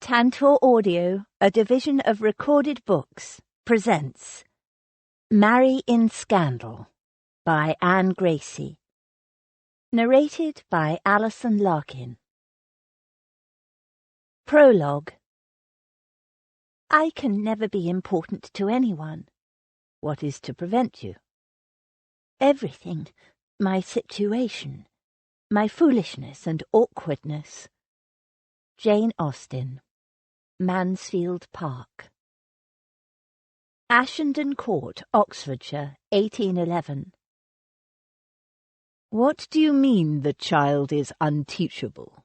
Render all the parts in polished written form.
Tantor Audio, a division of Recorded Books, presents Marry in Scandal by Anne Gracie. Narrated by Alison Larkin. Prologue. I can never be important to anyone. What is to prevent you? Everything. My situation. My foolishness and awkwardness. Jane Austen. Mansfield Park. Ashenden Court, Oxfordshire, 1811. What do you mean the child is unteachable?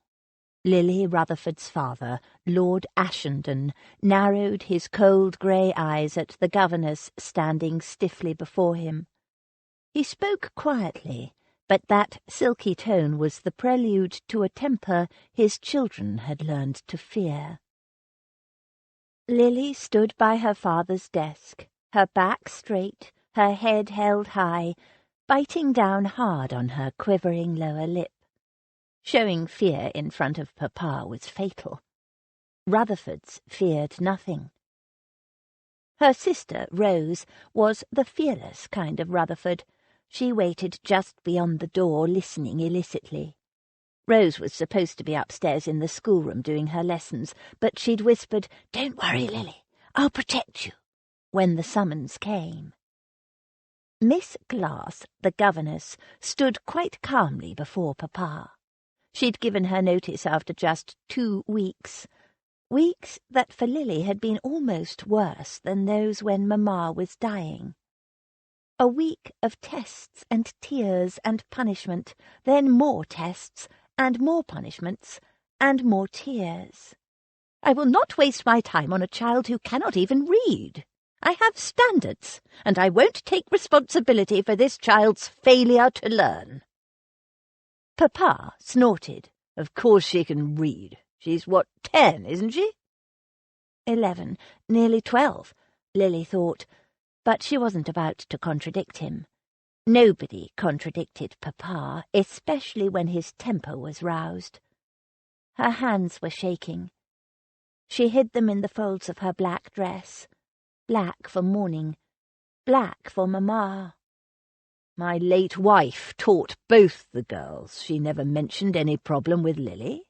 Lily Rutherford's father, Lord Ashenden, narrowed his cold grey eyes at the governess standing stiffly before him. He spoke quietly, but that silky tone was the prelude to a temper his children had learned to fear. Lily stood by her father's desk, her back straight, her head held high, biting down hard on her quivering lower lip. Showing fear in front of Papa was fatal. Rutherfords feared nothing. Her sister, Rose, was the fearless kind of Rutherford. She waited just beyond the door, listening illicitly. Rose was supposed to be upstairs in the schoolroom doing her lessons, but she'd whispered, "Don't worry, Lily, I'll protect you," when the summons came. Miss Glass, the governess, stood quite calmly before Papa. She'd given her notice after just 2 weeks. Weeks that for Lily had been almost worse than those when Mamma was dying. A week of tests and tears and punishment, then more tests and more punishments and more tears. I will not waste my time on a child who cannot even read. I have standards, and I won't take responsibility for this child's failure to learn. Papa snorted. Of course she can read. She's, 10, isn't she? 11, nearly 12, Lily thought, but she wasn't about to contradict him. Nobody contradicted Papa, especially when his temper was roused. Her hands were shaking. She hid them in the folds of her black dress. Black for mourning, black for Mamma. My late wife taught both the girls. She never mentioned any problem with Lily.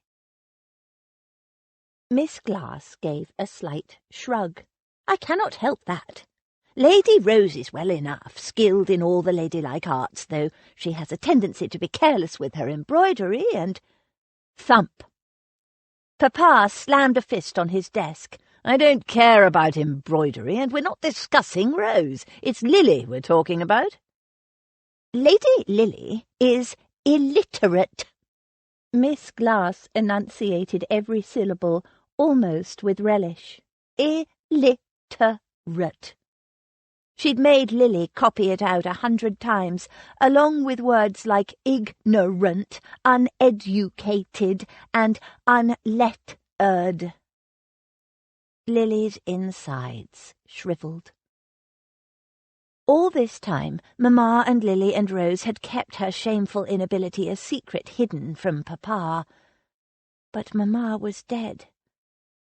Miss Glass gave a slight shrug. I cannot help that. Lady Rose is well enough, skilled in all the ladylike arts, though she has a tendency to be careless with her embroidery and— Thump! Papa slammed a fist on his desk. I don't care about embroidery, and we're not discussing Rose. It's Lily we're talking about. Lady Lily is illiterate. Miss Glass enunciated every syllable, almost with relish. Illiterate. She'd made Lily copy it out 100 times, along with words like ignorant, uneducated, and unlettered. Lily's insides shriveled. All this time, Mamma and Lily and Rose had kept her shameful inability a secret hidden from Papa. But Mamma was dead,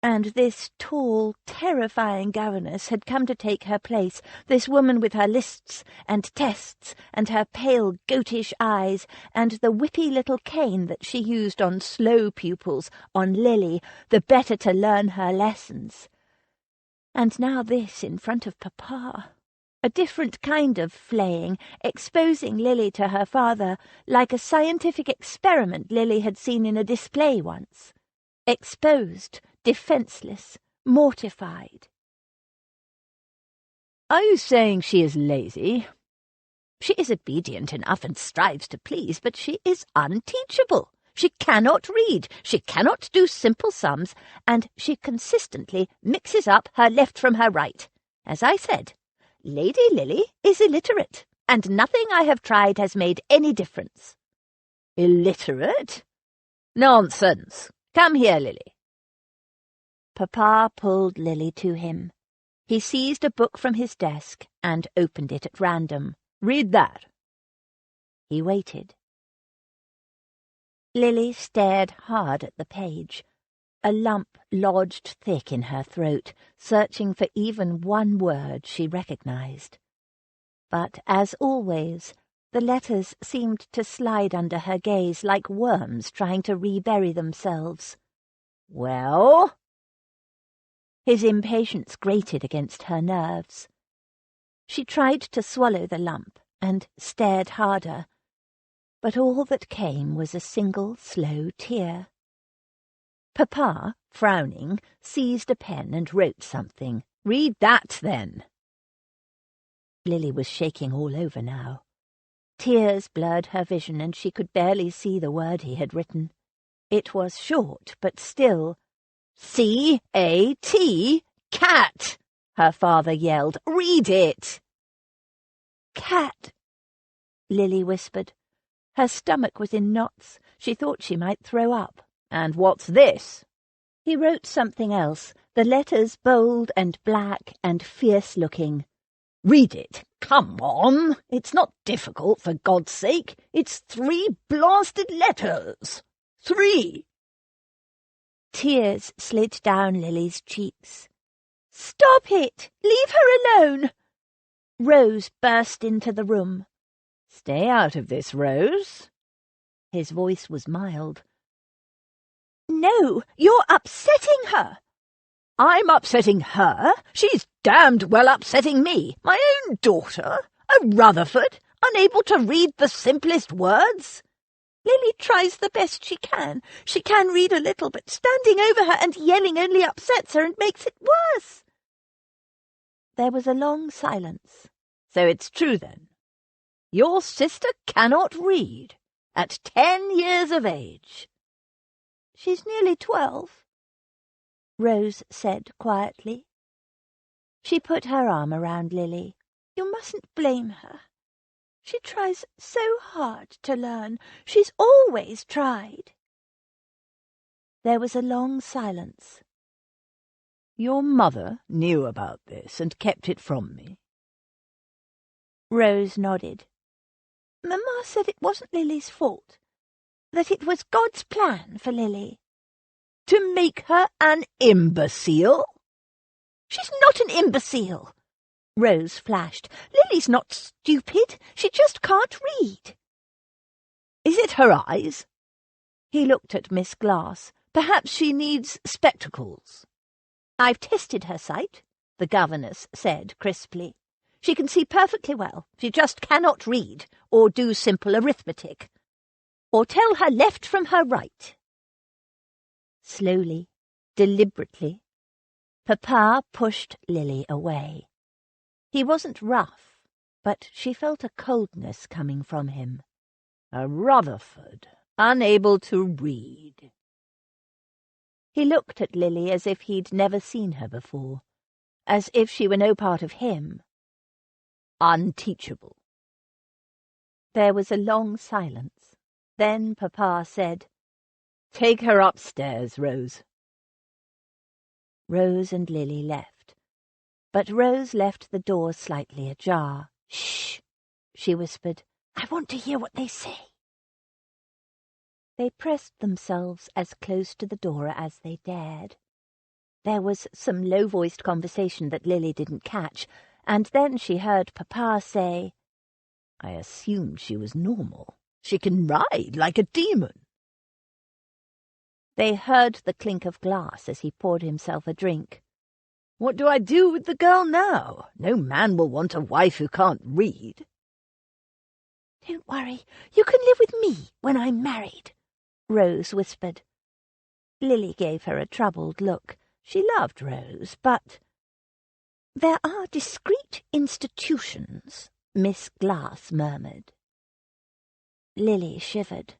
and this tall, terrifying governess had come to take her place, this woman with her lists and tests and her pale, goatish eyes and the whippy little cane that she used on slow pupils, on Lily, the better to learn her lessons. And now this in front of Papa. A different kind of flaying, exposing Lily to her father, like a scientific experiment Lily had seen in a display once. Exposed, defenceless, mortified. Are you saying she is lazy? She is obedient enough and strives to please, but she is unteachable. She cannot read, she cannot do simple sums, and she consistently mixes up her left from her right. As I said, Lady Lily is illiterate, and nothing I have tried has made any difference. Illiterate? Nonsense. Come here, Lily. Papa pulled Lily to him. He seized a book from his desk and opened it at random. Read that. He waited. Lily stared hard at the page. A lump lodged thick in her throat, searching for even one word she recognized. But, as always, the letters seemed to slide under her gaze like worms trying to rebury themselves. "Well?" His impatience grated against her nerves. She tried to swallow the lump and stared harder, but all that came was a single slow tear. Papa, frowning, seized a pen and wrote something. "Read that, then." Lily was shaking all over now. Tears blurred her vision, and she could barely see the word he had written. It was short, but still. "C-A-T, cat!" her father yelled. "Read it!" "Cat," Lily whispered. Her stomach was in knots. She thought she might throw up. "And what's this?" He wrote something else, the letters bold and black and fierce-looking. "Read it. Come on. It's not difficult, for God's sake. It's 3 blasted letters. 3. Tears slid down Lily's cheeks. "Stop it! Leave her alone!" Rose burst into the room. "Stay out of this, Rose." His voice was mild. "No, you're upsetting her." "I'm upsetting her? She's damned well upsetting me. My own daughter, a Rutherford, unable to read the simplest words." "Lily tries the best she can. She can read a little, but standing over her and yelling only upsets her and makes it worse." There was a long silence. "So it's true, then? Your sister cannot read, at 10 years of age?" "She's nearly 12, Rose said quietly. She put her arm around Lily. "You mustn't blame her. She tries so hard to learn. She's always tried." There was a long silence. "Your mother knew about this and kept it from me?" Rose nodded. "Mamma said it wasn't Lily's fault, that it was God's plan for Lily." "To make her an imbecile?" "She's not an imbecile," Rose flashed. "Lily's not stupid. She just can't read." "Is it her eyes?" He looked at Miss Glass. "Perhaps she needs spectacles." "I've tested her sight," the governess said crisply. "She can see perfectly well. She just cannot read, or do simple arithmetic, or tell her left from her right." Slowly, deliberately, Papa pushed Lily away. He wasn't rough, but she felt a coldness coming from him. "A Rutherford, unable to read." He looked at Lily as if he'd never seen her before, as if she were no part of him. "Unteachable." There was a long silence. Then Papa said, "Take her upstairs, Rose." Rose and Lily left, but Rose left the door slightly ajar. "Shh," she whispered. "I want to hear what they say." They pressed themselves as close to the door as they dared. There was some low-voiced conversation that Lily didn't catch, and then she heard Papa say, "I assumed she was normal. She can ride like a demon." They heard the clink of glass as he poured himself a drink. "What do I do with the girl now? No man will want a wife who can't read." "Don't worry, you can live with me when I'm married," Rose whispered. Lily gave her a troubled look. She loved Rose, but— "There are discreet institutions," Miss Glass murmured. Lily shivered.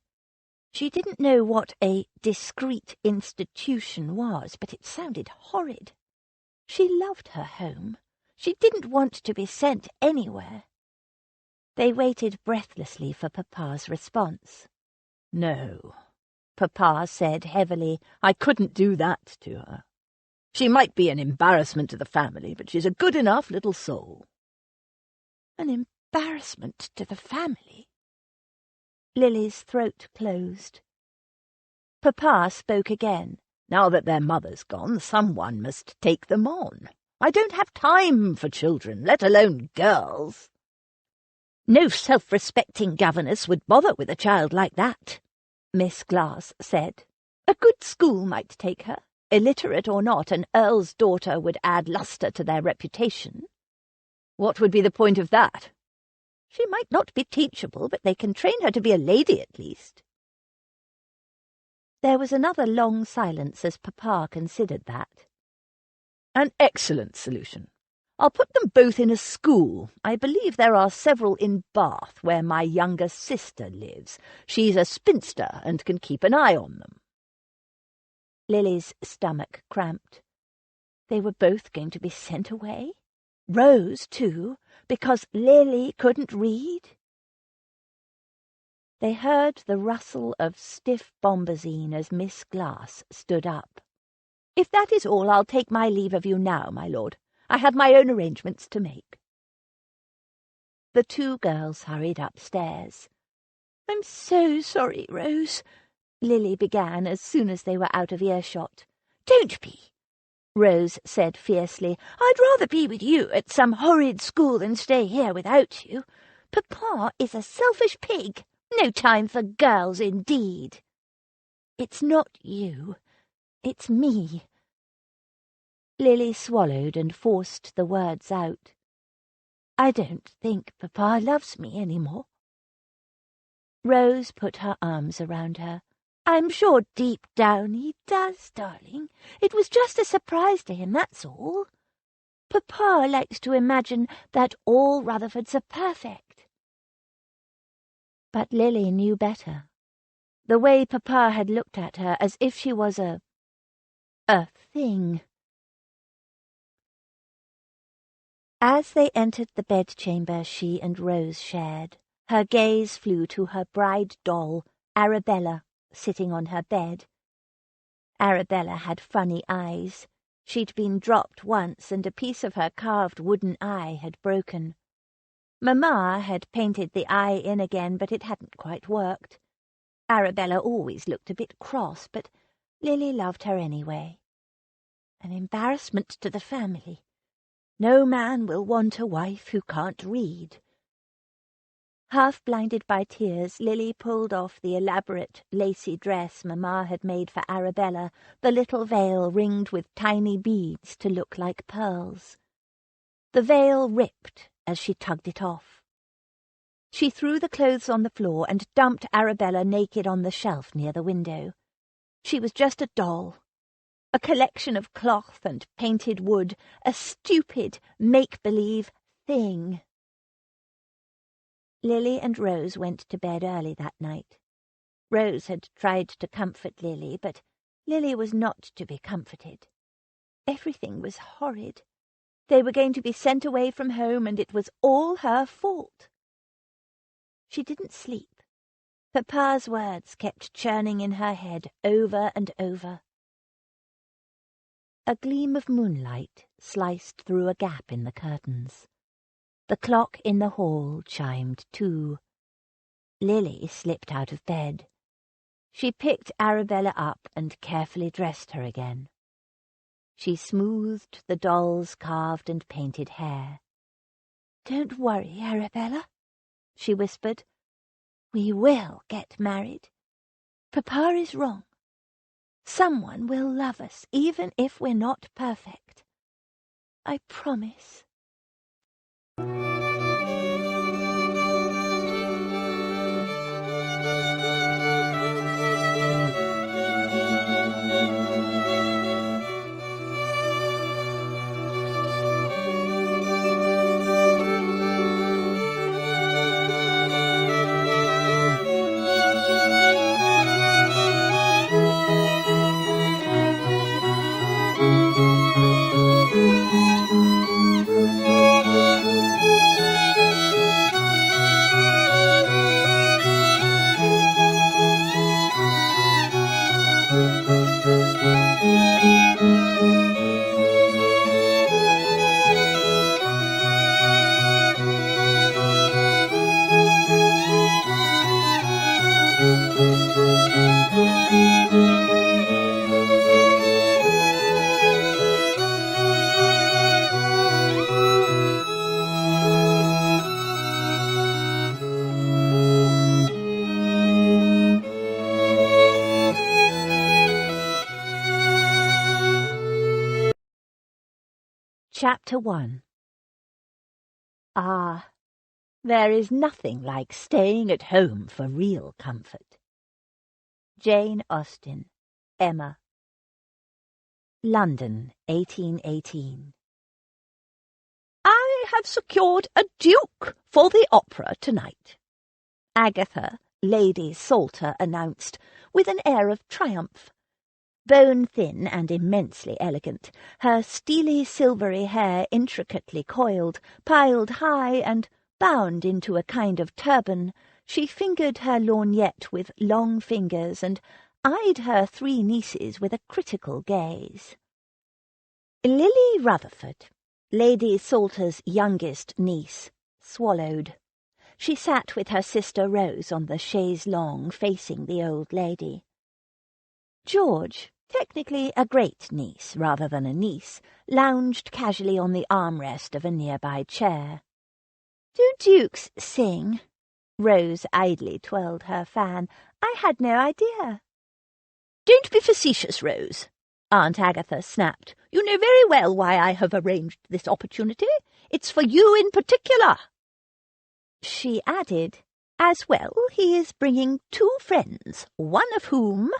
She didn't know what a discreet institution was, but it sounded horrid. She loved her home. She didn't want to be sent anywhere. They waited breathlessly for Papa's response. "No," Papa said heavily. "I couldn't do that to her. She might be an embarrassment to the family, but she's a good enough little soul." "An embarrassment to the family?" Lily's throat closed. Papa spoke again. Now that their mother's gone, someone must take them on. I don't have time for children, let alone girls." "No self-respecting governess would bother with a child like that," Miss Glass said. "A good school might take her. Illiterate or not, an earl's daughter would add lustre to their reputation." "What would be the point of that?" "She might not be teachable, but they can train her to be a lady at least." There was another long silence as Papa considered that. "An excellent solution. I'll put them both in a school. I believe there are several in Bath, where my younger sister lives. She's a spinster and can keep an eye on them." Lily's stomach cramped. They were both going to be sent away? Rose, too, because Lily couldn't read? They heard the rustle of stiff bombazine as Miss Glass stood up. "If that is all, I'll take my leave of you now, my lord. I have my own arrangements to make." The two girls hurried upstairs. "I'm so sorry, Rose," Lily began as soon as they were out of earshot. "Don't be," Rose said fiercely. "I'd rather be with you at some horrid school than stay here without you. Papa is a selfish pig. No time for girls, indeed." "It's not you. It's me." Lily swallowed and forced the words out. "I don't think Papa loves me any more." Rose put her arms around her. "I'm sure deep down he does, darling. It was just a surprise to him, that's all. Papa likes to imagine that all Rutherfords are perfect." But Lily knew better. The way Papa had looked at her as if she was a thing. As they entered the bedchamber she and Rose shared, her gaze flew to her bride doll, Arabella, sitting on her bed. Arabella had funny eyes. She'd been dropped once, and a piece of her carved wooden eye had broken. Mamma had painted the eye in again, but it hadn't quite worked. Arabella always looked a bit cross, but Lily loved her anyway. An embarrassment to the family. No man will want a wife who can't read. Half blinded by tears, Lily pulled off the elaborate, lacy dress Mamma had made for Arabella, the little veil ringed with tiny beads to look like pearls. The veil ripped as she tugged it off. She threw the clothes on the floor and dumped Arabella naked on the shelf near the window. She was just a doll, a collection of cloth and painted wood, a stupid, make-believe thing. Lily and Rose went to bed early that night. Rose had tried to comfort Lily, but Lily was not to be comforted. Everything was horrid. They were going to be sent away from home, and it was all her fault. She didn't sleep. Papa's words kept churning in her head over and over. A gleam of moonlight sliced through a gap in the curtains. The clock in the hall chimed 2. Lily slipped out of bed. She picked Arabella up and carefully dressed her again. She smoothed the doll's carved and painted hair. "Don't worry, Arabella," she whispered. "We will get married. Papa is wrong. Someone will love us, even if we're not perfect. I promise." Chapter 1. Ah, there is nothing like staying at home for real comfort. Jane Austen, Emma. London, 1818. I have secured a duke for the opera tonight, Agatha, Lady Salter, announced, with an air of triumph. Bone-thin and immensely elegant, her steely silvery hair intricately coiled, piled high and bound into a kind of turban, she fingered her lorgnette with long fingers and eyed her 3 nieces with a critical gaze. Lily Rutherford, Lady Salter's youngest niece, swallowed. She sat with her sister Rose on the chaise longue facing the old lady. George, technically a great-niece rather than a niece, lounged casually on the armrest of a nearby chair. "Do dukes sing?" Rose idly twirled her fan. "I had no idea." "Don't be facetious, Rose," Aunt Agatha snapped. "You know very well why I have arranged this opportunity. It's for you in particular." She added, "As well, he is bringing 2 friends, one of whom—"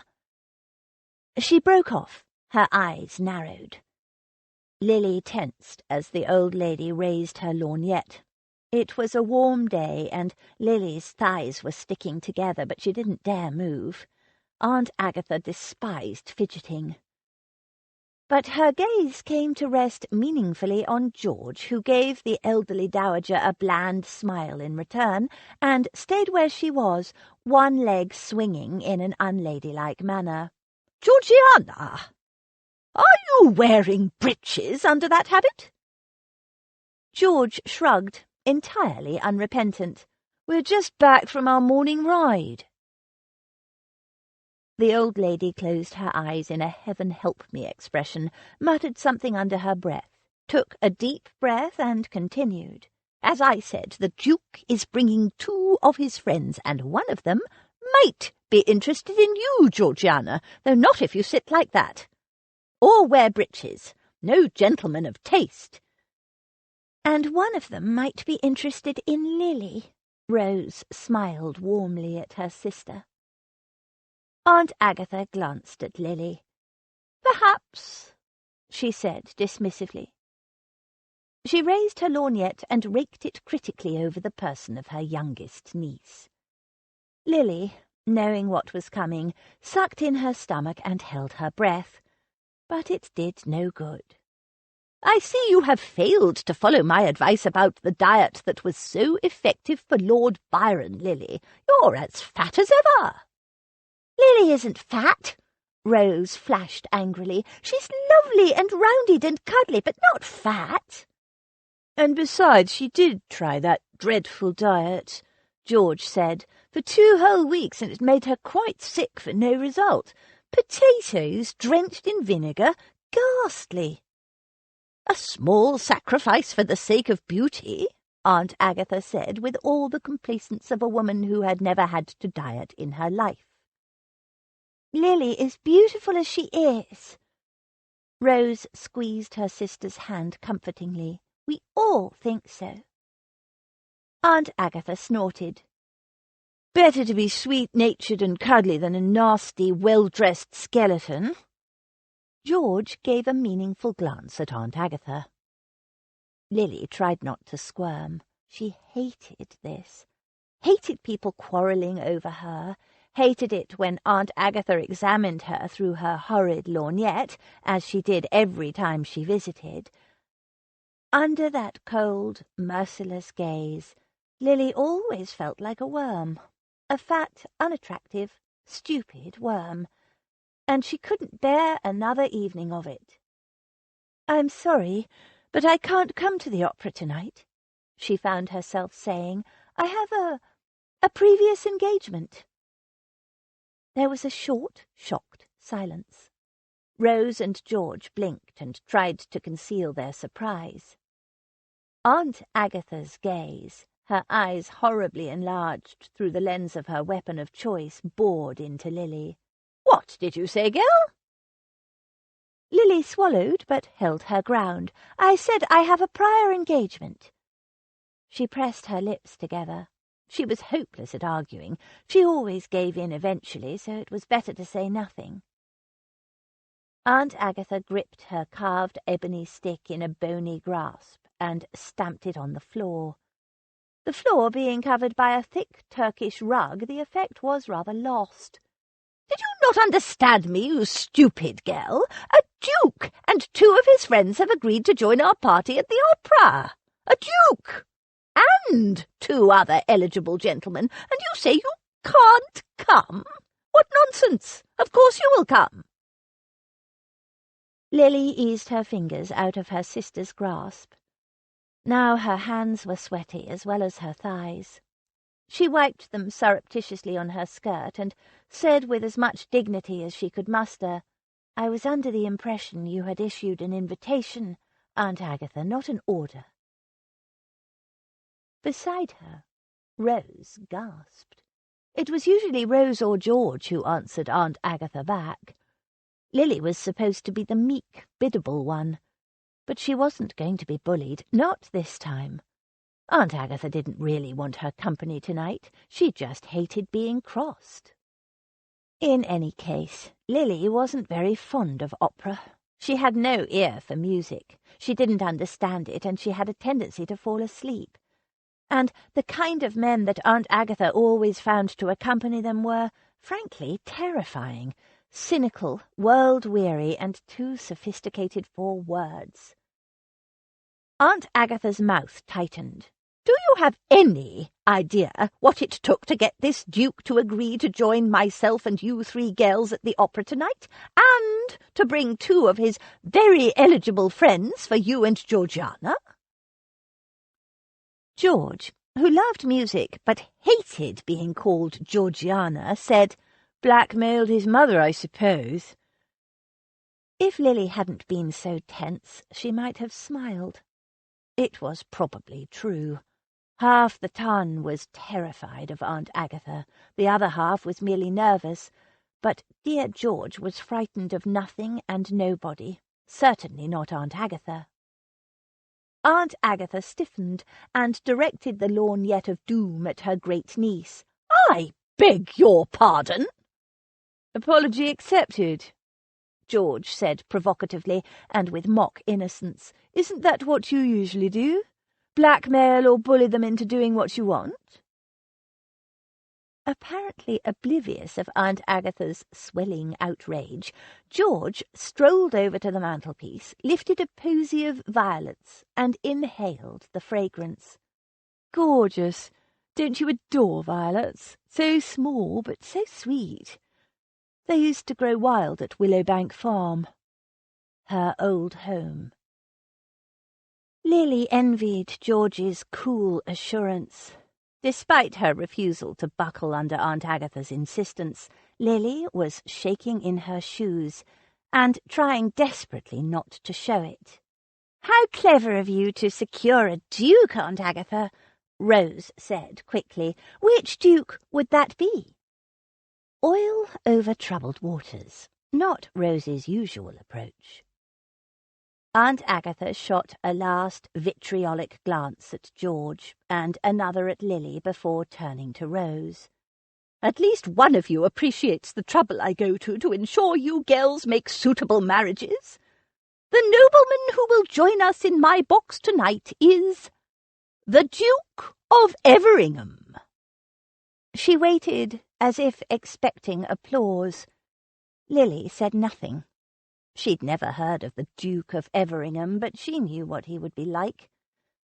She broke off, her eyes narrowed. Lily tensed as the old lady raised her lorgnette. It was a warm day, and Lily's thighs were sticking together, but she didn't dare move. Aunt Agatha despised fidgeting. But her gaze came to rest meaningfully on George, who gave the elderly dowager a bland smile in return, and stayed where she was, one leg swinging in an unladylike manner. "Georgiana, are you wearing breeches under that habit?" George shrugged, entirely unrepentant. "We're just back from our morning ride." The old lady closed her eyes in a heaven-help-me expression, muttered something under her breath, took a deep breath, and continued. "As I said, the Duke is bringing 2 of his friends, and one of them might be interested in you, Georgiana, though not if you sit like that. Or wear breeches. No gentleman of taste." "And one of them might be interested in Lily." Rose smiled warmly at her sister. Aunt Agatha glanced at Lily. "Perhaps," she said dismissively. She raised her lorgnette and raked it critically over the person of her youngest niece. Lily, knowing what was coming, sucked in her stomach and held her breath, but it did no good. "I see you have failed to follow my advice about the diet that was so effective for Lord Byron, Lily. You're as fat as ever." "Lily isn't fat," Rose flashed angrily. "She's lovely and rounded and cuddly, but not fat." "And besides, she did try that dreadful diet," George said, "for 2 whole weeks, and it made her quite sick for no result. Potatoes drenched in vinegar, ghastly." "A small sacrifice for the sake of beauty," Aunt Agatha said, with all the complacence of a woman who had never had to diet in her life. "Lily is beautiful as she is." Rose squeezed her sister's hand comfortingly. "We all think so." Aunt Agatha snorted. "Better to be sweet-natured and cuddly than a nasty, well-dressed skeleton." George gave a meaningful glance at Aunt Agatha. Lily tried not to squirm. She hated this. Hated people quarrelling over her. Hated it when Aunt Agatha examined her through her horrid lorgnette, as she did every time she visited. Under that cold, merciless gaze, Lily always felt like a worm, a fat, unattractive, stupid worm, and she couldn't bear another evening of it. "I'm sorry, but I can't come to the opera tonight," she found herself saying. "I have a previous engagement." There was a short, shocked silence. Rose and George blinked and tried to conceal their surprise. Aunt Agatha's gaze, her eyes horribly enlarged through the lens of her weapon of choice, bored into Lily. "What did you say, girl?" Lily swallowed, but held her ground. "I said I have a prior engagement." She pressed her lips together. She was hopeless at arguing. She always gave in eventually, so it was better to say nothing. Aunt Agatha gripped her carved ebony stick in a bony grasp and stamped it on the floor. The floor being covered by a thick Turkish rug, the effect was rather lost. "Did you not understand me, you stupid girl? A duke and 2 of his friends have agreed to join our party at the opera. A duke! And 2 other eligible gentlemen, and you say you can't come? What nonsense! Of course you will come." Lily eased her fingers out of her sister's grasp. Now her hands were sweaty as well as her thighs. She wiped them surreptitiously on her skirt and said with as much dignity as she could muster, "I was under the impression you had issued an invitation, Aunt Agatha, not an order." Beside her, Rose gasped. It was usually Rose or George who answered Aunt Agatha back. Lily was supposed to be the meek, biddable one, but she wasn't going to be bullied, not this time. Aunt Agatha didn't really want her company tonight. She just hated being crossed. In any case, Lily wasn't very fond of opera. She had no ear for music. She didn't understand it, and she had a tendency to fall asleep. And the kind of men that Aunt Agatha always found to accompany them were, frankly, terrifying, cynical, world-weary, and too sophisticated for words. Aunt Agatha's mouth tightened. "Do you have any idea what it took to get this duke to agree to join myself and you 3 girls at the opera tonight, and to bring 2 of his very eligible friends for you and Georgiana?" George, who loved music but hated being called Georgiana, said, "Blackmailed his mother, I suppose." If Lily hadn't been so tense, she might have smiled. It was probably true. Half the ton was terrified of Aunt Agatha, the other half was merely nervous, but dear George was frightened of nothing and nobody, certainly not Aunt Agatha. Aunt Agatha stiffened and directed the lorgnette of doom at her great-niece. "I beg your pardon?" "Apology accepted," George said provocatively and with mock innocence. "Isn't that what you usually do? Blackmail or bully them into doing what you want?" Apparently oblivious of Aunt Agatha's swelling outrage, George strolled over to the mantelpiece, lifted a posy of violets, and inhaled the fragrance. "Gorgeous! Don't you adore violets? So small, but so sweet. They used to grow wild at Willowbank Farm." Her old home. Lily envied George's cool assurance. Despite her refusal to buckle under Aunt Agatha's insistence, Lily was shaking in her shoes and trying desperately not to show it. "How clever of you to secure a duke, Aunt Agatha," Rose said quickly. "Which duke would that be?" Oil over troubled waters, not Rose's usual approach. Aunt Agatha shot a last vitriolic glance at George and another at Lily before turning to Rose. "At least one of you appreciates the trouble I go to ensure you girls make suitable marriages. The nobleman who will join us in my box tonight is the Duke of Everingham." She waited as if expecting applause. Lily said nothing. She'd never heard of the Duke of Everingham, but she knew what he would be like.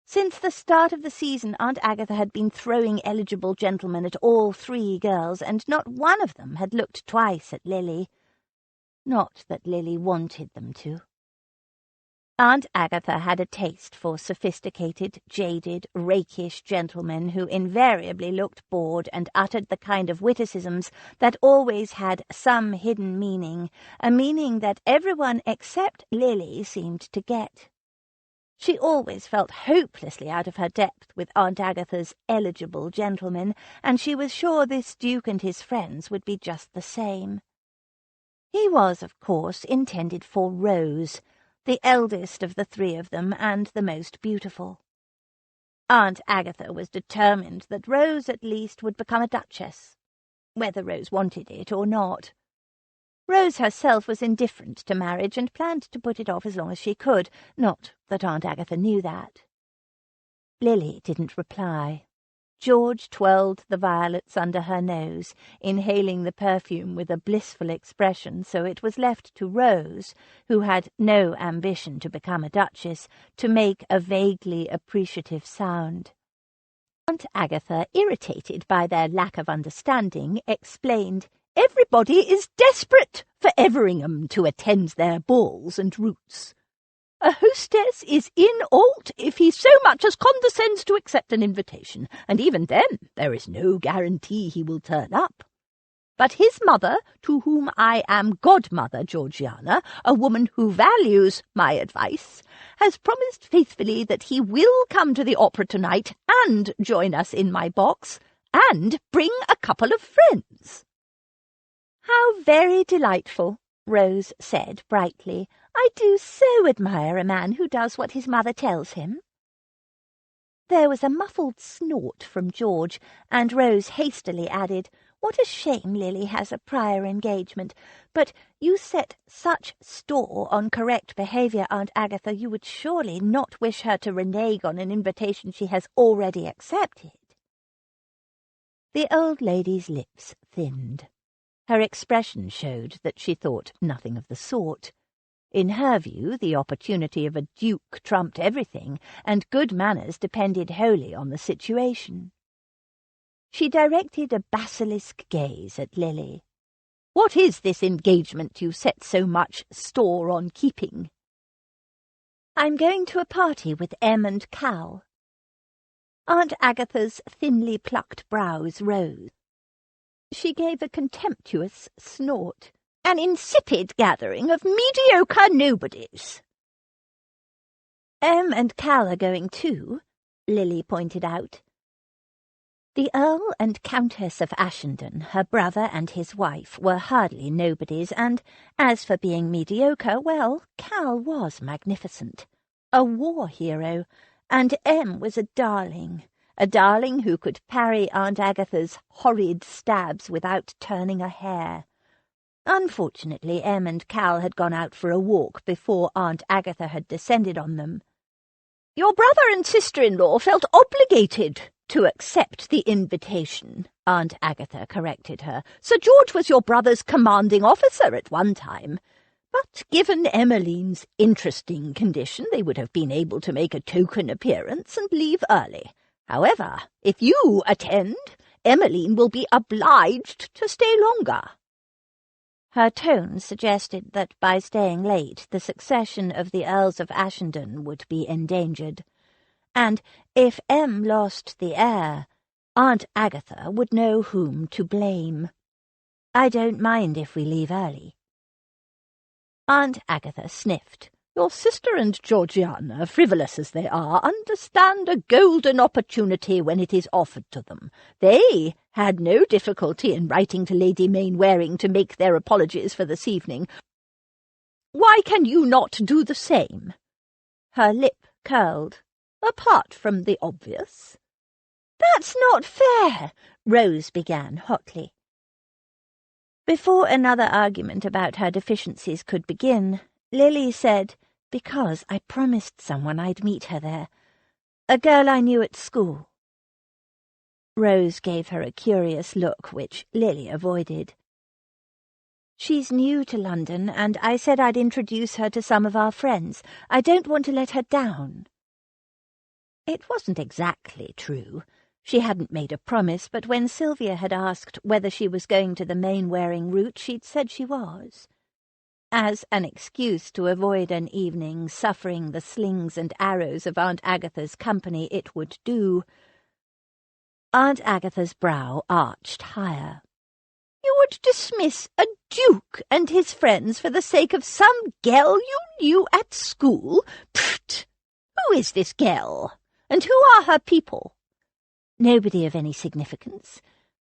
Since the start of the season, Aunt Agatha had been throwing eligible gentlemen at all 3 girls, and not one of them had looked twice at Lily. Not that Lily wanted them to. Aunt Agatha had a taste for sophisticated, jaded, rakish gentlemen who invariably looked bored and uttered the kind of witticisms that always had some hidden meaning, a meaning that everyone except Lily seemed to get. She always felt hopelessly out of her depth with Aunt Agatha's eligible gentlemen, and she was sure this Duke and his friends would be just the same. He was, of course, intended for Rose, the eldest of the three of them and the most beautiful. Aunt Agatha was determined that Rose at least would become a duchess, whether Rose wanted it or not. Rose herself was indifferent to marriage and planned to put it off as long as she could, not that Aunt Agatha knew that. Lily didn't reply. George twirled the violets under her nose, inhaling the perfume with a blissful expression, so it was left to Rose, who had no ambition to become a duchess, to make a vaguely appreciative sound. Aunt Agatha, irritated by their lack of understanding, explained, "Everybody is desperate for Everingham to attend their balls and routs. A hostess is in alt if he so much as condescends to accept an invitation, and even then there is no guarantee he will turn up. But his mother, to whom I am godmother, Georgiana, a woman who values my advice, has promised faithfully that he will come to the opera tonight and join us in my box, and bring a couple of friends." "How very delightful," Rose said brightly. "I do so admire a man who does what his mother tells him." There was a muffled snort from George, and Rose hastily added, "What a shame Lily has a prior engagement. But you set such store on correct behaviour, Aunt Agatha, you would surely not wish her to renege on an invitation she has already accepted." The old lady's lips thinned. Her expression showed that she thought nothing of the sort. In her view, the opportunity of a duke trumped everything, and good manners depended wholly on the situation. She directed a basilisk gaze at Lily. "What is this engagement you set so much store on keeping?" "I'm going to a party with Em and Cal." Aunt Agatha's thinly plucked brows rose. She gave a contemptuous snort. "An insipid gathering of mediocre nobodies." "Em and Cal are going too," Lily pointed out. The Earl and Countess of Ashenden, her brother and his wife, were hardly nobodies, and as for being mediocre, well, Cal was magnificent, a war hero, and Em was a darling who could parry Aunt Agatha's horrid stabs without turning a hair. Unfortunately, Em and Cal had gone out for a walk before Aunt Agatha had descended on them. "Your brother and sister-in-law felt obligated to accept the invitation," Aunt Agatha corrected her. "Sir George was your brother's commanding officer at one time. But given Emmeline's interesting condition, they would have been able to make a token appearance and leave early. However, if you attend, Emmeline will be obliged to stay longer." Her tone suggested that by staying late the succession of the Earls of Ashenden would be endangered, and if Em lost the heir, Aunt Agatha would know whom to blame. "I don't mind if we leave early." Aunt Agatha sniffed. "Your sister and Georgiana, frivolous as they are, understand a golden opportunity when it is offered to them. They had no difficulty in writing to Lady Mainwaring to make their apologies for this evening. Why can you not do the same?" Her lip curled. "Apart from the obvious." "That's not fair," Rose began hotly. Before another argument about her deficiencies could begin, Lily said, "Because I promised someone I'd meet her there. A girl I knew at school." Rose gave her a curious look, which Lily avoided. "She's new to London, and I said I'd introduce her to some of our friends. I don't want to let her down." It wasn't exactly true. She hadn't made a promise, but when Sylvia had asked whether she was going to the Mainwaring route, she'd said she was. As an excuse to avoid an evening suffering the slings and arrows of Aunt Agatha's company, it would do. Aunt Agatha's brow arched higher. "You would dismiss a duke and his friends for the sake of some girl you knew at school? Pfft! Who is this girl? And who are her people?" "Nobody of any significance.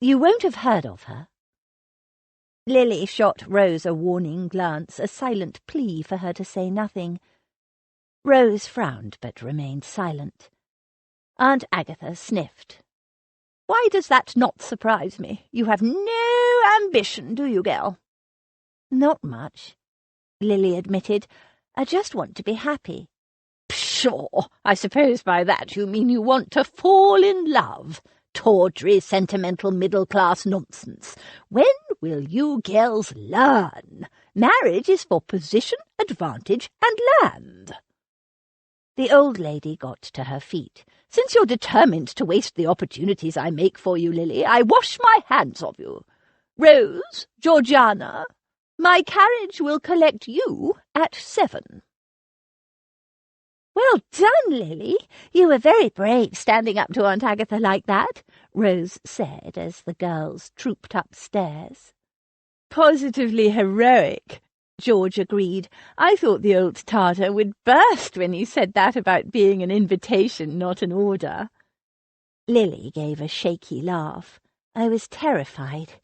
You won't have heard of her." Lily shot Rose a warning glance, a silent plea for her to say nothing. Rose frowned but remained silent. Aunt Agatha sniffed. "Why does that not surprise me? You have no ambition, do you, girl?" "Not much," Lily admitted. "I just want to be happy." "Pshaw! I suppose by that you mean you want to fall in love. Tawdry, sentimental, middle-class nonsense. When will you girls learn? Marriage is for position, advantage, and land." The old lady got to her feet. "Since you're determined to waste the opportunities I make for you, Lily, I wash my hands of you. Rose, Georgiana, my carriage will collect you at 7. "Well done, Lily. You were very brave standing up to Aunt Agatha like that," Rose said as the girls trooped upstairs. "Positively heroic," George agreed. "I thought the old tartar would burst when you said that about being an invitation, not an order." Lily gave a shaky laugh. "I was terrified."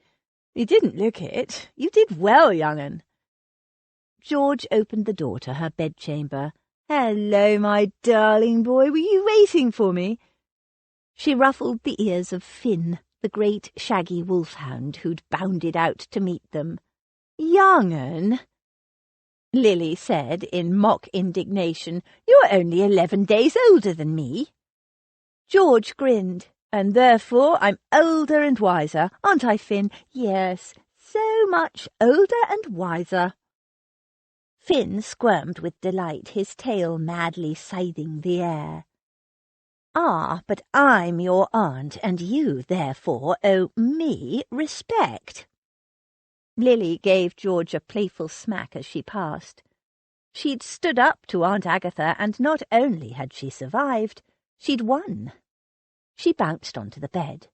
"You didn't look it. You did well, young'un." George opened the door to her bedchamber. "Hello, my darling boy. Were you waiting for me?" She ruffled the ears of Finn, the great shaggy wolfhound who'd bounded out to meet them. "Young'un," Lily said in mock indignation, "you're only 11 days older than me." George grinned. "And therefore I'm older and wiser, aren't I, Finn? Yes, so much older and wiser." Finn squirmed with delight, his tail madly scything the air. "Ah, but I'm your aunt, and you, therefore, owe me respect." Lily gave George a playful smack as she passed. She'd stood up to Aunt Agatha, and not only had she survived, she'd won. She bounced onto the bed.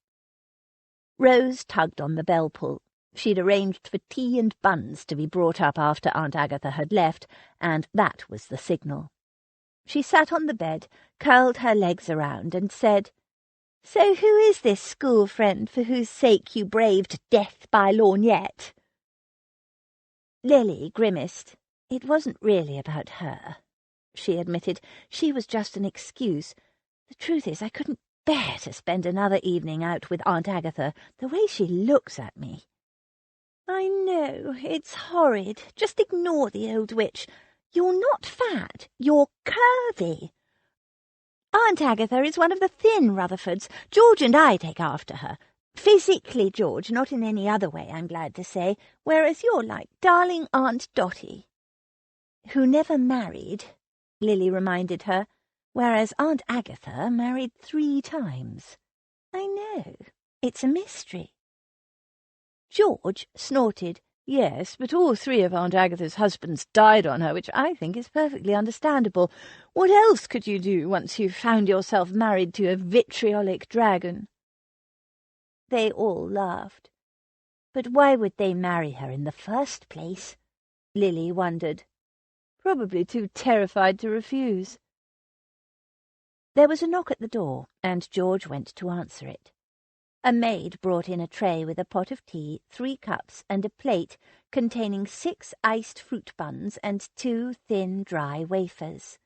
Rose tugged on the bell pull. She'd arranged for tea and buns to be brought up after Aunt Agatha had left, and that was the signal. She sat on the bed, curled her legs around, and said, "So who is this school friend for whose sake you braved death by lorgnette?" Lily grimaced. "It wasn't really about her," she admitted. "She was just an excuse. The truth is, I couldn't bear to spend another evening out with Aunt Agatha, the way she looks at me." "I know, it's horrid. Just ignore the old witch. You're not fat, you're curvy. Aunt Agatha is one of the thin Rutherfords. George and I take after her. Physically, George, not in any other way, I'm glad to say, whereas you're like darling Aunt Dotty." "Who never married," Lily reminded her, "whereas Aunt Agatha married 3 times. I know, it's a mystery." George snorted. "Yes, but all 3 of Aunt Agatha's husbands died on her, which I think is perfectly understandable. What else could you do once you found yourself married to a vitriolic dragon?" They all laughed. But why would they marry her in the first place? Lily wondered. Probably too terrified to refuse. There was a knock at the door, and George went to answer it. A maid brought in a tray with a pot of tea, 3 cups, and a plate containing 6 iced fruit buns and 2 thin, dry wafers.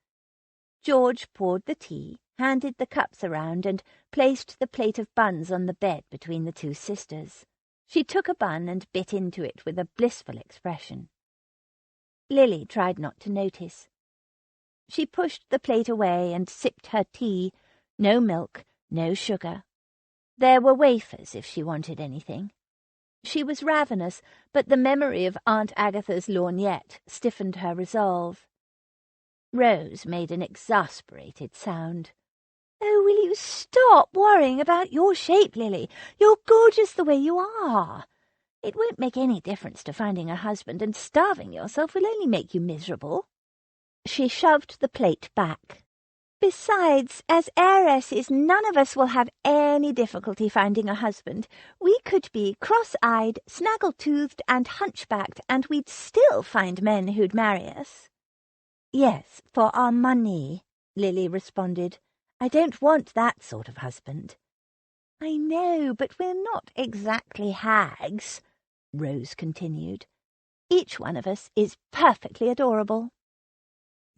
George poured the tea, handed the cups around, and placed the plate of buns on the bed between the 2 sisters. She took a bun and bit into it with a blissful expression. Lily tried not to notice. She pushed the plate away and sipped her tea. No milk, no sugar. There were wafers if she wanted anything. She was ravenous, but the memory of Aunt Agatha's lorgnette stiffened her resolve. Rose made an exasperated sound. "Oh, will you stop worrying about your shape, Lily? You're gorgeous the way you are. It won't make any difference to finding a husband, and starving yourself will only make you miserable." She shoved the plate back. "Besides, as heiresses, none of us will have any difficulty finding a husband. We could be cross-eyed, snaggle-toothed, and hunchbacked, and we'd still find men who'd marry us." "Yes, for our money," Lily responded. "I don't want that sort of husband." "I know, but we're not exactly hags," Rose continued. "Each one of us is perfectly adorable."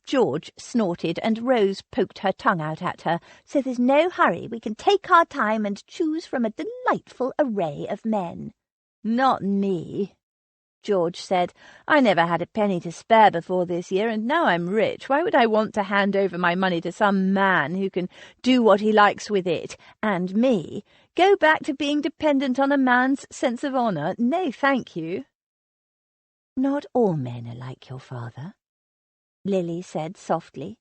George snorted, and Rose poked her tongue out at her. "So there's no hurry. We can take our time and choose from a delightful array of men." "Not me," George said. "I never had a penny to spare before this year, and now I'm rich. Why would I want to hand over my money to some man who can do what he likes with it, and me go back to being dependent on a man's sense of honour? No, thank you." "Not all men are like your father," Lily said softly.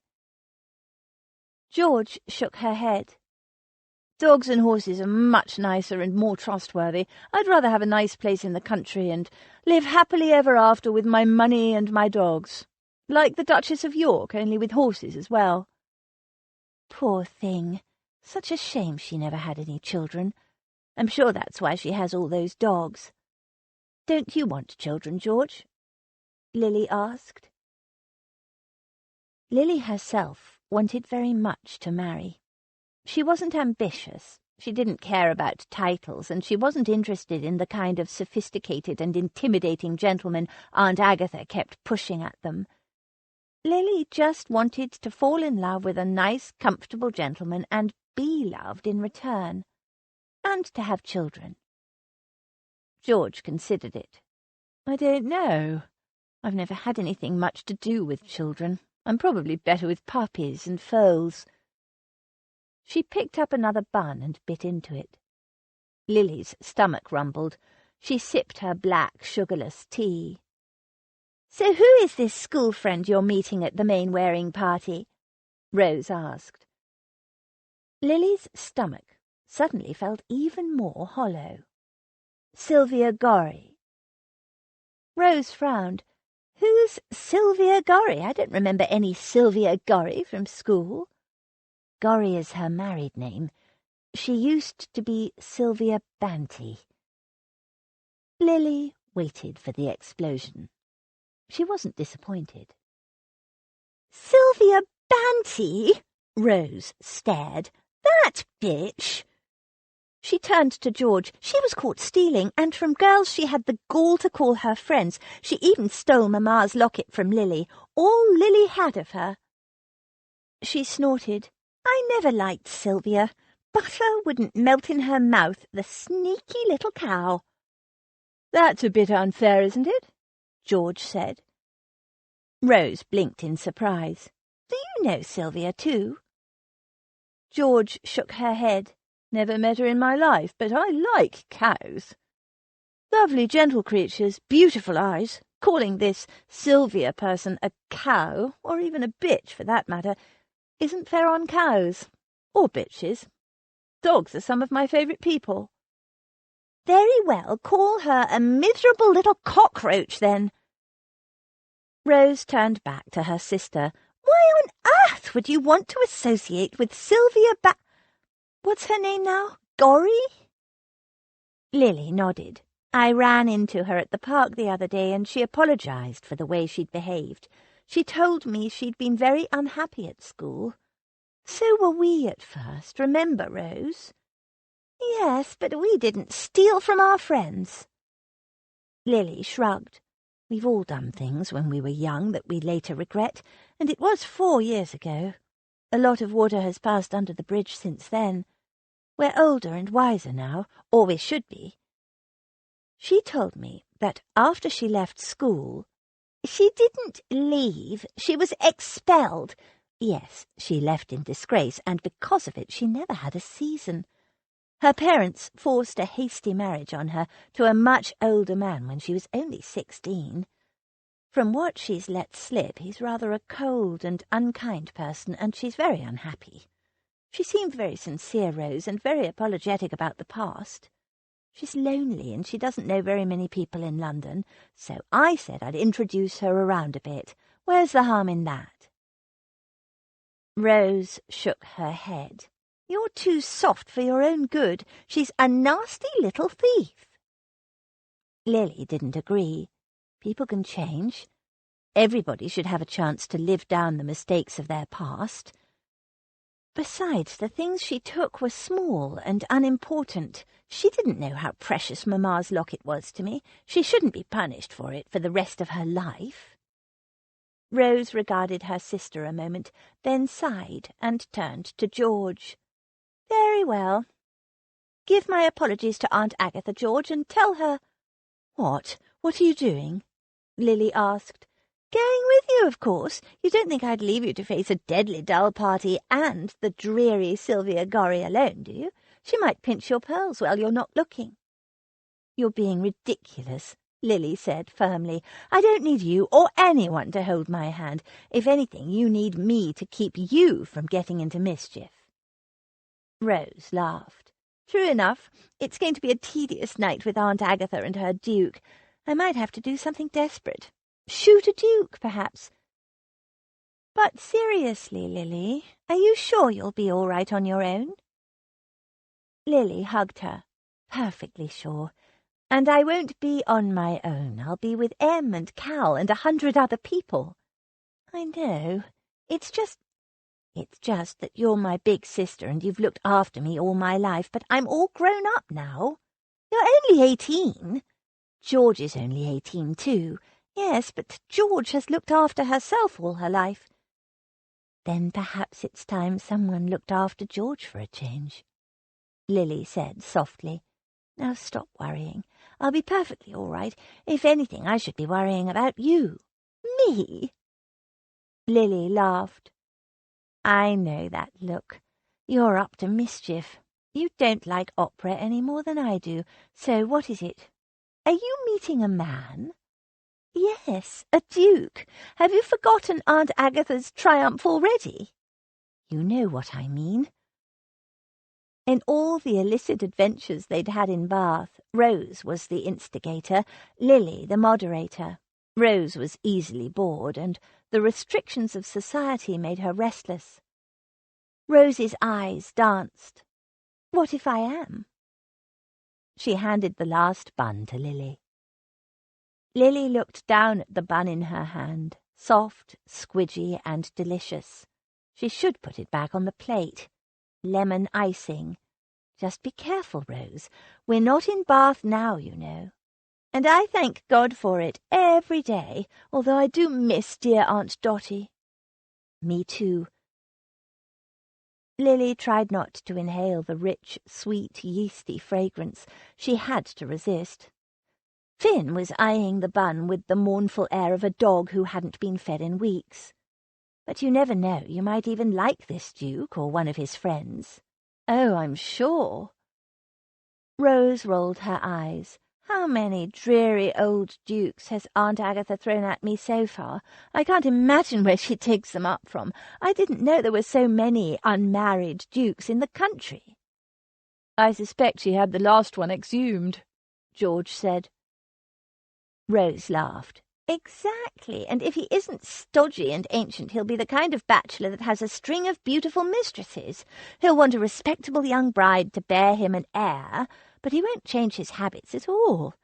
George shook her head. "Dogs and horses are much nicer and more trustworthy. I'd rather have a nice place in the country and live happily ever after with my money and my dogs. Like the Duchess of York, only with horses as well." "Poor thing. Such a shame she never had any children. I'm sure that's why she has all those dogs. Don't you want children, George?" Lily asked. Lily herself wanted very much to marry. She wasn't ambitious, she didn't care about titles, and she wasn't interested in the kind of sophisticated and intimidating gentlemen Aunt Agatha kept pushing at them. Lily just wanted to fall in love with a nice, comfortable gentleman and be loved in return, and to have children. George considered it. "I don't know. I've never had anything much to do with children. I'm probably better with puppies and foals." She picked up another bun and bit into it. Lily's stomach rumbled. She sipped her black, sugarless tea. "So who is this school friend you're meeting at the Mainwaring party?" Rose asked. Lily's stomach suddenly felt even more hollow. "Sylvia Gorry." Rose frowned. "Who's Sylvia Gorry? I don't remember any Sylvia Gorry from school." "Gorry is her married name. She used to be Sylvia Banty." Lily waited for the explosion. She wasn't disappointed. "Sylvia Banty?" Rose stared. "That bitch!" She turned to George. "She was caught stealing, and from girls she had the gall to call her friends. She even stole Mamma's locket from Lily. All Lily had of her." She snorted. "I never liked Sylvia. Butter wouldn't melt in her mouth, the sneaky little cow." "That's a bit unfair, isn't it?" George said. Rose blinked in surprise. "Do you know Sylvia too?" George shook her head. "Never met her in my life, but I like cows. Lovely, gentle creatures, beautiful eyes. Calling this Sylvia person a cow, or even a bitch for that matter, isn't fair on cows. Or bitches. Dogs are some of my favourite people." "Very well, call her a miserable little cockroach, then." Rose turned back to her sister. "Why on earth would you want to associate with Sylvia What's her name now? Gorry?" Lily nodded. "I ran into her at the park the other day, and she apologised for the way she'd behaved. She told me she'd been very unhappy at school. So were we at first, remember, Rose?" "Yes, but we didn't steal from our friends." Lily shrugged. "We've all done things when we were young that we later regret, and it was 4 years ago. A lot of water has passed under the bridge since then. We're older and wiser now, or we should be. She told me that after she left school—" "She didn't leave, she was expelled." "Yes, she left in disgrace, and because of it she never had a season. Her parents forced a hasty marriage on her to a much older man when she was only 16. From what she's let slip, he's rather a cold and unkind person, and she's very unhappy. She seemed very sincere, Rose, and very apologetic about the past. She's lonely, and she doesn't know very many people in London, so I said I'd introduce her around a bit. Where's the harm in that?" Rose shook her head. "You're too soft for your own good. She's a nasty little thief." Lily didn't agree. People can change. Everybody should have a chance to live down the mistakes of their past. Besides, the things she took were small and unimportant. She didn't know how precious Mamma's locket was to me. She shouldn't be punished for it for the rest of her life." Rose regarded her sister a moment, then sighed and turned to George. "Very well. Give my apologies to Aunt Agatha, George, and tell her—" "What? What are you doing?" Lily asked. "Going with you, of course. You don't think I'd leave you to face a deadly dull party and the dreary Sylvia Gorry alone, do you? She might pinch your pearls while you're not looking." "You're being ridiculous," Lily said firmly. "I don't need you or anyone to hold my hand. If anything, you need me to keep you from getting into mischief." Rose laughed. "True enough. It's going to be a tedious night with Aunt Agatha and her duke. I might have to do something desperate. Shoot a duke, perhaps. But seriously, Lily, are you sure you'll be all right on your own?" Lily hugged her. "Perfectly sure. And I won't be on my own. I'll be with Em and Cal and 100 other people." "I know. It's just that you're my big sister and you've looked after me all my life, but I'm all grown up now. You're only 18. George is only 18 too. Yes, but George has looked after herself all her life." "Then perhaps it's time someone looked after George for a change," Lily said softly. "Now stop worrying. I'll be perfectly all right. If anything, I should be worrying about you." "Me?" Lily laughed. "I know that look. You're up to mischief. You don't like opera any more than I do. So what is it? Are you meeting a man?" "Yes, a duke. Have you forgotten Aunt Agatha's triumph already?" "You know what I mean." In all the illicit adventures they'd had in Bath, Rose was the instigator, Lily the moderator. Rose was easily bored, and the restrictions of society made her restless. Rose's eyes danced. "What if I am?" She handed the last bun to Lily. Lily looked down at the bun in her hand, soft, squidgy, and delicious. She should put it back on the plate. Lemon icing. Just be careful, Rose. We're not in Bath now, you know. And I thank God for it every day, although I do miss dear Aunt Dotty." "Me too." Lily tried not to inhale the rich, sweet, yeasty fragrance. She had to resist. Finn was eyeing the bun with the mournful air of a dog who hadn't been fed in weeks. But you never know, you might even like this duke or one of his friends. "Oh, I'm sure." Rose rolled her eyes. "How many dreary old dukes has Aunt Agatha thrown at me so far? I can't imagine where she takes them up from. I didn't know there were so many unmarried dukes in the country." "I suspect she had the last one exhumed," George said. Rose laughed. "Exactly, and if he isn't stodgy and ancient, he'll be the kind of bachelor that has a string of beautiful mistresses. He'll want a respectable young bride to bear him an heir, but he won't change his habits at all.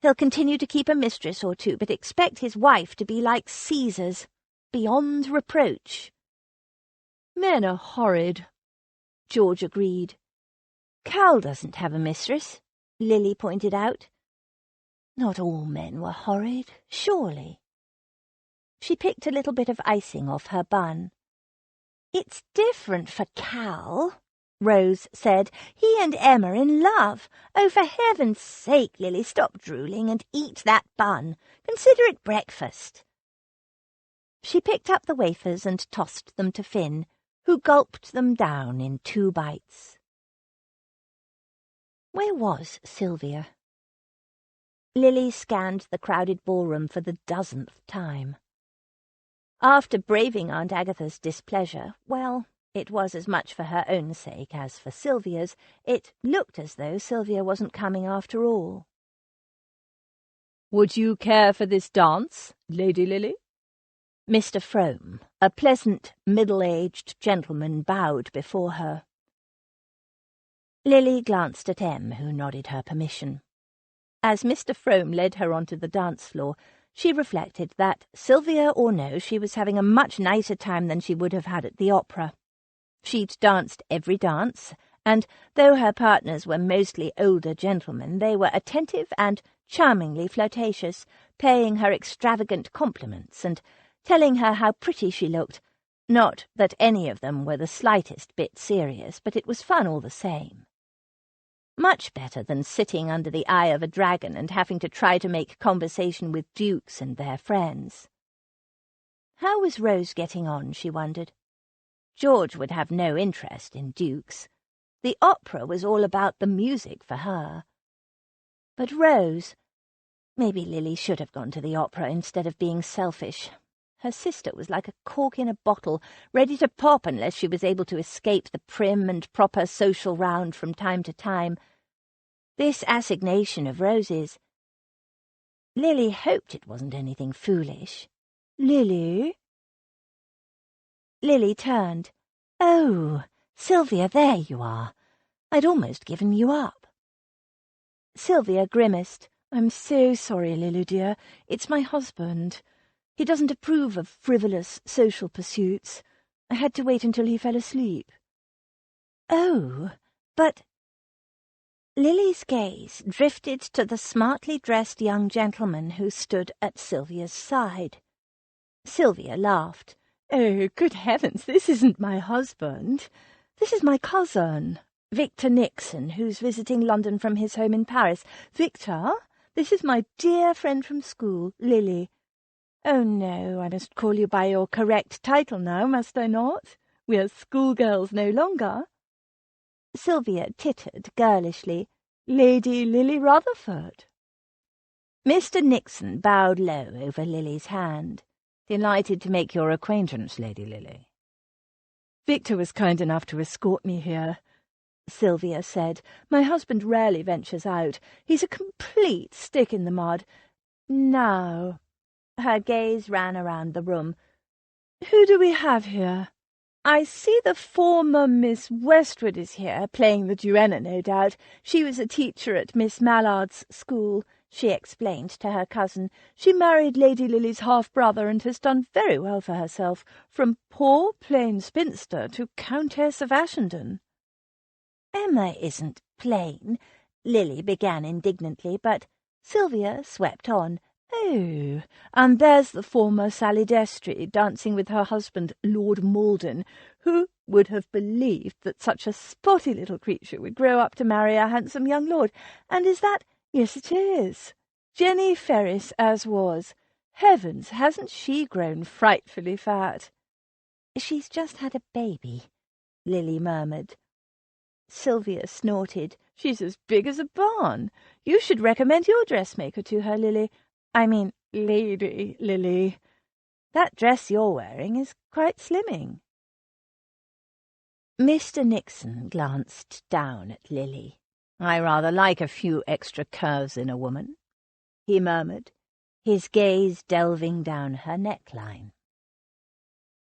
He'll continue to keep a mistress or two, but expect his wife to be like Caesar's, beyond reproach." "Men are horrid," George agreed. "Cal doesn't have a mistress," Lily pointed out. Not all men were horrid, surely. She picked a little bit of icing off her bun. "It's different for Cal," Rose said. "He and Em are in love. Oh, for heaven's sake, Lily, stop drooling and eat that bun. Consider it breakfast." She picked up the wafers and tossed them to Finn, who gulped them down in 2 bites. Where was Sylvia? Lily scanned the crowded ballroom for the 1000th time. After braving Aunt Agatha's displeasure, well, it was as much for her own sake as for Sylvia's. It looked as though Sylvia wasn't coming after all. "Would you care for this dance, Lady Lily?" Mr. Frome, a pleasant, middle-aged gentleman, bowed before her. Lily glanced at Em, who nodded her permission. As Mr. Frome led her onto the dance floor, she reflected that, Sylvia or no, she was having a much nicer time than she would have had at the opera. She'd danced every dance, and though her partners were mostly older gentlemen, they were attentive and charmingly flirtatious, paying her extravagant compliments and telling her how pretty she looked. Not that any of them were the slightest bit serious, but it was fun all the same. Much better than sitting under the eye of a dragon and having to try to make conversation with dukes and their friends. How was Rose getting on, she wondered. George would have no interest in dukes. The opera was all about the music for her. But Rose... Maybe Lily should have gone to the opera instead of being selfish. Her sister was like a cork in a bottle, ready to pop unless she was able to escape the prim and proper social round from time to time. This assignation of Rose's... Lily hoped it wasn't anything foolish. "Lily?" Lily turned. "Oh, Sylvia, there you are. I'd almost given you up." Sylvia grimaced. "I'm so sorry, Lily dear. It's my husband. He doesn't approve of frivolous social pursuits. I had to wait until he fell asleep." "Oh, but—" Lily's gaze drifted to the smartly dressed young gentleman who stood at Sylvia's side. Sylvia laughed. "Oh, good heavens, this isn't my husband. This is my cousin, Victor Nixon, who's visiting London from his home in Paris. Victor, this is my dear friend from school, Lily. Oh, no, I must call you by your correct title now, must I not? We're schoolgirls no longer." Sylvia tittered girlishly. "Lady Lily Rutherford." Mr. Nixon bowed low over Lily's hand. "Delighted to make your acquaintance, Lady Lily." "Victor was kind enough to escort me here," Sylvia said. "My husband rarely ventures out. He's a complete stick in the mud. Now," her gaze ran around the room, "who do we have here? I see the former Miss Westwood is here, playing the duenna, no doubt. She was a teacher at Miss Mallard's school," she explained to her cousin. "She married Lady Lily's half-brother and has done very well for herself, from poor plain spinster to Countess of Ashenden." "Emma isn't plain," Lily began indignantly, but Sylvia swept on. "Oh, and there's the former Sally Destry dancing with her husband, Lord Malden. Who would have believed that such a spotty little creature would grow up to marry a handsome young lord? And is that— Yes, it is. Jenny Ferris as was. Heavens, hasn't she grown frightfully fat?" "She's just had a baby," Lily murmured. Sylvia snorted. "She's as big as a barn. You should recommend your dressmaker to her, Lily. I mean, Lady Lily. That dress you're wearing is quite slimming." Mr. Nixon glanced down at Lily. "I rather like a few extra curves in a woman," he murmured, his gaze delving down her neckline.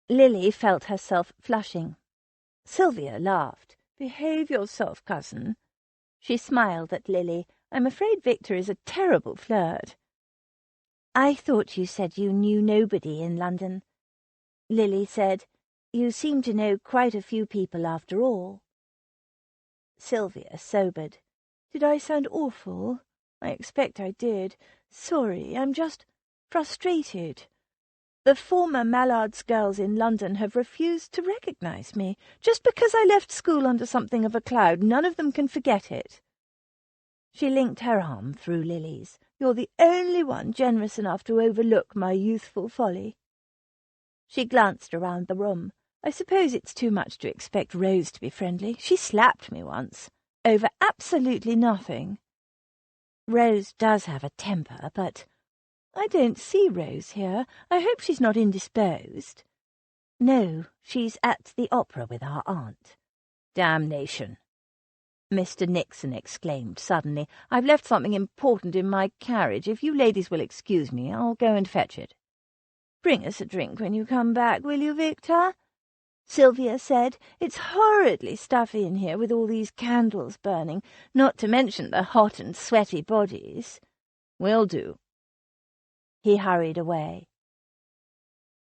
Lily felt herself flushing. Sylvia laughed. "Behave yourself, cousin." She smiled at Lily. "I'm afraid Victor is a terrible flirt." "I thought you said you knew nobody in London," Lily said. "You seem to know quite a few people after all." Sylvia sobered. "Did I sound awful? I expect I did. Sorry, I'm just frustrated. The former Mallard's girls in London have refused to recognize me. Just because I left school under something of a cloud, none of them can forget it." She linked her arm through Lily's. "You're the only one generous enough to overlook my youthful folly." She glanced around the room. "I suppose it's too much to expect Rose to be friendly. She slapped me once. Over absolutely nothing. Rose does have a temper, but I don't see Rose here. I hope she's not indisposed." "No, she's at the opera with our aunt." "Damnation!" Mr. Nixon exclaimed suddenly. "I've left something important in my carriage. If you ladies will excuse me, I'll go and fetch it." "Bring us a drink when you come back, will you, Victor?" Sylvia said. "It's horridly stuffy in here with all these candles burning, not to mention the hot and sweaty bodies." "Will do." He hurried away.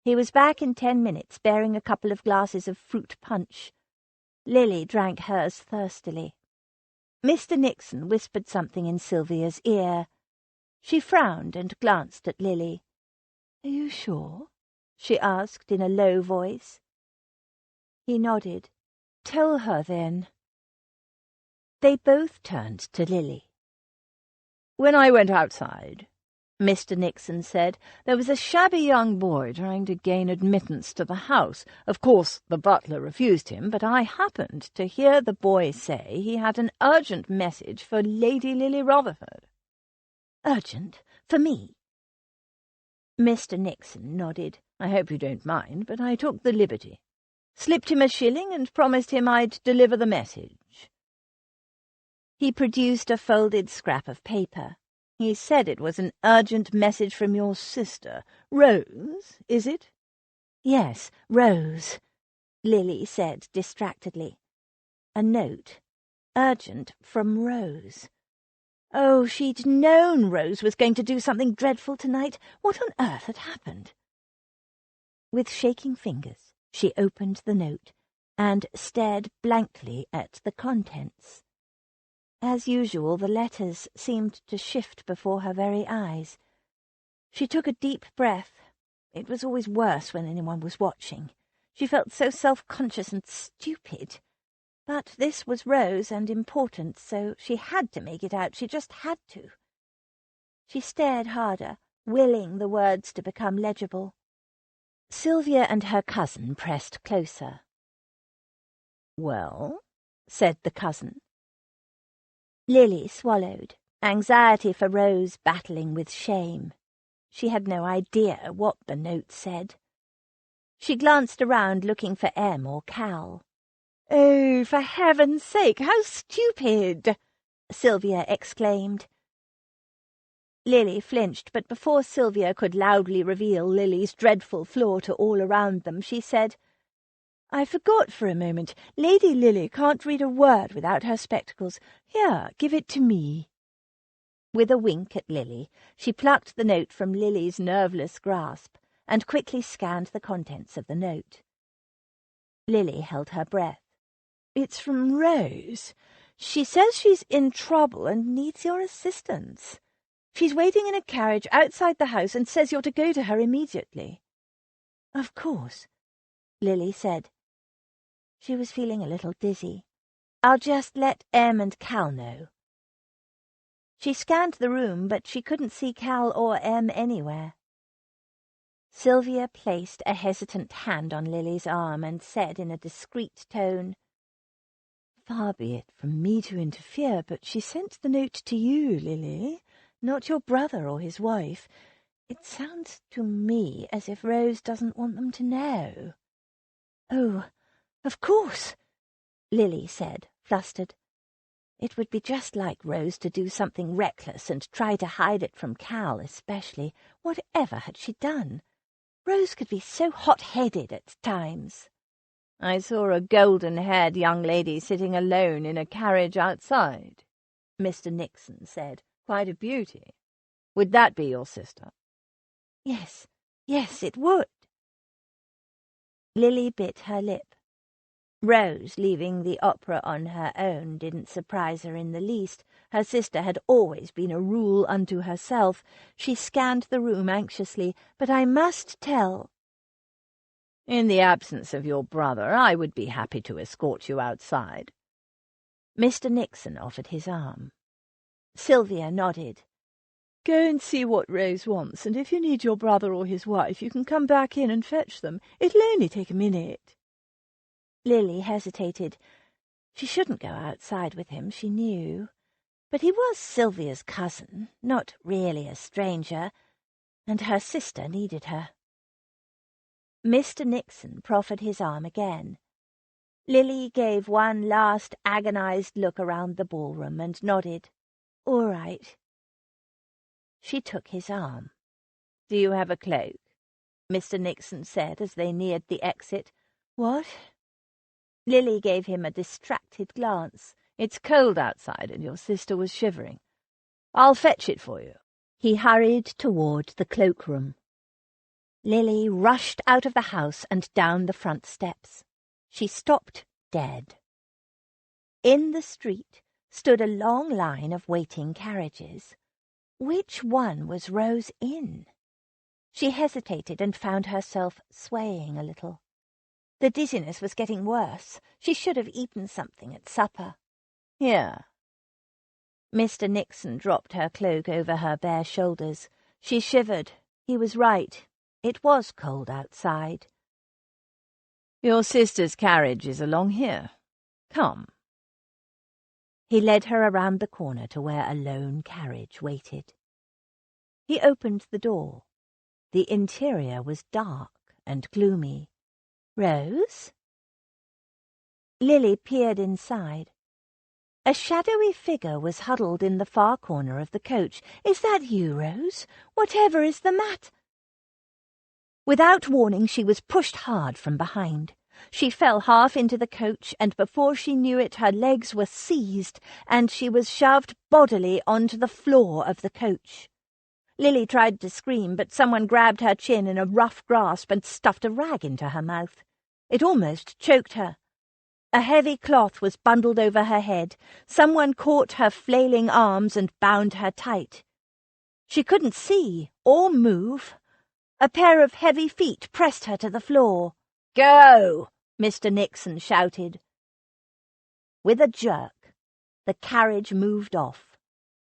He was back in 10 minutes, bearing a couple of glasses of fruit punch. Lily drank hers thirstily. Mr. Nixon whispered something in Sylvia's ear. She frowned and glanced at Lily. "Are you sure?" she asked in a low voice. He nodded. "Tell her, then." They both turned to Lily. "When I went outside," Mr. Nixon said, "there was a shabby young boy trying to gain admittance to the house. Of course, the butler refused him, but I happened to hear the boy say he had an urgent message for Lady Lily Rutherford." "Urgent? For me?" Mr. Nixon nodded. "I hope you don't mind, but I took the liberty. Slipped him a shilling and promised him I'd deliver the message." He produced a folded scrap of paper. "He said it was an urgent message from your sister. Rose, is it?" "Yes, Rose," Lily said distractedly. A note. Urgent from Rose. Oh, she'd known Rose was going to do something dreadful tonight. What on earth had happened? With shaking fingers, she opened the note and stared blankly at the contents. As usual, the letters seemed to shift before her very eyes. She took a deep breath. It was always worse when anyone was watching. She felt so self-conscious and stupid. But this was Rose and important, so she had to make it out. She just had to. She stared harder, willing the words to become legible. Sylvia and her cousin pressed closer. "Well?" said the cousin. Lily swallowed, anxiety for Rose battling with shame. She had no idea what the note said. She glanced around looking for Em or Cal. "Oh, for heaven's sake, how stupid!" Sylvia exclaimed. Lily flinched, but before Sylvia could loudly reveal Lily's dreadful flaw to all around them, she said, "I forgot for a moment. Lady Lily can't read a word without her spectacles. Here, give it to me." With a wink at Lily, she plucked the note from Lily's nerveless grasp and quickly scanned the contents of the note. Lily held her breath. "It's from Rose. She says she's in trouble and needs your assistance. She's waiting in a carriage outside the house and says you're to go to her immediately." "Of course," Lily said. She was feeling a little dizzy. "I'll just let Em and Cal know." She scanned the room, but she couldn't see Cal or Em anywhere. Sylvia placed a hesitant hand on Lily's arm and said in a discreet tone, "Far be it from me to interfere, but she sent the note to you, Lily, not your brother or his wife. It sounds to me as if Rose doesn't want them to know." "Oh, of course," Lily said, flustered. It would be just like Rose to do something reckless and try to hide it from Cal especially. Whatever had she done? Rose could be so hot-headed at times. "I saw a golden-haired young lady sitting alone in a carriage outside," Mr. Nixon said. "Quite a beauty. Would that be your sister?" Yes, it would." Lily bit her lip. Rose leaving the opera on her own didn't surprise her in the least. Her sister had always been a rule unto herself. She scanned the room anxiously. "But I must tell—" "In the absence of your brother, I would be happy to escort you outside." Mr. Nixon offered his arm. Sylvia nodded. "Go and see what Rose wants, and if you need your brother or his wife, you can come back in and fetch them. It'll only take a minute." Lily hesitated. She shouldn't go outside with him, she knew. But he was Sylvia's cousin, not really a stranger, and her sister needed her. Mr. Nixon proffered his arm again. Lily gave one last agonized look around the ballroom and nodded. "All right." She took his arm. "Do you have a cloak?" Mr. Nixon said as they neared the exit. "What?" Lily gave him a distracted glance. "It's cold outside, and your sister was shivering. I'll fetch it for you." He hurried toward the cloakroom. Lily rushed out of the house and down the front steps. She stopped dead. In the street stood a long line of waiting carriages. Which one was Rose in? She hesitated and found herself swaying a little. The dizziness was getting worse. She should have eaten something at supper. Here. Mr. Nixon dropped her cloak over her bare shoulders. She shivered. He was right. It was cold outside. Your sister's carriage is along here. Come. He led her around the corner to where a lone carriage waited. He opened the door. The interior was dark and gloomy. Rose? Lily peered inside. A shadowy figure was huddled in the far corner of the coach. Is that you, Rose? Whatever is the matter? Without warning, she was pushed hard from behind. She fell half into the coach, and before she knew it, her legs were seized, and she was shoved bodily onto the floor of the coach. Lily tried to scream, but someone grabbed her chin in a rough grasp and stuffed a rag into her mouth. It almost choked her. A heavy cloth was bundled over her head. Someone caught her flailing arms and bound her tight. She couldn't see or move. A pair of heavy feet pressed her to the floor. "Go!" Mr. Nixon shouted. With a jerk, the carriage moved off,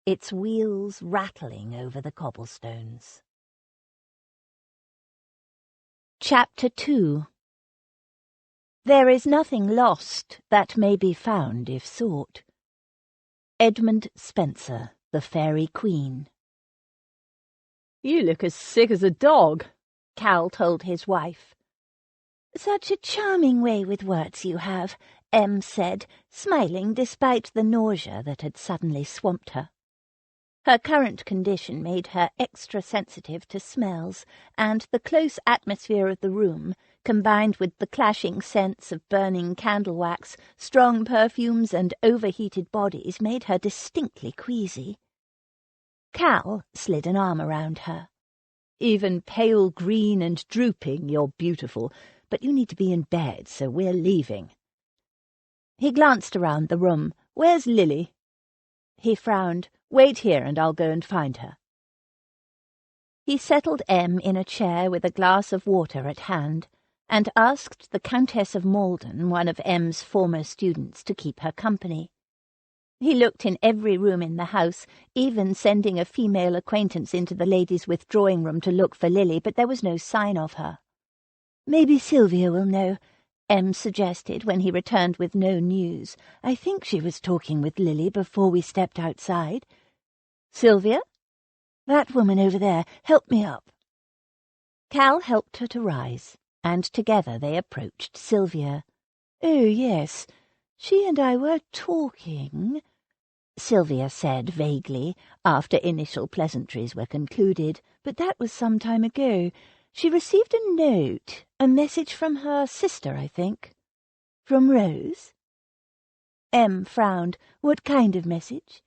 its wheels rattling over the cobblestones. Chapter 2. There is nothing lost that may be found if sought. Edmund Spenser, The Fairy Queen. You look as sick as a dog, Cal told his wife. Such a charming way with words you have, Em said, smiling despite the nausea that had suddenly swamped her. Her current condition made her extra sensitive to smells, and the close atmosphere of the room, combined with the clashing scents of burning candle wax, strong perfumes, and overheated bodies, made her distinctly queasy. Cal slid an arm around her. Even pale green and drooping, you're beautiful, but you need to be in bed, so we're leaving. He glanced around the room. Where's Lily? He frowned. Wait here and I'll go and find her. He settled Em in a chair with a glass of water at hand, and asked the Countess of Malden, one of Em's former students, to keep her company. He looked in every room in the house, even sending a female acquaintance into the ladies' withdrawing-room to look for Lily, but there was no sign of her. "Maybe Sylvia will know," Em suggested when he returned with no news. "I think she was talking with Lily before we stepped outside." "Sylvia?" "That woman over there. Help me up." Cal helped her to rise, and together they approached Sylvia. "Oh, yes, she and I were talking," Sylvia said vaguely, after initial pleasantries were concluded, "but that was some time ago. She received a note, a message from her sister, I think." "From Rose?" Em frowned. "What kind of message?"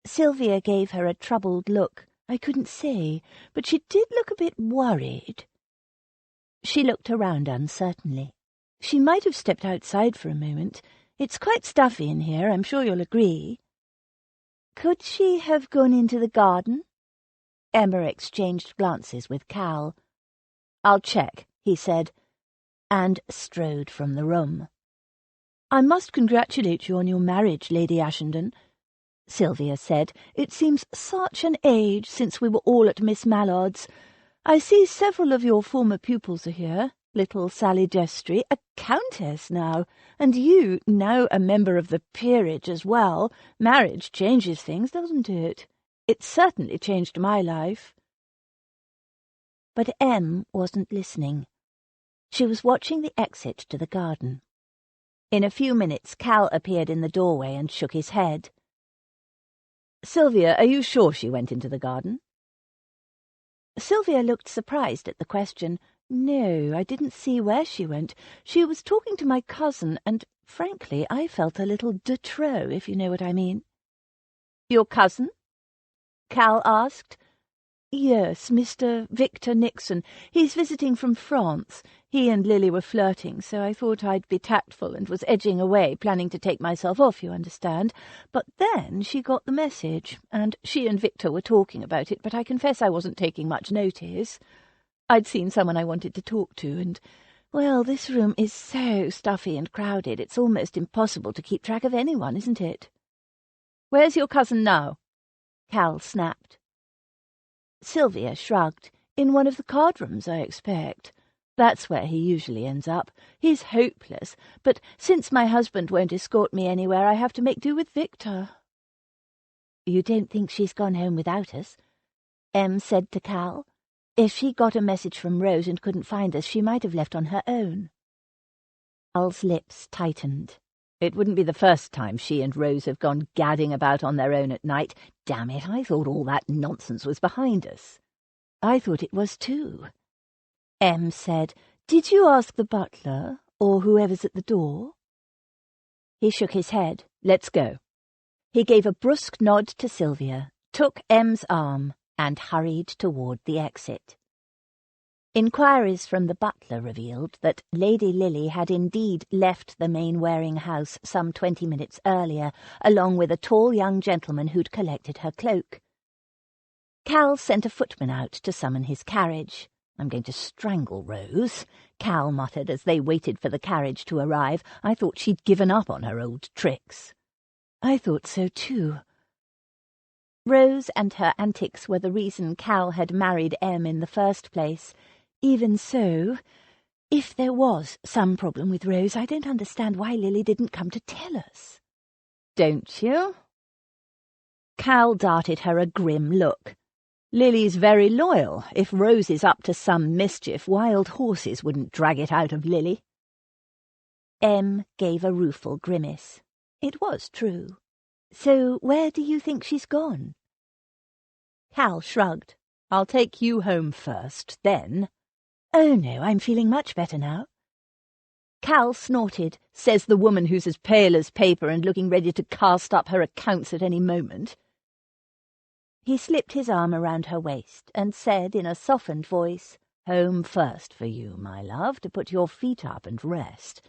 Sylvia gave her a troubled look. "I couldn't say, but she did look a bit worried." She looked around uncertainly. "She might have stepped outside for a moment. It's quite stuffy in here, I'm sure you'll agree." "Could she have gone into the garden?" Emma exchanged glances with Cal. "I'll check," he said, and strode from the room. "I must congratulate you on your marriage, Lady Ashenden," Sylvia said. "It seems such an age since we were all at Miss Mallard's. I see several of your former pupils are here. Little Sally Destry, a countess now, and you, now a member of the peerage as well. Marriage changes things, doesn't it? It certainly changed my life." But Em wasn't listening. She was watching the exit to the garden. In a few minutes Cal appeared in the doorway and shook his head. "Sylvia, are you sure she went into the garden?" Sylvia looked surprised at the question. "No, I didn't see where she went. She was talking to my cousin, and, frankly, I felt a little de trop, if you know what I mean." "Your cousin?" Cal asked. "Yes, Mr. Victor Nixon. He's visiting from France. He and Lily were flirting, so I thought I'd be tactful and was edging away, planning to take myself off, you understand. But then she got the message, and she and Victor were talking about it, but I confess I wasn't taking much notice. I'd seen someone I wanted to talk to, and, well, this room is so stuffy and crowded, it's almost impossible to keep track of anyone, isn't it? Where's your cousin now? Cal snapped. Sylvia shrugged. In one of the card rooms, I expect. That's where he usually ends up. He's hopeless, but since my husband won't escort me anywhere, I have to make do with Victor. You don't think she's gone home without us? Em said to Cal. If she got a message from Rose and couldn't find us, she might have left on her own. Cal's lips tightened. It wouldn't be the first time she and Rose have gone gadding about on their own at night. Damn it, I thought all that nonsense was behind us. I thought it was too. Em said, Did you ask the butler, or whoever's at the door? He shook his head. Let's go. He gave a brusque nod to Sylvia, took Em's arm, and hurried toward the exit. Inquiries from the butler revealed that Lady Lily had indeed left the Mainwaring house some 20 minutes earlier, along with a tall young gentleman who'd collected her cloak. Cal sent a footman out to summon his carriage. I'm going to strangle Rose, Cal muttered as they waited for the carriage to arrive. I thought she'd given up on her old tricks. I thought so too. Rose and her antics were the reason Cal had married Em in the first place. Even so, if there was some problem with Rose, I don't understand why Lily didn't come to tell us. Don't you? Cal darted her a grim look. Lily's very loyal. If Rose is up to some mischief, wild horses wouldn't drag it out of Lily. Em gave a rueful grimace. It was true. So where do you think she's gone? Cal shrugged. I'll take you home first, then. Oh, no, I'm feeling much better now. Cal snorted, says the woman who's as pale as paper and looking ready to cast up her accounts at any moment. He slipped his arm around her waist and said in a softened voice, Home first for you, my love, to put your feet up and rest.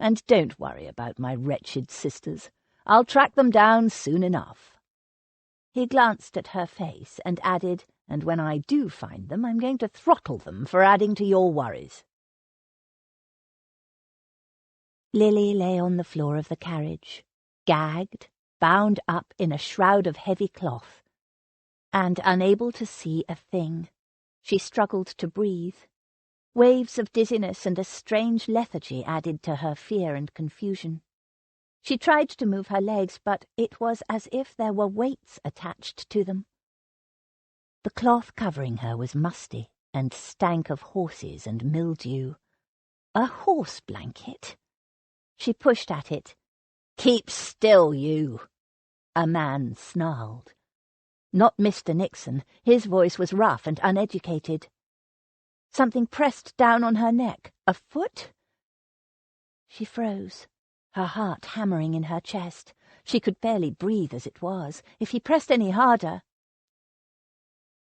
And don't worry about my wretched sisters. I'll track them down soon enough. He glanced at her face and added, And when I do find them, I'm going to throttle them for adding to your worries. Lily lay on the floor of the carriage, gagged, bound up in a shroud of heavy cloth, and unable to see a thing. She struggled to breathe. Waves of dizziness and a strange lethargy added to her fear and confusion. She tried to move her legs, but it was as if there were weights attached to them. The cloth covering her was musty and stank of horses and mildew. A horse blanket? She pushed at it. Keep still, you! A man snarled. Not Mr. Nixon. His voice was rough and uneducated. Something pressed down on her neck. A foot? She froze, her heart hammering in her chest. She could barely breathe as it was. If he pressed any harder...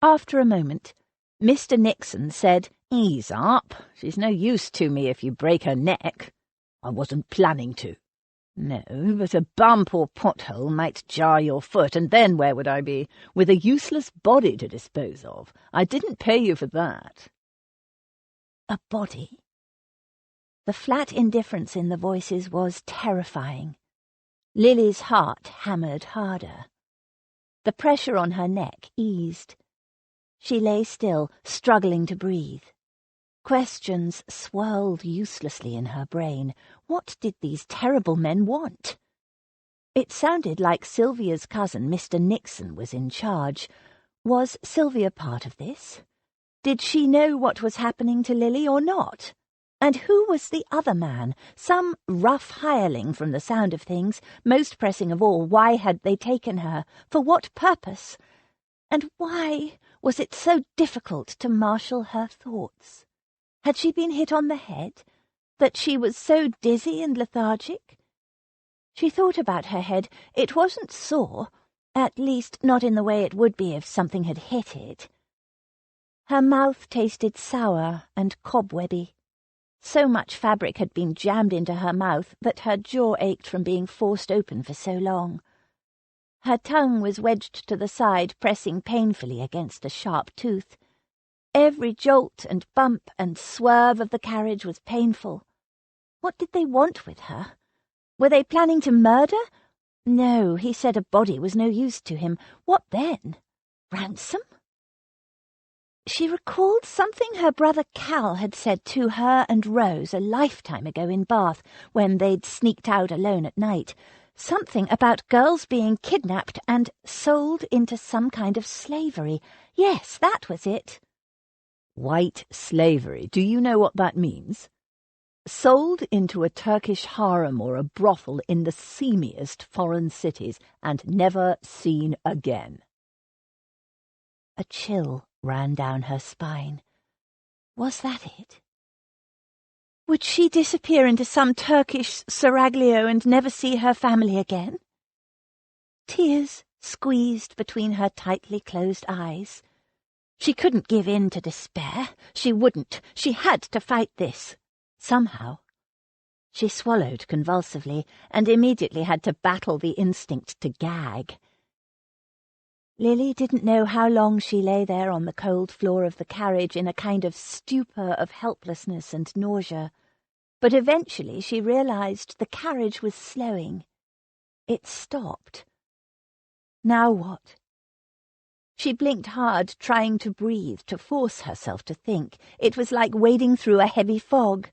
After a moment, Mr. Nixon said, Ease up. She's no use to me if you break her neck. I wasn't planning to. No, but a bump or pothole might jar your foot, and then where would I be? With a useless body to dispose of. I didn't pay you for that. A body? The flat indifference in the voices was terrifying. Lily's heart hammered harder. The pressure on her neck eased. She lay still, struggling to breathe. Questions swirled uselessly in her brain. What did these terrible men want? It sounded like Sylvia's cousin, Mr. Nixon, was in charge. Was Sylvia part of this? Did she know what was happening to Lily or not? And who was the other man? Some rough hireling from the sound of things. Most pressing of all, why had they taken her? For what purpose? And why was it so difficult to marshal her thoughts? Had she been hit on the head, that she was so dizzy and lethargic? She thought about her head. It wasn't sore, at least not in the way it would be if something had hit it. Her mouth tasted sour and cobwebby. So much fabric had been jammed into her mouth that her jaw ached from being forced open for so long. Her tongue was wedged to the side, pressing painfully against a sharp tooth. Every jolt and bump and swerve of the carriage was painful. What did they want with her? Were they planning to murder? No, he said a body was no use to him. What then? Ransom? She recalled something her brother Cal had said to her and Rose a lifetime ago in Bath, when they'd sneaked out alone at night. Something about girls being kidnapped and sold into some kind of slavery. Yes, that was it. White slavery. Do you know what that means? Sold into a Turkish harem or a brothel in the seamiest foreign cities and never seen again. A chill ran down her spine. Was that it? Would she disappear into some Turkish seraglio and never see her family again? Tears squeezed between her tightly closed eyes. She couldn't give in to despair. She wouldn't. She had to fight this. Somehow. She swallowed convulsively and immediately had to battle the instinct to gag. Lily didn't know how long she lay there on the cold floor of the carriage in a kind of stupor of helplessness and nausea, but eventually she realized the carriage was slowing. It stopped. Now what? She blinked hard, trying to breathe, to force herself to think. It was like wading through a heavy fog.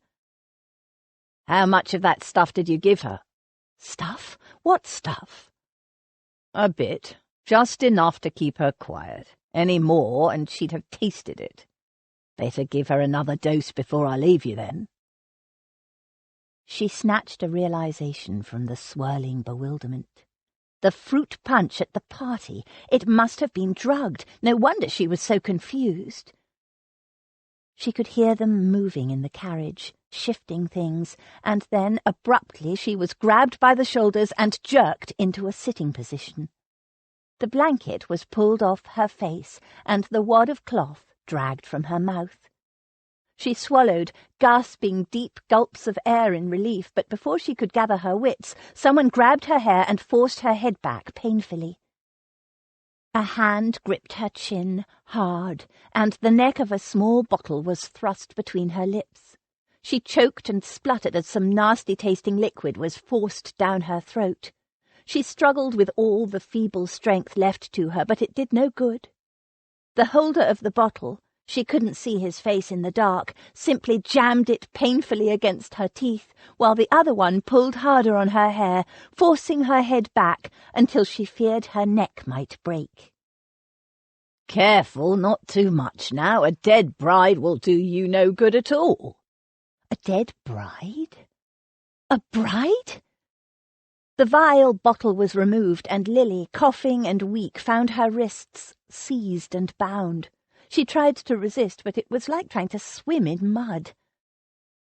How much of that stuff did you give her? Stuff? What stuff? A bit. Just enough to keep her quiet. Any more, and she'd have tasted it. Better give her another dose before I leave you, then. She snatched a realization from the swirling bewilderment. The fruit punch at the party. It must have been drugged. No wonder she was so confused. She could hear them moving in the carriage, shifting things, and then, abruptly, she was grabbed by the shoulders and jerked into a sitting position. The blanket was pulled off her face, and the wad of cloth dragged from her mouth. She swallowed, gasping deep gulps of air in relief, but before she could gather her wits, someone grabbed her hair and forced her head back painfully. A hand gripped her chin hard, and the neck of a small bottle was thrust between her lips. She choked and spluttered as some nasty-tasting liquid was forced down her throat. She struggled with all the feeble strength left to her, but it did no good. The holder of the bottle, she couldn't see his face in the dark, simply jammed it painfully against her teeth, while the other one pulled harder on her hair, forcing her head back until she feared her neck might break. Careful, not too much now. A dead bride will do you no good at all. A dead bride? A bride? The vile bottle was removed, and Lily, coughing and weak, found her wrists seized and bound. She tried to resist, but it was like trying to swim in mud.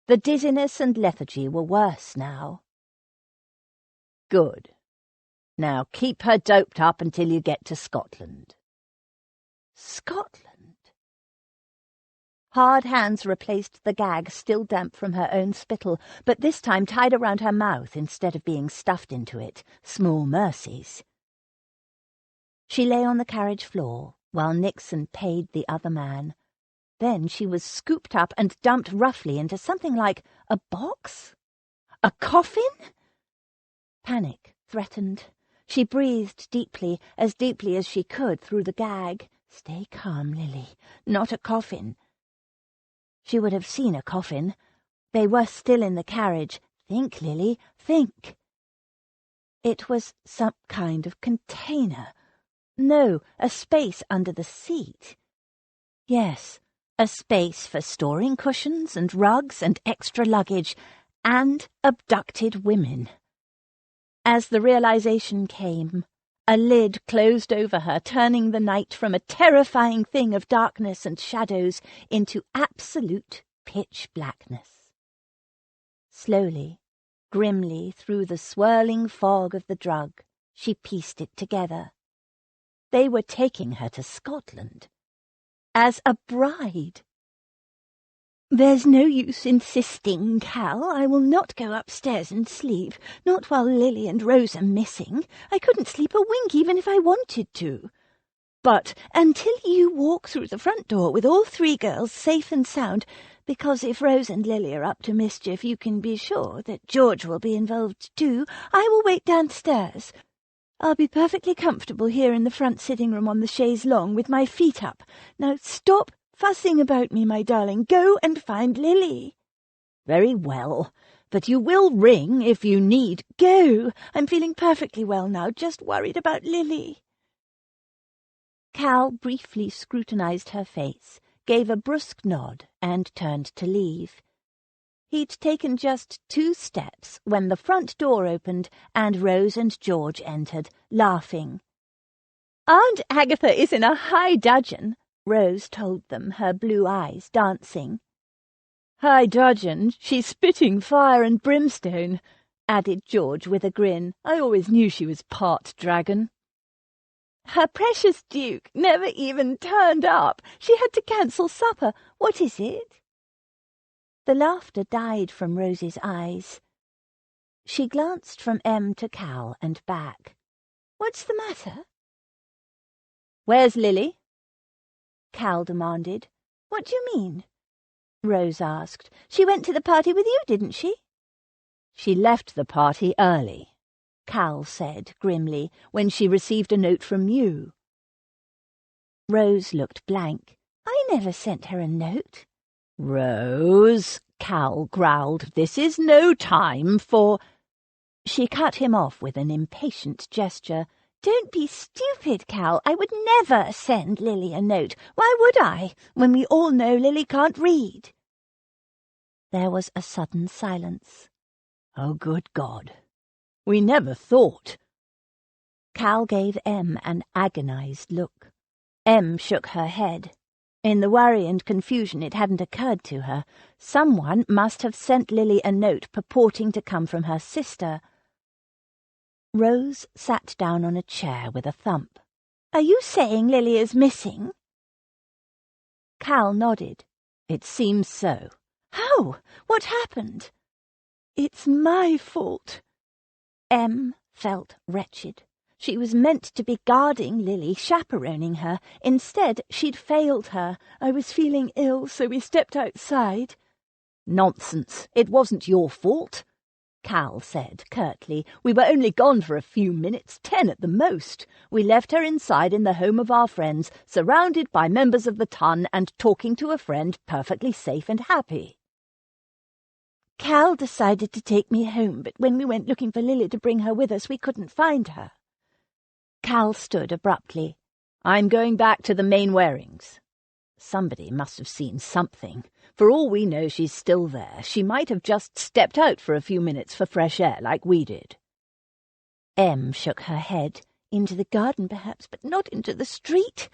The dizziness and lethargy were worse now. Good. Now keep her doped up until you get to Scotland. Scotland? Hard hands replaced the gag, still damp from her own spittle, but this time tied around her mouth instead of being stuffed into it. Small mercies. She lay on the carriage floor, while Nixon paid the other man. Then she was scooped up and dumped roughly into something like a box? A coffin? Panic threatened. She breathed deeply as she could through the gag. Stay calm, Lily. Not a coffin. She would have seen a coffin. They were still in the carriage. Think, Lily, think. It was some kind of container. No, a space under the seat. Yes, a space for storing cushions and rugs and extra luggage, and abducted women. As the realization came, a lid closed over her, turning the night from a terrifying thing of darkness and shadows into absolute pitch blackness. Slowly, grimly, through the swirling fog of the drug, she pieced it together. They were taking her to Scotland. As a bride. "There's no use insisting, Cal. I will not go upstairs and sleep, not while Lily and Rose are missing. I couldn't sleep a wink even if I wanted to. But until you walk through the front door with all 3 girls safe and sound, because if Rose and Lily are up to mischief, you can be sure that George will be involved too, I will wait downstairs. I'll be perfectly comfortable here in the front sitting-room on the chaise longue with my feet up. Now stop fussing about me, my darling. Go and find Lily." "Very well, but you will ring if you need—" "Go. I'm feeling perfectly well now, just worried about Lily." Cal briefly scrutinized her face, gave a brusque nod, and turned to leave. He'd taken just 2 steps when the front door opened and Rose and George entered, laughing. "Aunt Agatha is in a high dudgeon," Rose told them, her blue eyes dancing. "High dudgeon? She's spitting fire and brimstone," added George with a grin. "I always knew she was part dragon." "Her precious Duke never even turned up. She had to cancel supper. What is it?" The laughter died from Rose's eyes. She glanced from Em to Cal and back. "What's the matter?" "Where's Lily?" Cal demanded. "What do you mean?" Rose asked. "She went to the party with you, didn't she?" "She left the party early," Cal said grimly, "when she received a note from you." Rose looked blank. "I never sent her a note." "Rose," Cal growled, "this is no time for—" She cut him off with an impatient gesture. "Don't be stupid, Cal. I would never send Lily a note. Why would I, when we all know Lily can't read?" There was a sudden silence. "Oh, good God. We never thought—" Cal gave Em an agonized look. Em shook her head. In the worry and confusion it hadn't occurred to her. Someone must have sent Lily a note purporting to come from her sister. Rose sat down on a chair with a thump. "Are you saying Lily is missing?" Cal nodded. "It seems so." "How? What happened?" "It's my fault." Em felt wretched. She was meant to be guarding Lily, chaperoning her. Instead, she'd failed her. "I was feeling ill, so we stepped outside." "Nonsense. It wasn't your fault," Cal said curtly. "We were only gone for a few minutes, 10 at the most. We left her inside in the home of our friends, surrounded by members of the ton and talking to a friend, perfectly safe and happy." "Cal decided to take me home, but when we went looking for Lily to bring her with us, we couldn't find her." Cal stood abruptly. "I'm going back to the Mainwarings. Somebody must have seen something. For all we know, she's still there. She might have just stepped out for a few minutes for fresh air like we did." Em shook her head. "Into the garden, perhaps, but not into the street.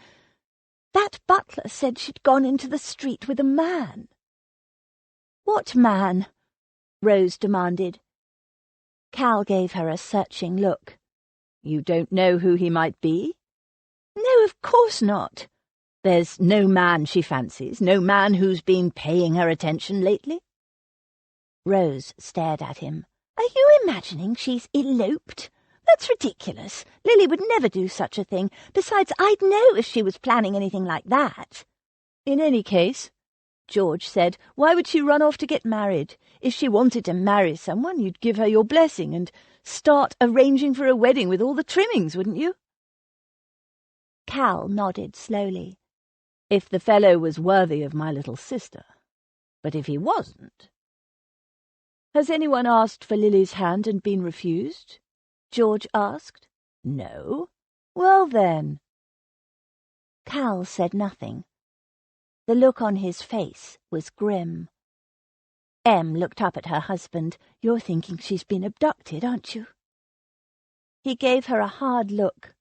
That butler said she'd gone into the street with a man." "What man?" Rose demanded. Cal gave her a searching look. "You don't know who he might be?" "No, of course not." "There's no man she fancies, no man who's been paying her attention lately?" Rose stared at him. "Are you imagining she's eloped? That's ridiculous. Lily would never do such a thing. Besides, I'd know if she was planning anything like that." "In any case," George said, "why would she run off to get married? If she wanted to marry someone, you'd give her your blessing and start arranging for a wedding with all the trimmings, wouldn't you?" Cal nodded slowly. "If the fellow was worthy of my little sister. But if he wasn't—" "Has anyone asked for Lily's hand and been refused?" George asked. "No? Well, then—" Cal said nothing. The look on his face was grim. Em looked up at her husband. "You're thinking she's been abducted, aren't you?" He gave her a hard look.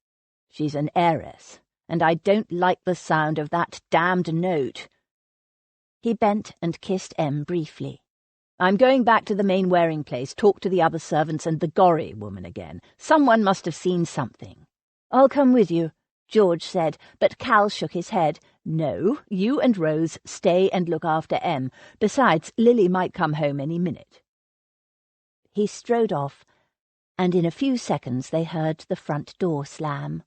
"She's an heiress, and I don't like the sound of that damned note." He bent and kissed Em briefly. "I'm going back to the Mainwaring place, talk to the other servants and the Gorry woman again. Someone must have seen something." "I'll come with you," George said, but Cal shook his head. No, you and Rose stay and look after Em. Besides, Lily might come home any minute. He strode off, and in a few seconds they heard the front door slam.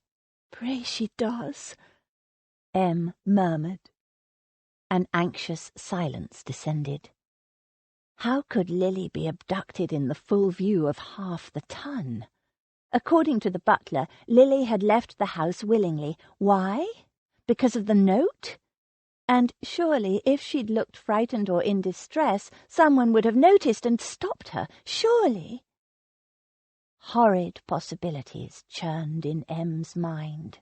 "Pray she does," Em murmured. An anxious silence descended. How could Lily be abducted in the full view of half the ton? According to the butler, Lily had left the house willingly. Why? Because of the note? And surely, if she'd looked frightened or in distress, someone would have noticed and stopped her. Surely. Horrid possibilities churned in Em's mind.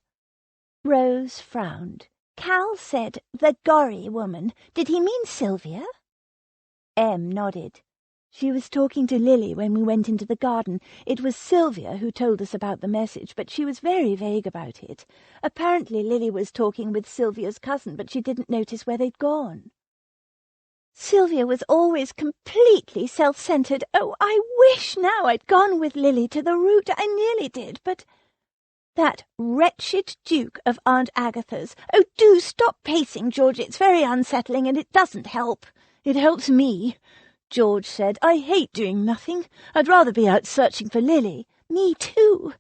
Rose frowned. Cal said, "the Gorry woman." Did he mean Sylvia? Em nodded. "She was talking to Lily when we went into the garden. It was Sylvia who told us about the message, but she was very vague about it. Apparently Lily was talking with Sylvia's cousin, but she didn't notice where they'd gone." "Sylvia was always completely self-centred. Oh, I wish now I'd gone with Lily to the route. I nearly did, but that wretched Duke of Aunt Agatha's. Oh, do stop pacing, George. It's very unsettling, and it doesn't help." "It helps me," George said. "I hate doing nothing. I'd rather be out searching for Lily." "Me too.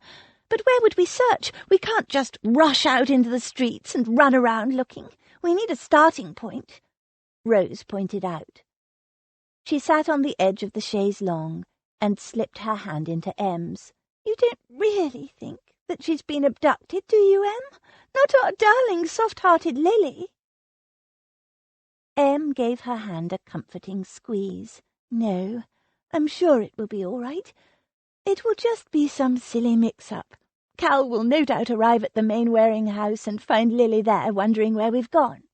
But where would we search? We can't just rush out into the streets and run around looking. We need a starting point," Rose pointed out. She sat on the edge of the chaise longue and slipped her hand into Em's. "You don't really think that she's been abducted, do you, Em? Not our darling, soft-hearted Lily?" Em gave her hand a comforting squeeze. "No, I'm sure it will be all right. It will just be some silly mix-up. Cal will no doubt arrive at the Mainwaring house and find Lily there, wondering where we've gone."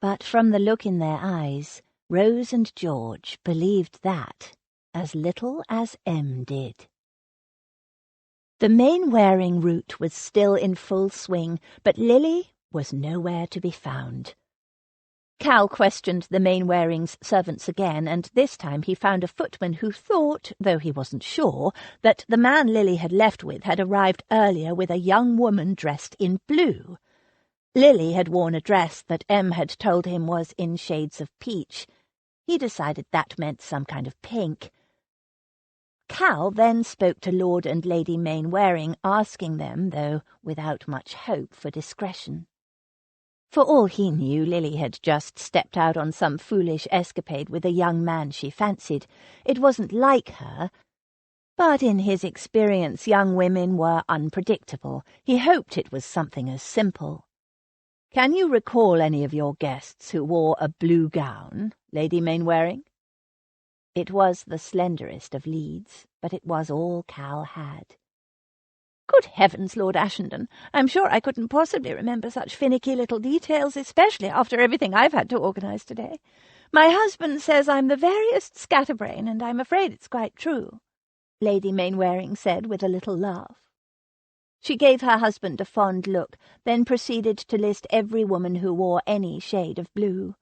But from the look in their eyes, Rose and George believed that as little as Em did. The Mainwaring route was still in full swing, but Lily was nowhere to be found. Cal questioned the Mainwaring's servants again, and this time he found a footman who thought, though he wasn't sure, that the man Lily had left with had arrived earlier with a young woman dressed in blue. Lily had worn a dress that Em had told him was in shades of peach. He decided that meant some kind of pink. Cal then spoke to Lord and Lady Mainwaring, asking them, though without much hope, for discretion. For all he knew, Lily had just stepped out on some foolish escapade with a young man she fancied. It wasn't like her, but in his experience young women were unpredictable. He hoped it was something as simple. "Can you recall any of your guests who wore a blue gown, Lady Mainwaring?" It was the slenderest of leads, but it was all Cal had. "Good heavens, Lord Ashenden, I'm sure I couldn't possibly remember such finicky little details, especially after everything I've had to organise today. My husband says I'm the veriest scatterbrain, and I'm afraid it's quite true," Lady Mainwaring said with a little laugh. She gave her husband a fond look, then proceeded to list every woman who wore any shade of blue.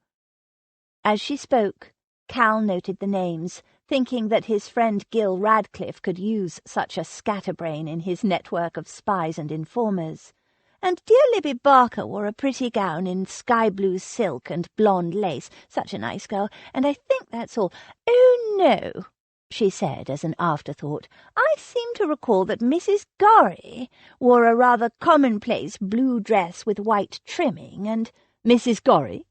As she spoke, Cal noted the names, thinking that his friend Gil Radcliffe could use such a scatterbrain in his network of spies and informers. "And dear Libby Barker wore a pretty gown in sky-blue silk and blonde lace, such a nice girl, and I think that's all. Oh, no," she said as an afterthought, "I seem to recall that Mrs. Gorry wore a rather commonplace blue dress with white trimming, and—" "Mrs. Gorry?"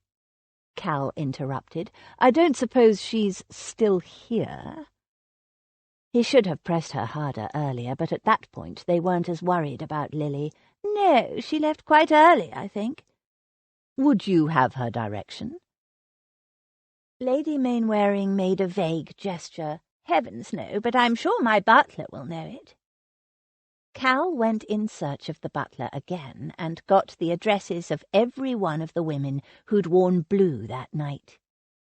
Cal interrupted. "I don't suppose she's still here?" He should have pressed her harder earlier, but at that point they weren't as worried about Lily. "No, she left quite early, I think." "Would you have her direction?" Lady Mainwaring made a vague gesture. "Heavens, no, but I'm sure my butler will know it." Cal went in search of the butler again and got the addresses of every one of the women who'd worn blue that night.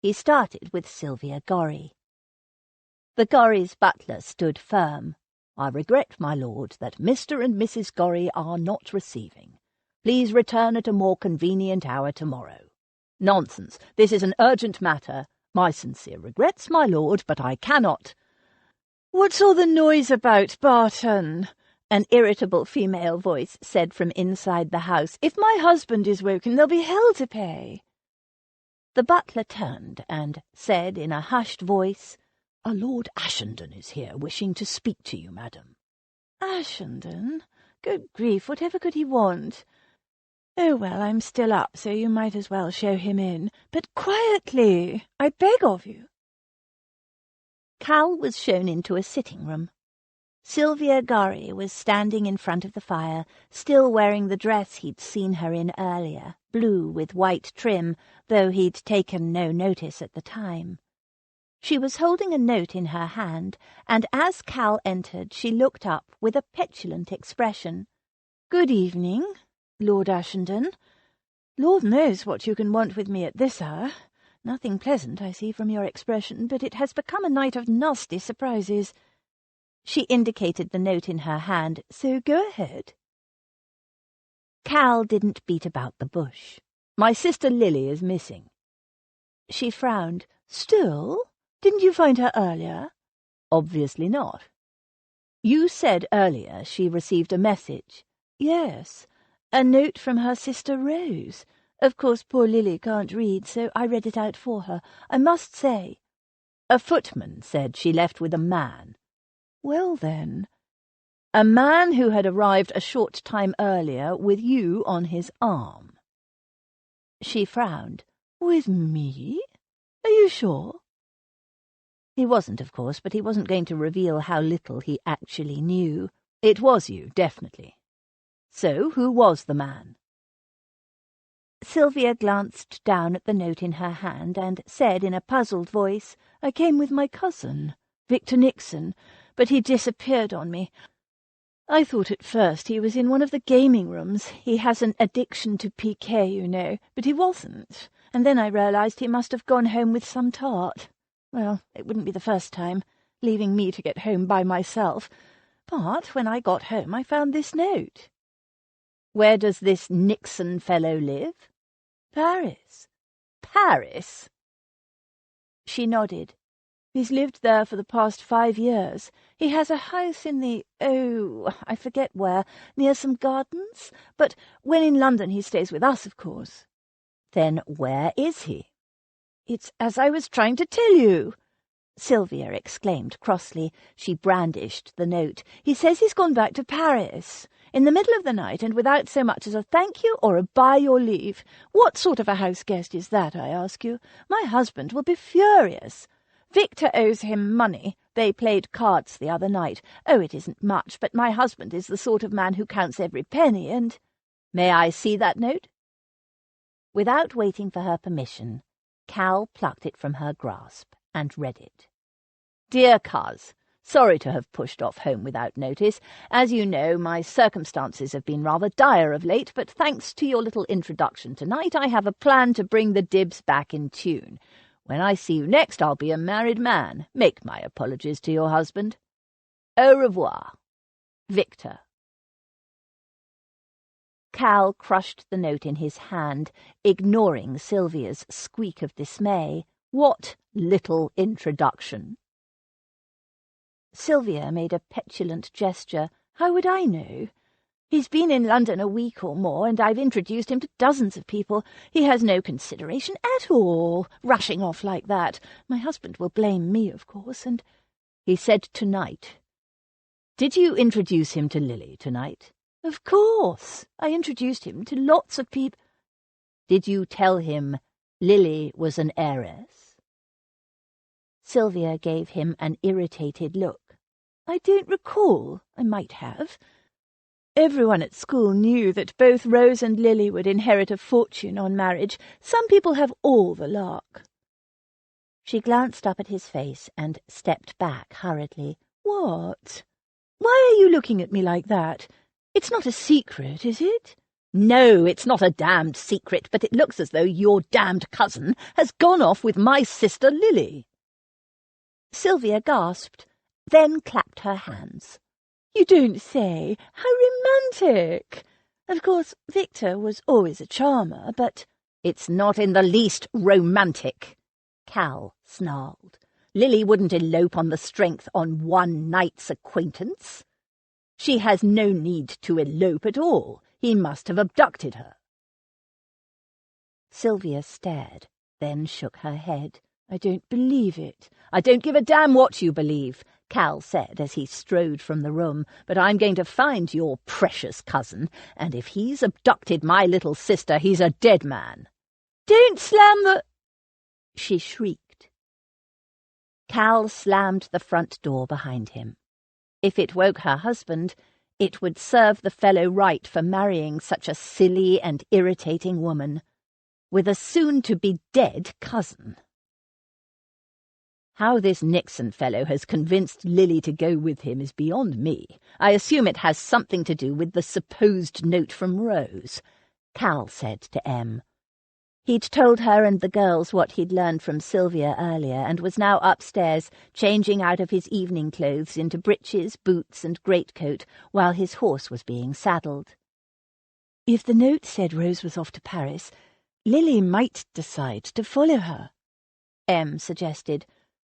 He started with Sylvia Gorry. The Gorry's butler stood firm. "I regret, my lord, that Mr. and Mrs. Gorry are not receiving. Please return at a more convenient hour tomorrow." "Nonsense. This is an urgent matter. My sincere regrets, my lord, but I cannot—" "What's all the noise about, Barton?" An irritable female voice said from inside the house. "If my husband is woken, there'll be hell to pay." The butler turned and said in a hushed voice, "A Lord Ashenden is here, wishing to speak to you, madam." "Ashenden? Good grief, whatever could he want? Oh, well, I'm still up, so you might as well show him in. But quietly, I beg of you." Cal was shown into a sitting room. Sylvia Gorrie was standing in front of the fire, still wearing the dress he'd seen her in earlier, blue with white trim, though he'd taken no notice at the time. She was holding a note in her hand, and as Cal entered she looked up with a petulant expression. "Good evening, Lord Ashenden. Lord knows what you can want with me at this hour. Nothing pleasant, I see from your expression, but it has become a night of nasty surprises." She indicated the note in her hand, "So go ahead." Cal didn't beat about the bush. "My sister Lily is missing." She frowned. "Still? Didn't you find her earlier?" "Obviously not." "You said earlier she received a message." "Yes, a note from her sister Rose. Of course poor Lily can't read, so I read it out for her. I must say—" "A footman said she left with a man." "Well, then—" "A man who had arrived a short time earlier with you on his arm." She frowned. "With me? Are you sure?" He wasn't, of course, but he wasn't going to reveal how little he actually knew. "It was you, definitely. So, who was the man?" Sylvia glanced down at the note in her hand and said in a puzzled voice, "I came with my cousin, Victor Nixon, but he disappeared on me. I thought at first he was in one of the gaming rooms. He has an addiction to piquet, you know, but he wasn't. And then I realized he must have gone home with some tart. Well, it wouldn't be the first time, leaving me to get home by myself. But when I got home I found this note." "Where does this Nixon fellow live?" "Paris." "Paris?" She nodded. "He's lived there for the past 5 years. He has a house in I forget where, near some gardens. But when in London he stays with us, of course." "Then where is he?" "It's as I was trying to tell you," Sylvia exclaimed crossly. She brandished the note. "He says he's gone back to Paris, in the middle of the night, and without so much as a thank you or a by your leave. What sort of a house guest is that, I ask you? My husband will be furious. Victor owes him money. They played cards the other night. Oh, it isn't much, but my husband is the sort of man who counts every penny, and—" "May I see that note?" Without waiting for her permission, Cal plucked it from her grasp and read it. "Dear Coz, sorry to have pushed off home without notice. As you know, my circumstances have been rather dire of late, but thanks to your little introduction tonight, I have a plan to bring the dibs back in tune. When I see you next, I'll be a married man. Make my apologies to your husband. Au revoir. Victor." Cal crushed the note in his hand, ignoring Sylvia's squeak of dismay. "What little introduction?" Sylvia made a petulant gesture. "How would I know? He's been in London a week or more, and I've introduced him to dozens of people. He has no consideration at all, rushing off like that. My husband will blame me, of course, and—" "He said tonight. Did you introduce him to Lily tonight?" "Of course. I introduced him to lots of people." "Did you tell him Lily was an heiress?" Sylvia gave him an irritated look. "I don't recall. I might have. Everyone at school knew that both Rose and Lily would inherit a fortune on marriage. Some people have all the luck." She glanced up at his face and stepped back hurriedly. "What? Why are you looking at me like that? It's not a secret, is it?" "No, it's not a damned secret, but it looks as though your damned cousin has gone off with my sister Lily." Sylvia gasped, then clapped her hands. "You don't say! How romantic! Of course, Victor was always a charmer, but—" "It's not in the least romantic," Cal snarled. "Lily wouldn't elope on the strength on one night's acquaintance." She has no need to elope at all. He must have abducted her. Sylvia stared, then shook her head. I don't believe it. I don't give a damn what you believe, Cal said as he strode from the room, but I'm going to find your precious cousin, and if he's abducted my little sister, he's a dead man. Don't slam the... she shrieked. Cal slammed the front door behind him. If it woke her husband, it would serve the fellow right for marrying such a silly and irritating woman, with a soon-to-be-dead cousin. How this Nixon fellow has convinced Lily to go with him is beyond me. I assume it has something to do with the supposed note from Rose, Cal said to Em. He'd told her and the girls what he'd learned from Sylvia earlier, and was now upstairs, changing out of his evening clothes into breeches, boots, and greatcoat, while his horse was being saddled. If the note said Rose was off to Paris, Lily might decide to follow her, Em suggested.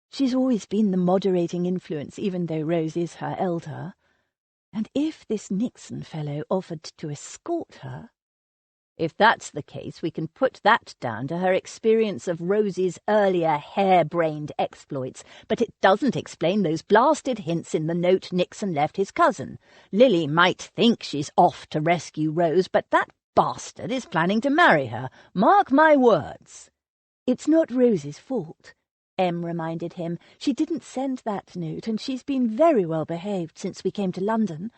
She's always been the moderating influence, even though Rose is her elder. And if this Nixon fellow offered to escort her... If that's the case, we can put that down to her experience of Rose's earlier harebrained exploits, but it doesn't explain those blasted hints in the note Nixon left his cousin. Lily might think she's off to rescue Rose, but that bastard is planning to marry her. Mark my words. It's not Rose's fault, Em reminded him. She didn't send that note, and she's been very well behaved since we came to London.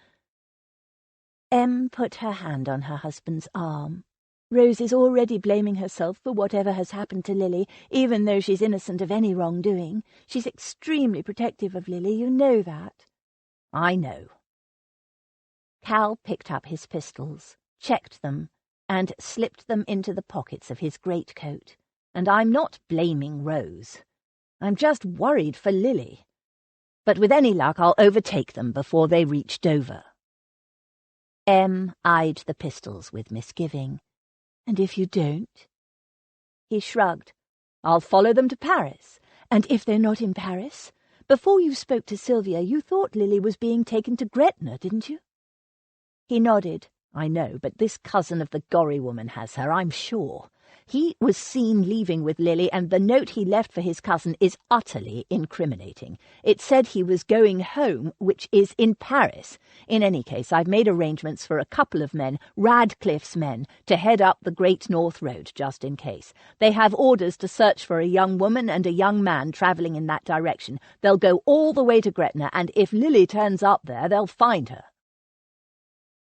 Em put her hand on her husband's arm. Rose is already blaming herself for whatever has happened to Lily, even though she's innocent of any wrongdoing. She's extremely protective of Lily, you know that. I know. Cal picked up his pistols, checked them, and slipped them into the pockets of his greatcoat. And I'm not blaming Rose. I'm just worried for Lily. But with any luck, I'll overtake them before they reach Dover. Em eyed the pistols with misgiving. And if you don't? He shrugged. I'll follow them to Paris. And if they're not in Paris? Before you spoke to Sylvia, you thought Lily was being taken to Gretna, didn't you? He nodded. I know, but this cousin of the Gorry woman has her, I'm sure. He was seen leaving with Lily, and the note he left for his cousin is utterly incriminating. It said he was going home, which is in Paris. In any case, I've made arrangements for a couple of men, Radcliffe's men, to head up the Great North Road, just in case. They have orders to search for a young woman and a young man travelling in that direction. They'll go all the way to Gretna, and if Lily turns up there, they'll find her.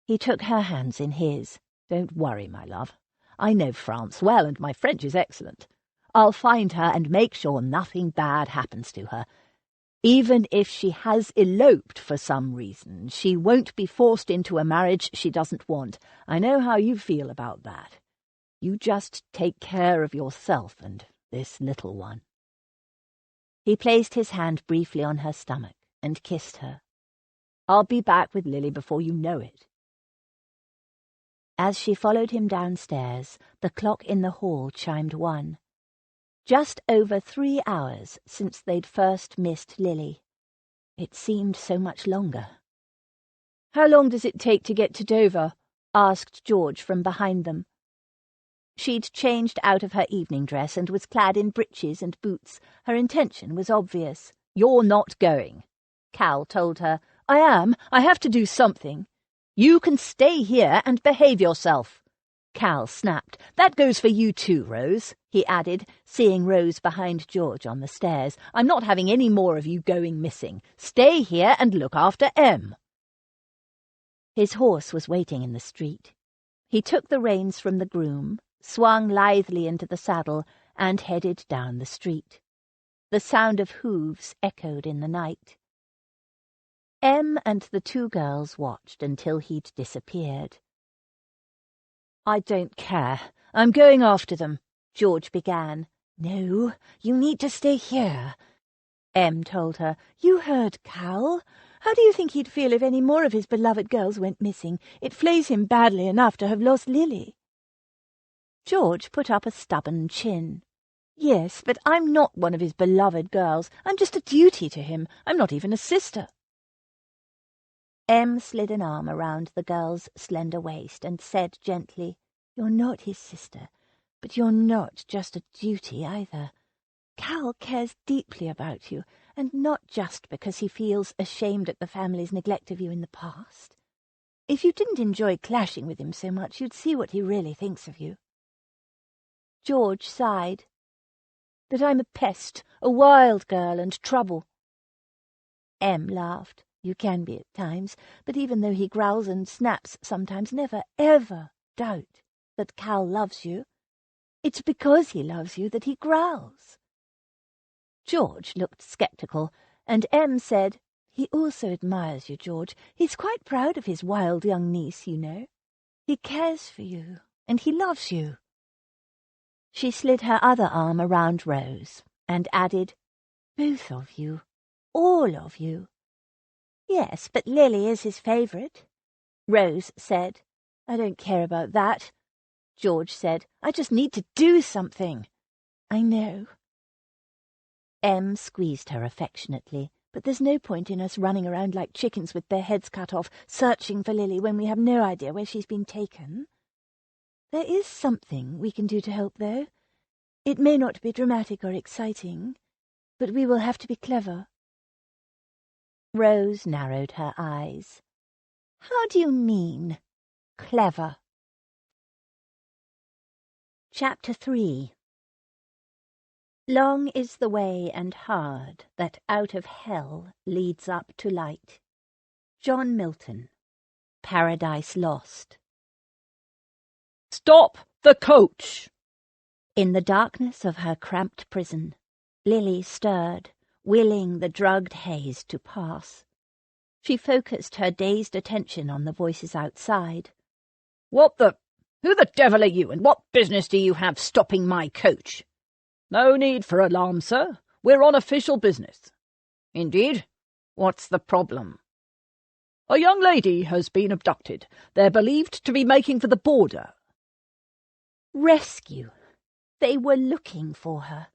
He took her hands in his. Don't worry, my love. I know France well, and my French is excellent. I'll find her and make sure nothing bad happens to her. Even if she has eloped for some reason, she won't be forced into a marriage she doesn't want. I know how you feel about that. You just take care of yourself and this little one. He placed his hand briefly on her stomach and kissed her. I'll be back with Lily before you know it. As she followed him downstairs, the clock in the hall chimed 1. Just over 3 hours since they'd first missed Lily. It seemed so much longer. "How long does it take to get to Dover?" asked George from behind them. She'd changed out of her evening dress and was clad in breeches and boots. Her intention was obvious. "You're not going," Cal told her. "I am. I have to do something." "You can stay here and behave yourself," Cal snapped. "That goes for you too, Rose," he added, seeing Rose behind George on the stairs. "I'm not having any more of you going missing. Stay here and look after Em." His horse was waiting in the street. He took the reins from the groom, swung lithely into the saddle, and headed down the street. The sound of hooves echoed in the night. Em and the 2 girls watched until he'd disappeared. "I don't care. I'm going after them," George began. "No, you need to stay here," Em told her. "You heard Cal. How do you think he'd feel if any more of his beloved girls went missing? It flays him badly enough to have lost Lily." George put up a stubborn chin. "Yes, but I'm not one of his beloved girls. I'm just a duty to him. I'm not even a sister." Em slid an arm around the girl's slender waist and said gently, "You're not his sister, but you're not just a duty either. Cal cares deeply about you, and not just because he feels ashamed at the family's neglect of you in the past. If you didn't enjoy clashing with him so much, you'd see what he really thinks of you." George sighed. "But I'm a pest, a wild girl, and trouble." Em laughed. "You can be at times, but even though he growls and snaps sometimes, never, ever doubt that Cal loves you. It's because he loves you that he growls." George looked sceptical, and Em said, "He also admires you, George. He's quite proud of his wild young niece, you know. He cares for you, and he loves you." She slid her other arm around Rose and added, "Both of you. All of you." "Yes, but Lily is his favourite," Rose said. "I don't care about that," George said. "I just need to do something." "I know." Em squeezed her affectionately. "But there's no point in us running around like chickens with their heads cut off, searching for Lily when we have no idea where she's been taken. There is something we can do to help, though. It may not be dramatic or exciting, but we will have to be clever." Rose narrowed her eyes. "How do you mean, clever?" Chapter 3. Long is the way and hard that out of hell leads up to light. John Milton, Paradise Lost. "Stop the coach!" In the darkness of her cramped prison, Lily stirred, willing the drugged haze to pass. She focused her dazed attention on the voices outside. Who the devil are you, and what business do you have stopping my coach?" "No need for alarm, sir. We're on official business." "Indeed? What's the problem?" "A young lady has been abducted. They're believed to be making for the border." Rescue! They were looking for her.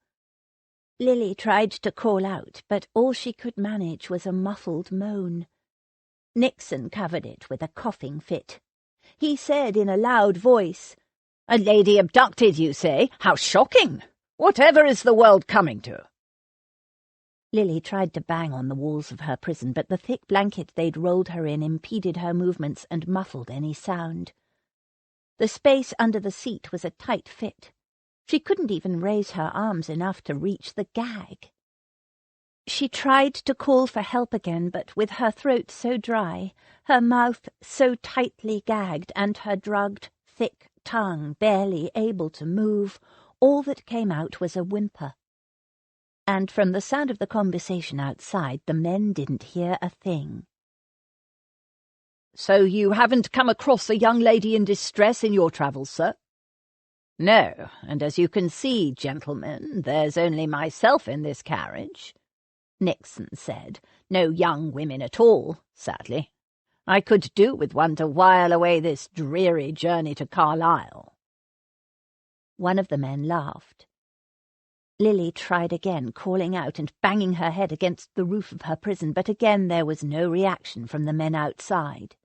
Lily tried to call out, but all she could manage was a muffled moan. Nixon covered it with a coughing fit. He said in a loud voice, "A lady abducted, you say? How shocking! Whatever is the world coming to?" Lily tried to bang on the walls of her prison, but the thick blanket they'd rolled her in impeded her movements and muffled any sound. The space under the seat was a tight fit. She couldn't even raise her arms enough to reach the gag. She tried to call for help again, but with her throat so dry, her mouth so tightly gagged, and her drugged, thick tongue barely able to move, all that came out was a whimper. And from the sound of the conversation outside, the men didn't hear a thing. "So you haven't come across a young lady in distress in your travels, sir?" "No, and as you can see, gentlemen, there's only myself in this carriage," Nixon said. "No young women at all, sadly. I could do with one to while away this dreary journey to Carlisle." One of the men laughed. Lily tried again, calling out and banging her head against the roof of her prison, but again there was no reaction from the men outside.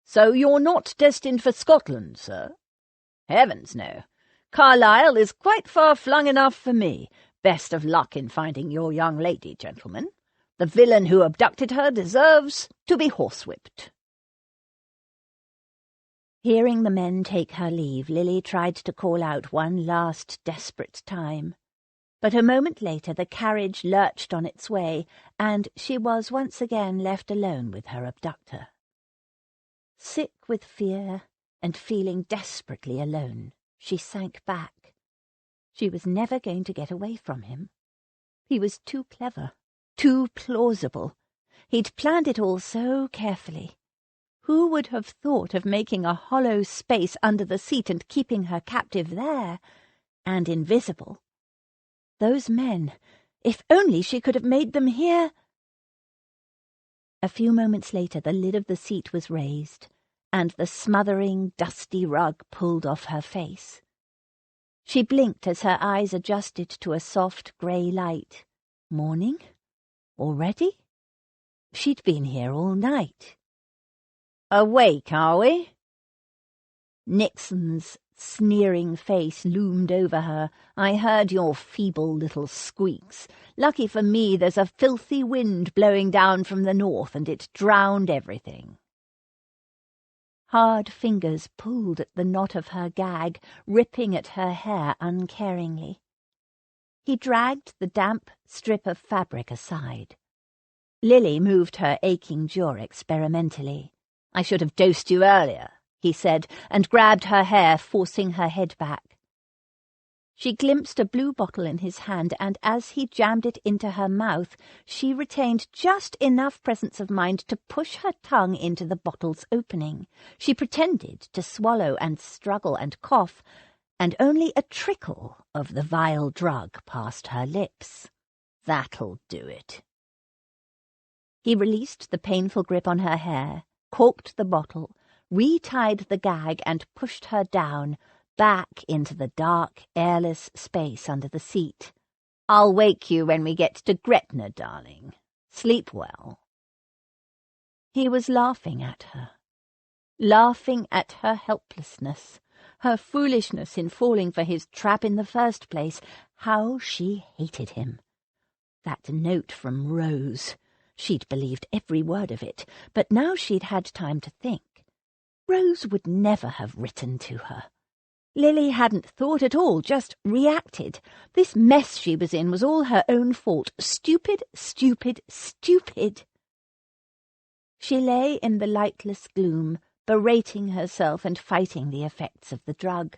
"So you're not destined for Scotland, sir?" "Heavens, no. Carlisle is quite far-flung enough for me. Best of luck in finding your young lady, gentlemen. The villain who abducted her deserves to be horsewhipped." Hearing the men take her leave, Lily tried to call out one last desperate time. But a moment later the carriage lurched on its way, and she was once again left alone with her abductor. Sick with fear and feeling desperately alone, she sank back. She was never going to get away from him. He was too clever, too plausible. He'd planned it all so carefully. Who would have thought of making a hollow space under the seat and keeping her captive there, and invisible? Those men, if only she could have made them hear. A few moments later the lid of the seat was raised, and the smothering, dusty rug pulled off her face. She blinked as her eyes adjusted to a soft grey light. Morning? Already? She'd been here all night. Awake, are we?" Nixon's sneering face loomed over her. "I heard your feeble little squeaks. Lucky for me there's a filthy wind blowing down from the north, and it drowned everything." Hard fingers pulled at the knot of her gag, ripping at her hair uncaringly. He dragged the damp strip of fabric aside. Lily moved her aching jaw experimentally. "I should have dosed you earlier," he said, and grabbed her hair, forcing her head back. She glimpsed a blue bottle in his hand, and as he jammed it into her mouth, she retained just enough presence of mind to push her tongue into the bottle's opening. She pretended to swallow and struggle and cough, and only a trickle of the vile drug passed her lips. "That'll do it." He released the painful grip on her hair, corked the bottle, retied the gag, and pushed her down, back into the dark, airless space under the seat. "I'll wake you when we get to Gretna, darling. Sleep well." He was laughing at her helplessness, her foolishness in falling for his trap in the first place. How she hated him. That note from Rose. She'd believed every word of it, but now she'd had time to think. Rose would never have written to her. Lily hadn't thought at all, just reacted. This mess she was in was all her own fault. Stupid, stupid, stupid. She lay in the lightless gloom, berating herself and fighting the effects of the drug.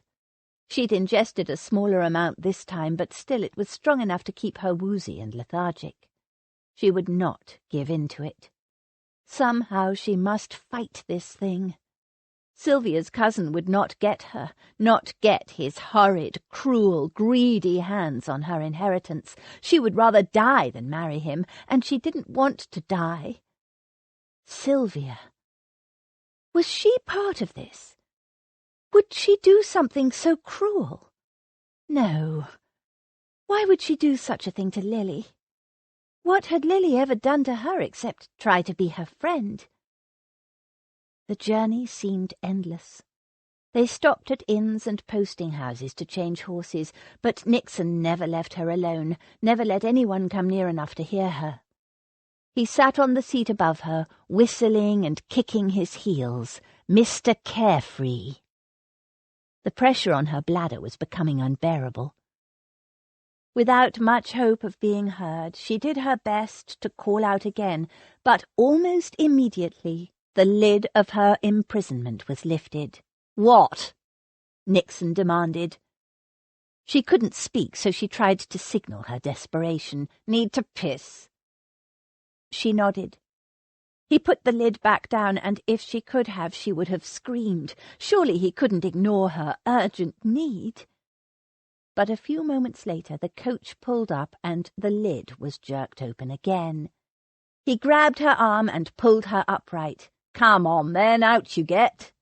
She'd ingested a smaller amount this time, but still it was strong enough to keep her woozy and lethargic. She would not give in to it. Somehow she must fight this thing. Sylvia's cousin would not get her, not get his horrid, cruel, greedy hands on her inheritance. She would rather die than marry him, and she didn't want to die. Sylvia. Was she part of this? Would she do something so cruel? No. Why would she do such a thing to Lily? What had Lily ever done to her except try to be her friend? The journey seemed endless. They stopped at inns and posting-houses to change horses, but Nixon never left her alone, never let anyone come near enough to hear her. He sat on the seat above her, whistling and kicking his heels, Mr. Carefree. The pressure on her bladder was becoming unbearable. Without much hope of being heard, she did her best to call out again, but almost immediately the lid of her imprisonment was lifted. "What?" Nixon demanded. She couldn't speak, so she tried to signal her desperation. "Need to piss." She nodded. He put the lid back down, and if she could have, she would have screamed. Surely he couldn't ignore her urgent need. But a few moments later the coach pulled up and the lid was jerked open again. He grabbed her arm and pulled her upright. "Come on, then, out you get."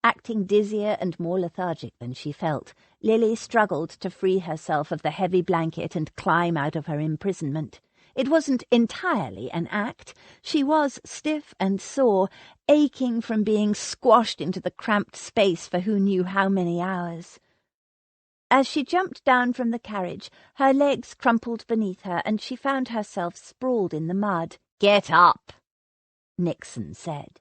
Acting dizzier and more lethargic than she felt, Lily struggled to free herself of the heavy blanket and climb out of her imprisonment. It wasn't entirely an act. She was stiff and sore, aching from being squashed into the cramped space for who knew how many hours. As she jumped down from the carriage, her legs crumpled beneath her, and she found herself sprawled in the mud. "Get up," Nixon said.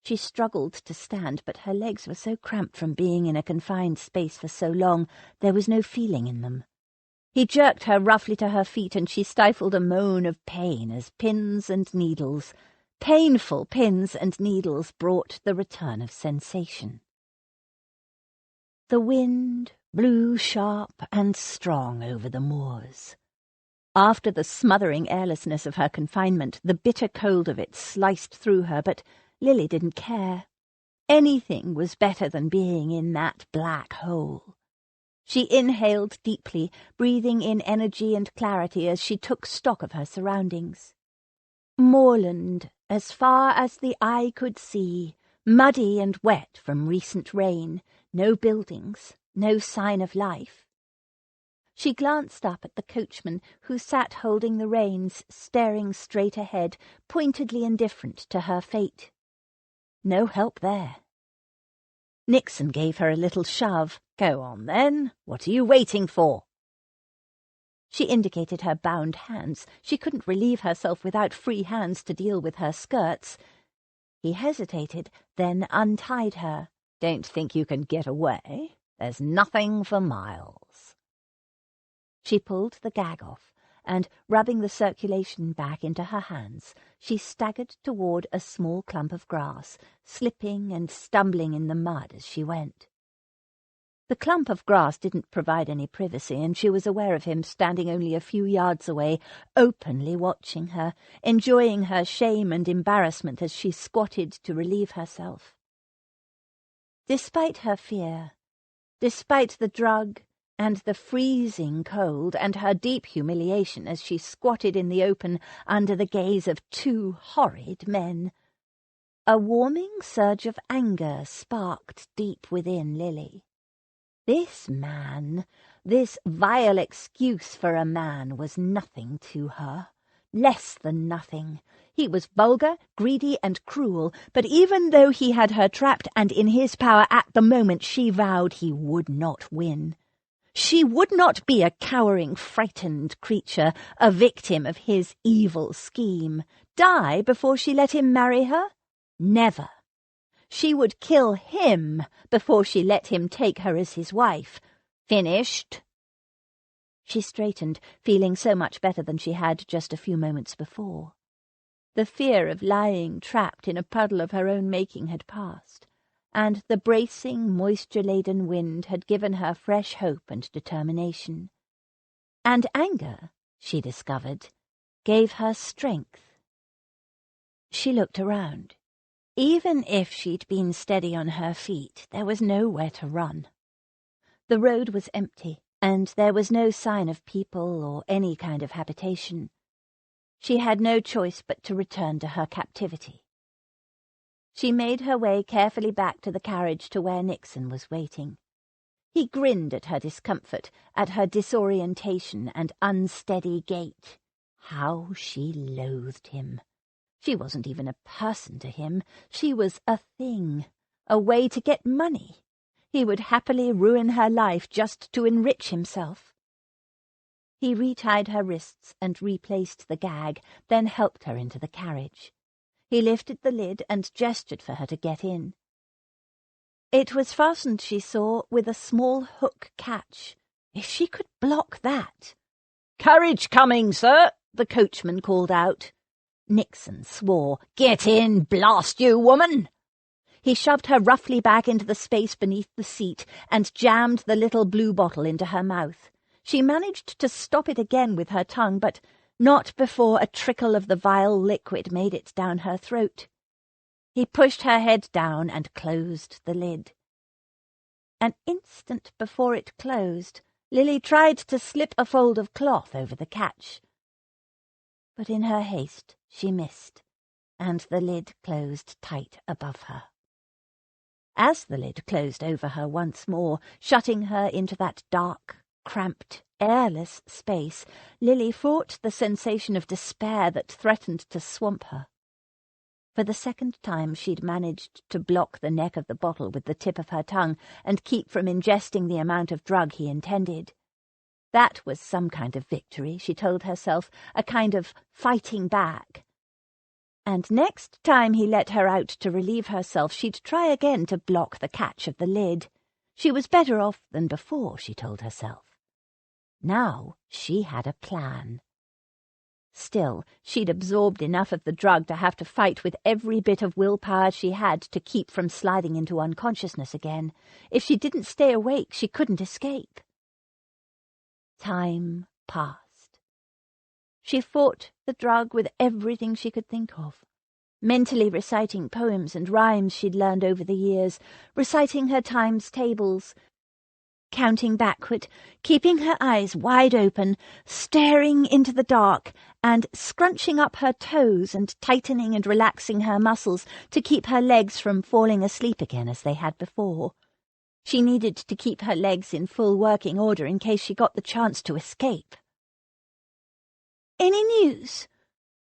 She struggled to stand, but her legs were so cramped from being in a confined space for so long, there was no feeling in them. He jerked her roughly to her feet, and she stifled a moan of pain as pins and needles, painful pins and needles, brought the return of sensation. The wind blew sharp and strong over the moors. After the smothering airlessness of her confinement, the bitter cold of it sliced through her, but Lily didn't care. Anything was better than being in that black hole. She inhaled deeply, breathing in energy and clarity as she took stock of her surroundings. Moorland, as far as the eye could see, muddy and wet from recent rain, no buildings, no sign of life. She glanced up at the coachman, who sat holding the reins, staring straight ahead, pointedly indifferent to her fate. No help there. Nixon gave her a little shove. "Go on, then. What are you waiting for?" She indicated her bound hands. She couldn't relieve herself without free hands to deal with her skirts. He hesitated, then untied her. "Don't think you can get away. There's nothing for miles." She pulled the gag off, and, rubbing the circulation back into her hands, she staggered toward a small clump of grass, slipping and stumbling in the mud as she went. The clump of grass didn't provide any privacy, and she was aware of him standing only a few yards away, openly watching her, enjoying her shame and embarrassment as she squatted to relieve herself. Despite her fear, despite the drug and the freezing cold and her deep humiliation as she squatted in the open under the gaze of two horrid men, a warming surge of anger sparked deep within Lily. This man, this vile excuse for a man, was nothing to her. Less than nothing. He was vulgar, greedy, and cruel, but even though he had her trapped and in his power at the moment, she vowed he would not win. She would not be a cowering, frightened creature, a victim of his evil scheme. Die before she let him marry her? Never. She would kill him before she let him take her as his wife. Finished? She straightened, feeling so much better than she had just a few moments before. The fear of lying trapped in a puddle of her own making had passed, and the bracing, moisture-laden wind had given her fresh hope and determination. And anger, she discovered, gave her strength. She looked around. Even if she'd been steady on her feet, there was nowhere to run. The road was empty, and there was no sign of people or any kind of habitation. She had no choice but to return to her captivity. She made her way carefully back to the carriage to where Nixon was waiting. He grinned at her discomfort, at her disorientation and unsteady gait. How she loathed him! She wasn't even a person to him. She was a thing, a way to get money. He would happily ruin her life just to enrich himself. He retied her wrists and replaced the gag, then helped her into the carriage. He lifted the lid and gestured for her to get in. It was fastened, she saw, with a small hook catch. If she could block that! "Carriage coming, sir," the coachman called out. Nixon swore. "Get in, blast you, woman!" He shoved her roughly back into the space beneath the seat and jammed the little blue bottle into her mouth. She managed to stop it again with her tongue, but not before a trickle of the vile liquid made it down her throat. He pushed her head down and closed the lid. An instant before it closed, Lily tried to slip a fold of cloth over the catch. But in her haste she missed, and the lid closed tight above her. As the lid closed over her once more, shutting her into that dark, cramped, airless space, Lily fought the sensation of despair that threatened to swamp her. For the second time she'd managed to block the neck of the bottle with the tip of her tongue and keep from ingesting the amount of drug he intended. That was some kind of victory, she told herself, a kind of fighting back. And next time he let her out to relieve herself, she'd try again to block the catch of the lid. She was better off than before, she told herself. Now she had a plan. Still, she'd absorbed enough of the drug to have to fight with every bit of willpower she had to keep from sliding into unconsciousness again. If she didn't stay awake, she couldn't escape. Time passed. She fought the drug with everything she could think of, mentally reciting poems and rhymes she'd learned over the years, reciting her times tables, counting backward, keeping her eyes wide open, staring into the dark, and scrunching up her toes and tightening and relaxing her muscles to keep her legs from falling asleep again as they had before. She needed to keep her legs in full working order in case she got the chance to escape. "Any news?"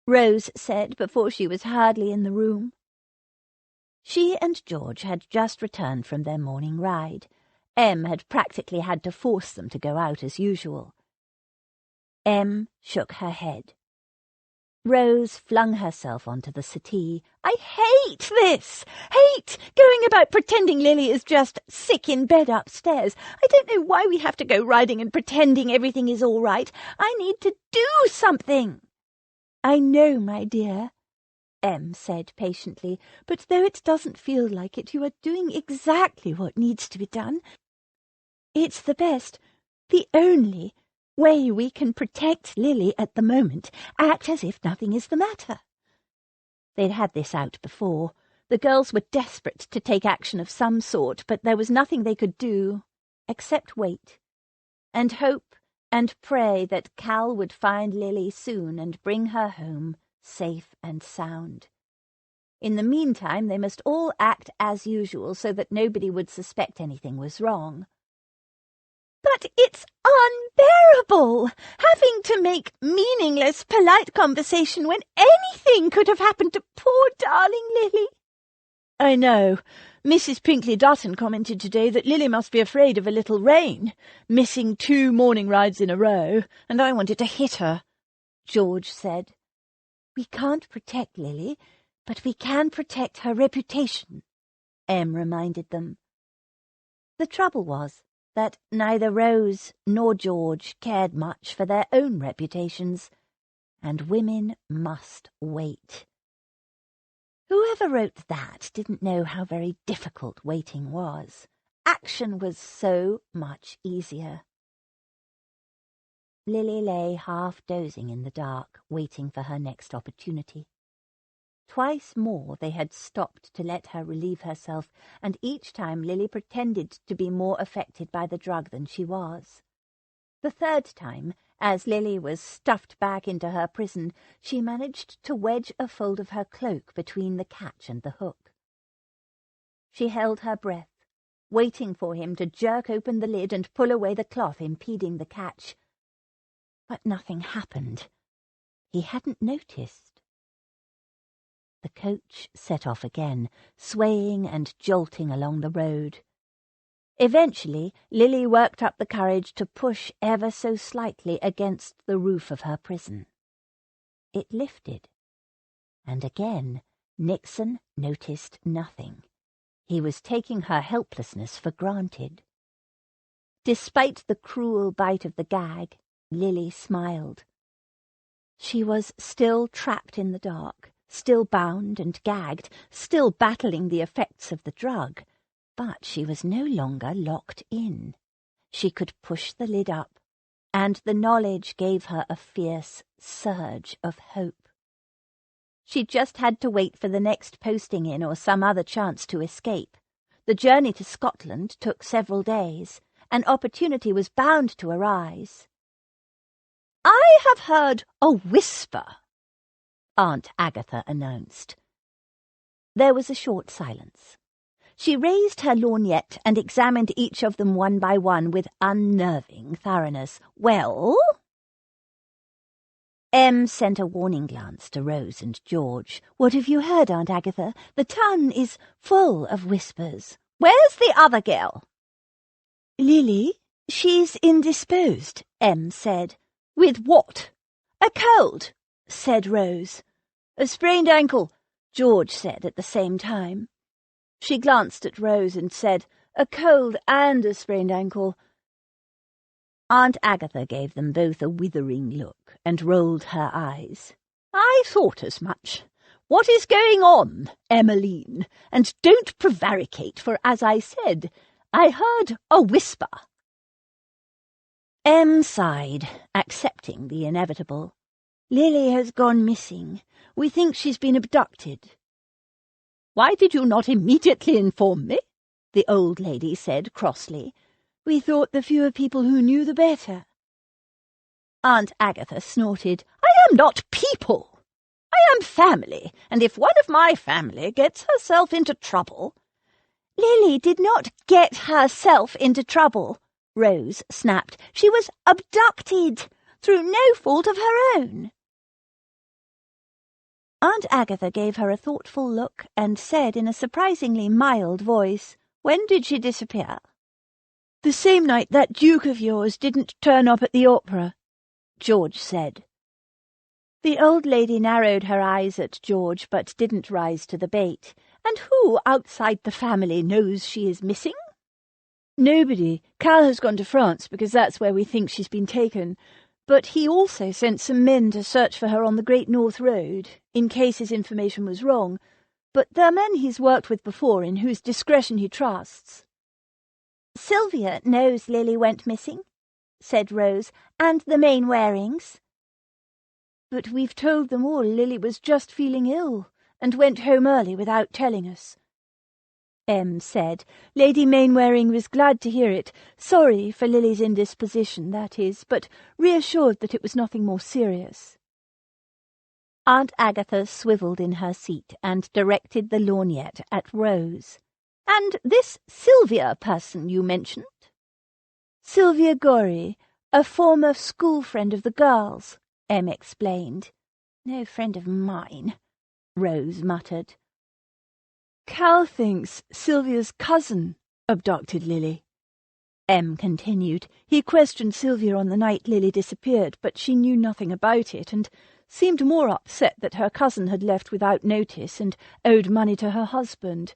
Rose said before she was hardly in the room. She and George had just returned from their morning ride. Em had practically had to force them to go out as usual. Em shook her head. Rose flung herself onto the settee. "I hate this! Hate going about pretending Lily is just sick in bed upstairs. I don't know why we have to go riding and pretending everything is all right. I need to do something." "I know, my dear," Em said patiently, "but though it doesn't feel like it, you are doing exactly what needs to be done. It's the best, the only way we can protect Lily at the moment. Act as if nothing is the matter." They'd had this out before. The girls were desperate to take action of some sort, but there was nothing they could do except wait and hope and pray that Cal would find Lily soon and bring her home safe and sound. In the meantime, they must all act as usual so that nobody would suspect anything was wrong. "But it's unbearable, having to make meaningless, polite conversation when anything could have happened to poor darling Lily." "I know. Mrs. Pinkley-Dutton commented today that Lily must be afraid of a little rain, missing 2 morning rides in a row, and I wanted to hit her," George said. "We can't protect Lily, but we can protect her reputation," Em reminded them. The trouble was that neither Rose nor George cared much for their own reputations, and women must wait. Whoever wrote that didn't know how very difficult waiting was. Action was so much easier. Lily lay half dozing in the dark, waiting for her next opportunity. Twice more they had stopped to let her relieve herself, and each time Lily pretended to be more affected by the drug than she was. The third time, as Lily was stuffed back into her prison, she managed to wedge a fold of her cloak between the catch and the hook. She held her breath, waiting for him to jerk open the lid and pull away the cloth impeding the catch. But nothing happened. He hadn't noticed. The coach set off again, swaying and jolting along the road. Eventually, Lily worked up the courage to push ever so slightly against the roof of her prison. It lifted, and again Nixon noticed nothing. He was taking her helplessness for granted. Despite the cruel bite of the gag, Lily smiled. She was still trapped in the dark, still bound and gagged, still battling the effects of the drug, but she was no longer locked in. She could push the lid up, and the knowledge gave her a fierce surge of hope. She just had to wait for the next posting in or some other chance to escape. The journey to Scotland took several days. An opportunity was bound to arise. "I have heard a whisper," Aunt Agatha announced. There was a short silence. She raised her lorgnette and examined each of them one by one with unnerving thoroughness. "Well?" Em sent a warning glance to Rose and George. "What have you heard, Aunt Agatha? The town is full of whispers." "Where's the other girl?" "Lily? She's indisposed," Em said. "With what?" "A cold," said Rose. "A sprained ankle," George said at the same time. She glanced at Rose and said, "A cold and a sprained ankle." Aunt Agatha gave them both a withering look and rolled her eyes. "I thought as much. What is going on, Emmeline? And don't prevaricate, for, as I said, I heard a whisper." Em sighed, accepting the inevitable. "Lily has gone missing. We think she's been abducted." "Why did you not immediately inform me?" the old lady said crossly. "We thought the fewer people who knew, the better." Aunt Agatha snorted. "I am not people. I am family, and if one of my family gets herself into trouble—" "Lily did not get herself into trouble," Rose snapped. "She was abducted, through no fault of her own." Aunt Agatha gave her a thoughtful look and said in a surprisingly mild voice, "When did she disappear?" "The same night that Duke of yours didn't turn up at the opera," George said. The old lady narrowed her eyes at George, but didn't rise to the bait. "And who outside the family knows she is missing?" "Nobody. Cal has gone to France because that's where we think she's been taken. But he also sent some men to search for her on the Great North Road, in case his information was wrong. But they're men he's worked with before, in whose discretion he trusts." "Sylvia knows Lily went missing," said Rose, "and the Mainwarings." "But we've told them all Lily was just feeling ill, and went home early without telling us," Em said. "Lady Mainwaring was glad to hear it, sorry for Lily's indisposition, that is, but reassured that it was nothing more serious." Aunt Agatha swivelled in her seat and directed the lorgnette at Rose. "And this Sylvia person you mentioned?" "Sylvia Gorry, a former school friend of the girls," Em explained. "No friend of mine," Rose muttered. "Cal thinks Sylvia's cousin abducted Lily," Em continued. "He questioned Sylvia on the night Lily disappeared, but she knew nothing about it, and seemed more upset that her cousin had left without notice and owed money to her husband.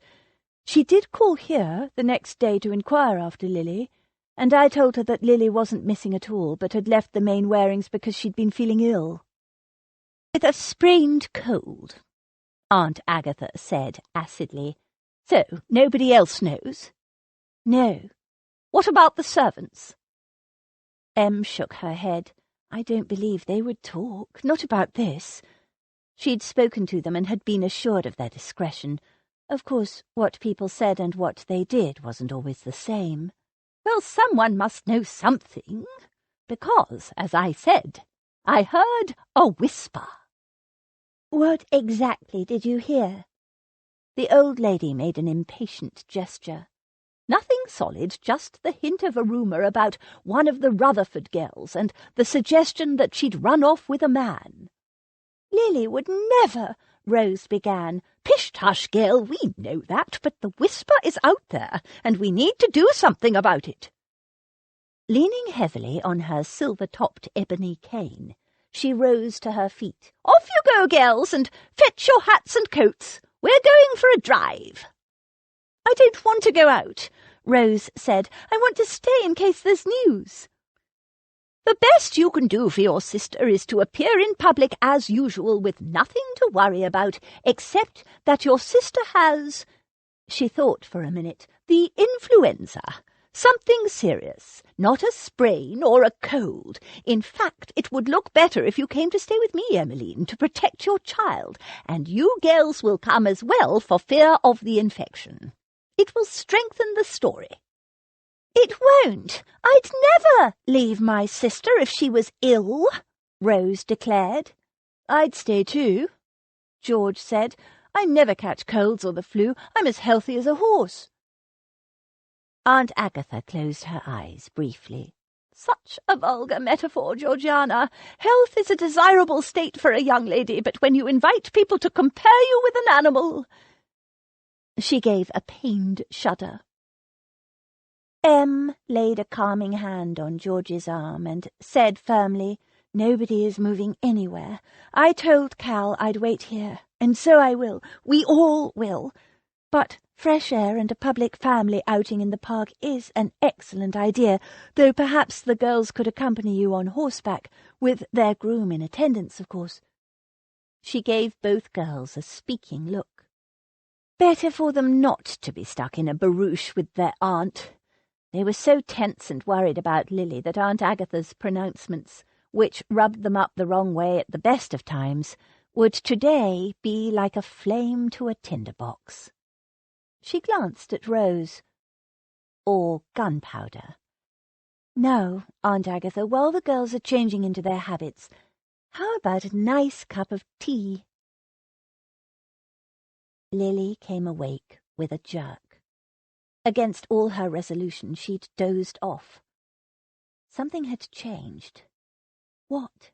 She did call here the next day to inquire after Lily, and I told her that Lily wasn't missing at all, but had left the Mainwarings because she'd been feeling ill." "With a sprained cold," Aunt Agatha said acidly. "So nobody else knows?" "No." "What about the servants?" Em shook her head. "I don't believe they would talk, not about this." She'd spoken to them and had been assured of their discretion. Of course, what people said and what they did wasn't always the same. "Well, someone must know something, because, as I said, I heard a whisper." "What exactly did you hear?" The old lady made an impatient gesture. "Nothing solid, just the hint of a rumour about one of the Rutherford girls and the suggestion that she'd run off with a man." "Lily would never," Rose began. "Pish-tush, girl, we know that, but the whisper is out there, and we need to do something about it." Leaning heavily on her silver-topped ebony cane, she rose to her feet. "Off you go, girls, and fetch your hats and coats. We're going for a drive." "I don't want to go out," Rose said. "I want to stay in case there's news." "The best you can do for your sister is to appear in public as usual with nothing to worry about, except that your sister has—" she thought for a minute— "the influenza. Something serious, not a sprain or a cold. In fact, it would look better if you came to stay with me, Emmeline, to protect your child, and you girls will come as well for fear of the infection. It will strengthen the story." "It won't. I'd never leave my sister if she was ill," Rose declared. "I'd stay too," George said. "I never catch colds or the flu. I'm as healthy as a horse." Aunt Agatha closed her eyes briefly. "Such a vulgar metaphor, Georgiana. Health is a desirable state for a young lady, but when you invite people to compare you with an animal—" She gave a pained shudder. Em laid a calming hand on George's arm and said firmly, "Nobody is moving anywhere. I told Cal I'd wait here, and so I will. We all will. But fresh air and a public family outing in the park is an excellent idea, though perhaps the girls could accompany you on horseback, with their groom in attendance, of course." She gave both girls a speaking look. Better for them not to be stuck in a barouche with their aunt. They were so tense and worried about Lily that Aunt Agatha's pronouncements, which rubbed them up the wrong way at the best of times, would today be like a flame to a tinderbox. She glanced at Rose. "Or gunpowder." "No, Aunt Agatha, while the girls are changing into their habits, how about a nice cup of tea?" Lily came awake with a jerk. Against all her resolution, she'd dozed off. Something had changed. What?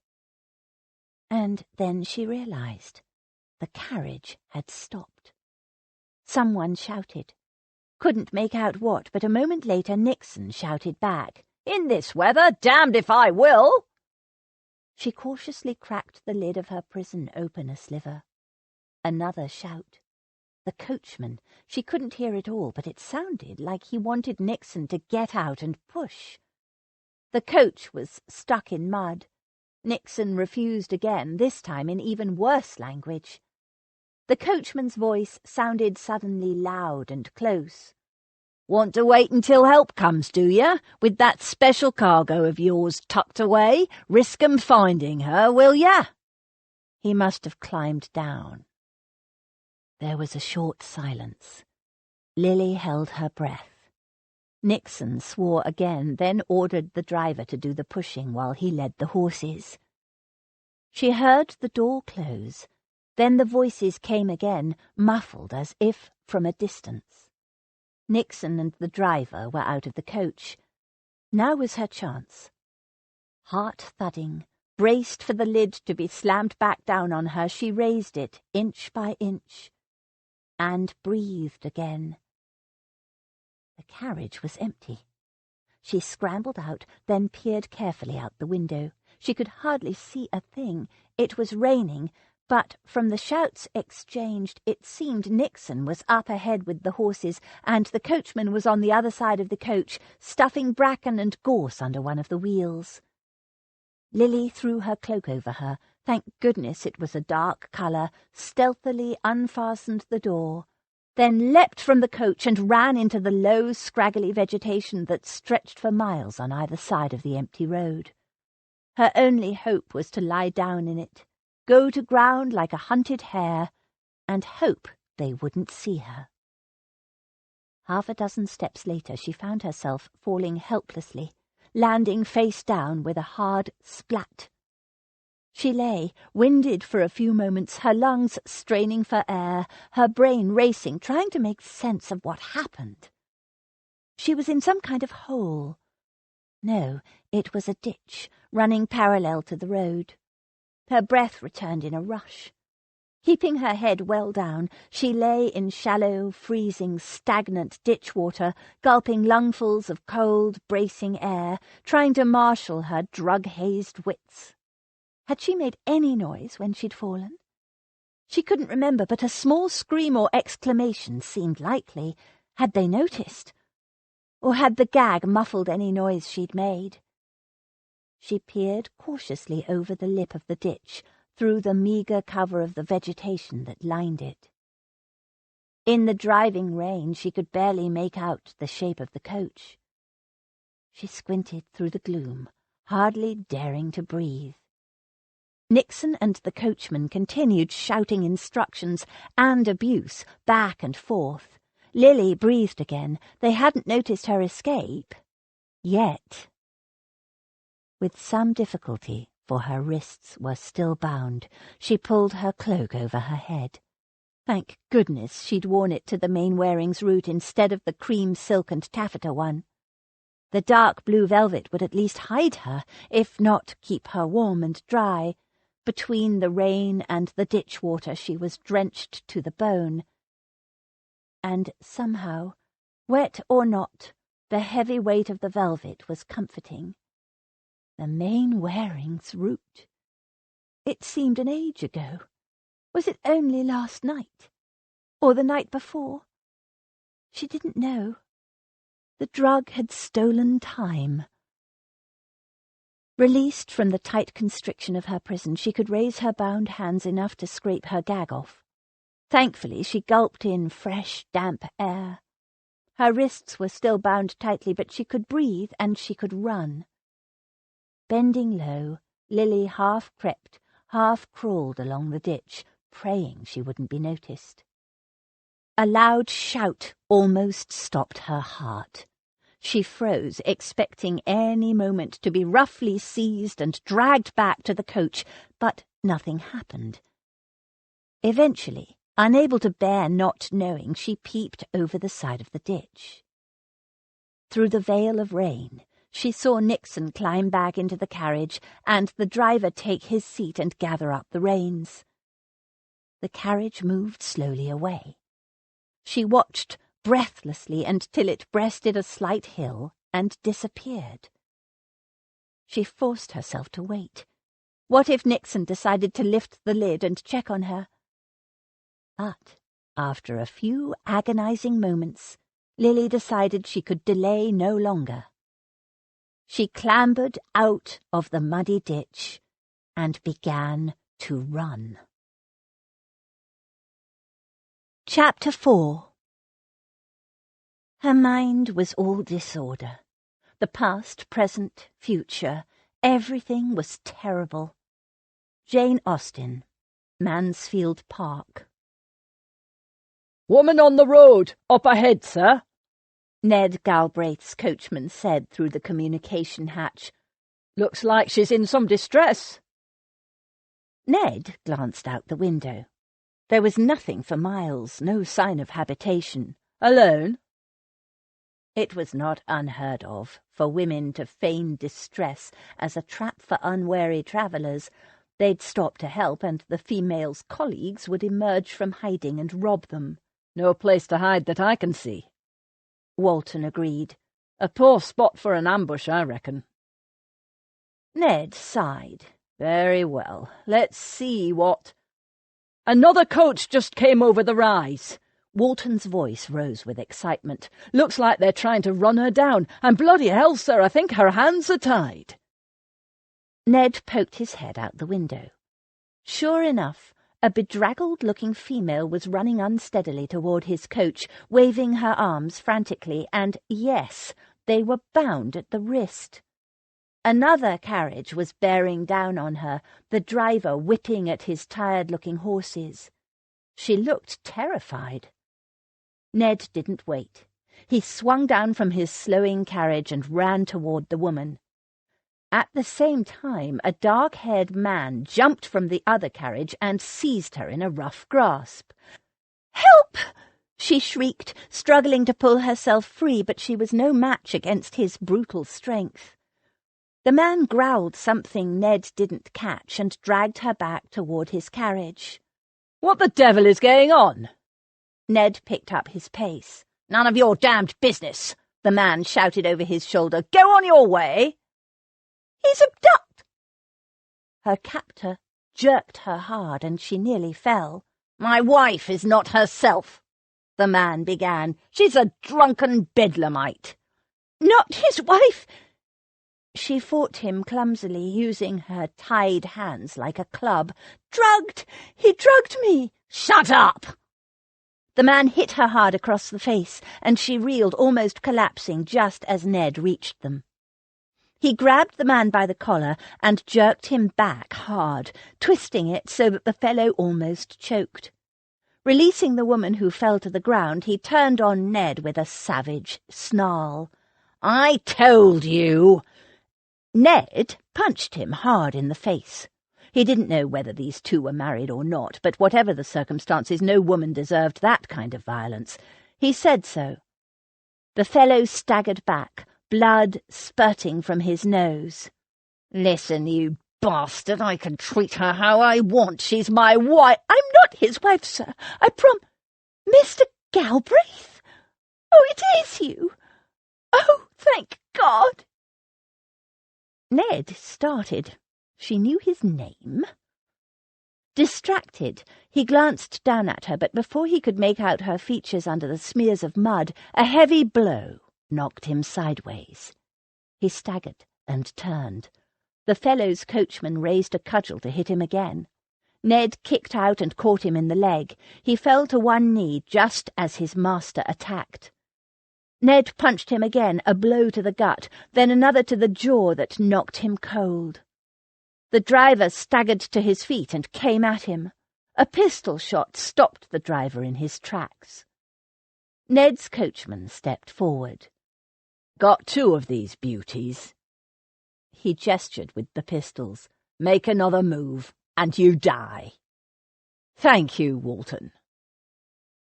And then she realized. The carriage had stopped. Someone shouted. Couldn't make out what, but a moment later Nixon shouted back, "In this weather, damned if I will!" She cautiously cracked the lid of her prison open a sliver. Another shout. The coachman. She couldn't hear it all, but it sounded like he wanted Nixon to get out and push. The coach was stuck in mud. Nixon refused again, this time in even worse language. The coachman's voice sounded suddenly loud and close. "Want to wait until help comes, do you? With that special cargo of yours tucked away? Risk 'em finding her, will ya?" He must have climbed down. There was a short silence. Lily held her breath. Nixon swore again, then ordered the driver to do the pushing while he led the horses. She heard the door close. Then the voices came again, muffled as if from a distance. Nixon and the driver were out of the coach. Now was her chance. Heart thudding, braced for the lid to be slammed back down on her, she raised it inch by inch, and breathed again. The carriage was empty. She scrambled out, then peered carefully out the window. She could hardly see a thing. It was raining, but from the shouts exchanged it seemed Nixon was up ahead with the horses, and the coachman was on the other side of the coach, stuffing bracken and gorse under one of the wheels. Lily threw her cloak over her. Thank goodness it was a dark colour, stealthily unfastened the door, then leapt from the coach and ran into the low, scraggly vegetation that stretched for miles on either side of the empty road. Her only hope was to lie down in it, go to ground like a hunted hare, and hope they wouldn't see her. Half a dozen steps later she found herself falling helplessly, landing face down with a hard splat. She lay, winded for a few moments, her lungs straining for air, her brain racing, trying to make sense of what happened. She was in some kind of hole. No, it was a ditch, running parallel to the road. Her breath returned in a rush. Keeping her head well down, she lay in shallow, freezing, stagnant ditch water, gulping lungfuls of cold, bracing air, trying to marshal her drug-hazed wits. Had she made any noise when she'd fallen? She couldn't remember, but a small scream or exclamation seemed likely. Had they noticed? Or had the gag muffled any noise she'd made? She peered cautiously over the lip of the ditch, through the meagre cover of the vegetation that lined it. In the driving rain she could barely make out the shape of the coach. She squinted through the gloom, hardly daring to breathe. Nixon and the coachman continued shouting instructions and abuse back and forth. Lily breathed again. They hadn't noticed her escape. Yet. With some difficulty, for her wrists were still bound, she pulled her cloak over her head. Thank goodness she'd worn it to the Mainwaring's route instead of the cream silk and taffeta one. The dark blue velvet would at least hide her, if not keep her warm and dry. Between the rain and the ditch water she was drenched to the bone. And somehow, wet or not, the heavy weight of the velvet was comforting. The Mainwaring's route. It seemed an age ago. Was it only last night? Or the night before? She didn't know. The drug had stolen time. Released from the tight constriction of her prison, she could raise her bound hands enough to scrape her gag off. Thankfully, she gulped in fresh, damp air. Her wrists were still bound tightly, but she could breathe and she could run. Bending low, Lily half crept, half crawled along the ditch, praying she wouldn't be noticed. A loud shout almost stopped her heart. She froze, expecting any moment to be roughly seized and dragged back to the coach, but nothing happened. Eventually, unable to bear not knowing, she peeped over the side of the ditch. Through the veil of rain, she saw Nixon climb back into the carriage and the driver take his seat and gather up the reins. The carriage moved slowly away. She watched breathlessly until it breasted a slight hill and disappeared. She forced herself to wait. What if Nixon decided to lift the lid and check on her? But after a few agonizing moments, Lily decided she could delay no longer. She clambered out of the muddy ditch and began to run. Chapter 4. Her mind was all disorder. The past, present, future, everything was terrible. Jane Austen, Mansfield Park. "Woman on the road, up ahead, sir," Ned Galbraith's coachman said through the communication hatch. "Looks like she's in some distress." Ned glanced out the window. There was nothing for miles, no sign of habitation. "Alone?" It was not unheard of for women to feign distress as a trap for unwary travellers. They'd stop to help, and the female's colleagues would emerge from hiding and rob them. "No place to hide that I can see," Walton agreed. "A poor spot for an ambush, I reckon." Ned sighed. "Very well, let's see what—" "Another coach just came over the rise." Walton's voice rose with excitement. "Looks like they're trying to run her down, and bloody hell, sir, I think her hands are tied." Ned poked his head out the window. Sure enough, a bedraggled-looking female was running unsteadily toward his coach, waving her arms frantically, and yes, they were bound at the wrist. Another carriage was bearing down on her, the driver whipping at his tired-looking horses. She looked terrified. Ned didn't wait. He swung down from his slowing carriage and ran toward the woman. At the same time, a dark-haired man jumped from the other carriage and seized her in a rough grasp. "Help!" she shrieked, struggling to pull herself free, but she was no match against his brutal strength. The man growled something Ned didn't catch and dragged her back toward his carriage. "What the devil is going on?" Ned picked up his pace. "None of your damned business," the man shouted over his shoulder. "Go on your way." "He's abducted." Her captor jerked her hard, and she nearly fell. "My wife is not herself," the man began. "She's a drunken bedlamite." "Not his wife!" She fought him clumsily, using her tied hands like a club. "Drugged! He drugged me!" "Shut up!" The man hit her hard across the face, and she reeled, almost collapsing, just as Ned reached them. He grabbed the man by the collar and jerked him back hard, twisting it so that the fellow almost choked. Releasing the woman, who fell to the ground, he turned on Ned with a savage snarl. "I told you!" Ned punched him hard in the face. He didn't know whether these two were married or not, but whatever the circumstances, no woman deserved that kind of violence. He said so. The fellow staggered back, blood spurting from his nose. "Listen, you bastard, I can treat her how I want. She's my wife." "I'm not his wife, sir. I Mr. Galbraith? Oh, it is you. Oh, thank God." Ned started. She knew his name. Distracted, he glanced down at her, but before he could make out her features under the smears of mud, a heavy blow knocked him sideways. He staggered and turned. The fellow's coachman raised a cudgel to hit him again. Ned kicked out and caught him in the leg. He fell to one knee just as his master attacked. Ned punched him again, a blow to the gut, then another to the jaw that knocked him cold. The driver staggered to his feet and came at him. A pistol shot stopped the driver in his tracks. Ned's coachman stepped forward. "Got two of these beauties." He gestured with the pistols. "Make another move, and you die." "Thank you, Walton."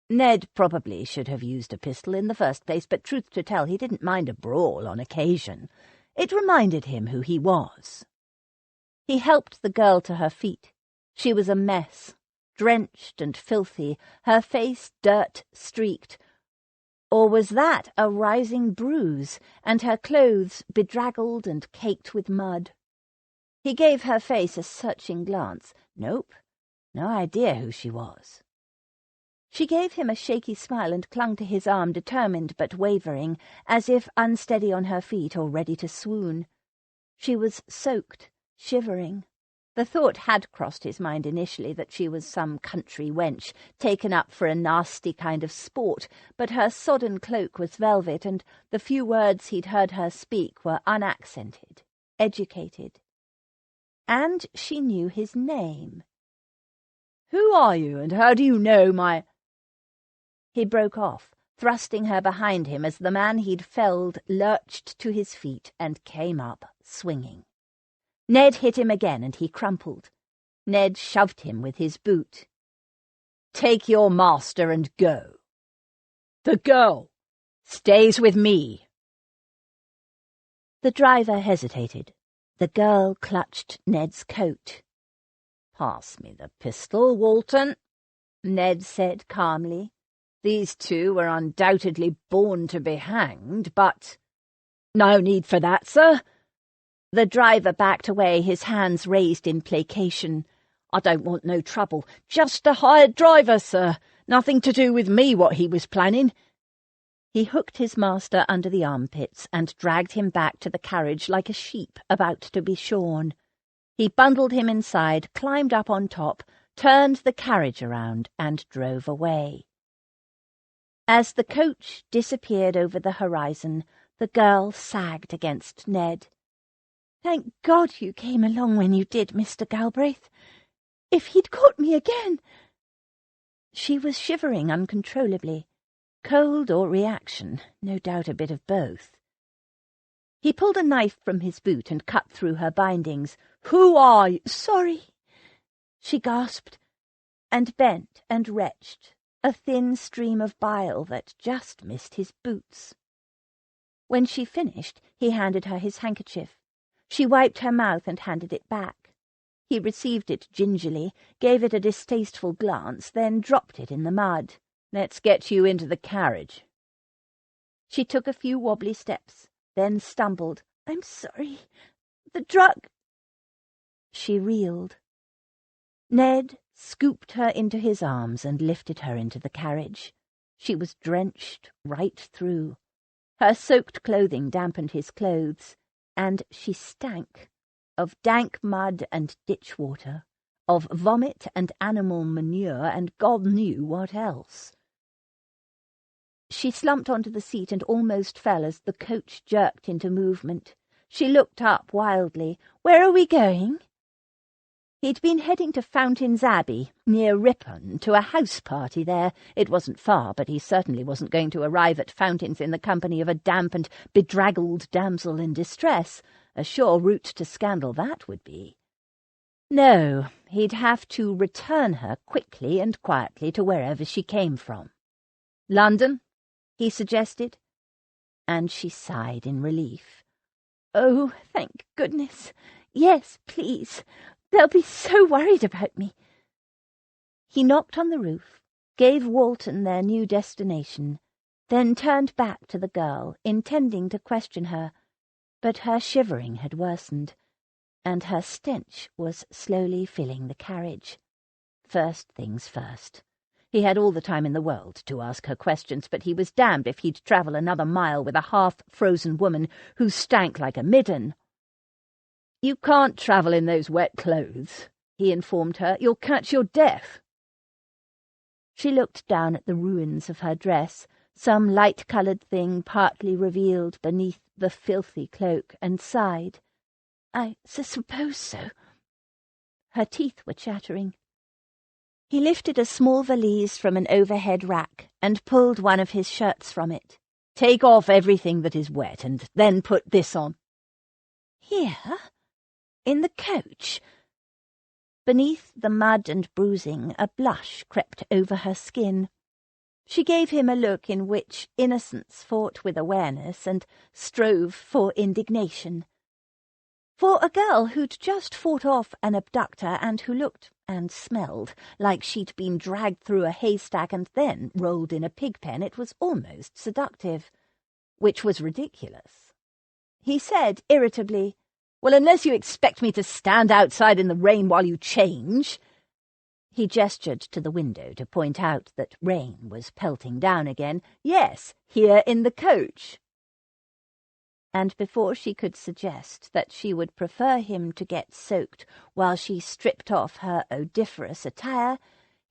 Ned probably should have used a pistol in the first place, but truth to tell, he didn't mind a brawl on occasion. It reminded him who he was. He helped the girl to her feet. She was a mess, drenched and filthy, her face dirt-streaked. Or was that a rising bruise, and her clothes bedraggled and caked with mud? He gave her face a searching glance. Nope, no idea who she was. She gave him a shaky smile and clung to his arm, determined but wavering, as if unsteady on her feet or ready to swoon. She was soaked, shivering. The thought had crossed his mind initially that she was some country wench, taken up for a nasty kind of sport, but her sodden cloak was velvet, and the few words he'd heard her speak were unaccented, educated. And she knew his name. "Who are you, and how do you know my—" He broke off, thrusting her behind him as the man he'd felled lurched to his feet and came up, swinging. Ned hit him again, and he crumpled. Ned shoved him with his boot. "Take your master and go. The girl stays with me." The driver hesitated. The girl clutched Ned's coat. "Pass me the pistol, Walton," Ned said calmly. "These two were undoubtedly born to be hanged, but—" "No need for that, sir." The driver backed away, his hands raised in placation. "I don't want no trouble. Just a hired driver, sir. Nothing to do with me, what he was planning." He hooked his master under the armpits and dragged him back to the carriage like a sheep about to be shorn. He bundled him inside, climbed up on top, turned the carriage around, and drove away. As the coach disappeared over the horizon, the girl sagged against Ned. "Thank God you came along when you did, Mr. Galbraith. If he'd caught me again—" She was shivering uncontrollably. Cold or reaction, no doubt a bit of both. He pulled a knife from his boot and cut through her bindings. "Who are you?" "Sorry," she gasped, and bent and retched, a thin stream of bile that just missed his boots. When she finished, he handed her his handkerchief. She wiped her mouth and handed it back. He received it gingerly, gave it a distasteful glance, then dropped it in the mud. "Let's get you into the carriage." She took a few wobbly steps, then stumbled. "I'm sorry. The drug—" She reeled. Ned scooped her into his arms and lifted her into the carriage. She was drenched right through. Her soaked clothing dampened his clothes, and she stank of dank mud and ditch water, of vomit and animal manure, and God knew what else. She slumped onto the seat and almost fell as the coach jerked into movement. She looked up wildly. "Where are we going?" He'd been heading to Fountains Abbey, near Ripon, to a house party there. It wasn't far, but he certainly wasn't going to arrive at Fountains in the company of a damp and bedraggled damsel in distress. A sure route to scandal that would be. No, he'd have to return her quickly and quietly to wherever she came from. "London?" he suggested, and she sighed in relief. "Oh, thank goodness. Yes, please. They'll be so worried about me." He knocked on the roof, gave Walton their new destination, then turned back to the girl, intending to question her, but her shivering had worsened, and her stench was slowly filling the carriage. First things first. He had all the time in the world to ask her questions, but he was damned if he'd travel another mile with a half-frozen woman who stank like a midden. "You can't travel in those wet clothes," he informed her. "You'll catch your death." She looked down at the ruins of her dress, some light-coloured thing partly revealed beneath the filthy cloak, and sighed. "I suppose so." Her teeth were chattering. He lifted a small valise from an overhead rack and pulled one of his shirts from it. "Take off everything that is wet, and then put this on." "Here? In the coach?" Beneath the mud and bruising, a blush crept over her skin. She gave him a look in which innocence fought with awareness and strove for indignation. For a girl who'd just fought off an abductor and who looked and smelled like she'd been dragged through a haystack and then rolled in a pig pen. It was almost seductive, which was ridiculous. He said irritably, "Well, unless you expect me to stand outside in the rain while you change." He gestured to the window to point out that rain was pelting down again. "Yes, here in the coach." And before she could suggest that she would prefer him to get soaked while she stripped off her odoriferous attire,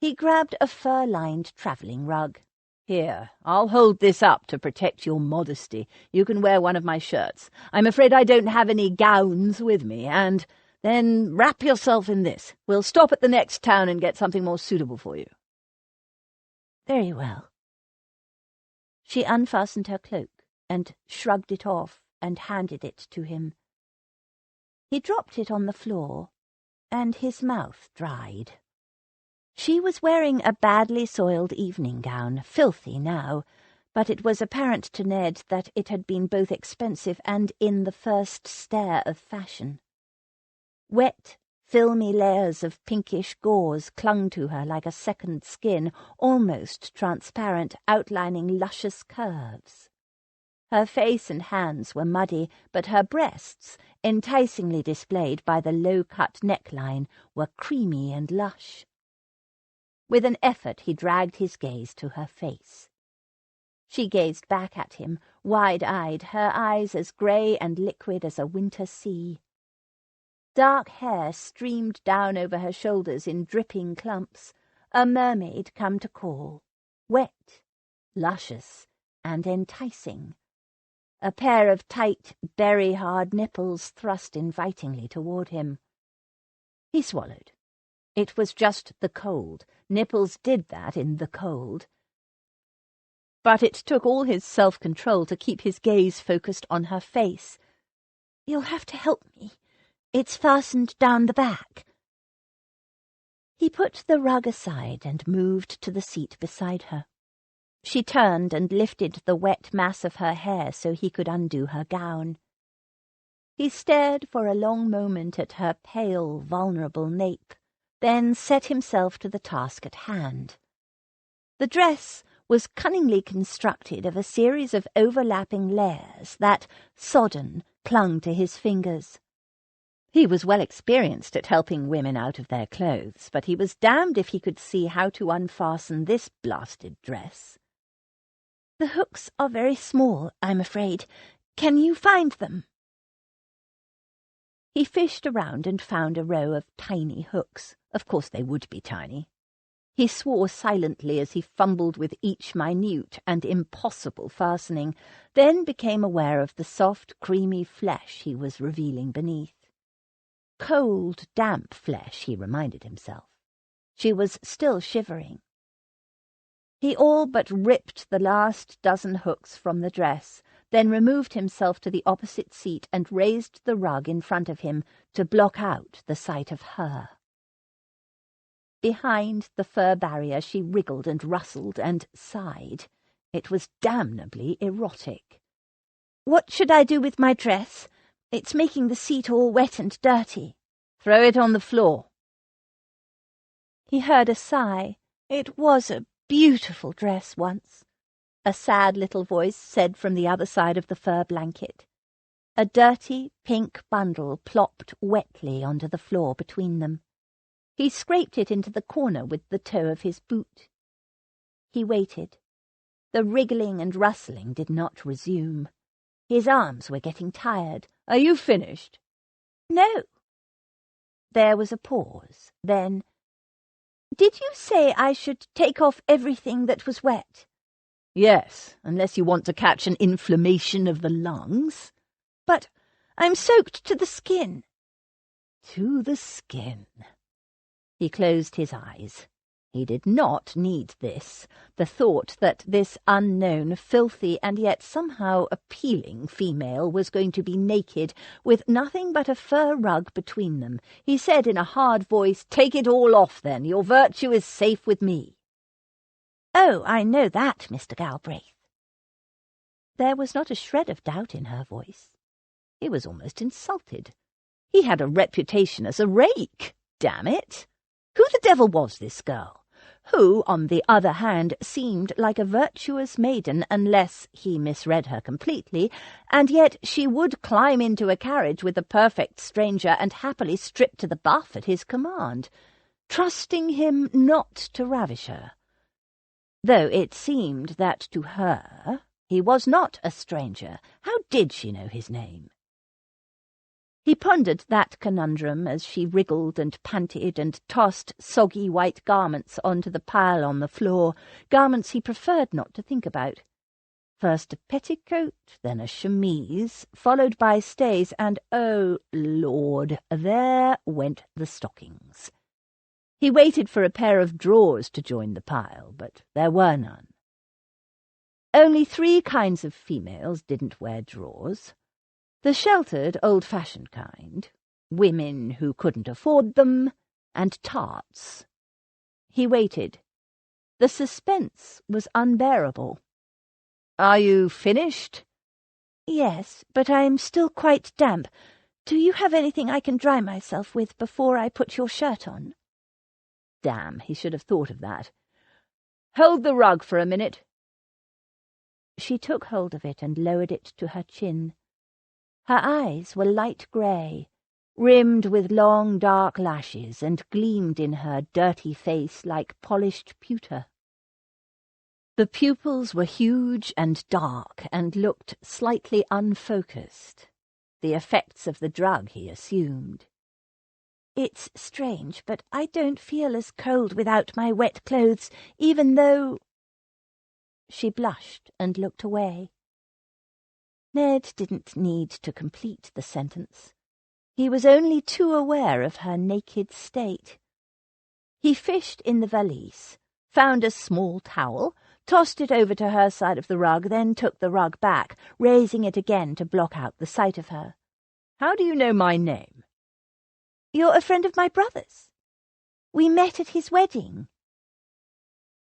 he grabbed a fur-lined travelling rug. "Here, I'll hold this up to protect your modesty. You can wear one of my shirts. I'm afraid I don't have any gowns with me, and then wrap yourself in this. We'll stop at the next town and get something more suitable for you." "Very well." She unfastened her cloak and shrugged it off and handed it to him. He dropped it on the floor, and his mouth dried. She was wearing a badly soiled evening gown, filthy now, but it was apparent to Ned that it had been both expensive and in the first stare of fashion. Wet, filmy layers of pinkish gauze clung to her like a second skin, almost transparent, outlining luscious curves. Her face and hands were muddy, but her breasts, enticingly displayed by the low-cut neckline, were creamy and lush. With an effort he dragged his gaze to her face. She gazed back at him, wide-eyed, her eyes as grey and liquid as a winter sea. Dark hair streamed down over her shoulders in dripping clumps, a mermaid come to call, wet, luscious, and enticing. A pair of tight, berry-hard nipples thrust invitingly toward him. He swallowed. It was just the cold. Nipples did that in the cold. But it took all his self-control to keep his gaze focused on her face. "You'll have to help me. It's fastened down the back." He put the rug aside and moved to the seat beside her. She turned and lifted the wet mass of her hair so he could undo her gown. He stared for a long moment at her pale, vulnerable nape, then set himself to the task at hand. The dress was cunningly constructed of a series of overlapping layers that, sodden, clung to his fingers. He was well experienced at helping women out of their clothes, but he was damned if he could see how to unfasten this blasted dress. "The hooks are very small, I'm afraid. Can you find them?" He fished around and found a row of tiny hooks. Of course they would be tiny. He swore silently as he fumbled with each minute and impossible fastening, then became aware of the soft, creamy flesh he was revealing beneath. Cold, damp flesh, he reminded himself. She was still shivering. He all but ripped the last dozen hooks from the dress, then removed himself to the opposite seat and raised the rug in front of him to block out the sight of her. Behind the fur barrier she wriggled and rustled and sighed. It was damnably erotic. "What should I do with my dress? It's making the seat all wet and dirty." "Throw it on the floor." He heard a sigh. "It was a beautiful dress once," a sad little voice said from the other side of the fur blanket. A dirty pink bundle plopped wetly onto the floor between them. He scraped it into the corner with the toe of his boot. He waited. The wriggling and rustling did not resume. His arms were getting tired. "Are you finished?" "No." There was a pause. Then, "Did you say I should take off everything that was wet?" "Yes, unless you want to catch an inflammation of the lungs." "But I'm soaked to the skin." To the skin. He closed his eyes. He did not need this. The thought that this unknown, filthy, and yet somehow appealing female was going to be naked, with nothing but a fur rug between them. He said in a hard voice, "Take it all off, then. Your virtue is safe with me." "Oh, I know that, Mr. Galbraith." There was not a shred of doubt in her voice. He was almost insulted. He had a reputation as a rake, damn it. Who the devil was this girl? Who, on the other hand, seemed like a virtuous maiden unless he misread her completely, and yet she would climb into a carriage with a perfect stranger and happily strip to the buff at his command, trusting him not to ravish her. Though it seemed that to her he was not a stranger, how did she know his name? He pondered that conundrum as she wriggled and panted and tossed soggy white garments onto the pile on the floor, garments he preferred not to think about. First a petticoat, then a chemise, followed by stays, and, oh Lord, there went the stockings. He waited for a pair of drawers to join the pile, but there were none. Only 3 kinds of females didn't wear drawers. The sheltered, old-fashioned kind, women who couldn't afford them, and tarts. He waited. The suspense was unbearable. "Are you finished?" "Yes, but I'm still quite damp. Do you have anything I can dry myself with before I put your shirt on?" Damn, he should have thought of that. "Hold the rug for a minute." She took hold of it and lowered it to her chin. Her eyes were light grey, rimmed with long dark lashes, and gleamed in her dirty face like polished pewter. The pupils were huge and dark, and looked slightly unfocused, the effects of the drug, he assumed. "It's strange, but I don't feel as cold without my wet clothes, even though—" She blushed and looked away. Ned didn't need to complete the sentence. He was only too aware of her naked state. He fished in the valise, found a small towel, tossed it over to her side of the rug, then took the rug back, raising it again to block out the sight of her. "How do you know my name?" "You're a friend of my brother's. We met at his wedding."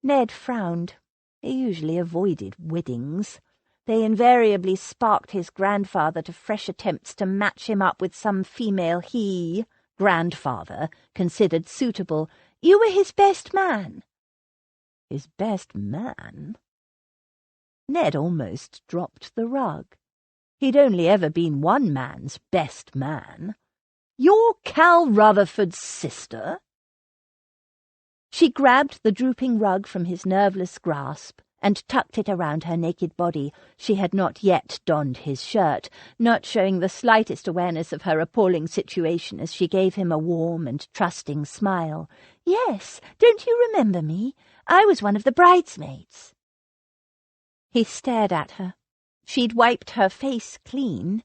Ned frowned. He usually avoided weddings. They invariably sparked his grandfather to fresh attempts to match him up with some female he, grandfather, considered suitable. "You were his best man." His best man? Ned almost dropped the rug. He'd only ever been one man's best man. "You're Cal Rutherford's sister?" She grabbed the drooping rug from his nerveless grasp and tucked it around her naked body. She had not yet donned his shirt, not showing the slightest awareness of her appalling situation as she gave him a warm and trusting smile. "Yes, don't you remember me? I was one of the bridesmaids." He stared at her. She'd wiped her face clean,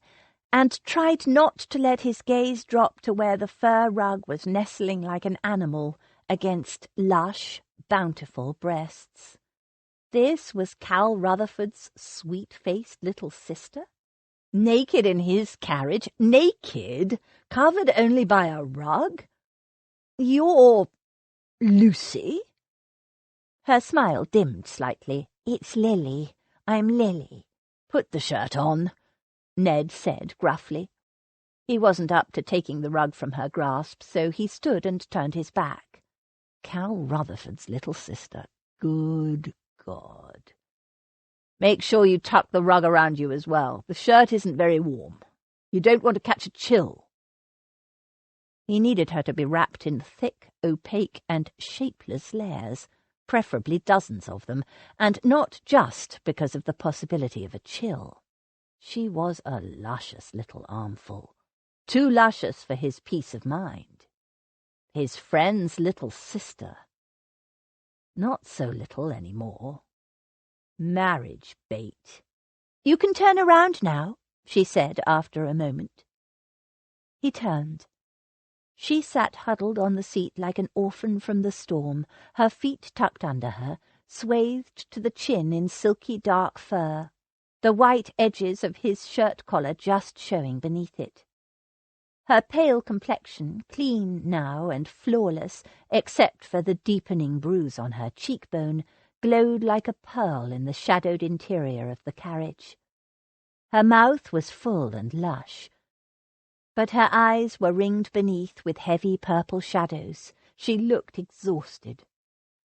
and tried not to let his gaze drop to where the fur rug was nestling like an animal against lush, bountiful breasts. This was Cal Rutherford's sweet-faced little sister? Naked in his carriage? Naked? Covered only by a rug? "You're Lucy?" Her smile dimmed slightly. "It's Lily. I'm Lily." "Put the shirt on," Ned said gruffly. He wasn't up to taking the rug from her grasp, so he stood and turned his back. Cal Rutherford's little sister. Good God. "Make sure you tuck the rug around you as well. The shirt isn't very warm. You don't want to catch a chill." He needed her to be wrapped in thick, opaque, and shapeless layers, preferably dozens of them, and not just because of the possibility of a chill. She was a luscious little armful, too luscious for his peace of mind. His friend's little sister. Not so little any more. Marriage bait. "You can turn around now," she said after a moment. He turned. She sat huddled on the seat like an orphan from the storm, her feet tucked under her, swathed to the chin in silky dark fur, the white edges of his shirt collar just showing beneath it. Her pale complexion, clean now and flawless, except for the deepening bruise on her cheekbone, glowed like a pearl in the shadowed interior of the carriage. Her mouth was full and lush, but her eyes were ringed beneath with heavy purple shadows, She looked exhausted.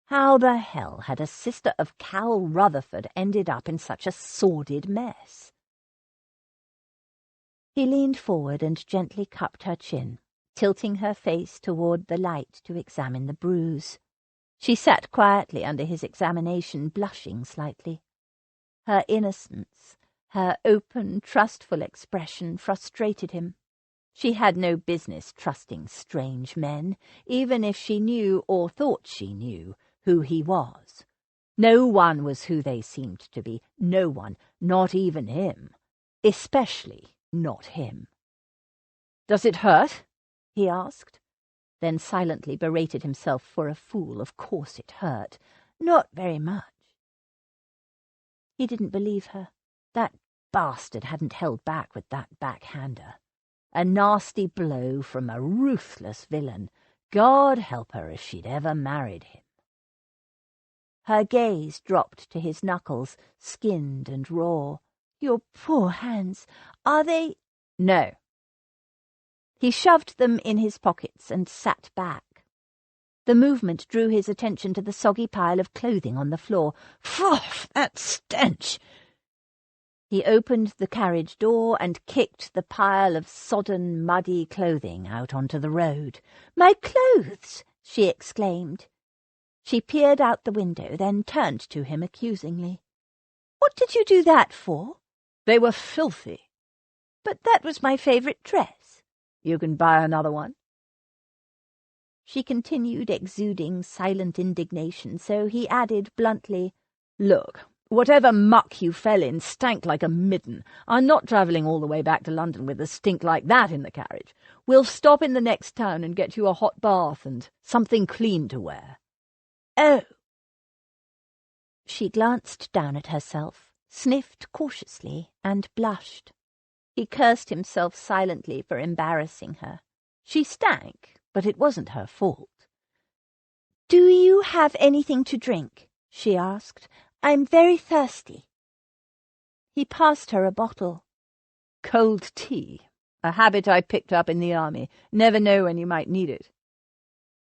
How the hell had a sister of Cal Rutherford ended up in such a sordid mess? He leaned forward and gently cupped her chin, tilting her face toward the light to examine the bruise. She sat quietly under his examination, blushing slightly. Her innocence, her open, trustful expression frustrated him. She had no business trusting strange men, even if she knew or thought she knew who he was. No one was who they seemed to be. No one, not even him. Especially not him. "Does it hurt?" he asked, then silently berated himself for a fool. Of course it hurt. Not very much. He didn't believe her. That bastard hadn't held back with that backhander. A nasty blow from a ruthless villain. God help her if she'd ever married him. Her gaze dropped to his knuckles, skinned and raw. "Your poor hands. Are they—" "No." He shoved them in his pockets and sat back. The movement drew his attention to the soggy pile of clothing on the floor. "Phew, that stench!" He opened the carriage door and kicked the pile of sodden, muddy clothing out onto the road. "My clothes!" she exclaimed. She peered out the window, then turned to him accusingly. "What did you do that for?" "They were filthy." "But that was my favourite dress." "You can buy another one." She continued exuding silent indignation, so he added bluntly, "Look, whatever muck you fell in stank like a midden. I'm not travelling all the way back to London with a stink like that in the carriage. We'll stop in the next town and get you a hot bath and something clean to wear." "Oh." She glanced down at herself, sniffed cautiously, and blushed. He cursed himself silently for embarrassing her. She stank, but it wasn't her fault. "Do you have anything to drink?" she asked. "I'm very thirsty." He passed her a bottle. "Cold tea. A habit I picked up in the army. Never know when you might need it."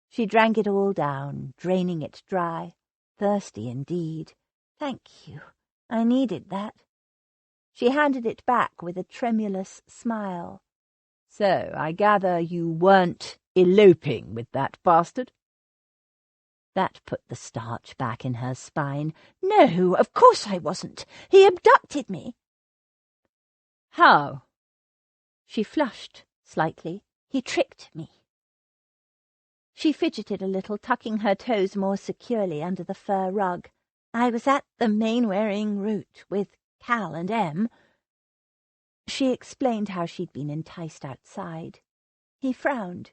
She drank it all down, draining it dry. Thirsty indeed. "Thank you. I needed that." She handed it back with a tremulous smile. "So, I gather you weren't eloping with that bastard?" That put the starch back in her spine. "No, of course I wasn't. He abducted me." "How?" She flushed slightly. "He tricked me." She fidgeted a little, tucking her toes more securely under the fur rug. "I was at the Mainwaring route with Cal and Em." She explained how she'd been enticed outside. He frowned.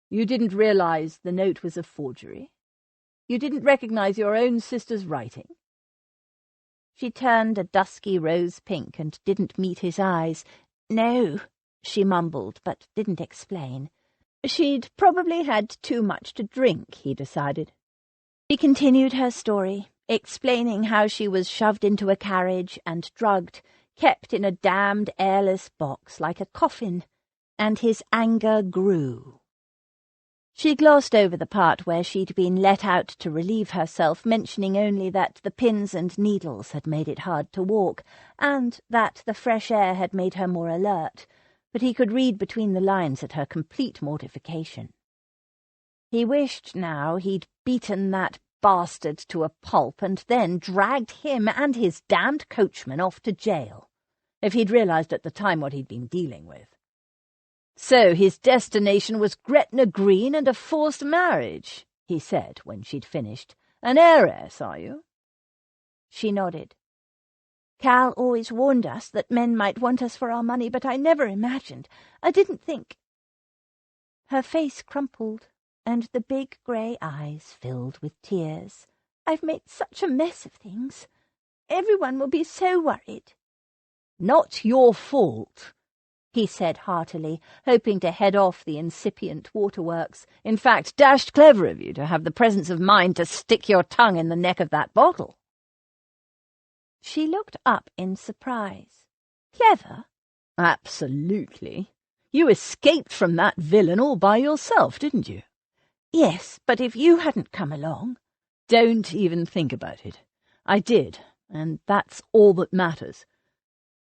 "You didn't realize the note was a forgery? You didn't recognize your own sister's writing?" She turned a dusky rose pink and didn't meet his eyes. "No," she mumbled, but didn't explain. She'd probably had too much to drink, he decided. She continued her story, explaining how she was shoved into a carriage and drugged, kept in a damned airless box like a coffin, and his anger grew. She glossed over the part where she'd been let out to relieve herself, mentioning only that the pins and needles had made it hard to walk, and that the fresh air had made her more alert, but he could read between the lines at her complete mortification. He wished now he'd beaten that bastard to a pulp and then dragged him and his damned coachman off to jail, if he'd realized at the time what he'd been dealing with. "So his destination was Gretna Green and a forced marriage," he said when she'd finished. "An heiress, are you?" She nodded. "Cal always warned us that men might want us for our money, but I never imagined. I didn't think—" Her face crumpled, and the big grey eyes filled with tears. "I've made such a mess of things. Everyone will be so worried." "Not your fault," he said heartily, hoping to head off the incipient waterworks. "In fact, dashed clever of you to have the presence of mind to stick your tongue in the neck of that bottle." She looked up in surprise. "Clever?" "Absolutely. You escaped from that villain all by yourself, didn't you?" Yes, but if you hadn't come along— Don't even think about it. I did, and that's all that matters.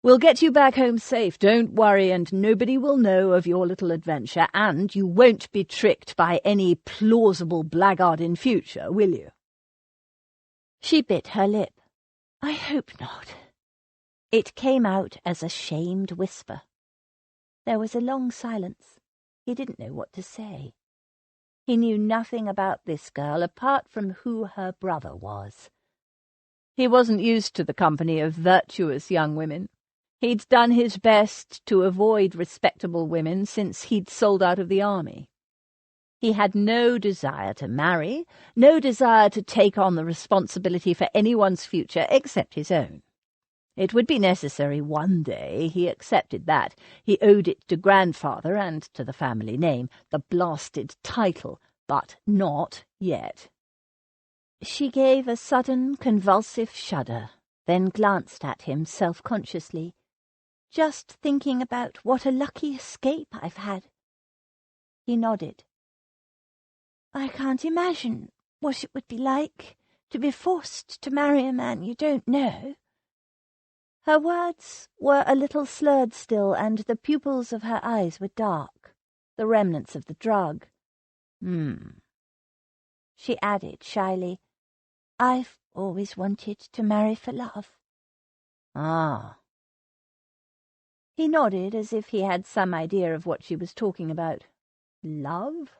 We'll get you back home safe, don't worry, and nobody will know of your little adventure, and you won't be tricked by any plausible blackguard in future, will you? She bit her lip. I hope not. It came out as a shamed whisper. There was a long silence. He didn't know what to say. He knew nothing about this girl apart from who her brother was. He wasn't used to the company of virtuous young women. He'd done his best to avoid respectable women since he'd sold out of the army. He had no desire to marry, no desire to take on the responsibility for anyone's future except his own. It would be necessary one day, he accepted that. He owed it to grandfather and to the family name, the blasted title, but not yet. She gave a sudden, convulsive shudder, then glanced at him self-consciously. Just thinking about what a lucky escape I've had. He nodded. I can't imagine what it would be like to be forced to marry a man you don't know. Her words were a little slurred still, and the pupils of her eyes were dark, the remnants of the drug. She added shyly, I've always wanted to marry for love. Ah. He nodded as if he had some idea of what she was talking about. Love?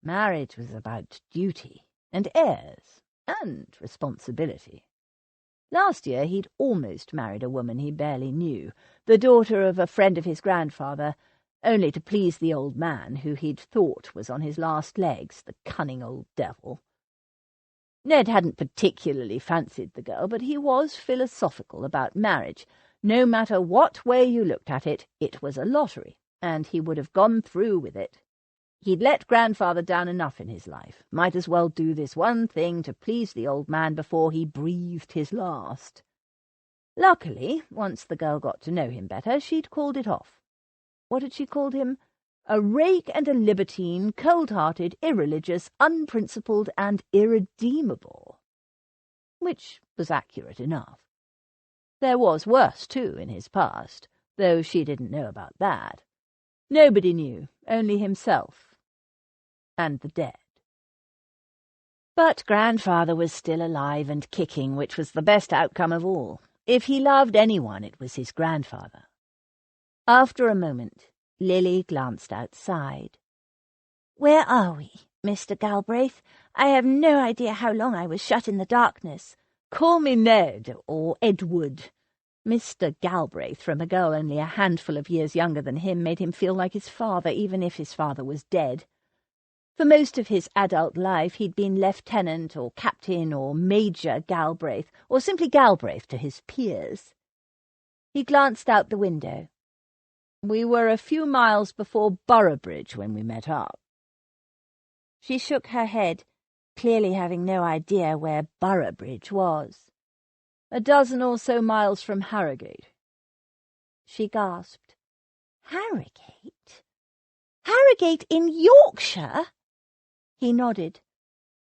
Marriage was about duty, and heirs, and responsibility. Last year he'd almost married a woman he barely knew, the daughter of a friend of his grandfather, only to please the old man who he'd thought was on his last legs, the cunning old devil. Ned hadn't particularly fancied the girl, but he was philosophical about marriage. No matter what way you looked at it, it was a lottery, and he would have gone through with it. He'd let grandfather down enough in his life. Might as well do this one thing to please the old man before he breathed his last. Luckily, once the girl got to know him better, she'd called it off. What had she called him? A rake and a libertine, cold-hearted, irreligious, unprincipled, and irredeemable. Which was accurate enough. There was worse, too, in his past, though she didn't know about that. Nobody knew, only himself. And the dead. But grandfather was still alive and kicking, which was the best outcome of all. If he loved anyone, it was his grandfather. After a moment, Lily glanced outside. Where are we, Mr. Galbraith? I have no idea how long I was shut in the darkness. Call me Ned, or Edward. Mr. Galbraith, from a girl only a handful of years younger than him, made him feel like his father, even if his father was dead. For most of his adult life he'd been Lieutenant or Captain or Major Galbraith, or simply Galbraith to his peers. He glanced out the window. We were a few miles before Boroughbridge when we met up. She shook her head, clearly having no idea where Boroughbridge was. 12 or so miles from Harrogate. She gasped. Harrogate? Harrogate in Yorkshire? He nodded.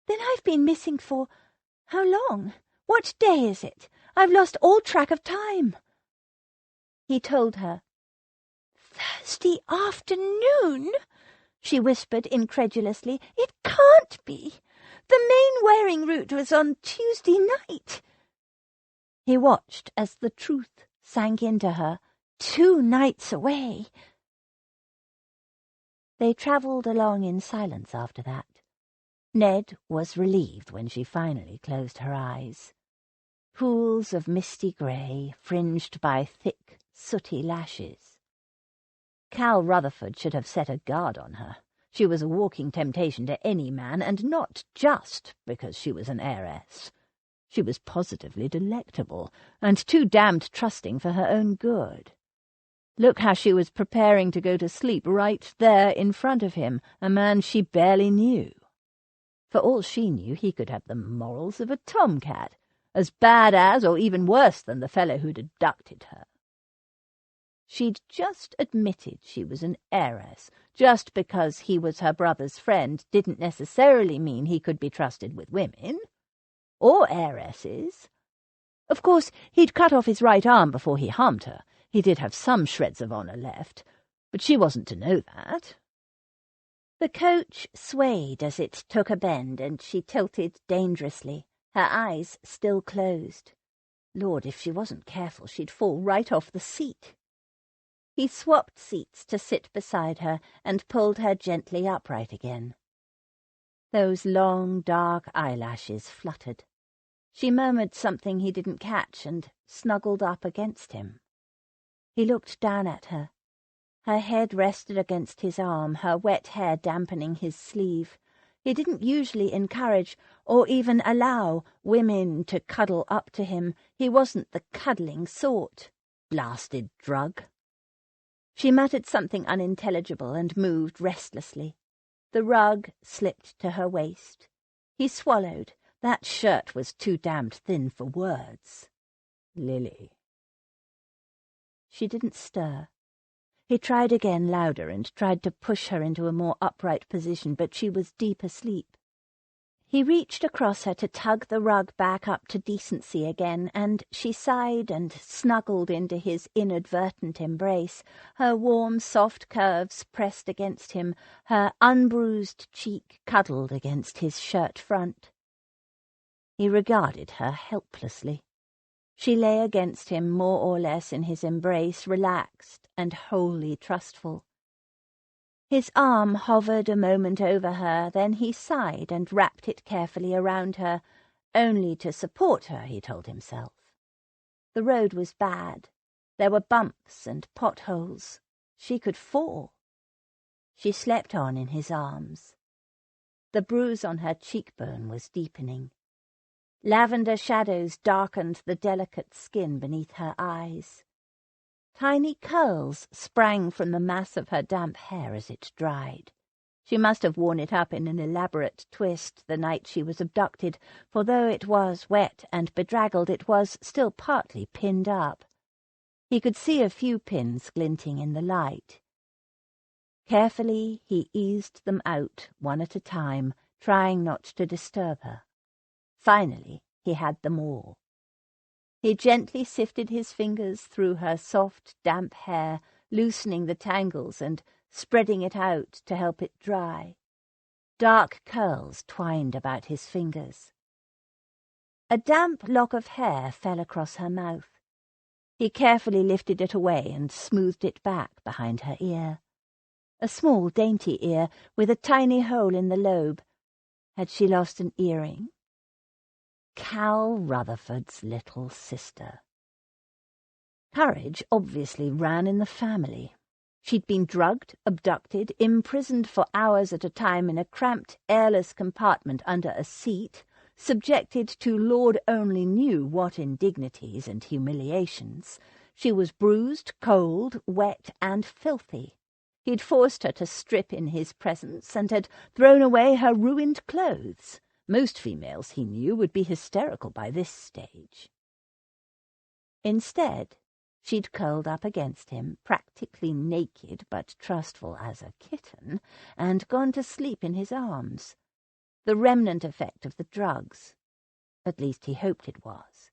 Then I've been missing for— how long? What day is it? I've lost all track of time. He told her. Thursday afternoon? She whispered incredulously. It can't be. The main wearing route was on Tuesday night. He watched as the truth sank into her. 2 nights away. They travelled along in silence after that. Ned was relieved when she finally closed her eyes. Pools of misty grey, fringed by thick, sooty lashes. Cal Rutherford should have set a guard on her. She was a walking temptation to any man, and not just because she was an heiress. She was positively delectable, and too damned trusting for her own good. Look how she was preparing to go to sleep right there in front of him, a man she barely knew. For all she knew, he could have the morals of a tomcat, as bad as, or even worse than, the fellow who'd abducted her. She'd just admitted she was an heiress. Just because he was her brother's friend didn't necessarily mean he could be trusted with women. Or heiresses. Of course, he'd cut off his right arm before he harmed her. He did have some shreds of honour left, but she wasn't to know that. The coach swayed as it took a bend, and she tilted dangerously, her eyes still closed. Lord, if she wasn't careful, she'd fall right off the seat. He swapped seats to sit beside her and pulled her gently upright again. Those long, dark eyelashes fluttered. She murmured something he didn't catch and snuggled up against him. He looked down at her. Her head rested against his arm, her wet hair dampening his sleeve. He didn't usually encourage or even allow women to cuddle up to him. He wasn't the cuddling sort. Blasted drug. She muttered something unintelligible and moved restlessly. The rug slipped to her waist. He swallowed. That shirt was too damned thin for words. Lily. She didn't stir. He tried again, louder, and tried to push her into a more upright position, but she was deep asleep. He reached across her to tug the rug back up to decency again, and she sighed and snuggled into his inadvertent embrace, her warm, soft curves pressed against him, her unbruised cheek cuddled against his shirt front. He regarded her helplessly. She lay against him more or less in his embrace, relaxed and wholly trustful. His arm hovered a moment over her, then he sighed and wrapped it carefully around her, only to support her, he told himself. The road was bad. There were bumps and potholes. She could fall. She slept on in his arms. The bruise on her cheekbone was deepening. Lavender shadows darkened the delicate skin beneath her eyes. Tiny curls sprang from the mass of her damp hair as it dried. She must have worn it up in an elaborate twist the night she was abducted, for though it was wet and bedraggled, it was still partly pinned up. He could see a few pins glinting in the light. Carefully he eased them out, one at a time, trying not to disturb her. Finally, he had them all. He gently sifted his fingers through her soft, damp hair, loosening the tangles and spreading it out to help it dry. Dark curls twined about his fingers. A damp lock of hair fell across her mouth. He carefully lifted it away and smoothed it back behind her ear. A small, dainty ear with a tiny hole in the lobe. Had she lost an earring? Cal Rutherford's little sister. Courage obviously ran in the family. She'd been drugged, abducted, imprisoned for hours at a time in a cramped, airless compartment under a seat, subjected to Lord only knew what indignities and humiliations. She was bruised, cold, wet, and filthy. He'd forced her to strip in his presence and had thrown away her ruined clothes. Most females, he knew, would be hysterical by this stage. Instead, she'd curled up against him, practically naked but trustful as a kitten, and gone to sleep in his arms. The remnant effect of the drugs. At least he hoped it was.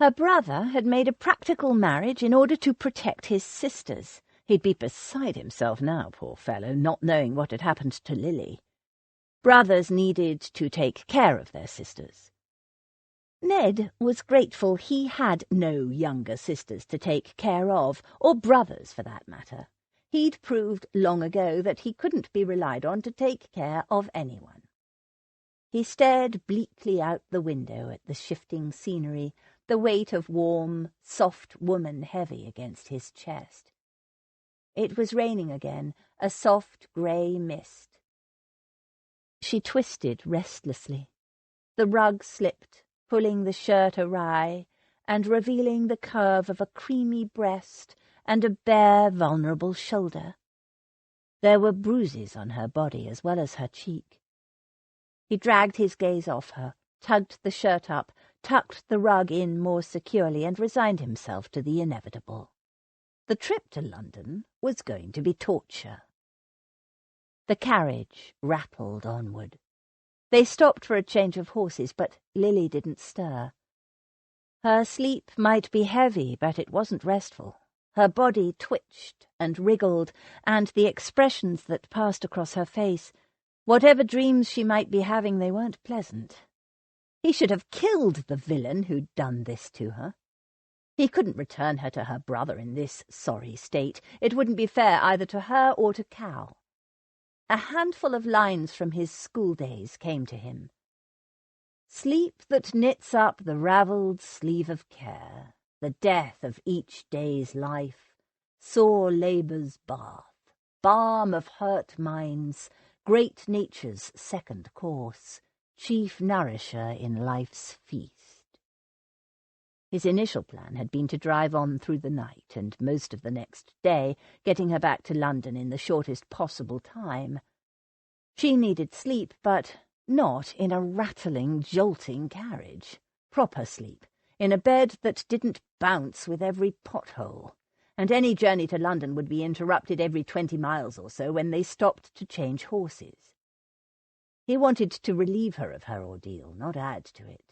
Her brother had made a practical marriage in order to protect his sisters. He'd be beside himself now, poor fellow, not knowing what had happened to Lily. Brothers needed to take care of their sisters. Ned was grateful he had no younger sisters to take care of, or brothers for that matter. He'd proved long ago that he couldn't be relied on to take care of anyone. He stared bleakly out the window at the shifting scenery, the weight of warm, soft woman heavy against his chest. It was raining again, a soft grey mist. She twisted restlessly. The rug slipped, pulling the shirt awry and revealing the curve of a creamy breast and a bare, vulnerable shoulder. There were bruises on her body as well as her cheek. He dragged his gaze off her, tugged the shirt up, tucked the rug in more securely, and resigned himself to the inevitable. The trip to London was going to be torture. The carriage rattled onward. They stopped for a change of horses, but Lily didn't stir. Her sleep might be heavy, but it wasn't restful. Her body twitched and wriggled, and the expressions that passed across her face, whatever dreams she might be having, they weren't pleasant. He should have killed the villain who'd done this to her. He couldn't return her to her brother in this sorry state. It wouldn't be fair either to her or to Cal. A handful of lines from his school days came to him. Sleep that knits up the ravelled sleeve of care, the death of each day's life, sore labour's bath, balm of hurt minds, great nature's second course, chief nourisher in life's feast. His initial plan had been to drive on through the night and most of the next day, getting her back to London in the shortest possible time. She needed sleep, but not in a rattling, jolting carriage. Proper sleep, in a bed that didn't bounce with every pothole, and any journey to London would be interrupted every 20 miles or so when they stopped to change horses. He wanted to relieve her of her ordeal, not add to it.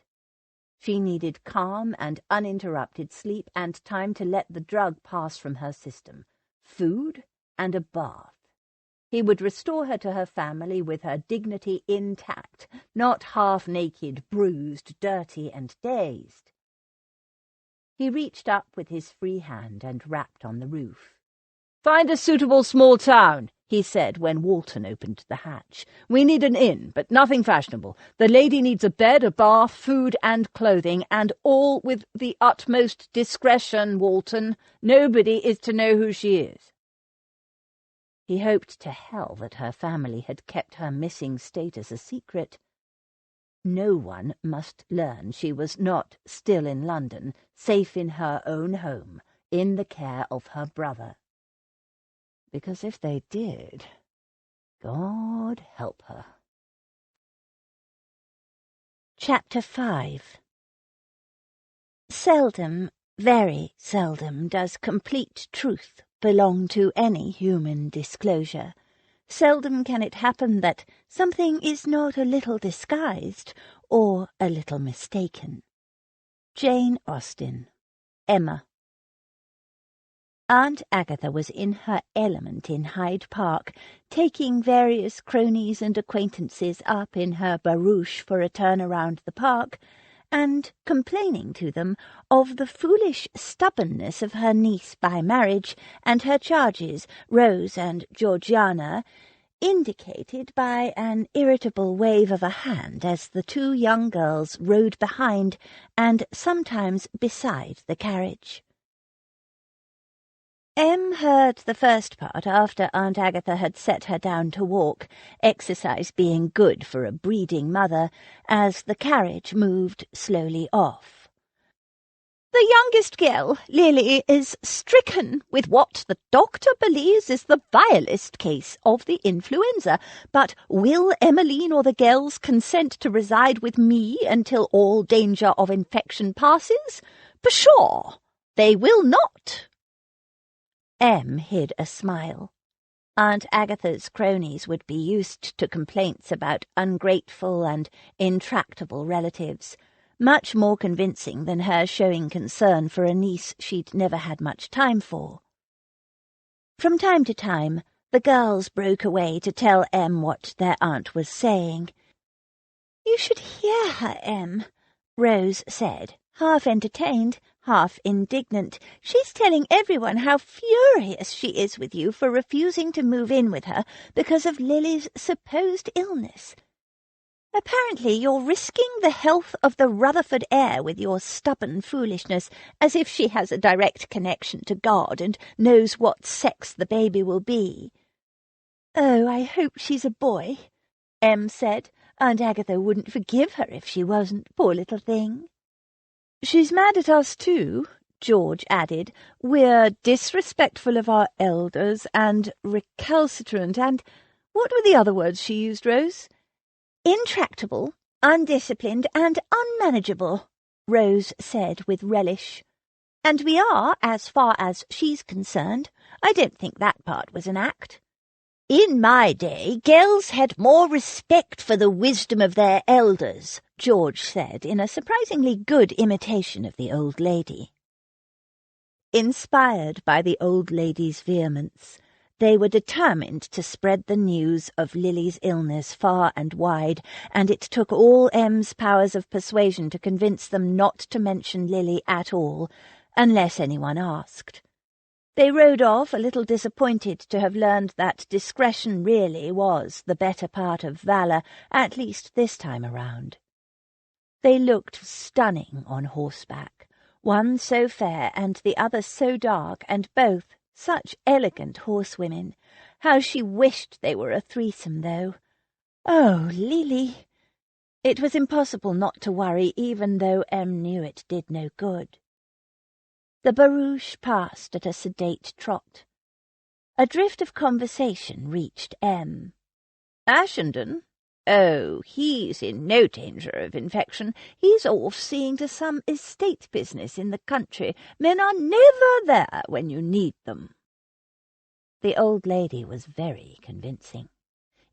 She needed calm and uninterrupted sleep and time to let the drug pass from her system, food and a bath. He would restore her to her family with her dignity intact, not half-naked, bruised, dirty, and dazed. He reached up with his free hand and rapped on the roof. "Find a suitable small town," he said when Walton opened the hatch. "We need an inn, but nothing fashionable. The lady needs a bed, a bath, food and clothing, and all with the utmost discretion, Walton. Nobody is to know who she is." He hoped to hell that her family had kept her missing status a secret. No one must learn she was not still in London, safe in her own home, in the care of her brother. Because if they did, God help her. Chapter 5. Seldom, very seldom, does complete truth belong to any human disclosure. Seldom can it happen that something is not a little disguised or a little mistaken. Jane Austen, Emma. Aunt Agatha was in her element in Hyde Park, taking various cronies and acquaintances up in her barouche for a turn around the park, and complaining to them of the foolish stubbornness of her niece by marriage and her charges, Rose and Georgiana, indicated by an irritable wave of a hand as the two young girls rode behind and sometimes beside the carriage. Em heard the first part after Aunt Agatha had set her down to walk, exercise being good for a breeding mother, as the carriage moved slowly off. "The youngest girl, Lily, is stricken with what the doctor believes is the vilest case of the influenza, but will Emmeline or the girls consent to reside with me until all danger of infection passes? Pshaw! They will not." Em hid a smile. Aunt Agatha's cronies would be used to complaints about ungrateful and intractable relatives, much more convincing than her showing concern for a niece she'd never had much time for. From time to time, the girls broke away to tell Em what their aunt was saying. "You should hear her, Em," Rose said, half entertained, half indignant. "She's telling everyone how furious she is with you for refusing to move in with her because of Lily's supposed illness. Apparently you're risking the health of the Rutherford heir with your stubborn foolishness, as if she has a direct connection to God and knows what sex the baby will be." "Oh, I hope she's a boy," Em said. "Aunt Agatha wouldn't forgive her if she wasn't, poor little thing." "She's mad at us too," George added. "We're disrespectful of our elders and recalcitrant and— what were the other words she used, Rose?" "Intractable, undisciplined and unmanageable," Rose said with relish. And we are, as far as she's concerned. I don't think that part was an act. In my day, girls had more respect for the wisdom of their elders, George said in a surprisingly good imitation of the old lady. Inspired by the old lady's vehemence, they were determined to spread the news of Lily's illness far and wide, and it took all M's powers of persuasion to convince them not to mention Lily at all, unless anyone asked. They rode off a little disappointed to have learned that discretion really was the better part of valour, at least this time around. They looked stunning on horseback, one so fair and the other so dark, and both such elegant horsewomen. How she wished they were a threesome, though. Oh, Lily! It was impossible not to worry, even though Em knew it did no good. The barouche passed at a sedate trot. A drift of conversation reached Em. Ashenden? Oh, he's in no danger of infection. He's off seeing to some estate business in the country. Men are never there when you need them. The old lady was very convincing.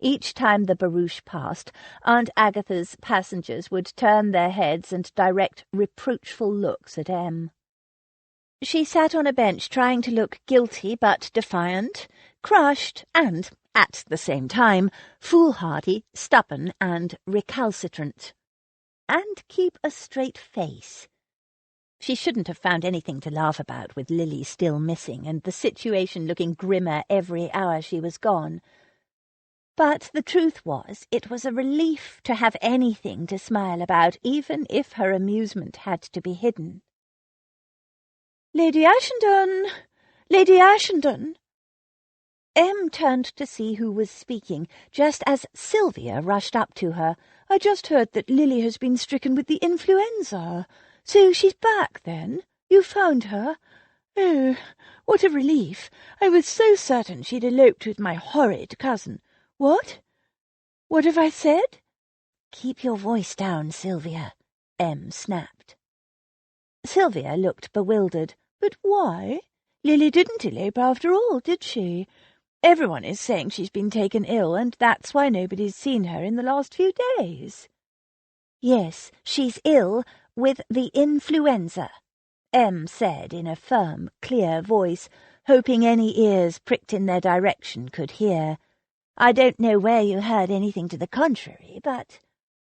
Each time the barouche passed, Aunt Agatha's passengers would turn their heads and direct reproachful looks at Em. She sat on a bench trying to look guilty but defiant, crushed and, at the same time, foolhardy, stubborn and recalcitrant. And keep a straight face. She shouldn't have found anything to laugh about with Lily still missing and the situation looking grimmer every hour she was gone. But the truth was, it was a relief to have anything to smile about, even if her amusement had to be hidden. "Lady Ashenden! Lady Ashenden!" Em turned to see who was speaking, just as Sylvia rushed up to her. "I just heard that Lily has been stricken with the influenza. So she's back, then? You found her? Oh, what a relief! I was so certain she'd eloped with my horrid cousin. What? What have I said?" "Keep your voice down, Sylvia," Em snapped. Sylvia looked bewildered. "But why? Lily didn't elope after all, did she? Everyone is saying she's been taken ill, and that's why nobody's seen her in the last few days." "Yes, she's ill with the influenza," Em said in a firm, clear voice, hoping any ears pricked in their direction could hear. "I don't know where you heard anything to the contrary, but—"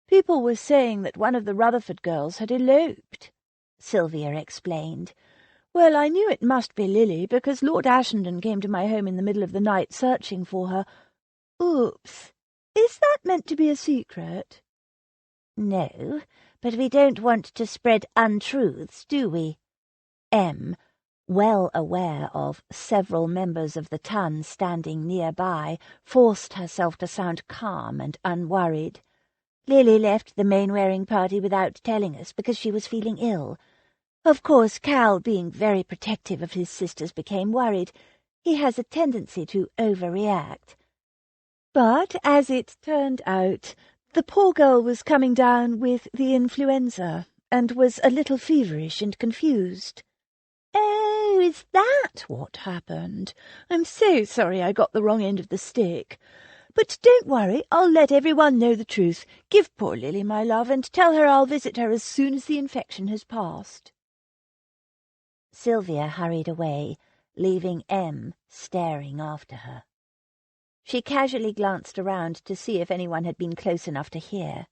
"People were saying that one of the Rutherford girls had eloped," Sylvia explained. "Well, I knew it must be Lily, because Lord Ashenden came to my home in the middle of the night searching for her. Oops. Is that meant to be a secret?" "No, but we don't want to spread untruths, do we?" Em, well aware of several members of the ton standing nearby, forced herself to sound calm and unworried. "Lily left the Mainwaring party without telling us because she was feeling ill. Of course, Cal, being very protective of his sisters, became worried. He has a tendency to overreact. But, as it turned out, the poor girl was coming down with the influenza, and was a little feverish and confused." "Oh, is that what happened? I'm so sorry I got the wrong end of the stick. But don't worry, I'll let everyone know the truth. Give poor Lily my love, and tell her I'll visit her as soon as the infection has passed." Sylvia hurried away, leaving Em staring after her. She casually glanced around to see if anyone had been close enough to hear.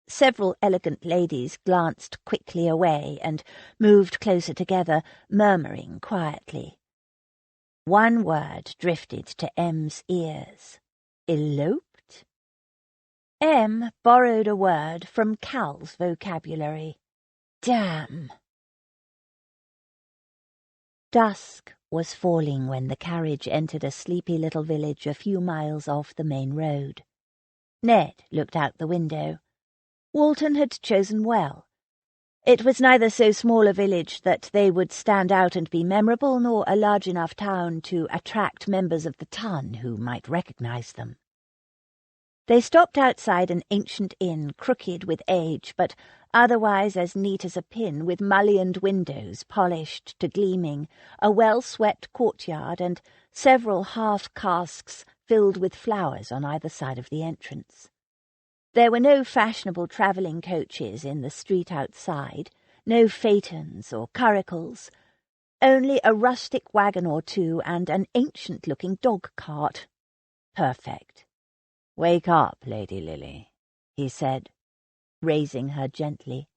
Several elegant ladies glanced quickly away and moved closer together, murmuring quietly. One word drifted to Em's ears. Eloped? Em borrowed a word from Cal's vocabulary. Damn. Dusk was falling when the carriage entered a sleepy little village a few miles off the main road. Ned looked out the window. Walton had chosen well. It was neither so small a village that they would stand out and be memorable, nor a large enough town to attract members of the ton who might recognize them. They stopped outside an ancient inn, crooked with age, but otherwise as neat as a pin, with mullioned windows polished to gleaming, a well-swept courtyard, and several half-casks filled with flowers on either side of the entrance. There were no fashionable travelling coaches in the street outside, no phaetons or curricles, only a rustic wagon or two and an ancient-looking dog-cart. Perfect. "Wake up, Lady Lily," he said, raising her gently.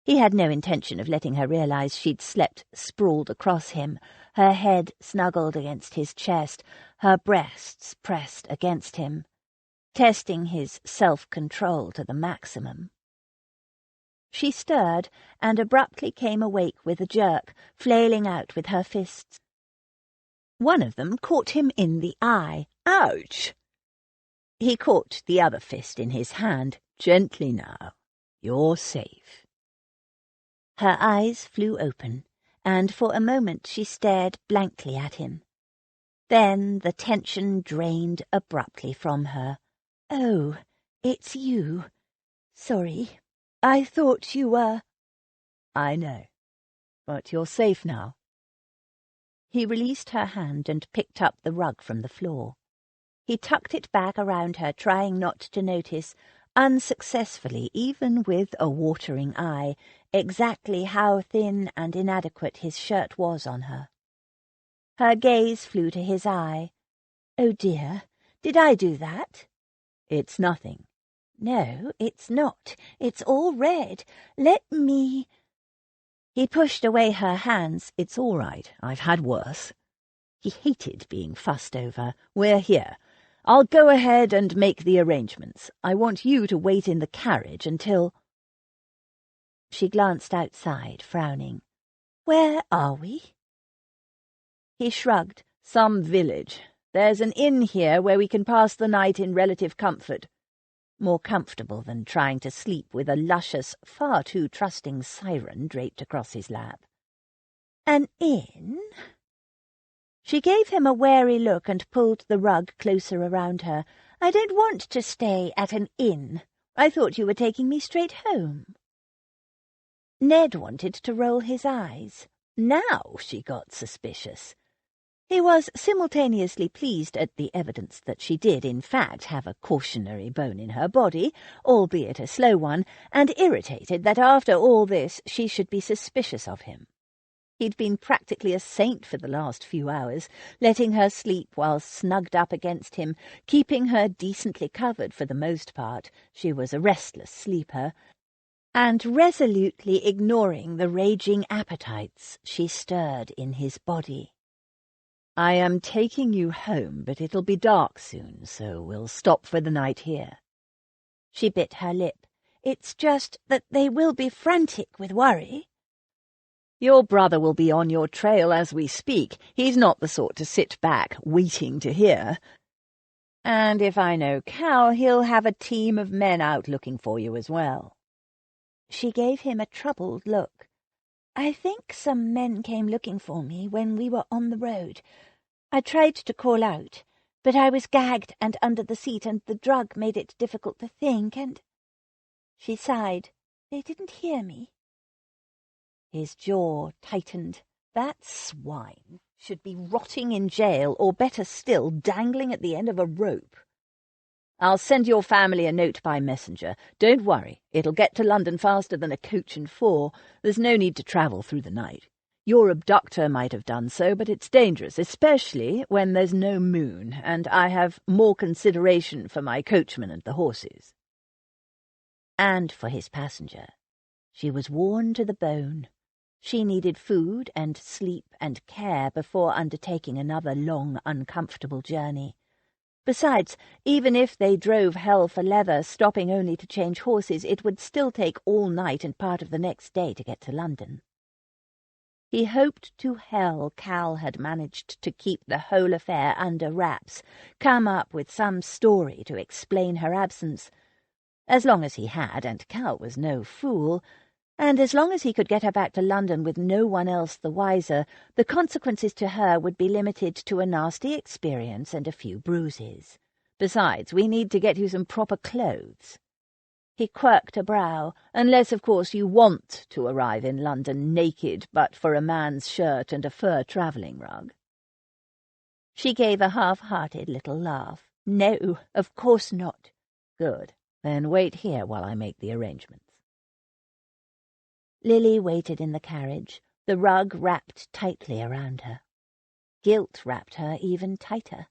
He had no intention of letting her realize she'd slept sprawled across him, her head snuggled against his chest, her breasts pressed against him, testing his self-control to the maximum. She stirred and abruptly came awake with a jerk, flailing out with her fists. One of them caught him in the eye. Ouch! He caught the other fist in his hand. "Gently now. You're safe." Her eyes flew open, and for a moment she stared blankly at him. Then the tension drained abruptly from her. "Oh, it's you. Sorry. I thought you were—" "I know. But you're safe now." He released her hand and picked up the rug from the floor. He tucked it back around her, trying not to notice, unsuccessfully, even with a watering eye, exactly how thin and inadequate his shirt was on her. Her gaze flew to his eye. "Oh dear, did I do that?" "It's nothing." "No, it's not. It's all red. Let me—" He pushed away her hands. "It's all right. I've had worse." He hated being fussed over. "We're here. I'll go ahead and make the arrangements. I want you to wait in the carriage until—" She glanced outside, frowning. "Where are we?" He shrugged. "Some village. There's an inn here where we can pass the night in relative comfort. More comfortable than trying to sleep with a luscious, far too trusting siren draped across his lap." "An inn?" She gave him a wary look and pulled the rug closer around her. "I don't want to stay at an inn. I thought you were taking me straight home." Ned wanted to roll his eyes. Now she got suspicious. He was simultaneously pleased at the evidence that she did, in fact, have a cautionary bone in her body, albeit a slow one, and irritated that after all this she should be suspicious of him. He'd been practically a saint for the last few hours, letting her sleep while snugged up against him, keeping her decently covered for the most part. She was a restless sleeper, and resolutely ignoring the raging appetites she stirred in his body. "I am taking you home, but it'll be dark soon, so we'll stop for the night here." She bit her lip. "It's just that they will be frantic with worry." "Your brother will be on your trail as we speak. He's not the sort to sit back, waiting to hear. And if I know Cal, he'll have a team of men out looking for you as well." She gave him a troubled look. "I think some men came looking for me when we were on the road. I tried to call out, but I was gagged and under the seat, and the drug made it difficult to think, and—" She sighed. "They didn't hear me." His jaw tightened. That swine should be rotting in jail, or better still, dangling at the end of a rope. "I'll send your family a note by messenger. Don't worry, it'll get to London faster than a coach and four. There's no need to travel through the night. Your abductor might have done so, but it's dangerous, especially when there's no moon, and I have more consideration for my coachman and the horses." And for his passenger. She was worn to the bone. She needed food and sleep and care before undertaking another long, uncomfortable journey. Besides, even if they drove hell for leather, stopping only to change horses, it would still take all night and part of the next day to get to London. He hoped to hell Cal had managed to keep the whole affair under wraps, come up with some story to explain her absence. As long as he had, and Cal was no fool, and as long as he could get her back to London with no one else the wiser, the consequences to her would be limited to a nasty experience and a few bruises. Besides, we need to get you some proper clothes." He quirked a brow, "unless, of course, you want to arrive in London naked but for a man's shirt and a fur travelling rug." She gave a half-hearted little laugh. "No, of course not." "Good. Then wait here while I make the arrangements." Lily waited in the carriage, the rug wrapped tightly around her. Guilt wrapped her even tighter.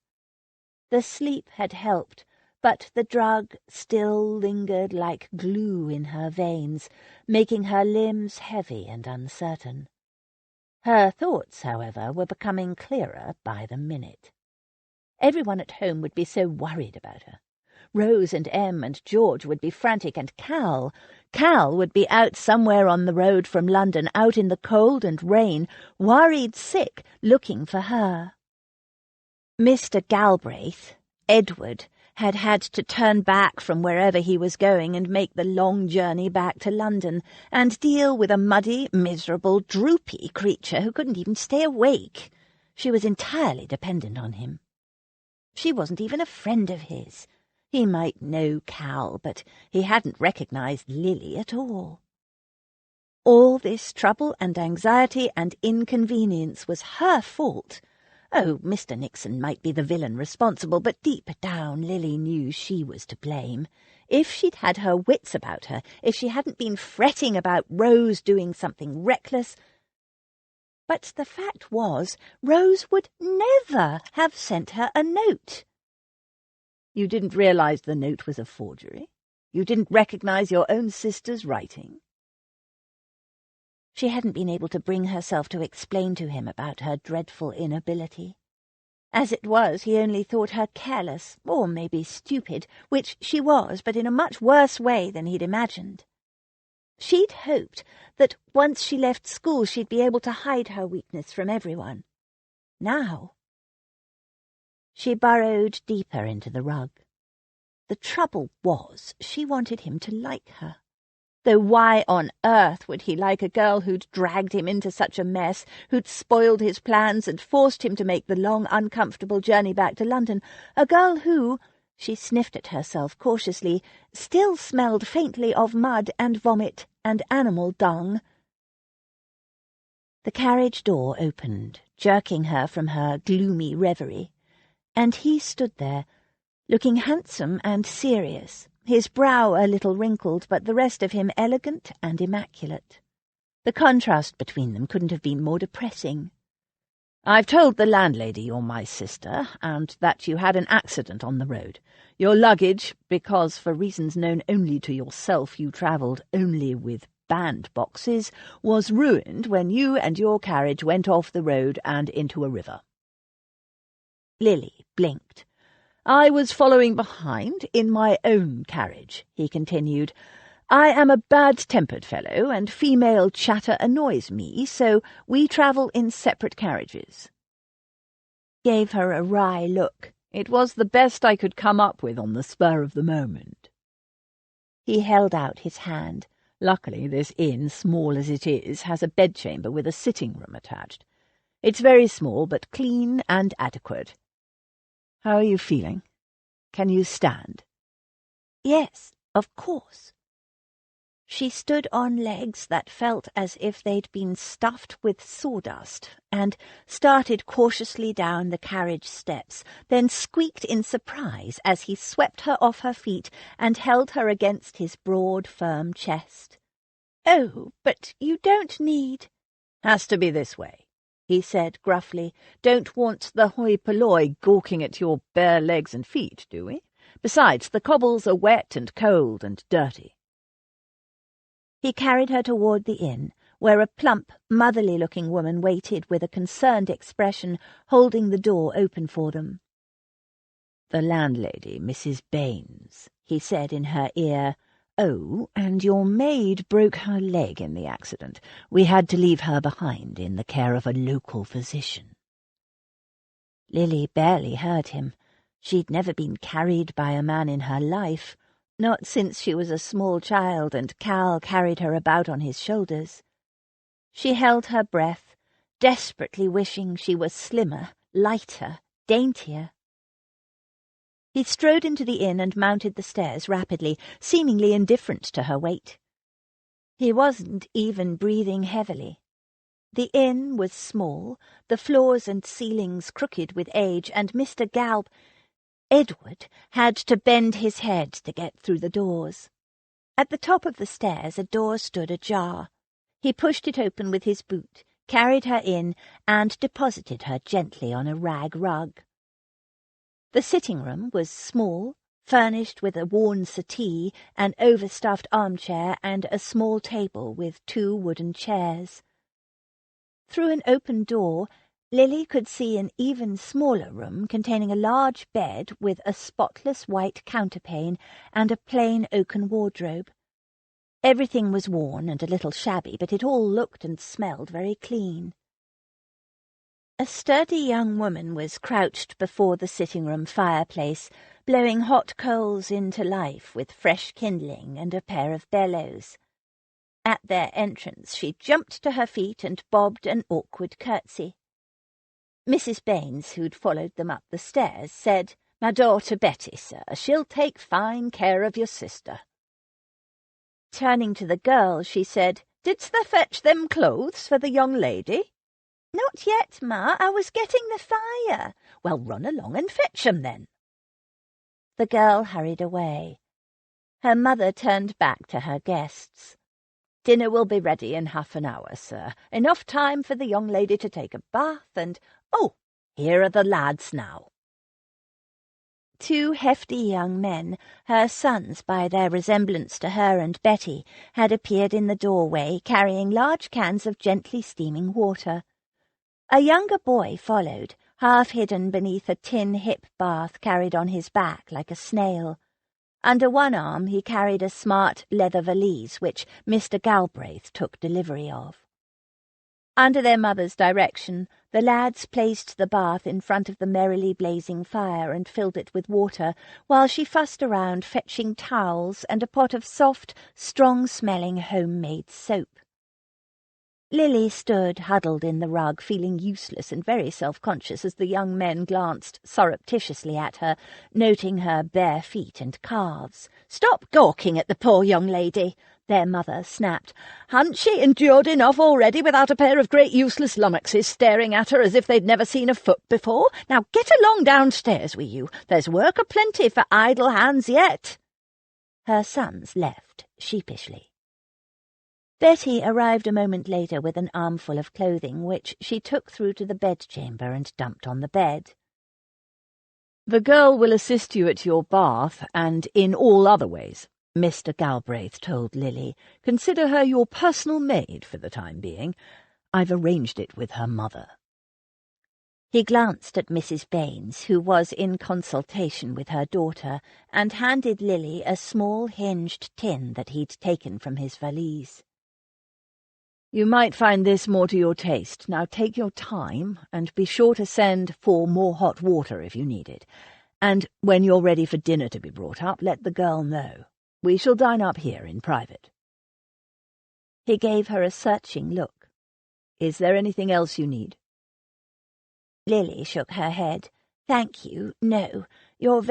The sleep had helped, but the drug still lingered like glue in her veins, making her limbs heavy and uncertain. Her thoughts, however, were becoming clearer by the minute. Everyone at home would be so worried about her. Rose and Em and George would be frantic, and Cal would be out somewhere on the road from London, out in the cold and rain, worried sick, looking for her. Mr. Galbraith, Edward, had had to turn back from wherever he was going and make the long journey back to London, and deal with a muddy, miserable, droopy creature who couldn't even stay awake. She was entirely dependent on him. She wasn't even a friend of his. He might know Cal, but he hadn't recognized Lily at all. All this trouble and anxiety and inconvenience was her fault. Oh, Mr. Nixon might be the villain responsible, but deep down Lily knew she was to blame. If she'd had her wits about her, if she hadn't been fretting about Rose doing something reckless... But the fact was, Rose would never have sent her a note. You didn't realize the note was a forgery? You didn't recognize your own sister's writing? She hadn't been able to bring herself to explain to him about her dreadful inability. As it was, he only thought her careless, or maybe stupid, which she was, but in a much worse way than he'd imagined. She'd hoped that once she left school she'd be able to hide her weakness from everyone. Now... She burrowed deeper into the rug. The trouble was, she wanted him to like her. Though why on earth would he like a girl who'd dragged him into such a mess, who'd spoiled his plans and forced him to make the long, uncomfortable journey back to London, a girl who, she sniffed at herself cautiously, still smelled faintly of mud and vomit and animal dung. The carriage door opened, jerking her from her gloomy reverie, and he stood there, looking handsome and serious, his brow a little wrinkled, but the rest of him elegant and immaculate. The contrast between them couldn't have been more depressing. "I've told the landlady you're my sister, and that you had an accident on the road. Your luggage, because for reasons known only to yourself you travelled only with bandboxes, was ruined when you and your carriage went off the road and into a river." Lily blinked. "I was following behind in my own carriage," he continued. "I am a bad-tempered fellow, and female chatter annoys me, so we travel in separate carriages." Gave her a wry look. "It was the best I could come up with on the spur of the moment." He held out his hand. "Luckily this inn, small as it is, has a bedchamber with a sitting-room attached. It's very small, but clean and adequate. How are you feeling? Can you stand?" "Yes, of course." She stood on legs that felt as if they'd been stuffed with sawdust, and started cautiously down the carriage steps, then squeaked in surprise as he swept her off her feet and held her against his broad, firm chest. "Oh, but you don't need—" "Has to be this way," he said gruffly. "Don't want the hoi polloi gawking at your bare legs and feet, do we? Besides, the cobbles are wet and cold and dirty." He carried her toward the inn, where a plump, motherly-looking woman waited with a concerned expression, holding the door open for them. "The landlady, Mrs. Baines," he said in her ear. "Oh, and your maid broke her leg in the accident. We had to leave her behind in the care of a local physician." Lily barely heard him. She'd never been carried by a man in her life, not since she was a small child and Cal carried her about on his shoulders. She held her breath, desperately wishing she was slimmer, lighter, daintier. He strode into the inn and mounted the stairs rapidly, seemingly indifferent to her weight. He wasn't even breathing heavily. The inn was small, the floors and ceilings crooked with age, and Mr. Edward had to bend his head to get through the doors. At the top of the stairs a door stood ajar. He pushed it open with his boot, carried her in, and deposited her gently on a rag rug. The sitting-room was small, furnished with a worn settee, an overstuffed armchair, and a small table with 2 wooden chairs. Through an open door, Lily could see an even smaller room containing a large bed with a spotless white counterpane and a plain oaken wardrobe. Everything was worn and a little shabby, but it all looked and smelled very clean. A sturdy young woman was crouched before the sitting-room fireplace, blowing hot coals into life with fresh kindling and a pair of bellows. At their entrance she jumped to her feet and bobbed an awkward curtsy. Mrs. Baines, who'd followed them up the stairs, said, "My daughter Betty, sir. She'll take fine care of your sister." Turning to the girl, she said, "Didst thou fetch them clothes for the young lady?" "Not yet, Ma. I was getting the fire." "Well, run along and fetch 'em, then." The girl hurried away. Her mother turned back to her guests. "Dinner will be ready in half an hour, sir. Enough time for the young lady to take a bath and— Oh, here are the lads now." 2 hefty young men, her sons by their resemblance to her and Betty, had appeared in the doorway carrying large cans of gently steaming water. A younger boy followed, half hidden beneath a tin hip bath carried on his back like a snail. Under one arm he carried a smart leather valise which Mr. Galbraith took delivery of. Under their mother's direction, the lads placed the bath in front of the merrily blazing fire and filled it with water, while she fussed around fetching towels and a pot of soft, strong-smelling home-made soap. Lily stood huddled in the rug, feeling useless and very self-conscious as the young men glanced surreptitiously at her, noting her bare feet and calves. "Stop gawking at the poor young lady," their mother snapped. "Hadn't she endured enough already without a pair of great useless lummoxes staring at her as if they'd never seen a foot before? Now get along downstairs with you. There's work aplenty for idle hands yet." Her sons left sheepishly. Betty arrived a moment later with an armful of clothing, which she took through to the bedchamber and dumped on the bed. "The girl will assist you at your bath and in all other ways," Mr. Galbraith told Lily. "Consider her your personal maid for the time being. I've arranged it with her mother." He glanced at Mrs. Baines, who was in consultation with her daughter, and handed Lily a small hinged tin that he'd taken from his valise. "You might find this more to your taste. Now take your time, and be sure to send for more hot water if you need it. And when you're ready for dinner to be brought up, let the girl know. We shall dine up here in private." He gave her a searching look. "Is there anything else you need?" Lily shook her head. "Thank you, no. You're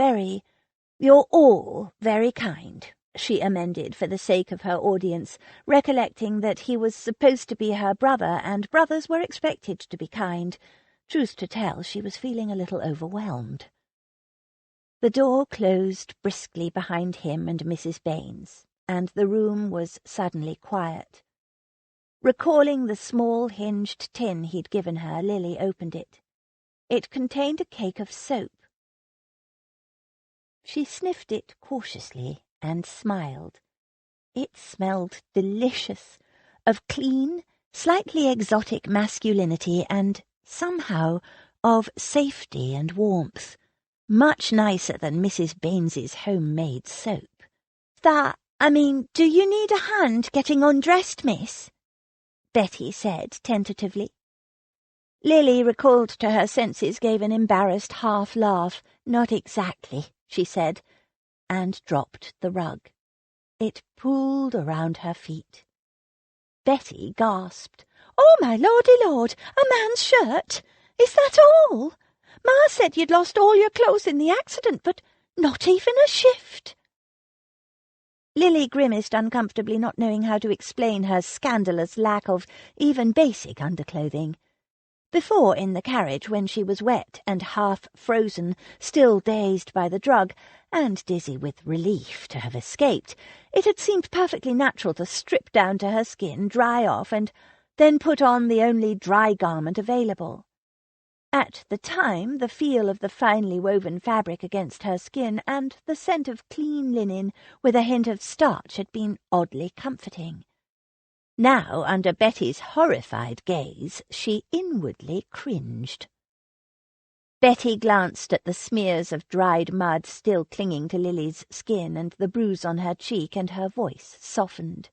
all very kind," she amended for the sake of her audience, recollecting that he was supposed to be her brother, and brothers were expected to be kind. Truth to tell, she was feeling a little overwhelmed. The door closed briskly behind him and Mrs. Baines, and the room was suddenly quiet. Recalling the small hinged tin he'd given her, Lily opened it. It contained a cake of soap. She sniffed it cautiously and smiled. It smelled delicious, of clean, slightly exotic masculinity and, somehow, of safety and warmth. Much nicer than Mrs. Baines's home-made soap. Do you need a hand getting undressed, miss?" Betty said tentatively. Lily, recalled to her senses, gave an embarrassed half-laugh. "Not exactly," she said, and dropped the rug. It pooled around her feet. Betty gasped. "Oh, my lordy lord, a man's shirt! Is that all? Ma said you'd lost all your clothes in the accident, but Not even a shift." Lily grimaced uncomfortably, not knowing how to explain her scandalous lack of even basic underclothing. Before, in the carriage, when she was wet and half frozen, still dazed by the drug, and dizzy with relief to have escaped, it had seemed perfectly natural to strip down to her skin, dry off, and then put on the only dry garment available. At the time, the feel of the finely woven fabric against her skin and the scent of clean linen with a hint of starch had been oddly comforting. Now, under Betty's horrified gaze, she inwardly cringed. Betty glanced at the smears of dried mud still clinging to Lily's skin and the bruise on her cheek, and her voice softened.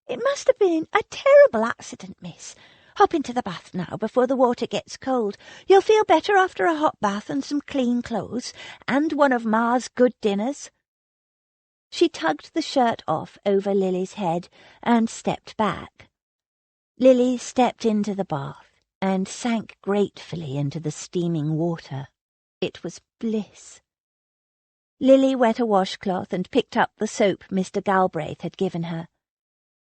"It must have been a terrible accident, miss. Hop into the bath now before the water gets cold. You'll feel better after a hot bath and some clean clothes, and one of Ma's good dinners." She tugged the shirt off over Lily's head and stepped back. Lily stepped into the bath and sank gratefully into the steaming water. It was bliss. Lily wet a washcloth and picked up the soap Mr. Galbraith had given her.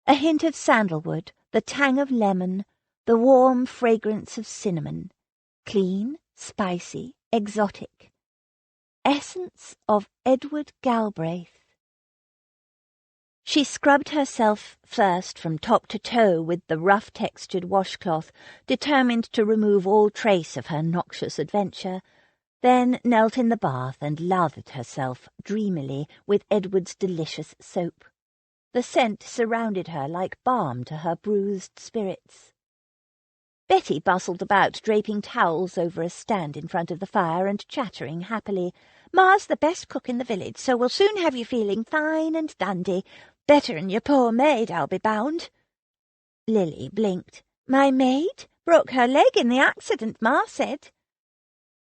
A hint of sandalwood, the tang of lemon, the warm fragrance of cinnamon. Clean, spicy, exotic. Essence of Edward Galbraith. She scrubbed herself first from top to toe with the rough-textured washcloth, determined to remove all trace of her noxious adventure, then knelt in the bath and lathered herself dreamily with Edward's delicious soap. The scent surrounded her like balm to her bruised spirits. Betty bustled about, draping towels over a stand in front of the fire and chattering happily. "Ma's the best cook in the village, so we'll soon have you feeling fine and dandy. Better'n your poor maid, I'll be bound." Lily blinked. "My maid? Broke her leg in the accident, Ma said."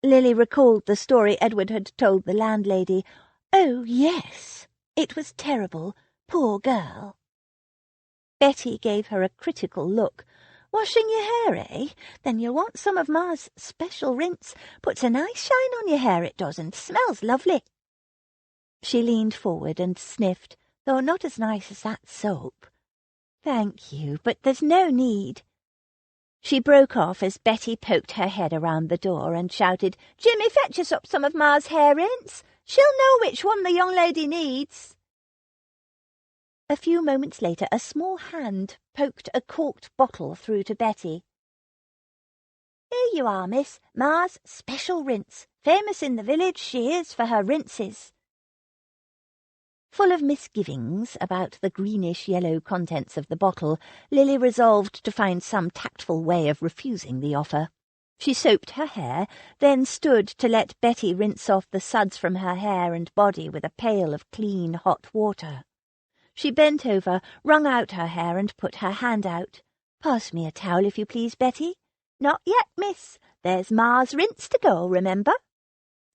Lily recalled the story Edward had told the landlady. "Oh, yes. It was terrible. Poor girl." Betty gave her a critical look. "Washing your hair, eh? Then you'll want some of Ma's special rinse. Puts a nice shine on your hair, it does, and smells lovely." She leaned forward and sniffed, though not as nice as that soap. "Thank you, but there's no need." She broke off as Betty poked her head around the door and shouted, "Jimmy, fetch us up some of Ma's hair rinse. She'll know which one the young lady needs." A few moments later, a small hand poked a corked bottle through to Betty. "Here you are, miss. Ma's special rinse. Famous in the village, she is, for her rinses." Full of misgivings about the greenish-yellow contents of the bottle, Lily resolved to find some tactful way of refusing the offer. She soaped her hair, then stood to let Betty rinse off the suds from her hair and body with a pail of clean, hot water. She bent over, wrung out her hair, and put her hand out. "Pass me a towel, if you please, Betty." "Not yet, miss. There's Ma's rinse to go, remember."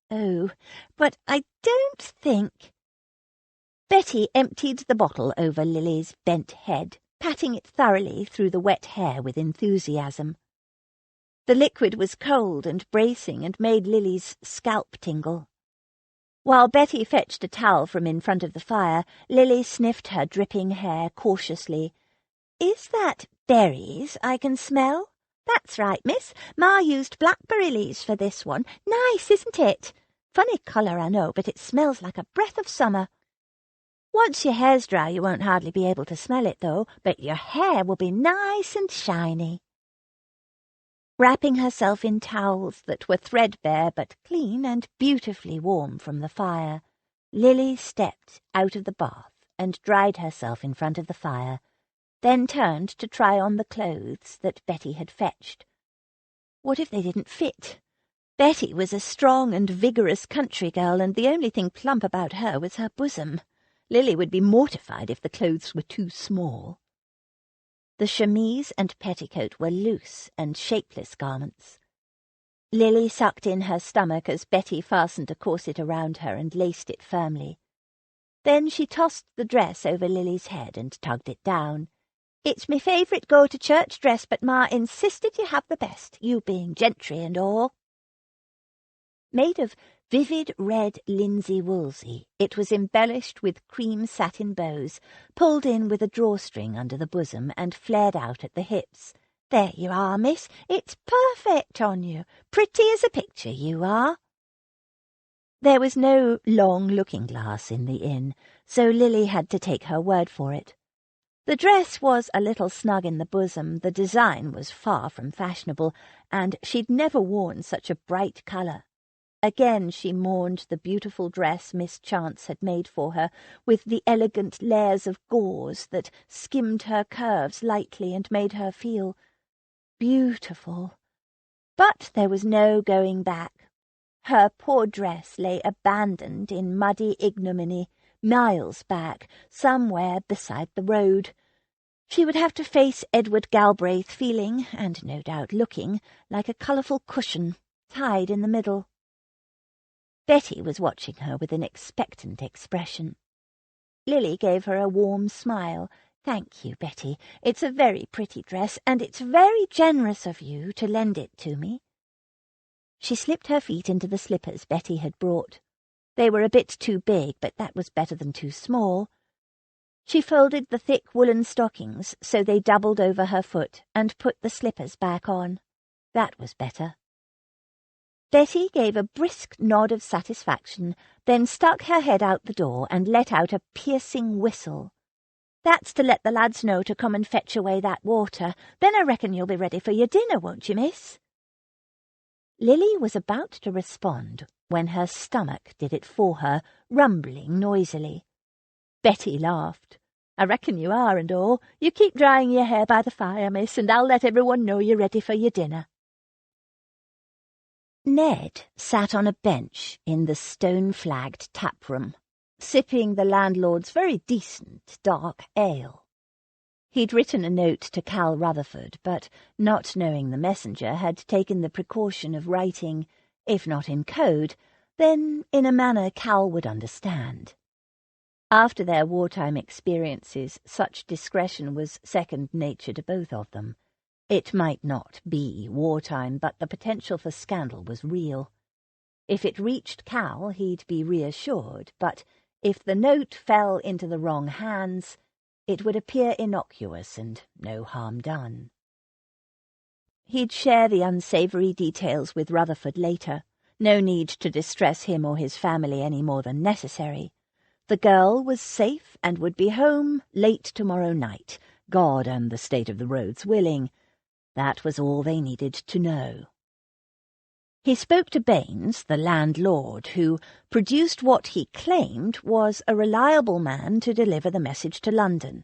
"Oh, but I don't think—" Betty emptied the bottle over Lily's bent head, patting it thoroughly through the wet hair with enthusiasm. The liquid was cold and bracing and made Lily's scalp tingle. While Betty fetched a towel from in front of the fire, Lily sniffed her dripping hair cautiously. "Is that berries I can smell?" "That's right, miss. Ma used blackberry leaves for this one. Nice, isn't it? Funny colour, I know, but it smells like a breath of summer. Once your hair's dry, you won't hardly be able to smell it, though, but your hair will be nice and shiny." Wrapping herself in towels that were threadbare but clean and beautifully warm from the fire, Lily stepped out of the bath and dried herself in front of the fire, then turned to try on the clothes that Betty had fetched. What if they didn't fit? Betty was a strong and vigorous country girl, and the only thing plump about her was her bosom. Lily would be mortified if the clothes were too small. The chemise and petticoat were loose and shapeless garments. Lily sucked in her stomach as Betty fastened a corset around her and laced it firmly. Then she tossed the dress over Lily's head and tugged it down. "It's me favourite go-to-church dress, but Ma insisted you have the best, you being gentry and all." Made of Vivid red linsey-woolsey, it was embellished with cream satin bows, pulled in with a drawstring under the bosom and flared out at the hips. "There you are, miss. It's perfect on you. Pretty as a picture, you are." There was no long looking-glass in the inn, so Lily had to take her word for it. The dress was a little snug in the bosom, the design was far from fashionable, and she'd never worn such a bright colour. Again she mourned the beautiful dress Miss Chance had made for her, with the elegant layers of gauze that skimmed her curves lightly and made her feel beautiful. But there was no going back. Her poor dress lay abandoned in muddy ignominy, miles back, somewhere beside the road. She would have to face Edward Galbraith feeling, and no doubt looking, like a colourful cushion, tied in the middle. Betty was watching her with an expectant expression. Lily gave her a warm smile. "Thank you, Betty. It's a very pretty dress, and it's very generous of you to lend it to me." She slipped her feet into the slippers Betty had brought. They were a bit too big, but that was better than too small. She folded the thick woolen stockings so they doubled over her foot and put the slippers back on. That was better. Betty gave a brisk nod of satisfaction, then stuck her head out the door and let out a piercing whistle. "That's to let the lads know to come and fetch away that water. Then I reckon you'll be ready for your dinner, won't you, miss?" Lily was about to respond when her stomach did it for her, rumbling noisily. Betty laughed. "I reckon you are and all. You keep drying your hair by the fire, miss, and I'll let everyone know you're ready for your dinner." Ned sat on a bench in the stone-flagged tap-room, sipping the landlord's very decent dark ale. He'd written a note to Cal Rutherford, but, not knowing the messenger, had taken the precaution of writing, if not in code, then in a manner Cal would understand. After their wartime experiences, such discretion was second nature to both of them. It might not be wartime, but the potential for scandal was real. If it reached Cal, he'd be reassured, but if the note fell into the wrong hands, it would appear innocuous and no harm done. He'd share the unsavoury details with Rutherford later. No need to distress him or his family any more than necessary. The girl was safe and would be home late tomorrow night, God and the state of the roads willing. That was all they needed to know. He spoke to Baines, the landlord, who produced what he claimed was a reliable man to deliver the message to London.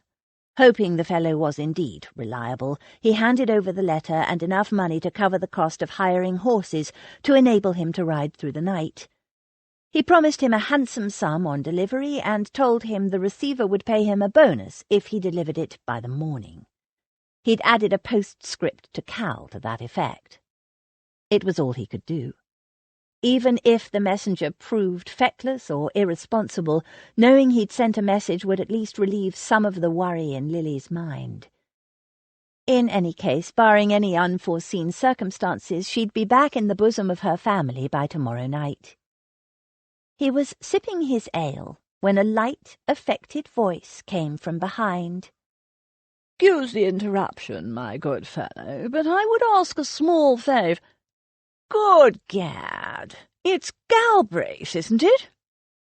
Hoping the fellow was indeed reliable, he handed over the letter and enough money to cover the cost of hiring horses to enable him to ride through the night. He promised him a handsome sum on delivery and told him the receiver would pay him a bonus if he delivered it by the morning. He'd added a postscript to Cal to that effect. It was all he could do. Even if the messenger proved feckless or irresponsible, knowing he'd sent a message would at least relieve some of the worry in Lily's mind. In any case, barring any unforeseen circumstances, she'd be back in the bosom of her family by tomorrow night. He was sipping his ale when a light, affected voice came from behind. "Excuse the interruption, my good fellow, but I would ask a small favour." "Good gad! It's Galbraith, isn't it?"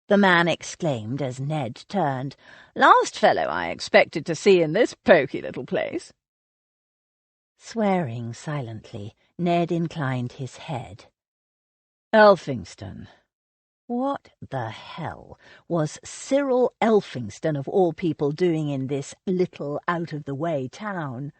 the man exclaimed as Ned turned. "Last fellow I expected to see in this poky little place." Swearing silently, Ned inclined his head. "Elphingston. What the hell was Cyril Elphingston, of all people, doing in this little out-of-the-way town?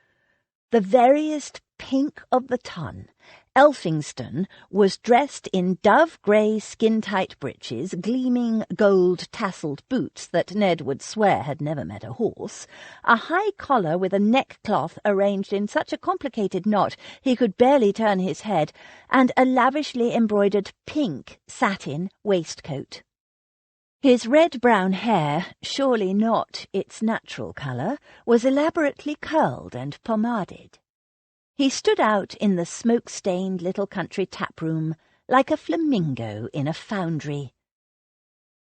The veriest pink of the ton, Elphingston was dressed in dove-grey skin-tight breeches, gleaming gold-tasselled boots that Ned would swear had never met a horse, a high collar with a neckcloth arranged in such a complicated knot he could barely turn his head, and a lavishly embroidered pink satin waistcoat. His red-brown hair, surely not its natural colour, was elaborately curled and pomaded. He stood out in the smoke-stained little country tap-room, like a flamingo in a foundry.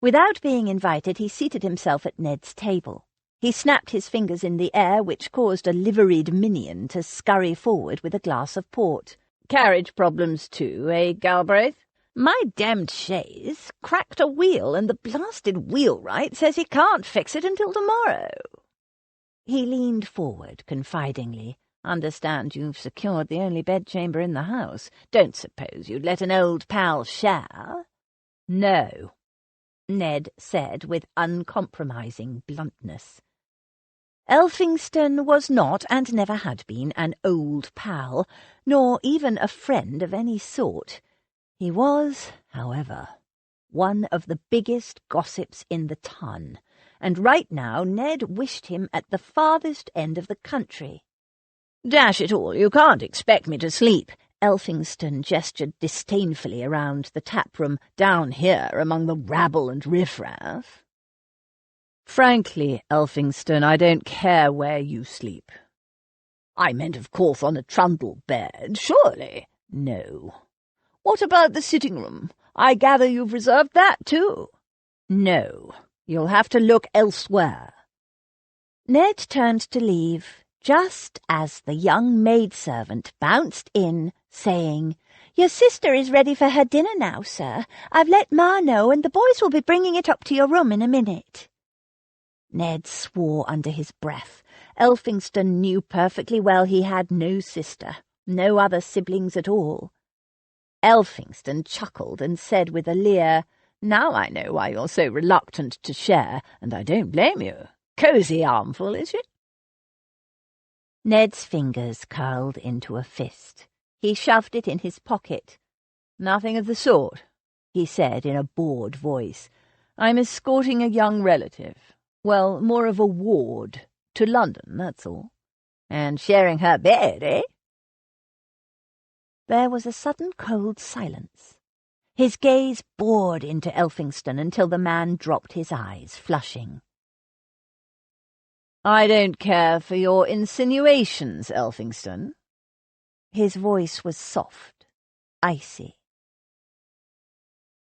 Without being invited, he seated himself at Ned's table. He snapped his fingers in the air, which caused a liveried minion to scurry forward with a glass of port. Carriage problems too, eh, Galbraith? My damned chaise cracked a wheel, and the blasted wheelwright says he can't fix it until tomorrow. He leaned forward confidingly. Understand you've secured the only bedchamber in the house. Don't suppose you'd let an old pal share? No, Ned said with uncompromising bluntness. Elphingston was not, and never had been, an old pal, nor even a friend of any sort. He was, however, one of the biggest gossips in the ton, and right now Ned wished him at the farthest end of the country. Dash it all, you can't expect me to sleep. Elphingston gestured disdainfully around the tap-room, down here among the rabble and riffraff. Frankly, Elphingston, I don't care where you sleep. I meant, of course, on a trundle bed, surely. No. What about the sitting-room? I gather you've reserved that, too. No. You'll have to look elsewhere. Ned turned to leave, just as the young maidservant bounced in, saying, "Your sister is ready for her dinner now, sir. I've let Ma know, and the boys will be bringing it up to your room in a minute." Ned swore under his breath. Elphingston knew perfectly well he had no sister, no other siblings at all. Elphingston chuckled and said with a leer, "Now I know why you're so reluctant to share, and I don't blame you. Cosy armful, is it?" Ned's fingers curled into a fist. He shoved it in his pocket. "Nothing of the sort," he said in a bored voice. "I'm escorting a young relative. Well, more of a ward. To London, that's all. And sharing her bed, eh?" There was a sudden cold silence. His gaze bored into Elphingston until the man dropped his eyes, flushing. "I don't care for your insinuations, Elphingston." His voice was soft, icy.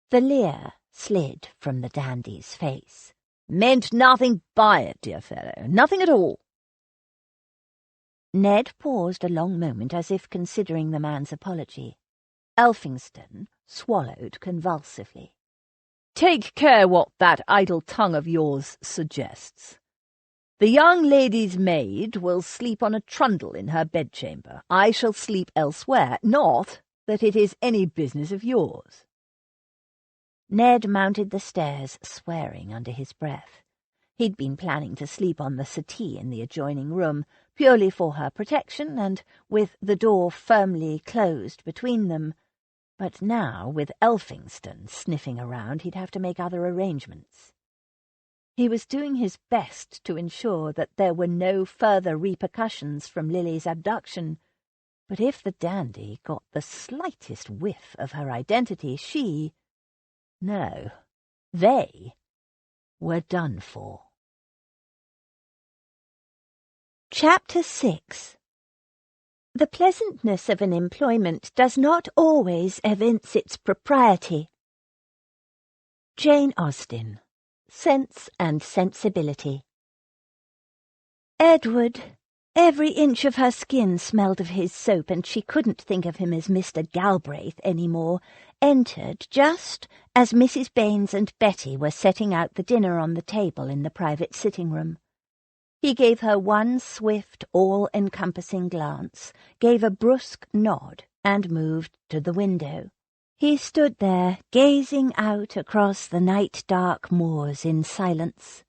The leer slid from the dandy's face. "Meant nothing by it, dear fellow, nothing at all." Ned paused a long moment as if considering the man's apology. Elphingston swallowed convulsively. "Take care what that idle tongue of yours suggests. The young lady's maid will sleep on a trundle in her bedchamber. I shall sleep elsewhere, not that it is any business of yours." Ned mounted the stairs, swearing under his breath. He'd been planning to sleep on the settee in the adjoining room, purely for her protection and with the door firmly closed between them. But now, with Elphingston sniffing around, he'd have to make other arrangements. He was doing his best to ensure that there were no further repercussions from Lily's abduction, but if the dandy got the slightest whiff of her identity, they were done for. Chapter 6. The pleasantness of an employment does not always evince its propriety. Jane Austen, Sense and Sensibility. Edward, every inch of her skin smelled of his soap, and she couldn't think of him as Mr. Galbraith any more, entered just as Mrs. Baines and Betty were setting out the dinner on the table in the private sitting-room. He gave her one swift, all-encompassing glance, gave a brusque nod, and moved to the window. He stood there, gazing out across the night-dark moors in silence.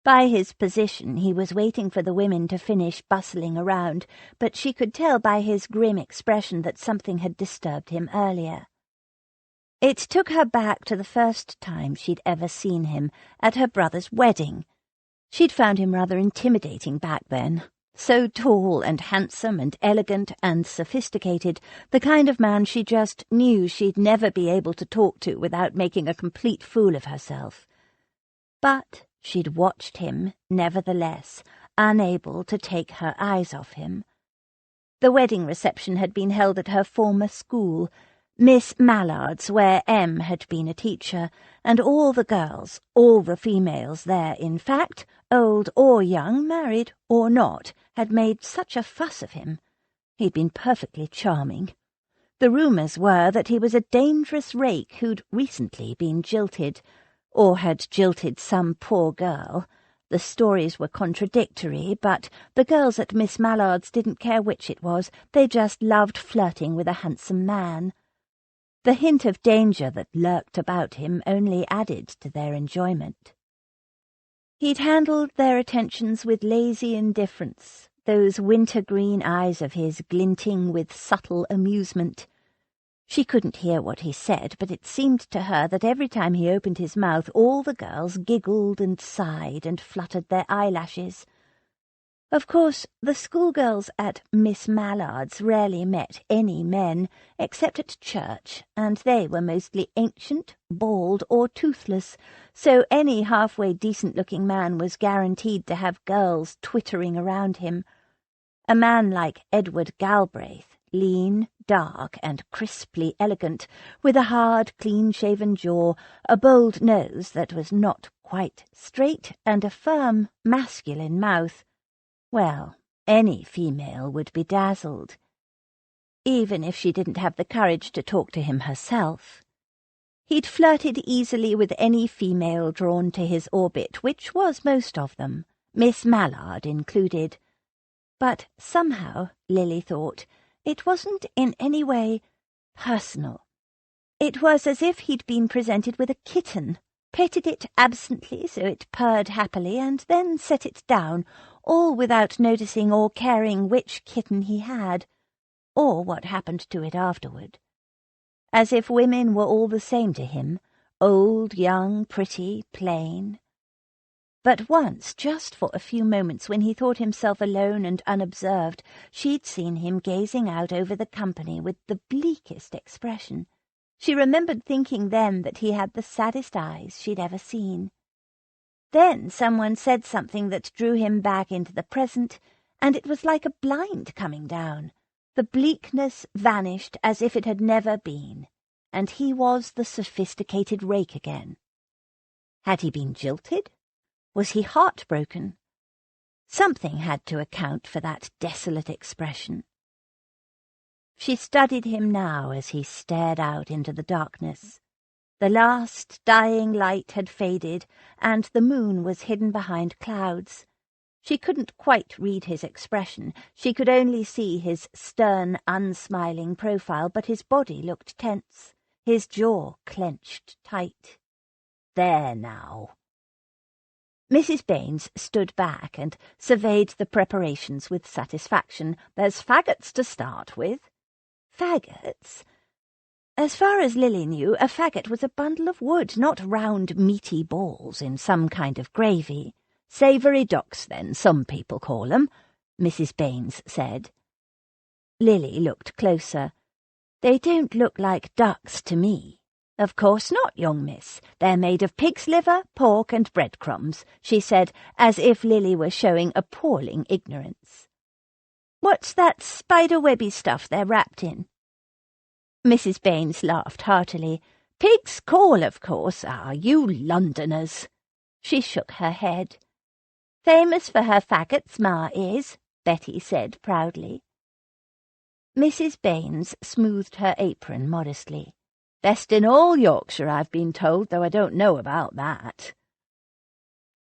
By his position, he was waiting for the women to finish bustling around, but she could tell by his grim expression that something had disturbed him earlier. It took her back to the first time she'd ever seen him, at her brother's wedding. She'd found him rather intimidating back then. So tall and handsome and elegant and sophisticated, the kind of man she just knew she'd never be able to talk to without making a complete fool of herself. But she'd watched him, nevertheless, unable to take her eyes off him. The wedding reception had been held at her former school, Miss Mallard's, where M had been a teacher, and all the girls, all the females there, in fact, old or young, married or not, had made such a fuss of him. He'd been perfectly charming. The rumours were that he was a dangerous rake who'd recently been jilted, or had jilted some poor girl. The stories were contradictory, but the girls at Miss Mallard's didn't care which it was. They just loved flirting with a handsome man. The hint of danger that lurked about him only added to their enjoyment. He'd handled their attentions with lazy indifference, those winter-green eyes of his glinting with subtle amusement. She couldn't hear what he said, but it seemed to her that every time he opened his mouth all the girls giggled and sighed and fluttered their eyelashes. Of course, the schoolgirls at Miss Mallard's rarely met any men, except at church, and they were mostly ancient, bald, or toothless, so any halfway decent-looking man was guaranteed to have girls twittering around him. A man like Edward Galbraith, lean, dark, and crisply elegant, with a hard, clean-shaven jaw, a bold nose that was not quite straight, and a firm, masculine mouth. Well, any female would be dazzled, even if she didn't have the courage to talk to him herself. He'd flirted easily with any female drawn to his orbit, which was most of them, Miss Mallard included. But somehow, Lily thought, it wasn't in any way personal. It was as if he'd been presented with a kitten, petted it absently so it purred happily, and then set it down, all without noticing or caring which kitten he had, or what happened to it afterward. As if women were all the same to him, old, young, pretty, plain. But once, just for a few moments, when he thought himself alone and unobserved, she'd seen him gazing out over the company with the bleakest expression. She remembered thinking then that he had the saddest eyes she'd ever seen. Then someone said something that drew him back into the present, and it was like a blind coming down. The bleakness vanished as if it had never been, and he was the sophisticated rake again. Had he been jilted? Was he heartbroken? Something had to account for that desolate expression. She studied him now as he stared out into the darkness. The last dying light had faded, and the moon was hidden behind clouds. She couldn't quite read his expression. She could only see his stern, unsmiling profile, but his body looked tense, his jaw clenched tight. There now. Mrs. Baines stood back and surveyed the preparations with satisfaction. There's faggots to start with. Faggots? As far as Lily knew, a faggot was a bundle of wood, not round meaty balls in some kind of gravy. Savoury ducks, then, some people call 'em, Mrs. Baines said. Lily looked closer. They don't look like ducks to me. Of course not, young miss. They're made of pig's liver, pork, and breadcrumbs, she said, as if Lily were showing appalling ignorance. What's that spider-webby stuff they're wrapped in? Mrs. Baines laughed heartily. Pig's caul, of course. Ah, you Londoners. She shook her head. Famous for her faggots, Ma is, Betty said proudly. Mrs. Baines smoothed her apron modestly. Best in all Yorkshire, I've been told, though I don't know about that.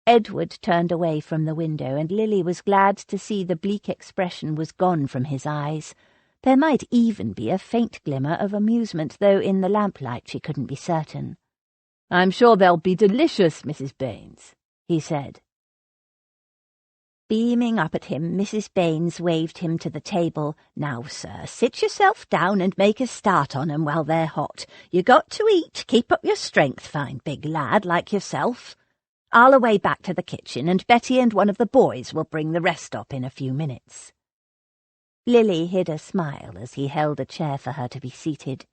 Edward turned away from the window, and Lily was glad to see the bleak expression was gone from his eyes. There might even be a faint glimmer of amusement, though in the lamplight she couldn't be certain. I'm sure they'll be delicious, Mrs. Baines, he said. Beaming up at him, Mrs. Baines waved him to the table. Now, sir, sit yourself down and make a start on 'em while they're hot. You got to eat. Keep up your strength, fine big lad like yourself. I'll away back to the kitchen, and Betty and one of the boys will bring the rest up in a few minutes. Lily hid a smile as he held a chair for her to be seated.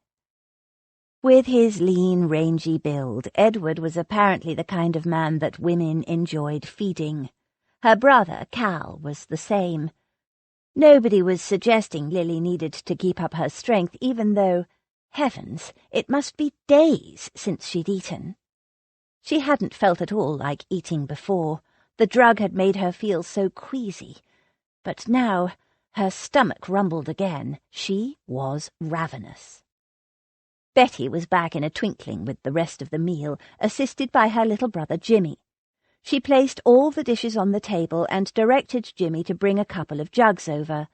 With his lean, rangy build, Edward was apparently the kind of man that women enjoyed feeding. Her brother, Cal, was the same. Nobody was suggesting Lily needed to keep up her strength, even though Heavens, it must be days since she'd eaten. She hadn't felt at all like eating before. The drug had made her feel so queasy. But now her stomach rumbled again. She was ravenous. Betty was back in a twinkling with the rest of the meal, assisted by her little brother Jimmy. She placed all the dishes on the table and directed Jimmy to bring a couple of jugs over.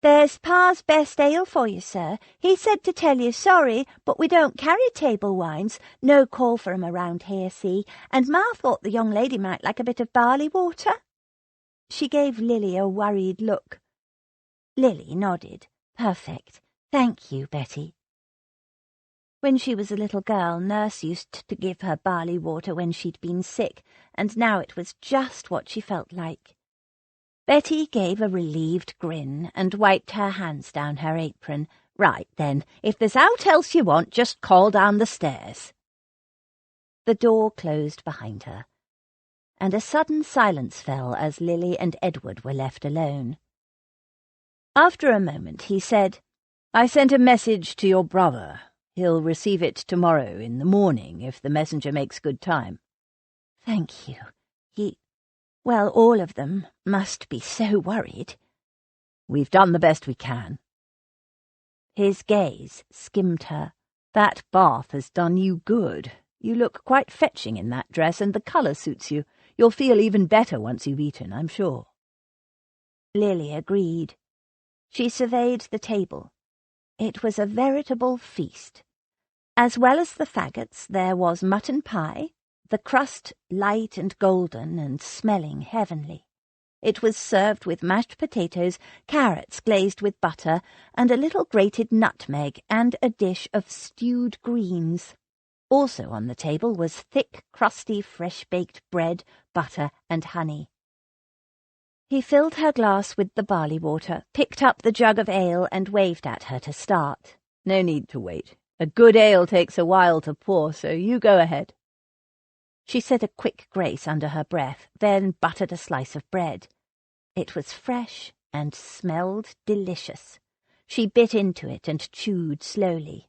"There's Pa's best ale for you, sir. He said to tell you sorry, but we don't carry table wines. No call for 'em around here, see, and Ma thought the young lady might like a bit of barley water." She gave Lily a worried look. Lily nodded. "Perfect. Thank you, Betty." When she was a little girl, Nurse used to give her barley water when she'd been sick, and now it was just what she felt like. Betty gave a relieved grin and wiped her hands down her apron. "Right, then, if there's aught else you want, just call down the stairs." The door closed behind her, and a sudden silence fell as Lily and Edward were left alone. After a moment he said, "I sent a message to your brother. He'll receive it tomorrow in the morning if the messenger makes good time." "Thank you. Well, all of them must be so worried." "We've done the best we can." His gaze skimmed her. "That bath has done you good. You look quite fetching in that dress, and the colour suits you. You'll feel even better once you've eaten, I'm sure." Lily agreed. She surveyed the table. It was a veritable feast. As well as the faggots, there was mutton pie, the crust light and golden and smelling heavenly. It was served with mashed potatoes, carrots glazed with butter, and a little grated nutmeg, and a dish of stewed greens. Also on the table was thick, crusty, fresh-baked bread, butter, and honey. He filled her glass with the barley water, picked up the jug of ale, and waved at her to start. "No need to wait. A good ale takes a while to pour, so you go ahead." She said a quick grace under her breath, then buttered a slice of bread. It was fresh and smelled delicious. She bit into it and chewed slowly.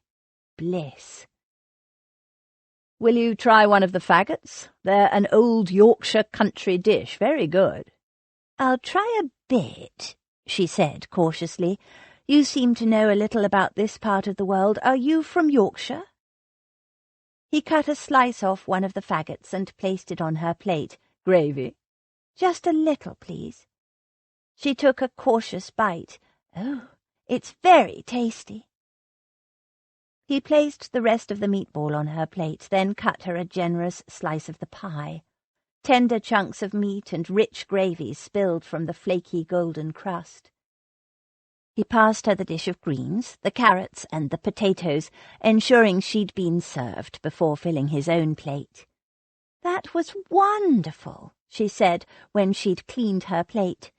Bliss. "Will you try one of the faggots? They're an old Yorkshire country dish, very good." "I'll try a bit," she said cautiously. "You seem to know a little about this part of the world. Are you from Yorkshire?" He cut a slice off one of the faggots and placed it on her plate. "Gravy?" "Just a little, please." She took a cautious bite. "Oh, it's very tasty." He placed the rest of the meatball on her plate, then cut her a generous slice of the pie. Tender chunks of meat and rich gravy spilled from the flaky golden crust. He passed her the dish of greens, the carrots, and the potatoes, ensuring she'd been served before filling his own plate. "That was wonderful," she said when she'd cleaned her plate.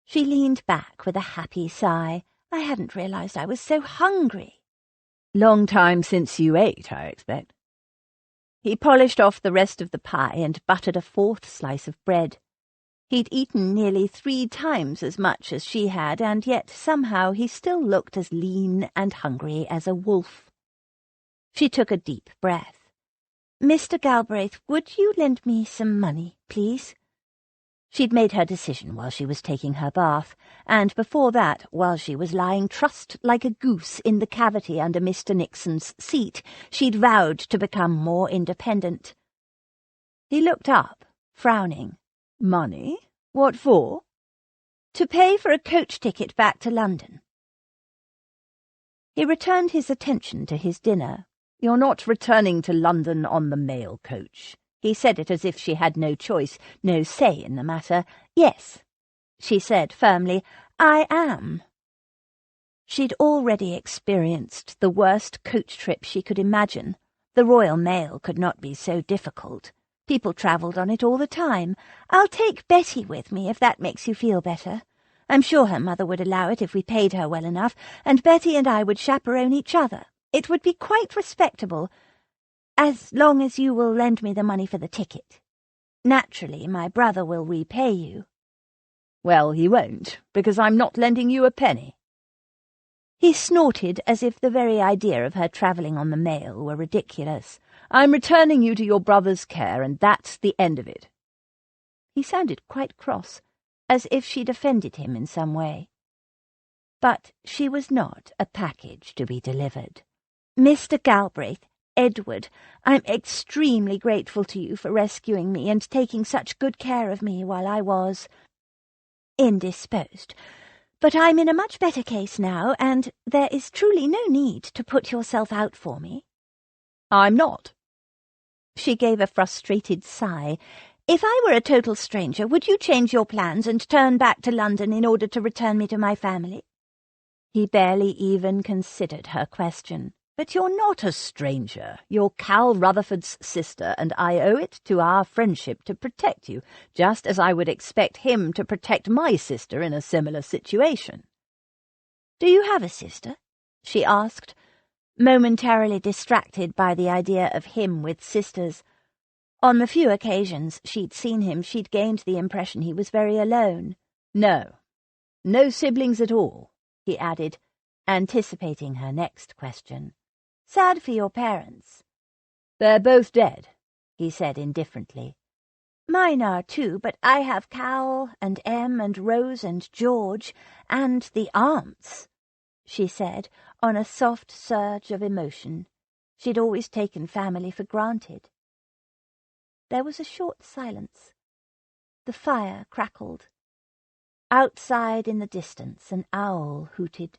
She leaned back with a happy sigh. "I hadn't realized I was so hungry." "Long time since you ate, I expect." He polished off the rest of the pie and buttered a fourth slice of bread. He'd eaten nearly 3 times as much as she had, and yet somehow he still looked as lean and hungry as a wolf. She took a deep breath. "Mr. Galbraith, would you lend me some money, please?" She'd made her decision while she was taking her bath, and before that, while she was lying trussed like a goose in the cavity under Mr. Nixon's seat, she'd vowed to become more independent. He looked up, frowning. "Money? What for?" "To pay for a coach ticket back to London." He returned his attention to his dinner. "You're not returning to London on the mail coach." He said it as if she had no choice, no say in the matter. "Yes," she said firmly, "I am." She'd already experienced the worst coach trip she could imagine. The Royal Mail could not be so difficult. People travelled on it all the time. "I'll take Betty with me, if that makes you feel better. I'm sure her mother would allow it if we paid her well enough, and Betty and I would chaperone each other. It would be quite respectable, as long as you will lend me the money for the ticket. Naturally, my brother will repay you." "Well, he won't, because I'm not lending you a penny." He snorted as if the very idea of her travelling on the mail were ridiculous. "I'm returning you to your brother's care, and that's the end of it." He sounded quite cross, as if she'd offended him in some way. But she was not a package to be delivered. "Mr. Galbraith, Edward, I'm extremely grateful to you for rescuing me and taking such good care of me while I was indisposed. But I'm in a much better case now, and there is truly no need to put yourself out for me." "I'm not." She gave a frustrated sigh. "If I were a total stranger, would you change your plans and turn back to London in order to return me to my family?" He barely even considered her question. "But you're not a stranger. You're Cal Rutherford's sister, and I owe it to our friendship to protect you, just as I would expect him to protect my sister in a similar situation." "Do you have a sister?" she asked, momentarily distracted by the idea of him with sisters. On the few occasions she'd seen him, she'd gained the impression he was very alone. "No. No siblings at all," he added, anticipating her next question. "Sad for your parents." "They're both dead," he said indifferently. "Mine are too, but I have Cal and Em and Rose and George and the aunts," she said, on a soft surge of emotion. She'd always taken family for granted. There was a short silence. The fire crackled. Outside in the distance an owl hooted.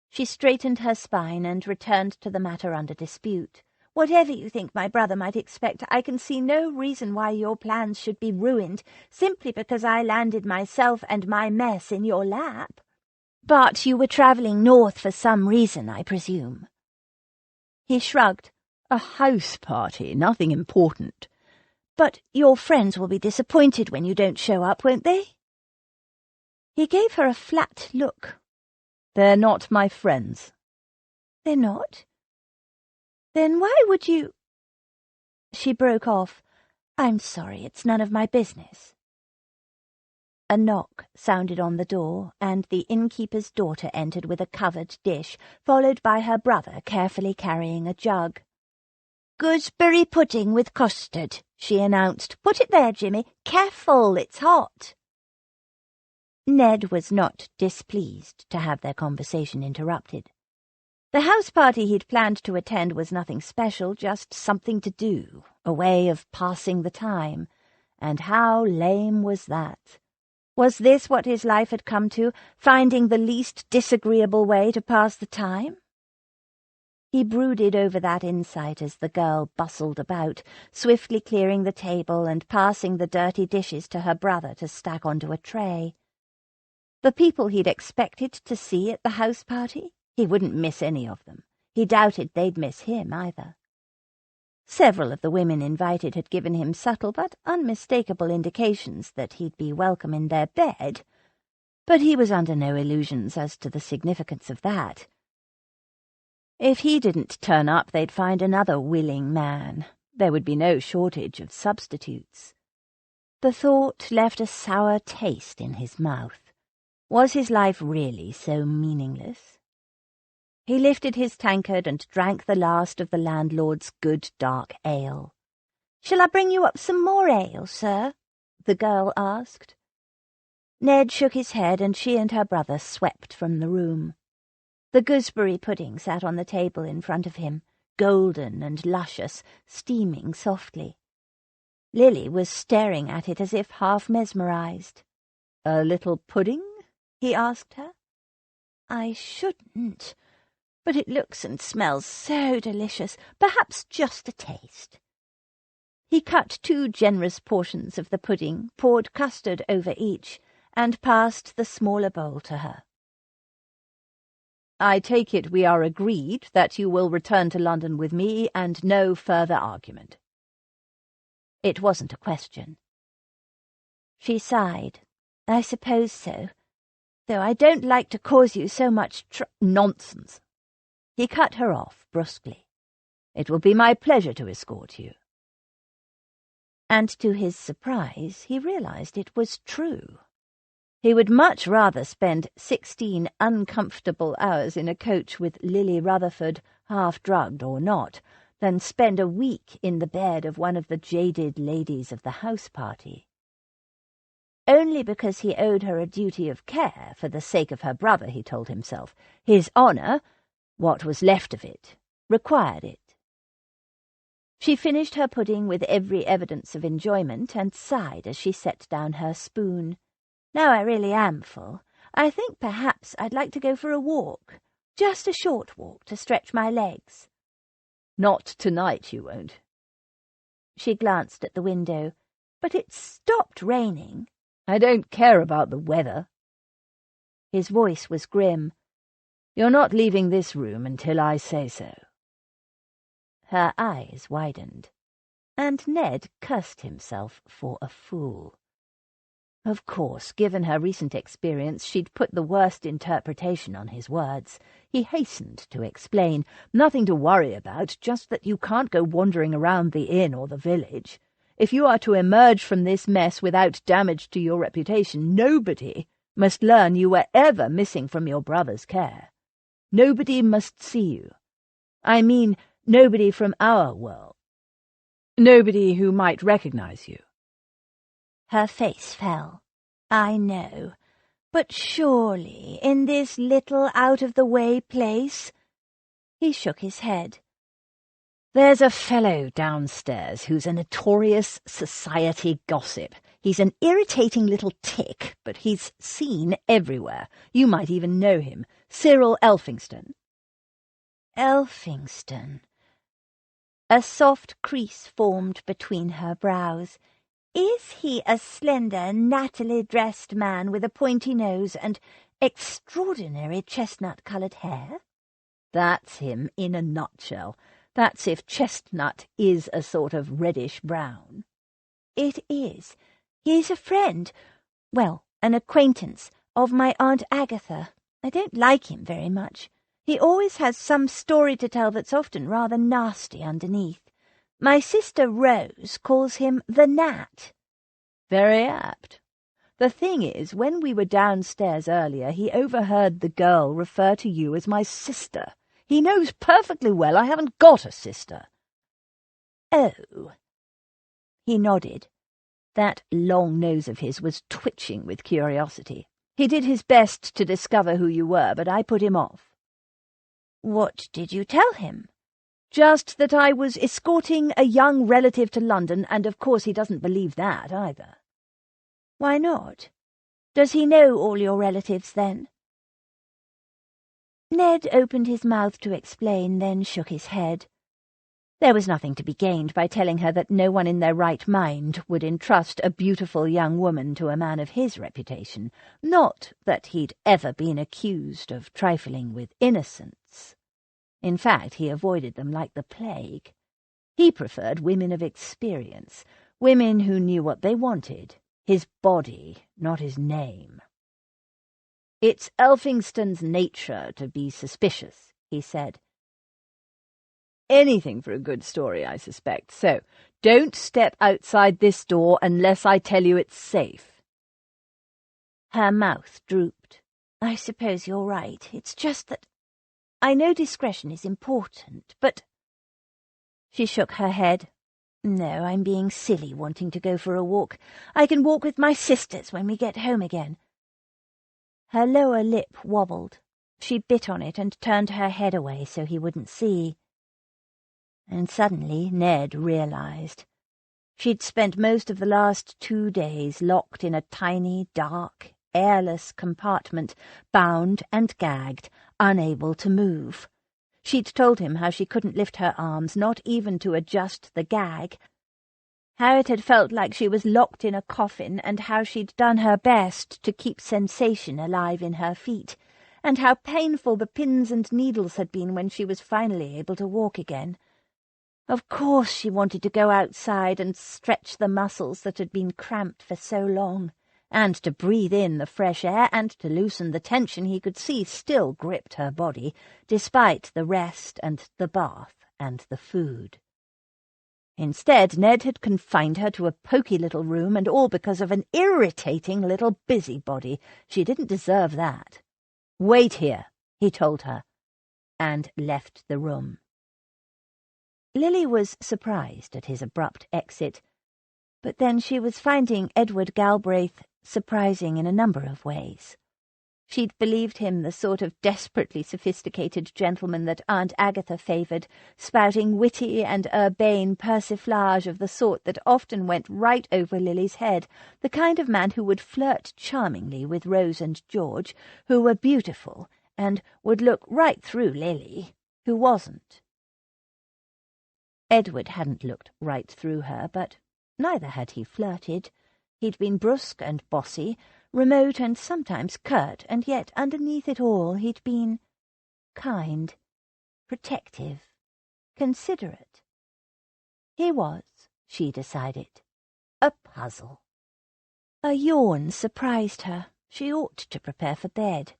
She straightened her spine and returned to the matter under dispute. "Whatever you think my brother might expect, I can see no reason why your plans should be ruined simply because I landed myself and my mess in your lap. But you were travelling north for some reason, I presume." He shrugged. "A house party, nothing important." "But your friends will be disappointed when you don't show up, won't they?" He gave her a flat look. "They're not my friends." "They're not? Then why would you—" She broke off. "I'm sorry, it's none of my business." A knock sounded on the door, and the innkeeper's daughter entered with a covered dish, followed by her brother carefully carrying a jug. "Gooseberry pudding with custard," she announced. "Put it there, Jimmy. Careful, it's hot." Ned was not displeased to have their conversation interrupted. The house party he'd planned to attend was nothing special, just something to do, a way of passing the time. And how lame was that? Was this what his life had come to, finding the least disagreeable way to pass the time? He brooded over that insight as the girl bustled about, swiftly clearing the table and passing the dirty dishes to her brother to stack onto a tray. The people he'd expected to see at the house party? He wouldn't miss any of them. He doubted they'd miss him either. Several of the women invited had given him subtle but unmistakable indications that he'd be welcome in their bed, but he was under no illusions as to the significance of that. If he didn't turn up, they'd find another willing man. There would be no shortage of substitutes. The thought left a sour taste in his mouth. Was his life really so meaningless? He lifted his tankard and drank the last of the landlord's good dark ale. "Shall I bring you up some more ale, sir?" the girl asked. Ned shook his head, and she and her brother swept from the room. The gooseberry pudding sat on the table in front of him, golden and luscious, steaming softly. Lily was staring at it as if half mesmerized. "A little pudding?" he asked her. "I shouldn't, but it looks and smells so delicious, perhaps just a taste." He cut 2 generous portions of the pudding, poured custard over each, and passed the smaller bowl to her. "I take it we are agreed that you will return to London with me, and no further argument." It wasn't a question. She sighed. "I suppose so, though I don't like to cause you so much Nonsense." He cut her off brusquely. "It will be my pleasure to escort you." And to his surprise he realized it was true. He would much rather spend 16 uncomfortable hours in a coach with Lily Rutherford, half-drugged or not, than spend a week in the bed of one of the jaded ladies of the house party. Only because he owed her a duty of care for the sake of her brother, he told himself. His honour, what was left of it, required it. She finished her pudding with every evidence of enjoyment and sighed as she set down her spoon. "Now I really am full. I think perhaps I'd like to go for a walk. Just a short walk to stretch my legs." "Not tonight, you won't." She glanced at the window. "But it's stopped raining." "I don't care about the weather." His voice was grim. "You're not leaving this room until I say so." Her eyes widened, and Ned cursed himself for a fool. Of course, given her recent experience, she'd put the worst interpretation on his words. He hastened to explain. "Nothing to worry about, just that you can't go wandering around the inn or the village. If you are to emerge from this mess without damage to your reputation, nobody must learn you were ever missing from your brother's care. Nobody must see you. I mean, nobody from our world. Nobody who might recognize you." Her face fell. "I know. But surely, in this little out-of-the-way place—" He shook his head. "There's a fellow downstairs who's a notorious society gossip. He's an irritating little tick, but he's seen everywhere. You might even know him. Cyril Elphingston." Elphingston. A soft crease formed between her brows. Is he a slender, nattily-dressed man with a pointy nose and extraordinary chestnut-coloured hair? "That's him in a nutshell. That's if chestnut is a sort of reddish-brown." "It is. He's a friend, well, an acquaintance, of my Aunt Agatha. I don't like him very much. He always has some story to tell that's often rather nasty underneath. My sister Rose calls him the Gnat." "Very apt. The thing is, when we were downstairs earlier, he overheard the girl refer to you as my sister. He knows perfectly well I haven't got a sister." "Oh." He nodded. That long nose of his was twitching with curiosity. "He did his best to discover who you were, but I put him off." "What did you tell him?" "Just that I was escorting a young relative to London, and of course he doesn't believe that either." "Why not? Does he know all your relatives, then?" Ned opened his mouth to explain, then shook his head. There was nothing to be gained by telling her that no one in their right mind would entrust a beautiful young woman to a man of his reputation, not that he'd ever been accused of trifling with innocence. In fact, he avoided them like the plague. He preferred women of experience, women who knew what they wanted, his body, not his name. "It's Elphingston's nature to be suspicious," he said. "Anything for a good story, I suspect, so don't step outside this door unless I tell you it's safe." Her mouth drooped. "I suppose you're right. It's just that I know discretion is important, but—" She shook her head. "No, I'm being silly wanting to go for a walk. I can walk with my sisters when we get home again." Her lower lip wobbled. She bit on it and turned her head away so he wouldn't see. And suddenly Ned realized. She'd spent most of the last 2 days locked in a tiny, dark, airless compartment, bound and gagged, unable to move. She'd told him how she couldn't lift her arms, not even to adjust the gag, how it had felt like she was locked in a coffin, and how she'd done her best to keep sensation alive in her feet, and how painful the pins and needles had been when she was finally able to walk again. Of course she wanted to go outside and stretch the muscles that had been cramped for so long, and to breathe in the fresh air, and to loosen the tension he could see still gripped her body, despite the rest and the bath and the food. Instead, Ned had confined her to a poky little room, and all because of an irritating little busybody. She didn't deserve that. "Wait here," he told her, and left the room. Lily was surprised at his abrupt exit, but then she was finding Edward Galbraith surprising in a number of ways. She'd believed him the sort of desperately sophisticated gentleman that Aunt Agatha favoured, spouting witty and urbane persiflage of the sort that often went right over Lily's head, the kind of man who would flirt charmingly with Rose and George, who were beautiful, and would look right through Lily, who wasn't. Edward hadn't looked right through her, but neither had he flirted. He'd been brusque and bossy, remote and sometimes curt, and yet underneath it all he'd been kind, protective, considerate. He was, she decided, a puzzle. A yawn surprised her. She ought to prepare for bed.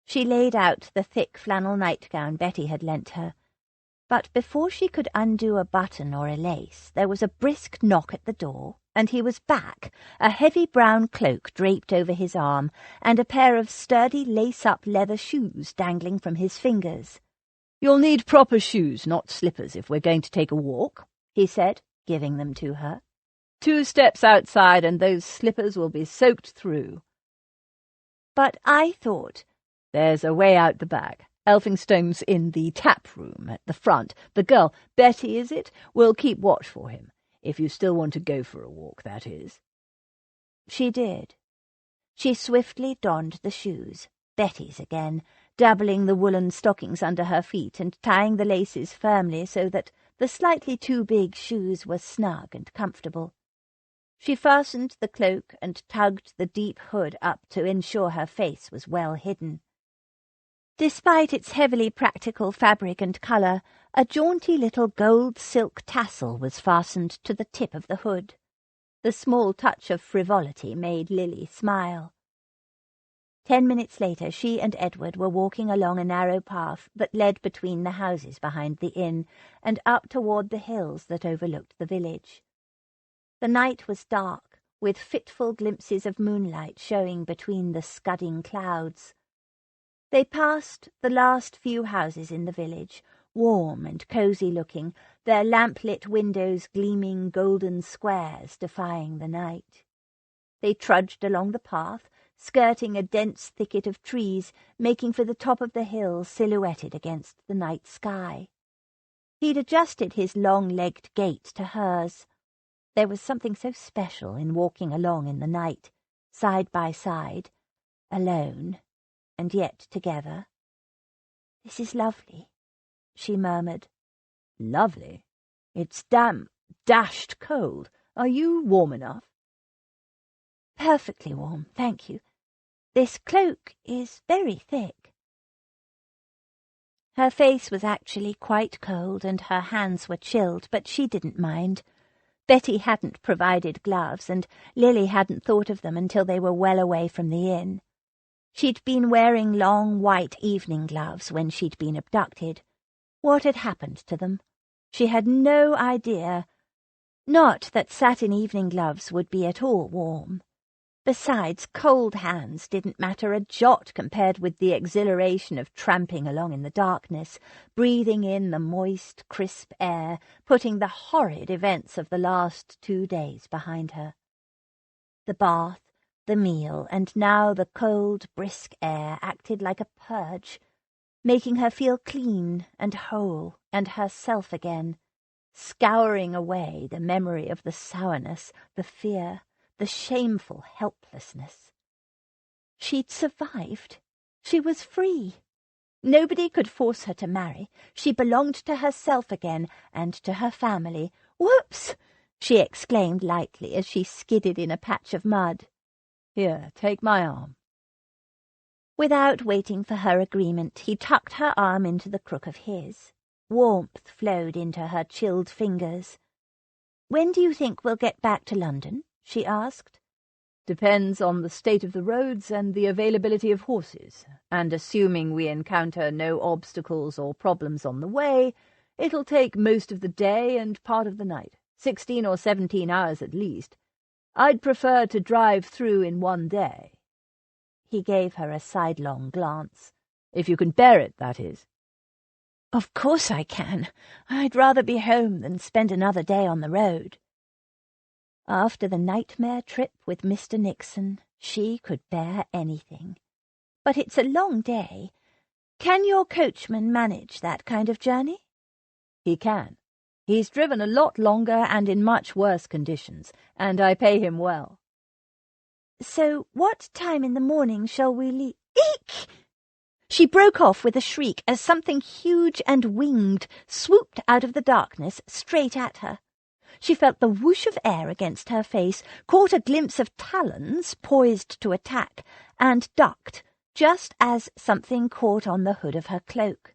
She laid out the thick flannel nightgown Betty had lent her, but before she could undo a button or a lace, there was a brisk knock at the door, and he was back, a heavy brown cloak draped over his arm, and a pair of sturdy lace-up leather shoes dangling from his fingers. "You'll need proper shoes, not slippers, if we're going to take a walk," he said, giving them to her. "2 steps outside, and those slippers will be soaked through." "But I thought—" "There's a way out the back. Elphinstone's in the tap room at the front. The girl, Betty, is it, will keep watch for him. If you still want to go for a walk, that is." She did. She swiftly donned the shoes, Betty's again, dabbling the woolen stockings under her feet and tying the laces firmly so that the slightly too big shoes were snug and comfortable. She fastened the cloak and tugged the deep hood up to ensure her face was well hidden. Despite its heavily practical fabric and colour, a jaunty little gold silk tassel was fastened to the tip of the hood. The small touch of frivolity made Lily smile. 10 minutes later, she and Edward were walking along a narrow path that led between the houses behind the inn and up toward the hills that overlooked the village. The night was dark, with fitful glimpses of moonlight showing between the scudding clouds. They passed the last few houses in the village, warm and cosy-looking, their lamp-lit windows gleaming golden squares defying the night. They trudged along the path, skirting a dense thicket of trees, making for the top of the hill silhouetted against the night sky. He'd adjusted his long-legged gait to hers. There was something so special in walking along in the night, side by side, alone, and yet together. "This is lovely," she murmured. "Lovely? It's dashed cold. Are you warm enough?" "Perfectly warm, thank you. This cloak is very thick." Her face was actually quite cold, and her hands were chilled, but she didn't mind. Betty hadn't provided gloves, and Lily hadn't thought of them until they were well away from the inn. She'd been wearing long white evening gloves when she'd been abducted. What had happened to them? She had no idea. Not that satin evening gloves would be at all warm. Besides, cold hands didn't matter a jot compared with the exhilaration of tramping along in the darkness, breathing in the moist, crisp air, putting the horrid events of the last 2 days behind her. The bath, the meal, and now the cold, brisk air acted like a purge, making her feel clean and whole and herself again, scouring away the memory of the sourness, the fear, the shameful helplessness. She'd survived. She was free. Nobody could force her to marry. She belonged to herself again and to her family. "Whoops!" she exclaimed lightly as she skidded in a patch of mud. "Here, take my arm." Without waiting for her agreement, he tucked her arm into the crook of his. Warmth flowed into her chilled fingers. "When do you think we'll get back to London?" she asked. "Depends on the state of the roads and the availability of horses, and assuming we encounter no obstacles or problems on the way, It'll take most of the day and part of the night, 16 or 17 hours at least. I'd prefer to drive through in one day." He gave her a sidelong glance. "If you can bear it, that is." "Of course I can. I'd rather be home than spend another day on the road." After the nightmare trip with Mr. Nixon, she could bear anything. But it's a long day. Can your coachman manage that kind of journey? He can. He's driven a lot longer and in much worse conditions, and I pay him well. So what time in the morning shall we leave? Eek! She broke off with a shriek as something huge and winged swooped out of the darkness straight at her. She felt the whoosh of air against her face, caught a glimpse of talons poised to attack, and ducked, just as something caught on the hood of her cloak.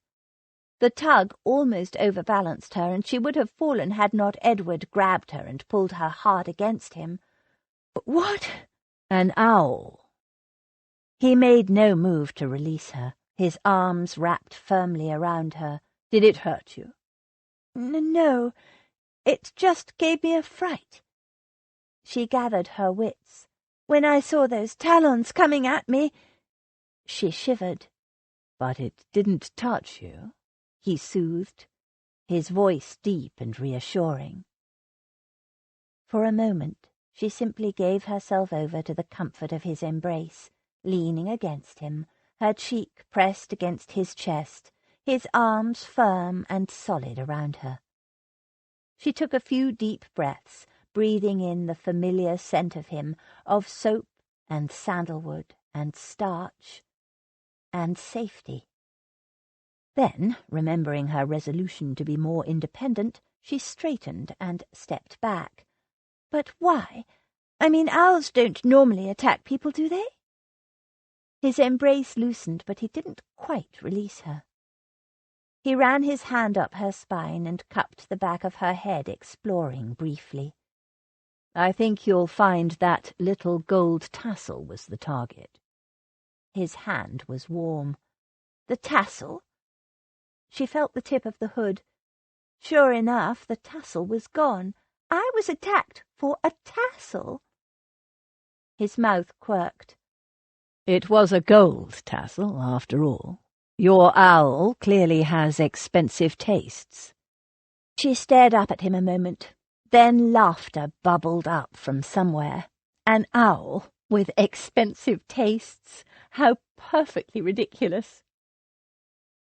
The tug almost overbalanced her, and she would have fallen had not Edward grabbed her and pulled her hard against him. "What?" "An owl." He made no move to release her, his arms wrapped firmly around her. "Did it hurt you?" No, it just gave me a fright." She gathered her wits. "When I saw those talons coming at me—" She shivered. "But it didn't touch you?" he soothed, his voice deep and reassuring. For a moment she simply gave herself over to the comfort of his embrace, leaning against him, her cheek pressed against his chest, his arms firm and solid around her. She took a few deep breaths, breathing in the familiar scent of him, of soap and sandalwood and starch and safety. Then, remembering her resolution to be more independent, she straightened and stepped back. "But why? I mean, owls don't normally attack people, do they?" His embrace loosened, but he didn't quite release her. He ran his hand up her spine and cupped the back of her head, exploring briefly. "I think you'll find that little gold tassel was the target." His hand was warm. "The tassel?" She felt the tip of the hood. Sure enough, the tassel was gone. I was attacked for a tassel. His mouth quirked. "It was a gold tassel, after all. Your owl clearly has expensive tastes." She stared up at him a moment. Then laughter bubbled up from somewhere. An owl with expensive tastes? How perfectly ridiculous.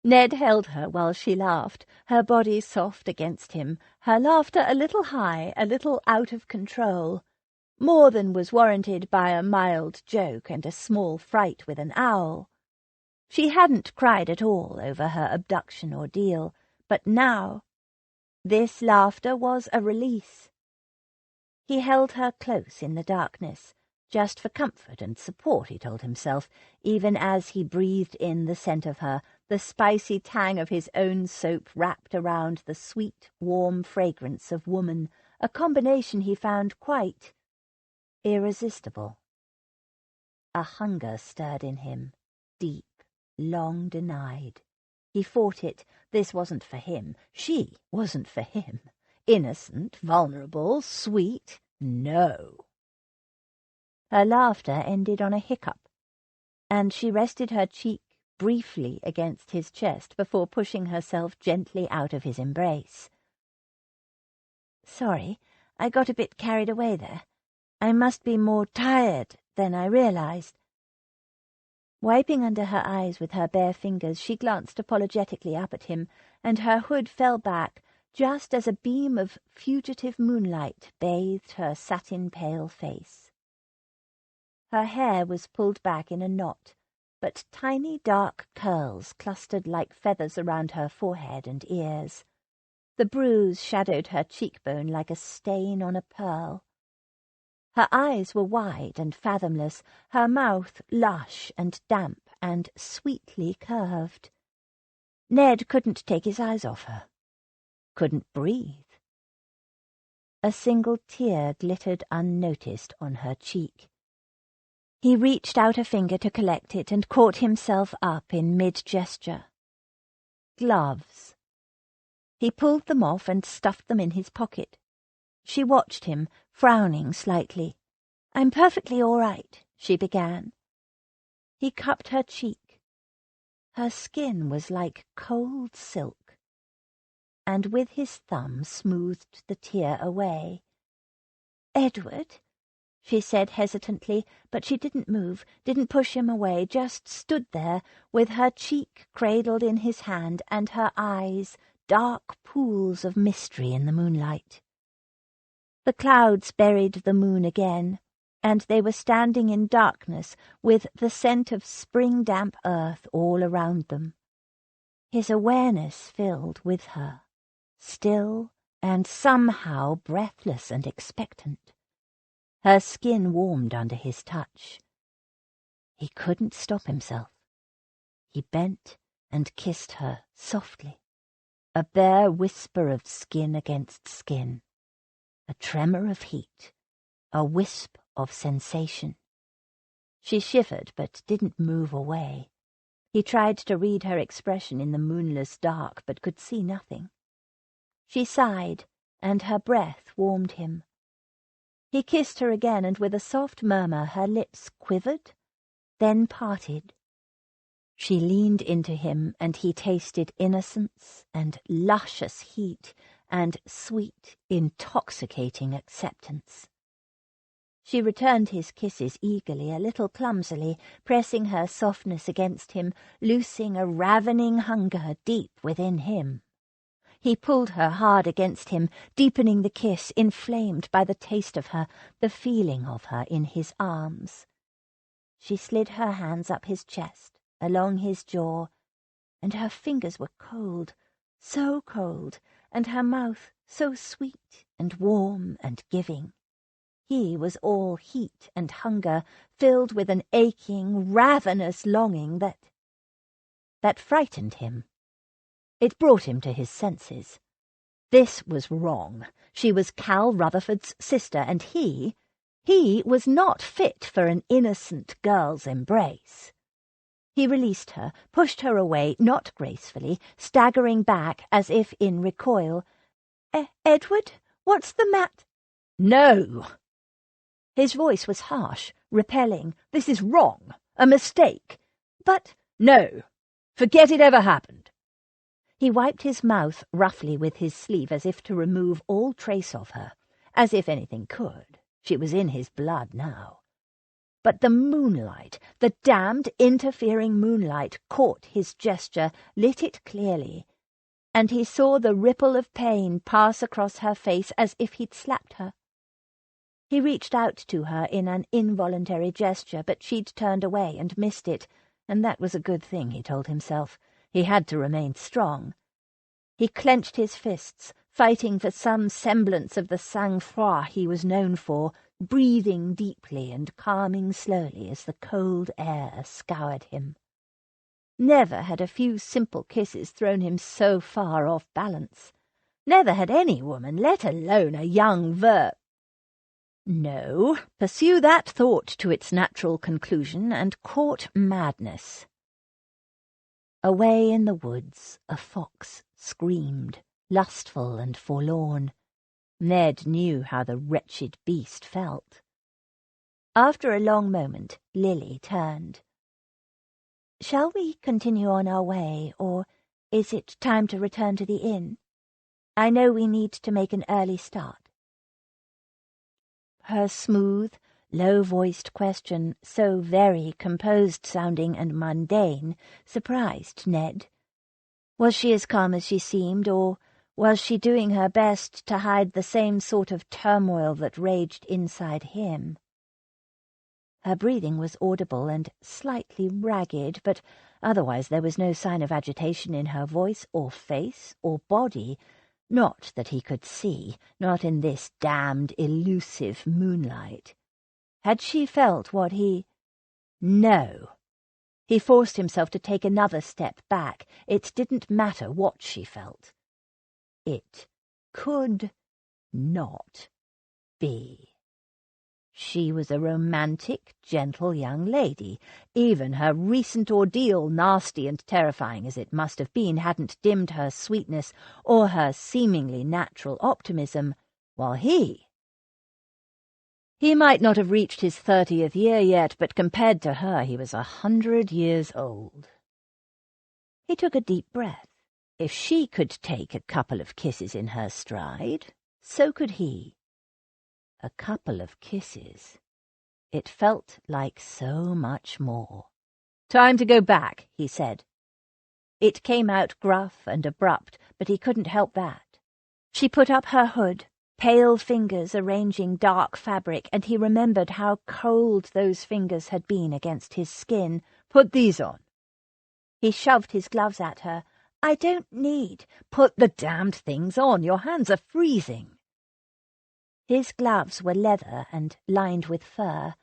Ned held her while she laughed, her body soft against him, her laughter a little high, a little out of control. More than was warranted by a mild joke and a small fright with an owl. She hadn't cried at all over her abduction ordeal, but now this laughter was a release. He held her close in the darkness, just for comfort and support, he told himself, even as he breathed in the scent of her, the spicy tang of his own soap wrapped around the sweet, warm fragrance of woman, a combination he found quite irresistible. A hunger stirred in him, deep, long denied. He fought it. This wasn't for him. She wasn't for him. Innocent, vulnerable, sweet. No. Her laughter ended on a hiccup, and she rested her cheek briefly against his chest before pushing herself gently out of his embrace. "Sorry, I got a bit carried away there. I must be more tired than I realized." Wiping under her eyes with her bare fingers, she glanced apologetically up at him, and her hood fell back just as a beam of fugitive moonlight bathed her satin-pale face. Her hair was pulled back in a knot, but tiny dark curls clustered like feathers around her forehead and ears. The bruise shadowed her cheekbone like a stain on a pearl. Her eyes were wide and fathomless, her mouth lush and damp and sweetly curved. Ned couldn't take his eyes off her. Couldn't breathe. A single tear glittered unnoticed on her cheek. He reached out a finger to collect it and caught himself up in mid-gesture. Gloves. He pulled them off and stuffed them in his pocket. She watched him, frowning slightly. "I'm perfectly all right," she began. He cupped her cheek. Her skin was like cold silk, and with his thumb smoothed the tear away. "Edward," she said hesitantly, but she didn't move, didn't push him away, just stood there, with her cheek cradled in his hand and her eyes dark pools of mystery in the moonlight. The clouds buried the moon again, and they were standing in darkness with the scent of spring-damp earth all around them. His awareness filled with her, still and somehow breathless and expectant. Her skin warmed under his touch. He couldn't stop himself. He bent and kissed her softly, a bare whisper of skin against skin, a tremor of heat, a wisp of sensation. She shivered but didn't move away. He tried to read her expression in the moonless dark but could see nothing. She sighed, and her breath warmed him. He kissed her again, and with a soft murmur her lips quivered, then parted. She leaned into him, and he tasted innocence and luscious heat and sweet, intoxicating acceptance. She returned his kisses eagerly, a little clumsily, pressing her softness against him, loosing a ravening hunger deep within him. He pulled her hard against him, deepening the kiss, inflamed by the taste of her, the feeling of her in his arms. She slid her hands up his chest, along his jaw, and her fingers were cold, so cold, and her mouth so sweet and warm and giving. He was all heat and hunger, filled with an aching, ravenous longing that frightened him. It brought him to his senses. This was wrong. She was Cal Rutherford's sister, and he was not fit for an innocent girl's embrace. He released her, pushed her away, not gracefully, staggering back as if in recoil. "Edward, what's the matter?" "No!" His voice was harsh, repelling. "This is wrong. A mistake." "But—" "No. Forget it ever happened." He wiped his mouth roughly with his sleeve as if to remove all trace of her, as if anything could. She was in his blood now. But the moonlight, the damned interfering moonlight, caught his gesture, lit it clearly, and he saw the ripple of pain pass across her face as if he'd slapped her. He reached out to her in an involuntary gesture, but she'd turned away and missed it, and that was a good thing, he told himself. He had to remain strong. He clenched his fists, fighting for some semblance of the sang-froid he was known for, breathing deeply and calming slowly as the cold air scoured him. Never had a few simple kisses thrown him so far off balance. Never had any woman, let alone a young No, pursue that thought to its natural conclusion and court madness. Away in the woods a fox screamed, lustful and forlorn. Ned knew how the wretched beast felt. After a long moment, Lily turned. "Shall we continue on our way, or is it time to return to the inn? I know we need to make an early start." Her smooth, low-voiced question, so very composed-sounding and mundane, surprised Ned. Was she as calm as she seemed, or was she doing her best to hide the same sort of turmoil that raged inside him? Her breathing was audible and slightly ragged, but otherwise there was no sign of agitation in her voice or face or body, not that he could see, not in this damned elusive moonlight. Had she felt what he— No. He forced himself to take another step back. It didn't matter what she felt. It could not be. She was a romantic, gentle young lady. Even her recent ordeal, nasty and terrifying as it must have been, hadn't dimmed her sweetness or her seemingly natural optimism, while he might not have reached his 30th year yet, but compared to her he was 100 years old. He took a deep breath. If she could take a couple of kisses in her stride, so could he. A couple of kisses. It felt like so much more. "Time to go back," he said. It came out gruff and abrupt, but he couldn't help that. She put up her hood, pale fingers arranging dark fabric, and he remembered how cold those fingers had been against his skin. "Put these on." He shoved his gloves at her. "I don't need." "Put the damned things on. Your hands are freezing." His gloves were leather and lined with fur.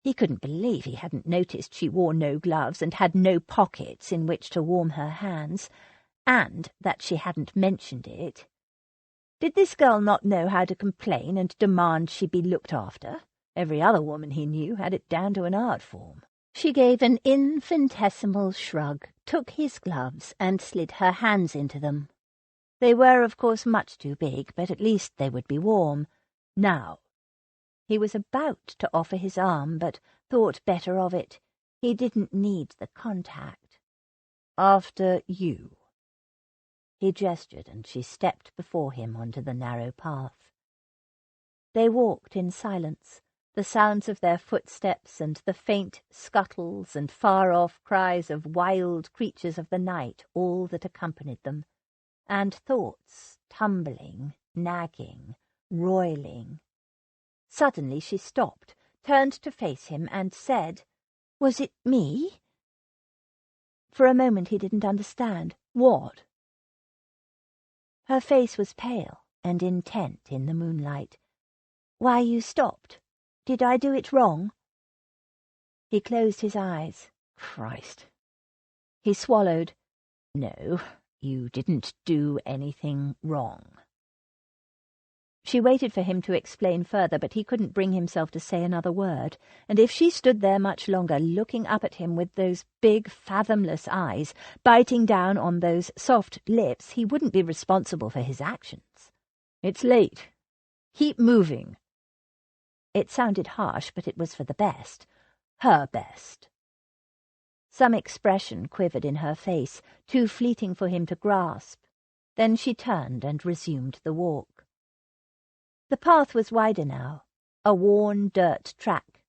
He couldn't believe he hadn't noticed she wore no gloves and had no pockets in which to warm her hands, and that she hadn't mentioned it. Did this girl not know how to complain and demand she be looked after? Every other woman he knew had it down to an art form. She gave an infinitesimal shrug, took his gloves, and slid her hands into them. They were, of course, much too big, but at least they would be warm. Now. He was about to offer his arm, but thought better of it. He didn't need the contact. "After you." He gestured, and she stepped before him onto the narrow path. They walked in silence, the sounds of their footsteps and the faint scuttles and far-off cries of wild creatures of the night all that accompanied them, and thoughts tumbling, nagging, roiling. Suddenly she stopped, turned to face him, and said, "Was it me?" For a moment he didn't understand. "What?" Her face was pale and intent in the moonlight. "Why you stopped? Did I do it wrong?" He closed his eyes. Christ. He swallowed. "No, you didn't do anything wrong." She waited for him to explain further, but he couldn't bring himself to say another word, and if she stood there much longer, looking up at him with those big, fathomless eyes, biting down on those soft lips, he wouldn't be responsible for his actions. "It's late. Keep moving." It sounded harsh, but it was for the best. Her best. Some expression quivered in her face, too fleeting for him to grasp. Then she turned and resumed the walk. The path was wider now, a worn dirt track.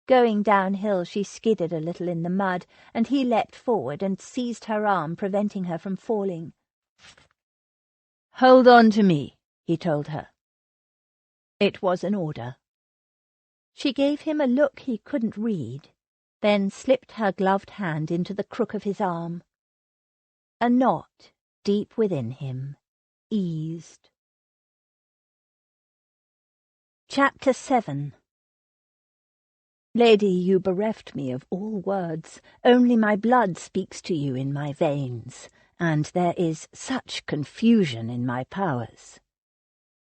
Going downhill, she skidded a little in the mud, and he leapt forward and seized her arm, preventing her from falling. "Hold on to me," he told her. It was an order. She gave him a look he couldn't read, then slipped her gloved hand into the crook of his arm. A knot, deep within him, eased. Chapter 7. "Lady, you bereft me of all words. Only my blood speaks to you in my veins, and there is such confusion in my powers."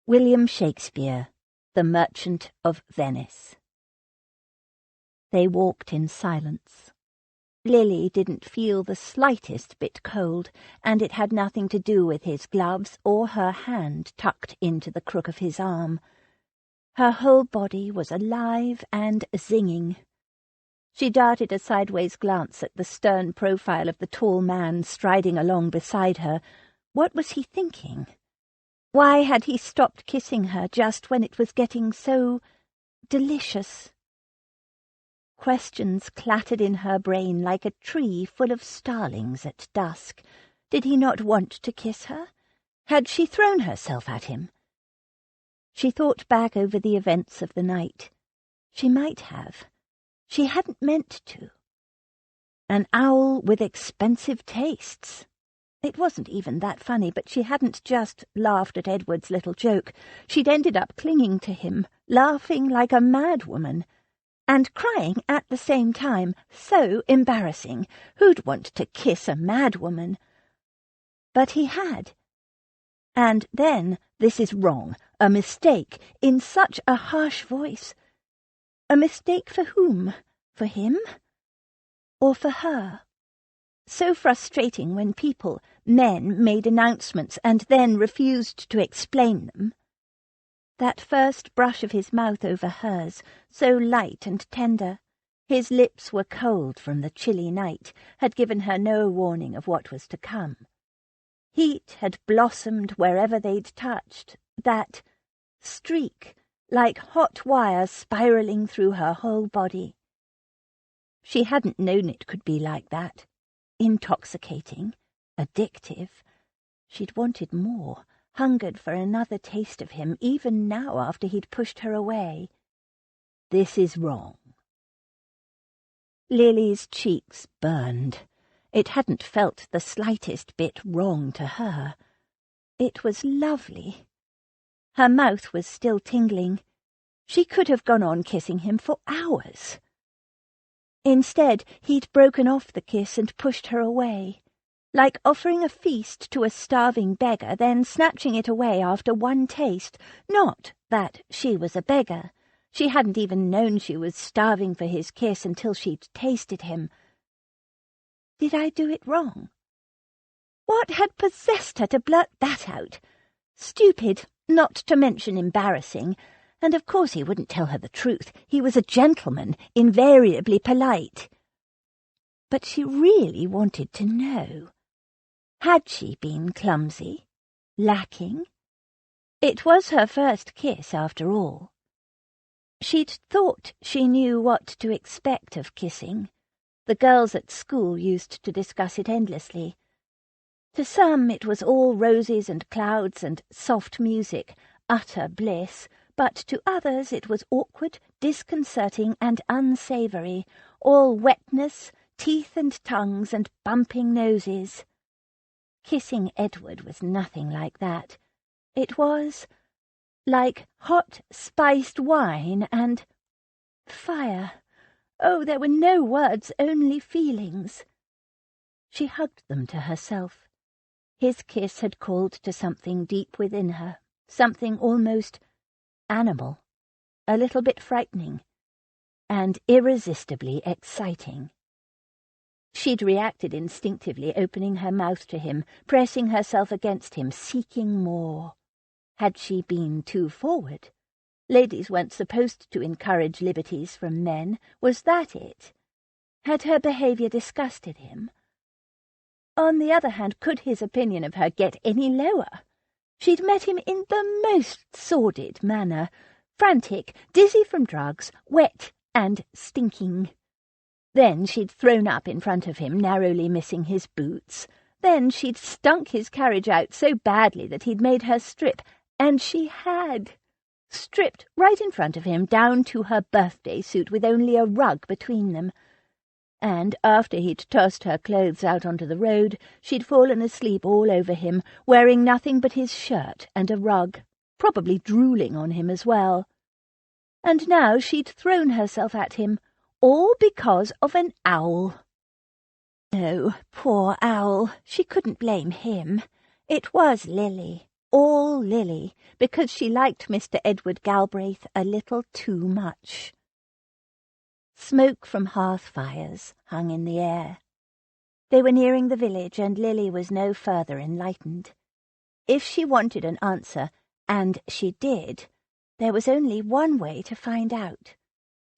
William Shakespeare, The Merchant of Venice. They walked in silence. Lily didn't feel the slightest bit cold, and it had nothing to do with his gloves or her hand tucked into the crook of his arm. Her whole body was alive and zinging. She darted a sideways glance at the stern profile of the tall man striding along beside her. What was he thinking? Why had he stopped kissing her just when it was getting so delicious? Questions clattered in her brain like a tree full of starlings at dusk. Did he not want to kiss her? Had she thrown herself at him? She thought back over the events of the night. She might have. She hadn't meant to. An owl with expensive tastes. It wasn't even that funny, but she hadn't just laughed at Edward's little joke. She'd ended up clinging to him, laughing like a madwoman, and crying at the same time. So embarrassing. Who'd want to kiss a madwoman? But he had. And then, "This is wrong, a mistake," in such a harsh voice. A mistake for whom? For him? Or for her? So frustrating when people, men, made announcements and then refused to explain them. That first brush of his mouth over hers, so light and tender, his lips were cold from the chilly night, had given her no warning of what was to come. Heat had blossomed wherever they'd touched, that streak, like hot wire spiralling through her whole body. She hadn't known it could be like that. Intoxicating, addictive. She'd wanted more, hungered for another taste of him, even now after he'd pushed her away. This is wrong. Lily's cheeks burned. It hadn't felt the slightest bit wrong to her. It was lovely. Her mouth was still tingling. She could have gone on kissing him for hours. Instead, he'd broken off the kiss and pushed her away, like offering a feast to a starving beggar, then snatching it away after one taste. Not that she was a beggar. She hadn't even known she was starving for his kiss until she'd tasted him. Did I do it wrong? What had possessed her to blurt that out? Stupid, not to mention embarrassing, and of course he wouldn't tell her the truth. He was a gentleman, invariably polite. But she really wanted to know. Had she been clumsy? Lacking? It was her first kiss, after all. She'd thought she knew what to expect of kissing. The girls at school used to discuss it endlessly. To some it was all roses and clouds and soft music, utter bliss, but to others it was awkward, disconcerting and unsavoury, all wetness, teeth and tongues and bumping noses. Kissing Edward was nothing like that. It was like hot spiced wine and fire. Oh, there were no words, only feelings. She hugged them to herself. His kiss had called to something deep within her, something almost animal, a little bit frightening, and irresistibly exciting. She'd reacted instinctively, opening her mouth to him, pressing herself against him, seeking more. Had she been too forward? Ladies weren't supposed to encourage liberties from men. Was that it? Had her behaviour disgusted him? On the other hand, could his opinion of her get any lower? She'd met him in the most sordid manner, frantic, dizzy from drugs, wet and stinking. Then she'd thrown up in front of him, narrowly missing his boots. Then she'd stunk his carriage out so badly that he'd made her strip, and she had. Stripped right in front of him, down to her birthday suit, with only a rug between them. And after he'd tossed her clothes out onto the road, she'd fallen asleep all over him, wearing nothing but his shirt and a rug, probably drooling on him as well. And now she'd thrown herself at him, all because of an owl. Oh, poor owl, she couldn't blame him. It was Lily, all Lily, because she liked Mr. Edward Galbraith a little too much. Smoke from hearth fires hung in the air. They were nearing the village, and Lily was no further enlightened. If she wanted an answer, and she did, there was only one way to find out.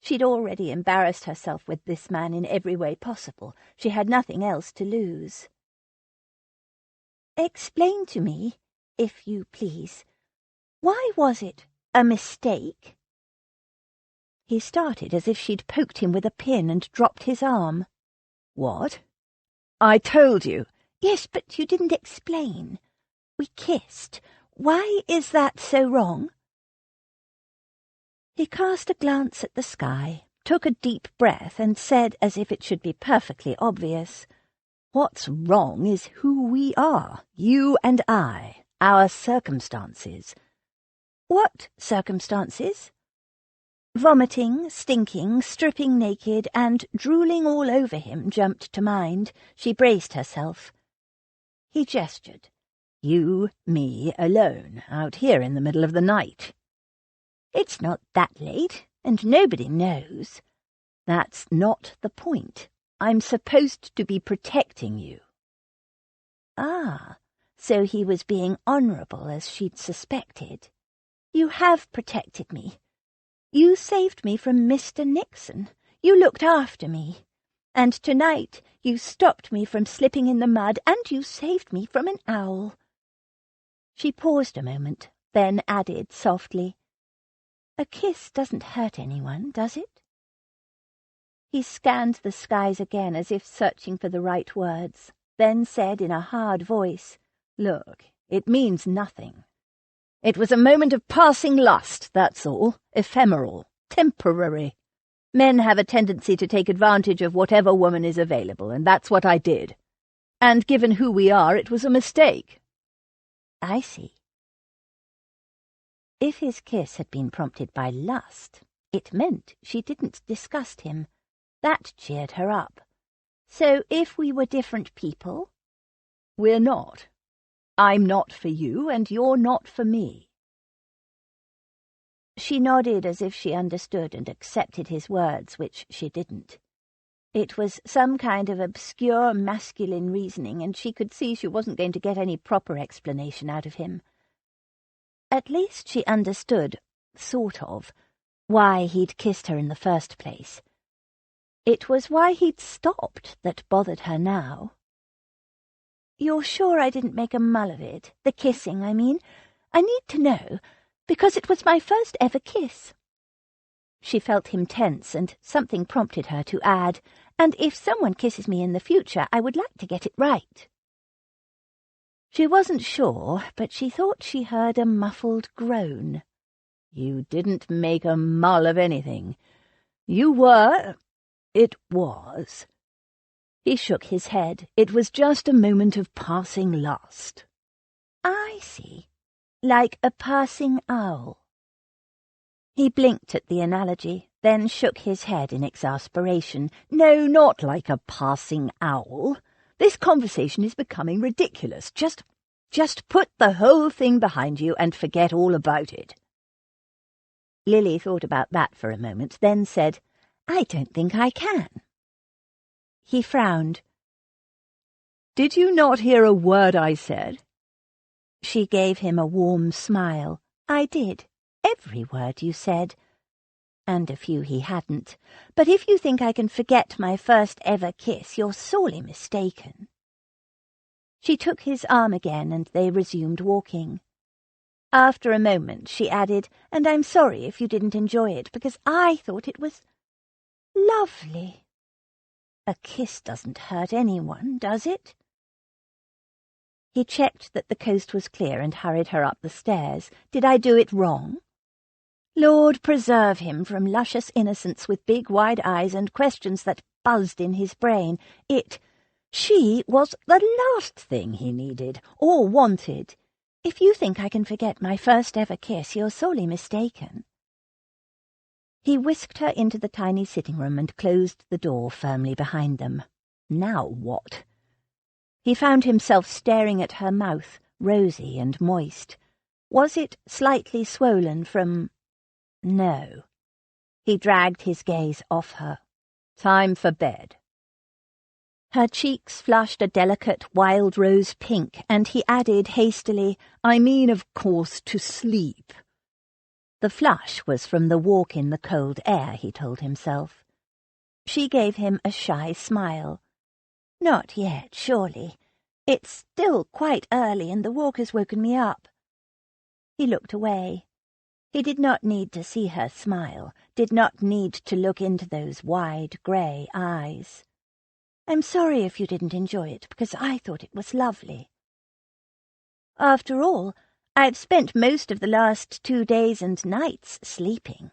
She'd already embarrassed herself with this man in every way possible. She had nothing else to lose. "Explain to me, if you please, why was it a mistake?" He started as if she'd poked him with a pin and dropped his arm. "What? I told you." "Yes, but you didn't explain. We kissed. Why is that so wrong?" He cast a glance at the sky, took a deep breath, and said, as if it should be perfectly obvious, "What's wrong is who we are, you and I, our circumstances." "What circumstances?" Vomiting, stinking, stripping naked, and drooling all over him jumped to mind. She braced herself. He gestured. "You, me, alone, out here in the middle of the night." "It's not that late. and nobody knows. That's not the point. I'm supposed to be protecting you. Ah, so he was being honourable as she'd suspected. You have protected me. You saved me from Mr. Nixon. You looked after me. And tonight you stopped me from slipping in the mud, and you saved me from an owl. She paused a moment, then added softly, A kiss doesn't hurt anyone, does it? He scanned the skies again as if searching for the right words, then said in a hard voice, Look, it means nothing. It was a moment of passing lust, that's all. Ephemeral, temporary. Men have a tendency to take advantage of whatever woman is available, and that's what I did. And given who we are, it was a mistake. I see. If his kiss had been prompted by lust, it meant she didn't disgust him. That cheered her up. So if we were different people? We're not. I'm not for you, and you're not for me. She nodded as if she understood and accepted his words, which she didn't. It was some kind of obscure masculine reasoning, and she could see she wasn't going to get any proper explanation out of him. At least she understood, sort of, why he'd kissed her in the first place. It was why he'd stopped that bothered her now. You're sure I didn't make a mull of it? The kissing, I mean. I need to know, because it was my first ever kiss. She felt him tense, and something prompted her to add, and if someone kisses me in the future, I would like to get it right. She wasn't sure, but she thought she heard a muffled groan. You didn't make a mull of anything. You were... It was. He shook his head. It was just a moment of passing lust. I see. Like a passing owl. He blinked at the analogy, then shook his head in exasperation. No, not like a passing owl. This conversation is becoming ridiculous. Just put the whole thing behind you and forget all about it. Lily thought about that for a moment, then said, I don't think I can. He frowned. Did you not hear a word I said? She gave him a warm smile. I did. Every word you said. And a few he hadn't. But if you think I can forget my first ever kiss, you're sorely mistaken. She took his arm again, and they resumed walking. After a moment she added, and I'm sorry if you didn't enjoy it, because I thought it was lovely. A kiss doesn't hurt anyone, does it? He checked that the coast was clear and hurried her up the stairs. Did I do it wrong? Lord preserve him from luscious innocence with big wide eyes and questions that buzzed in his brain. She was the last thing he needed, or wanted. If you think I can forget my first ever kiss, you're sorely mistaken. He whisked her into the tiny sitting room and closed the door firmly behind them. Now what? He found himself staring at her mouth, rosy and moist. Was it slightly swollen from... No. He dragged his gaze off her. Time for bed. Her cheeks flushed a delicate wild rose pink, and he added hastily, I mean, of course, to sleep. The flush was from the walk in the cold air, he told himself. She gave him a shy smile. Not yet, surely. It's still quite early, and the walk has woken me up. He looked away. He did not need to see her smile, did not need to look into those wide grey eyes. I'm sorry if you didn't enjoy it, because I thought it was lovely. After all, I've spent most of the last 2 days and nights sleeping.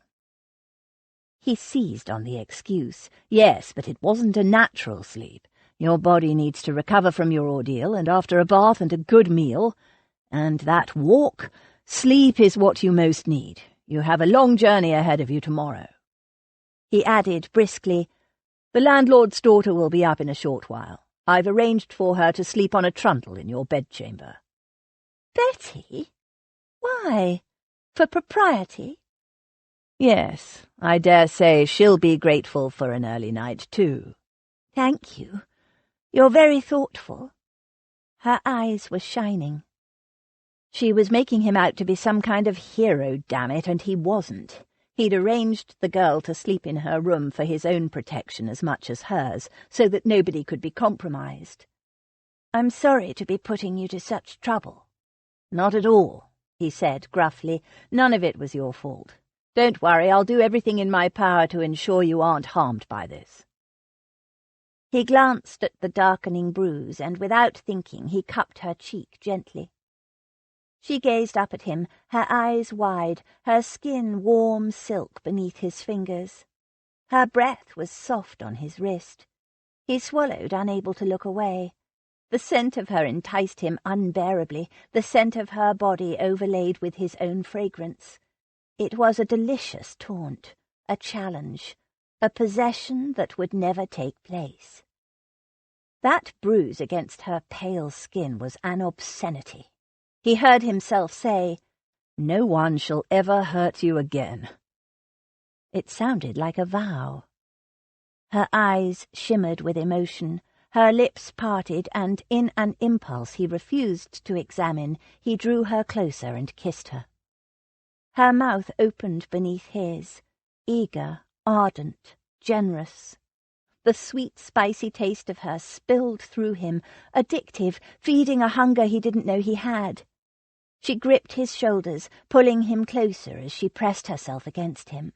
He seized on the excuse. Yes, but it wasn't a natural sleep. Your body needs to recover from your ordeal, and after a bath and a good meal, and that walk, sleep is what you most need. You have a long journey ahead of you tomorrow. He added briskly, The landlord's daughter will be up in a short while. I've arranged for her to sleep on a trundle in your bedchamber. Betty? Why? For propriety? Yes, I dare say she'll be grateful for an early night, too. Thank you. You're very thoughtful. Her eyes were shining. She was making him out to be some kind of hero, damn it, and he wasn't. He'd arranged the girl to sleep in her room for his own protection as much as hers, so that nobody could be compromised. I'm sorry to be putting you to such trouble. Not at all, he said gruffly. None of it was your fault. Don't worry, I'll do everything in my power to ensure you aren't harmed by this. He glanced at the darkening bruise, and without thinking he cupped her cheek gently. She gazed up at him, her eyes wide, her skin warm silk beneath his fingers. Her breath was soft on his wrist. He swallowed, unable to look away. The scent of her enticed him unbearably, the scent of her body overlaid with his own fragrance. It was a delicious taunt, a challenge, a possession that would never take place. That bruise against her pale skin was an obscenity. He heard himself say, "No one shall ever hurt you again." It sounded like a vow. Her eyes shimmered with emotion, her lips parted, and in an impulse he refused to examine, he drew her closer and kissed her. Her mouth opened beneath his, eager, ardent, generous. The sweet, spicy taste of her spilled through him, addictive, feeding a hunger he didn't know he had. She gripped his shoulders, pulling him closer as she pressed herself against him.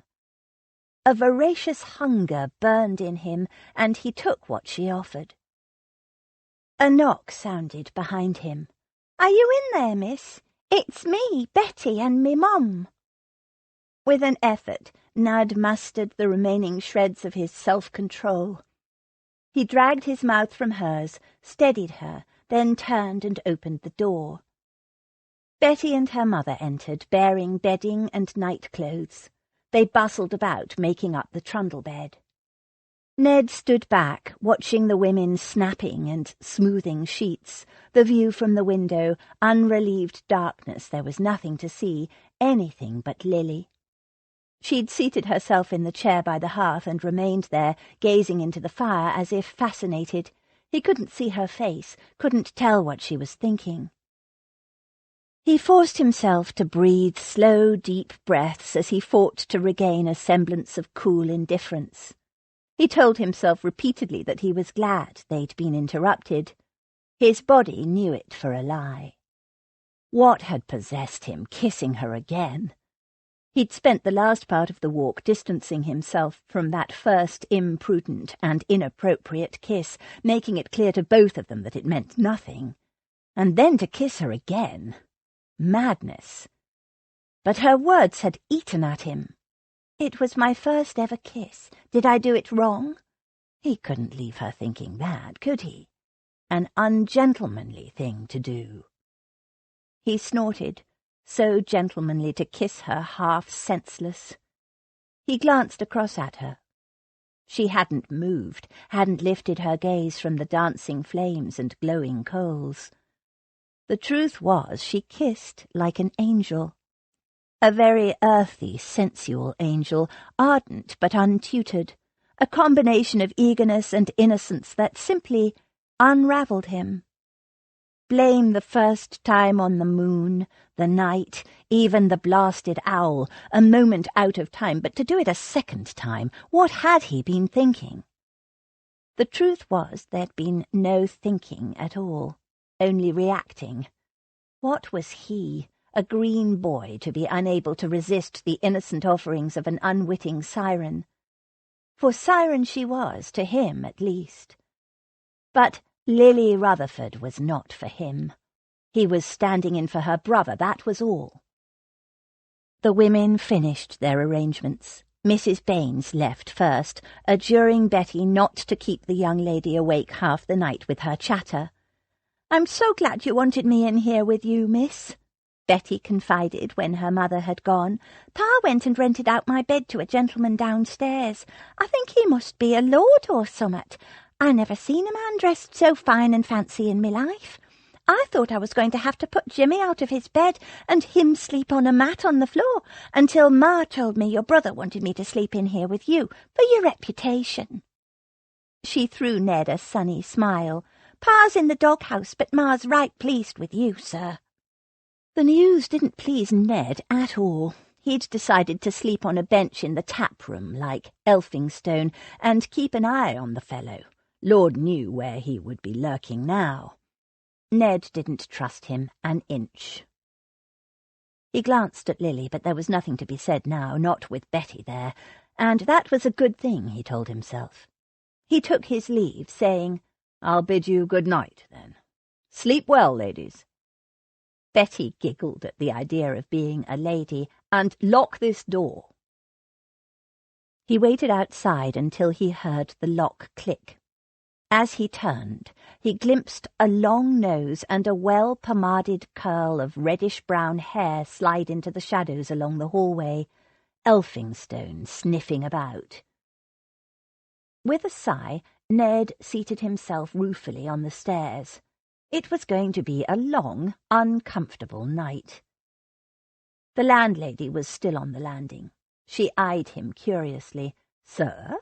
A voracious hunger burned in him, and he took what she offered. A knock sounded behind him. "Are you in there, miss? It's me, Betty, and me mum." With an effort, Nud mustered the remaining shreds of his self-control. He dragged his mouth from hers, steadied her, then turned and opened the door. Betty and her mother entered, bearing bedding and night-clothes. They bustled about, making up the trundle bed. Ned stood back, watching the women snapping and smoothing sheets, the view from the window, unrelieved darkness. There was nothing to see, anything but Lily. She'd seated herself in the chair by the hearth and remained there, gazing into the fire as if fascinated. He couldn't see her face, couldn't tell what she was thinking. He forced himself to breathe slow, deep breaths as he fought to regain a semblance of cool indifference. He told himself repeatedly that he was glad they'd been interrupted. His body knew it for a lie. What had possessed him, kissing her again? He'd spent the last part of the walk distancing himself from that first imprudent and inappropriate kiss, making it clear to both of them that it meant nothing. And then to kiss her again. Madness. But her words had eaten at him. It was my first ever kiss. Did I do it wrong? He couldn't leave her thinking that, could he? An ungentlemanly thing to do. He snorted, so gentlemanly to kiss her half senseless. He glanced across at her. She hadn't moved, hadn't lifted her gaze from the dancing flames and glowing coals. The truth was, she kissed like an angel. A very earthy, sensual angel, ardent but untutored, a combination of eagerness and innocence that simply unravelled him. Blame the first time on the moon, the night, even the blasted owl, a moment out of time, but to do it a second time, what had he been thinking? The truth was there'd been no thinking at all, only reacting. What was he, a green boy, to be unable to resist the innocent offerings of an unwitting siren? For siren she was, to him at least. But Lily Rutherford was not for him. He was standing in for her brother, that was all. The women finished their arrangements. Mrs. Baines left first, adjuring Betty not to keep the young lady awake half the night with her chatter. "I'm so glad you wanted me in here with you, miss," Betty confided when her mother had gone. "Pa went and rented out my bed to a gentleman downstairs. I think he must be a lord or summat. I never seen a man dressed so fine and fancy in me life. I thought I was going to have to put Jimmy out of his bed and him sleep on a mat on the floor until Ma told me your brother wanted me to sleep in here with you for your reputation." She threw Ned a sunny smile. "Pa's in the doghouse, but Ma's right pleased with you, sir." The news didn't please Ned at all. He'd decided to sleep on a bench in the tap room like Elphinstone and keep an eye on the fellow. Lord knew where he would be lurking now. Ned didn't trust him an inch. He glanced at Lily, but there was nothing to be said now, not with Betty there, and that was a good thing, he told himself. He took his leave, saying, "I'll bid you good night, then. Sleep well, ladies." Betty giggled at the idea of being a lady, and "Lock this door." He waited outside until he heard the lock click. As he turned, he glimpsed a long nose and a well-pomaded curl of reddish-brown hair slide into the shadows along the hallway, Elphinstone sniffing about. With a sigh, Ned seated himself ruefully on the stairs. It was going to be a long, uncomfortable night. The landlady was still on the landing. She eyed him curiously. "Sir?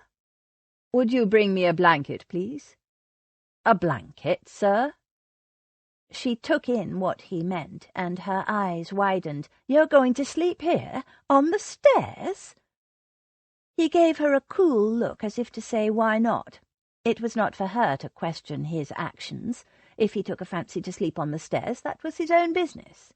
Would you bring me a blanket, please?" "A blanket, sir?" She took in what he meant, and her eyes widened. "You're going to sleep here, on the stairs?" He gave her a cool look, as if to say, why not? It was not for her to question his actions. If he took a fancy to sleep on the stairs, that was his own business.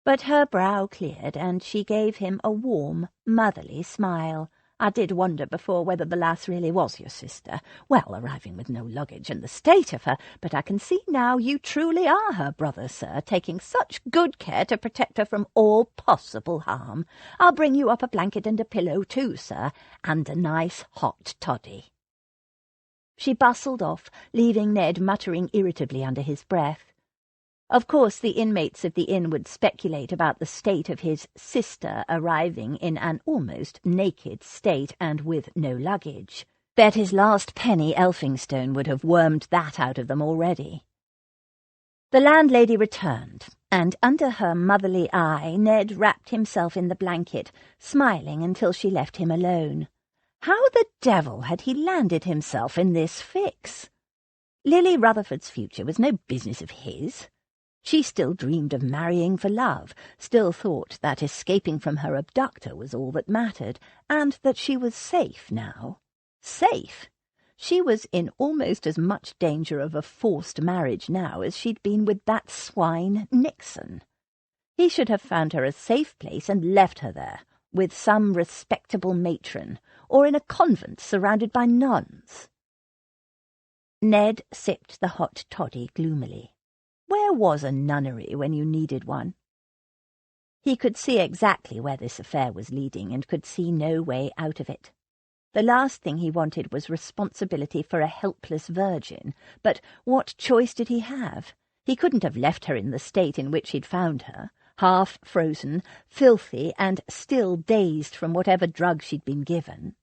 But her brow cleared, and she gave him a warm, motherly smile. "I did wonder before whether the lass really was your sister. Well, arriving with no luggage and the state of her, but I can see now you truly are her brother, sir, taking such good care to protect her from all possible harm. I'll bring you up a blanket and a pillow too, sir, and a nice hot toddy." She bustled off, leaving Ned muttering irritably under his breath. Of course, the inmates of the inn would speculate about the state of his sister arriving in an almost naked state and with no luggage. Bet his last penny Elphinstone would have wormed that out of them already. The landlady returned, and under her motherly eye Ned wrapped himself in the blanket, smiling until she left him alone. How the devil had he landed himself in this fix? Lily Rutherford's future was no business of his. She still dreamed of marrying for love, still thought that escaping from her abductor was all that mattered, and that she was safe now. Safe? She was in almost as much danger of a forced marriage now as she'd been with that swine Nixon. He should have found her a safe place and left her there, with some respectable matron, or in a convent surrounded by nuns. Ned sipped the hot toddy gloomily. Where was a nunnery when you needed one? He could see exactly where this affair was leading and could see no way out of it. The last thing he wanted was responsibility for a helpless virgin, but what choice did he have? He couldn't have left her in the state in which he'd found her, half frozen, filthy, and still dazed from whatever drug she'd been given.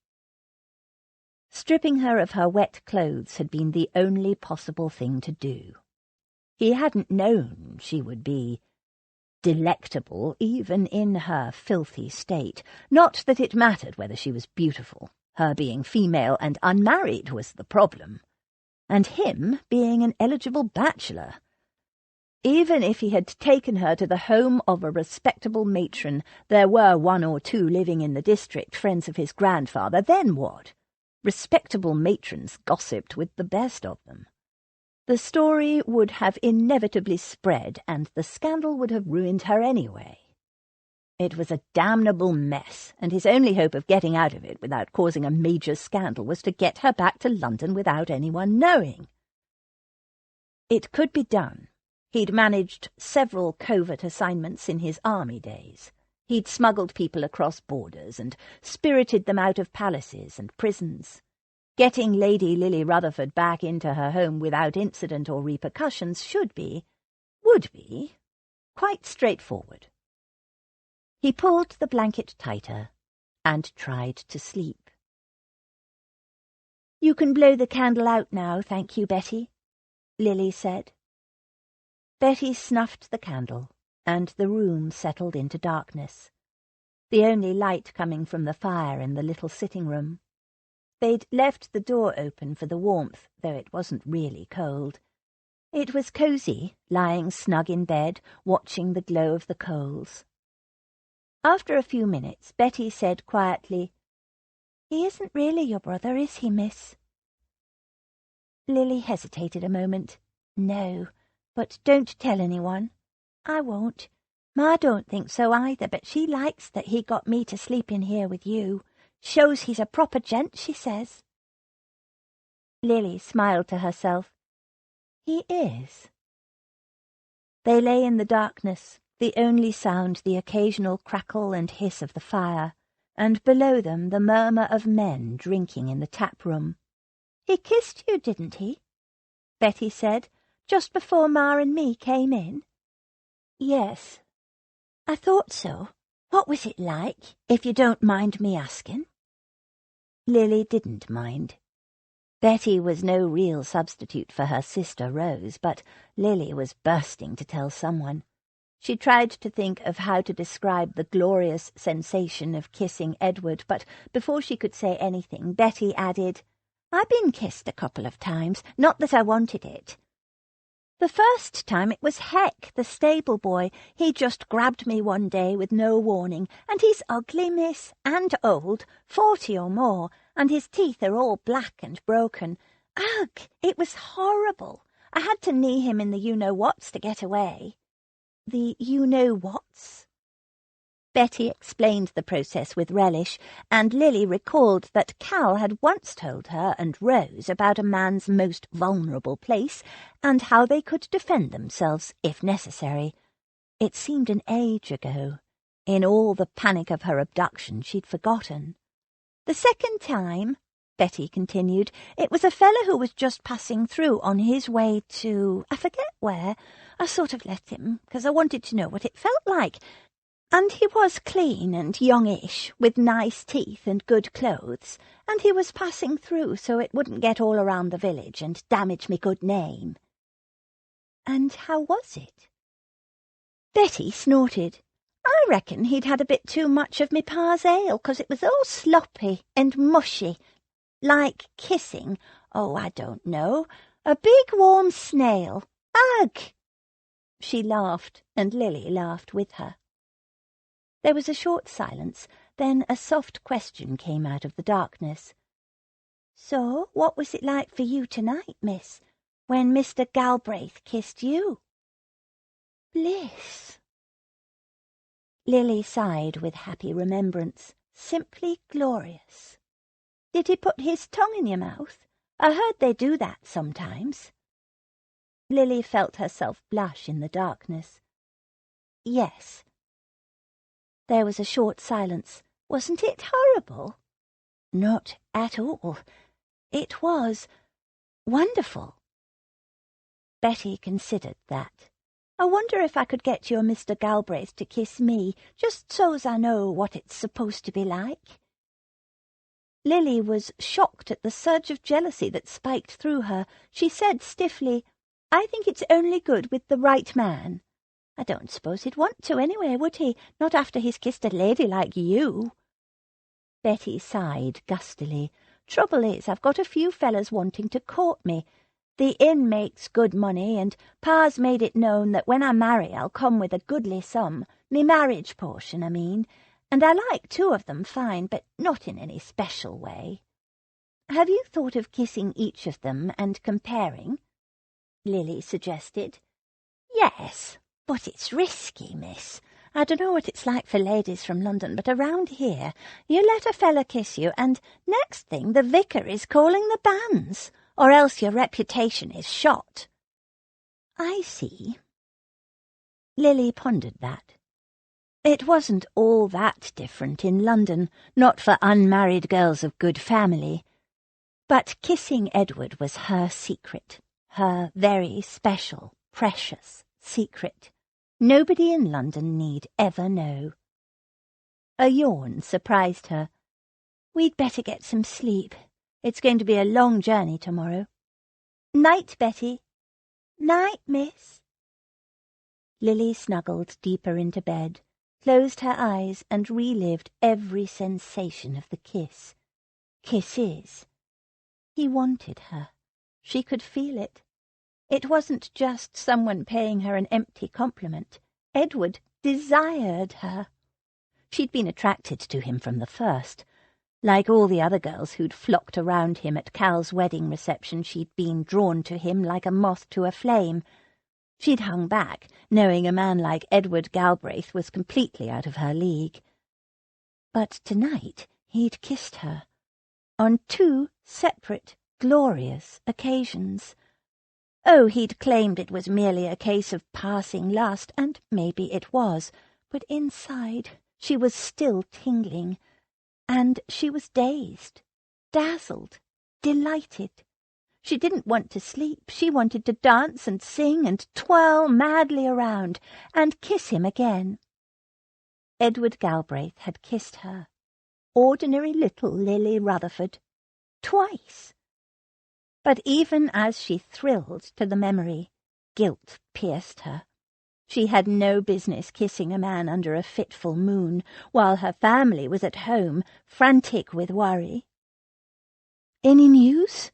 Stripping her of her wet clothes had been the only possible thing to do. He hadn't known she would be delectable even in her filthy state. Not that it mattered whether she was beautiful. Her being female and unmarried was the problem. And him being an eligible bachelor. Even if he had taken her to the home of a respectable matron, there were 1 or 2 living in the district, friends of his grandfather, then what? Respectable matrons gossiped with the best of them. The story would have inevitably spread, and the scandal would have ruined her anyway. It was a damnable mess, and his only hope of getting out of it without causing a major scandal was to get her back to London without anyone knowing. It could be done. He'd managed several covert assignments in his army days. He'd smuggled people across borders and spirited them out of palaces and prisons. Getting Lady Lily Rutherford back into her home without incident or repercussions would be, quite straightforward. He pulled the blanket tighter and tried to sleep. "You can blow the candle out now, thank you, Betty," Lily said. Betty snuffed the candle, and the room settled into darkness, the only light coming from the fire in the little sitting-room. They'd left the door open for the warmth, though it wasn't really cold. It was cosy, lying snug in bed, watching the glow of the coals. After a few minutes, Betty said quietly, "He isn't really your brother, is he, miss?" Lily hesitated a moment. "No, but don't tell anyone." "I won't. Ma don't think so either, but she likes that he got me to sleep in here with you. Shows he's a proper gent, she says." Lily smiled to herself. "He is." They lay in the darkness, the only sound the occasional crackle and hiss of the fire, and below them the murmur of men drinking in the tap-room. "He kissed you, didn't he?" Betty said, "just before Ma and me came in?" "Yes." "I thought so. What was it like, if you don't mind me asking?" Lily didn't mind. Betty was no real substitute for her sister Rose, but Lily was bursting to tell someone. She tried to think of how to describe the glorious sensation of kissing Edward, but before she could say anything, Betty added, "I've been kissed a couple of times, not that I wanted it. The first time it was Heck, the stable boy. He just grabbed me one day with no warning, and he's ugly, miss, and old, 40 or more, and his teeth are all black and broken. Ugh, it was horrible. I had to knee him in the you-know-whats to get away." "The you-know-whats?" Betty explained the process with relish, and Lily recalled that Cal had once told her and Rose about a man's most vulnerable place, and how they could defend themselves if necessary. It seemed an age ago. In all the panic of her abduction, she'd forgotten. "The second time," Betty continued, "it was a fella who was just passing through on his way to, I forget where. I sort of let him, because I wanted to know what it felt like. And he was clean and youngish, with nice teeth and good clothes, and he was passing through so it wouldn't get all around the village and damage me good name." "And how was it?" Betty snorted. "I reckon he'd had a bit too much of me pa's ale, 'cause it was all sloppy and mushy. Like kissing, oh, I don't know, a big warm snail. Ugh!" She laughed, and Lily laughed with her. There was a short silence, then a soft question came out of the darkness. "So, what was it like for you tonight, miss, when Mr. Galbraith kissed you?" "Bliss." Lily sighed with happy remembrance. "Simply glorious." "Did he put his tongue in your mouth? I heard they do that sometimes." Lily felt herself blush in the darkness. "Yes." There was a short silence. "Wasn't it horrible?" "Not at all. It was wonderful." Betty considered that. "I wonder if I could get your Mr. Galbraith to kiss me, just so's I know what it's supposed to be like." Lily was shocked at the surge of jealousy that spiked through her. She said stiffly, "I think it's only good with the right man. I don't suppose he'd want to anyway, would he? Not after he's kissed a lady like you." Betty sighed gustily. "Trouble is, I've got a few fellas wanting to court me. The inn makes good money, and Pa's made it known that when I marry I'll come with a goodly sum, me marriage portion, I mean, and I like 2 of them fine, but not in any special way." "Have you thought of kissing each of them and comparing?" Lily suggested. "Yes. But it's risky, miss. I don't know what it's like for ladies from London, but around here you let a fella kiss you, and next thing the vicar is calling the banns, or else your reputation is shot." "I see." Lily pondered that. It wasn't all that different in London, not for unmarried girls of good family. But kissing Edward was her secret, her very special, precious secret. Nobody in London need ever know. A yawn surprised her. "We'd better get some sleep. It's going to be a long journey tomorrow." "Night, Betty." "Night, miss." Lily snuggled deeper into bed, closed her eyes and relived every sensation of the kiss. Kisses. He wanted her. She could feel it. It wasn't just someone paying her an empty compliment. Edward desired her. She'd been attracted to him from the first. Like all the other girls who'd flocked around him at Cal's wedding reception, she'd been drawn to him like a moth to a flame. She'd hung back, knowing a man like Edward Galbraith was completely out of her league. But tonight he'd kissed her. On 2 separate, glorious occasions. Oh, he'd claimed it was merely a case of passing lust, and maybe it was, but inside she was still tingling, and she was dazed, dazzled, delighted. She didn't want to sleep. She wanted to dance and sing and twirl madly around and kiss him again. Edward Galbraith had kissed her, ordinary little Lily Rutherford, twice. But even as she thrilled to the memory, guilt pierced her. She had no business kissing a man under a fitful moon, while her family was at home, frantic with worry. "Any news?"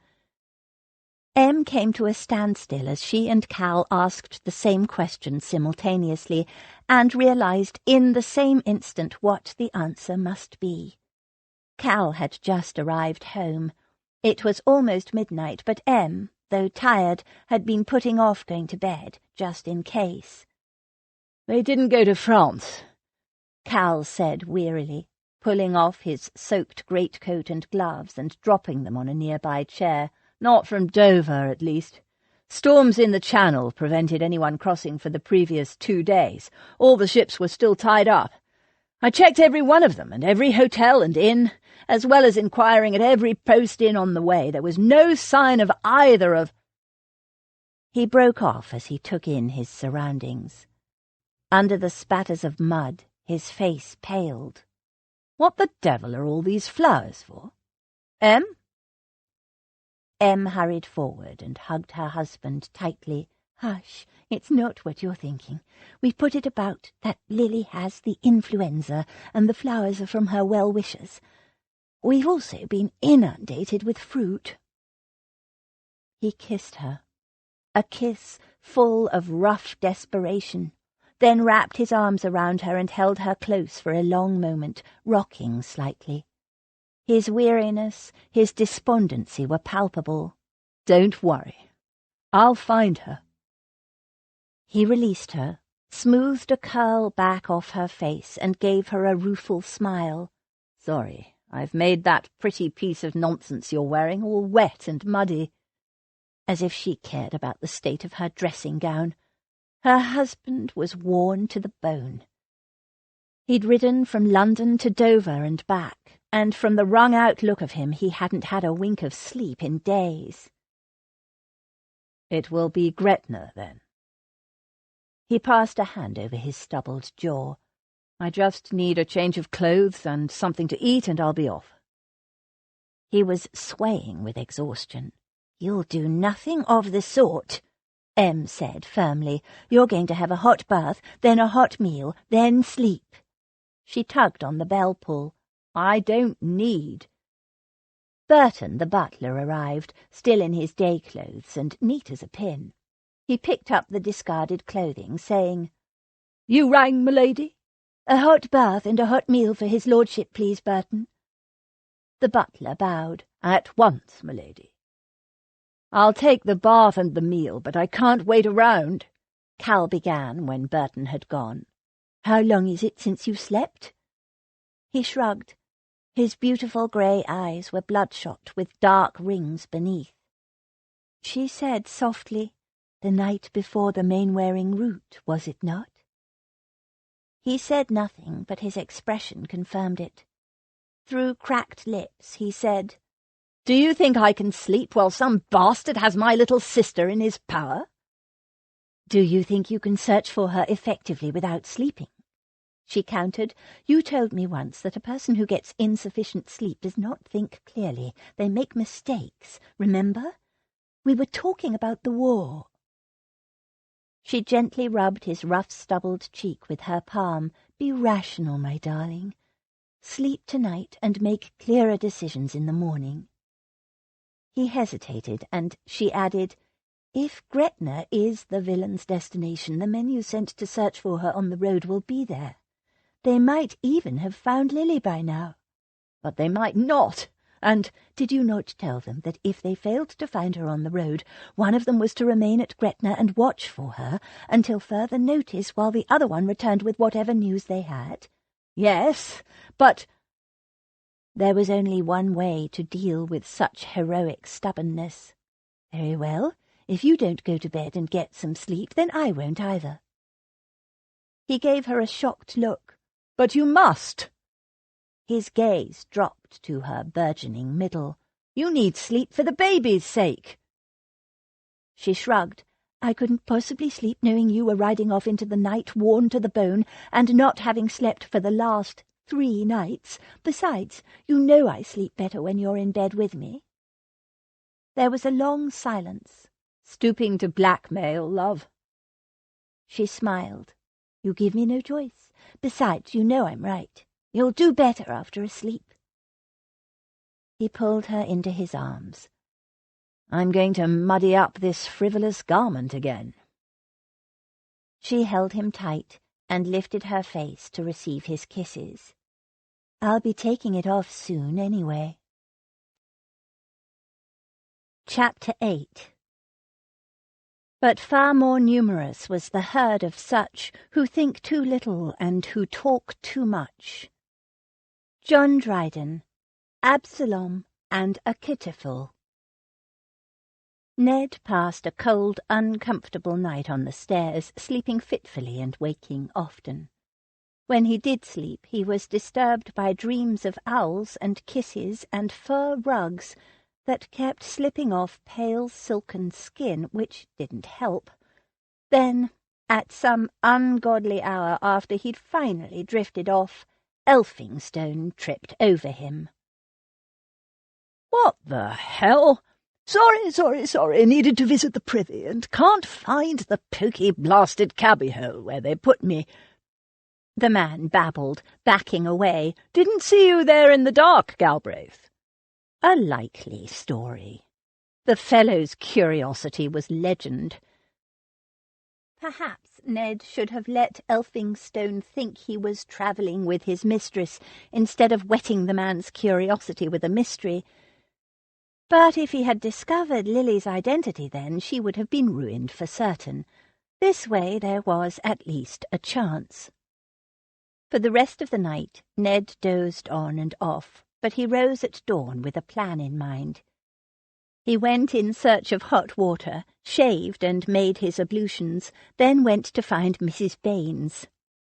Em came to a standstill as she and Cal asked the same question simultaneously, and realized in the same instant what the answer must be. Cal had just arrived home. It was almost midnight, but Em, though tired, had been putting off going to bed, just in case. "They didn't go to France," Cal said wearily, pulling off his soaked greatcoat and gloves and dropping them on a nearby chair. "Not from Dover, at least. Storms in the Channel prevented anyone crossing for the previous 2 days. All the ships were still tied up. I checked every one of them, and every hotel and inn, as well as inquiring at every post-inn on the way. There was no sign of either of—" He broke off as he took in his surroundings. Under the spatters of mud, his face paled. "What the devil are all these flowers for? Em?" Em hurried forward and hugged her husband tightly. "Hush, it's not what you're thinking. We put it about that Lily has the influenza, and the flowers are from her well-wishers. We've also been inundated with fruit." He kissed her, a kiss full of rough desperation, then wrapped his arms around her and held her close for a long moment, rocking slightly. His weariness, his despondency were palpable. "Don't worry. I'll find her." He released her, smoothed a curl back off her face, and gave her a rueful smile. "Sorry, I've made that pretty piece of nonsense you're wearing all wet and muddy." As if she cared about the state of her dressing gown. Her husband was worn to the bone. He'd ridden from London to Dover and back, and from the wrung-out look of him he hadn't had a wink of sleep in days. "It will be Gretna, then." He passed a hand over his stubbled jaw. "I just need a change of clothes and something to eat, and I'll be off." He was swaying with exhaustion. "You'll do nothing of the sort," Em said firmly. "You're going to have a hot bath, then a hot meal, then sleep." She tugged on the bell-pull. "I don't need—" Burton, the butler, arrived, still in his day clothes and neat as a pin. He picked up the discarded clothing, saying, "You rang, m'lady?" "A hot bath and a hot meal for his lordship, please, Burton." The butler bowed. "At once, m'lady." "I'll take the bath and the meal, but I can't wait around," Cal began when Burton had gone. "How long is it since you slept?" He shrugged. His beautiful grey eyes were bloodshot with dark rings beneath. She said softly, "The night before the Mainwaring route, was it not?" He said nothing, but his expression confirmed it. Through cracked lips he said, "Do you think I can sleep while some bastard has my little sister in his power?" "Do you think you can search for her effectively without sleeping?" She countered. "You told me once that a person who gets insufficient sleep does not think clearly. They make mistakes, remember? We were talking about the war." She gently rubbed his rough stubbled cheek with her palm. "Be rational, my darling. Sleep tonight and make clearer decisions in the morning." He hesitated, and she added, "If Gretna is the villain's destination, the men you sent to search for her on the road will be there. They might even have found Lily by now." "But they might not, and "Did you not tell them that if they failed to find her on the road, one of them was to remain at Gretna and watch for her until further notice, while the other one returned with whatever news they had?" "Yes, but—" There was only one way to deal with such heroic stubbornness. "Very well. If you don't go to bed and get some sleep, then I won't either." He gave her a shocked look. "But you must." His gaze dropped to her burgeoning middle. "You need sleep for the baby's sake." She shrugged. "I couldn't possibly sleep knowing you were riding off into the night worn to the bone and not having slept for the last 3 nights. Besides, you know I sleep better when you're in bed with me." There was a long silence. "Stooping to blackmail, love." She smiled. "You give me no choice. Besides, you know I'm right. You'll do better after a sleep." He pulled her into his arms. "I'm going to muddy up this frivolous garment again." She held him tight and lifted her face to receive his kisses. "I'll be taking it off soon anyway." Chapter 8. But far more numerous was the herd of such who think too little and who talk too much. John Dryden, Absalom, and Achitophel. Ned passed a cold, uncomfortable night on the stairs, sleeping fitfully and waking often. When he did sleep, he was disturbed by dreams of owls and kisses and fur rugs that kept slipping off pale silken skin, which didn't help. Then, at some ungodly hour after he'd finally drifted off, Elphinstone tripped over him. "What the hell? Sorry, needed to visit the privy, and can't find the poky blasted cubbyhole where they put me," the man babbled, backing away. "Didn't see you there in the dark, Galbraith." A likely story. The fellow's curiosity was legend. Perhaps Ned should have let Elphinstone think he was travelling with his mistress instead of whetting the man's curiosity with a mystery. But if he had discovered Lily's identity then, she would have been ruined for certain. This way there was at least a chance. For the rest of the night Ned dozed on and off, but he rose at dawn with a plan in mind. He went in search of hot water, shaved and made his ablutions, then went to find Mrs. Baines.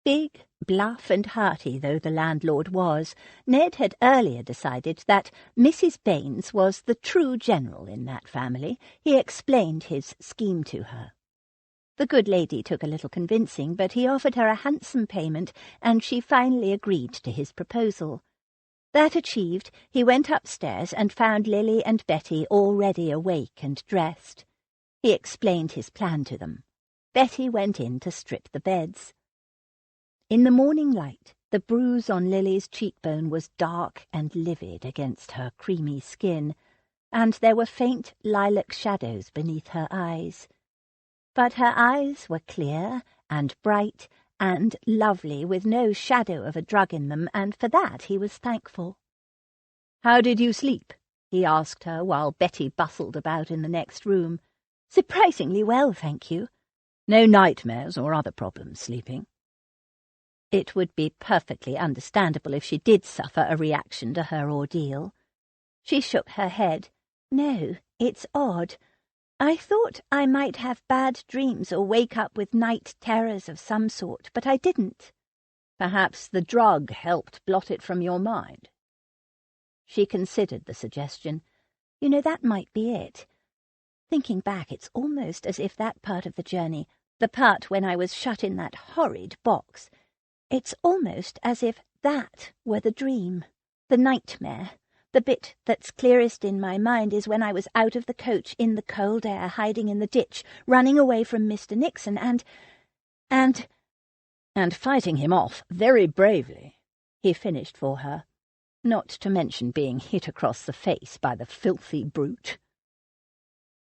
Big, bluff and hearty though the landlord was, Ned had earlier decided that Mrs. Baines was the true general in that family. He explained his scheme to her. The good lady took a little convincing, but he offered her a handsome payment, and she finally agreed to his proposal. That achieved, he went upstairs and found Lily and Betty already awake and dressed. He explained his plan to them. Betty went in to strip the beds. In the morning light, the bruise on Lily's cheekbone was dark and livid against her creamy skin, and there were faint lilac shadows beneath her eyes. But her eyes were clear and bright and lovely, with no shadow of a drug in them, and for that he was thankful. "How did you sleep?" he asked her, while Betty bustled about in the next room. "Surprisingly well, thank you." "No nightmares or other problems sleeping?" It would be perfectly understandable if she did suffer a reaction to her ordeal. She shook her head. "No, it's odd. I thought I might have bad dreams or wake up with night terrors of some sort, but I didn't." "Perhaps the drug helped blot it from your mind?" She considered the suggestion. "You know, that might be it. Thinking back, it's almost as if that part of the journey, the part when I was shut in that horrid box, it's almost as if that were the dream, the nightmare, The bit that's clearest in my mind is when I was out of the coach in the cold air, hiding in the ditch, running away from Mr. Nixon, and fighting him off very bravely," he finished for her, "not to mention being hit across the face by the filthy brute."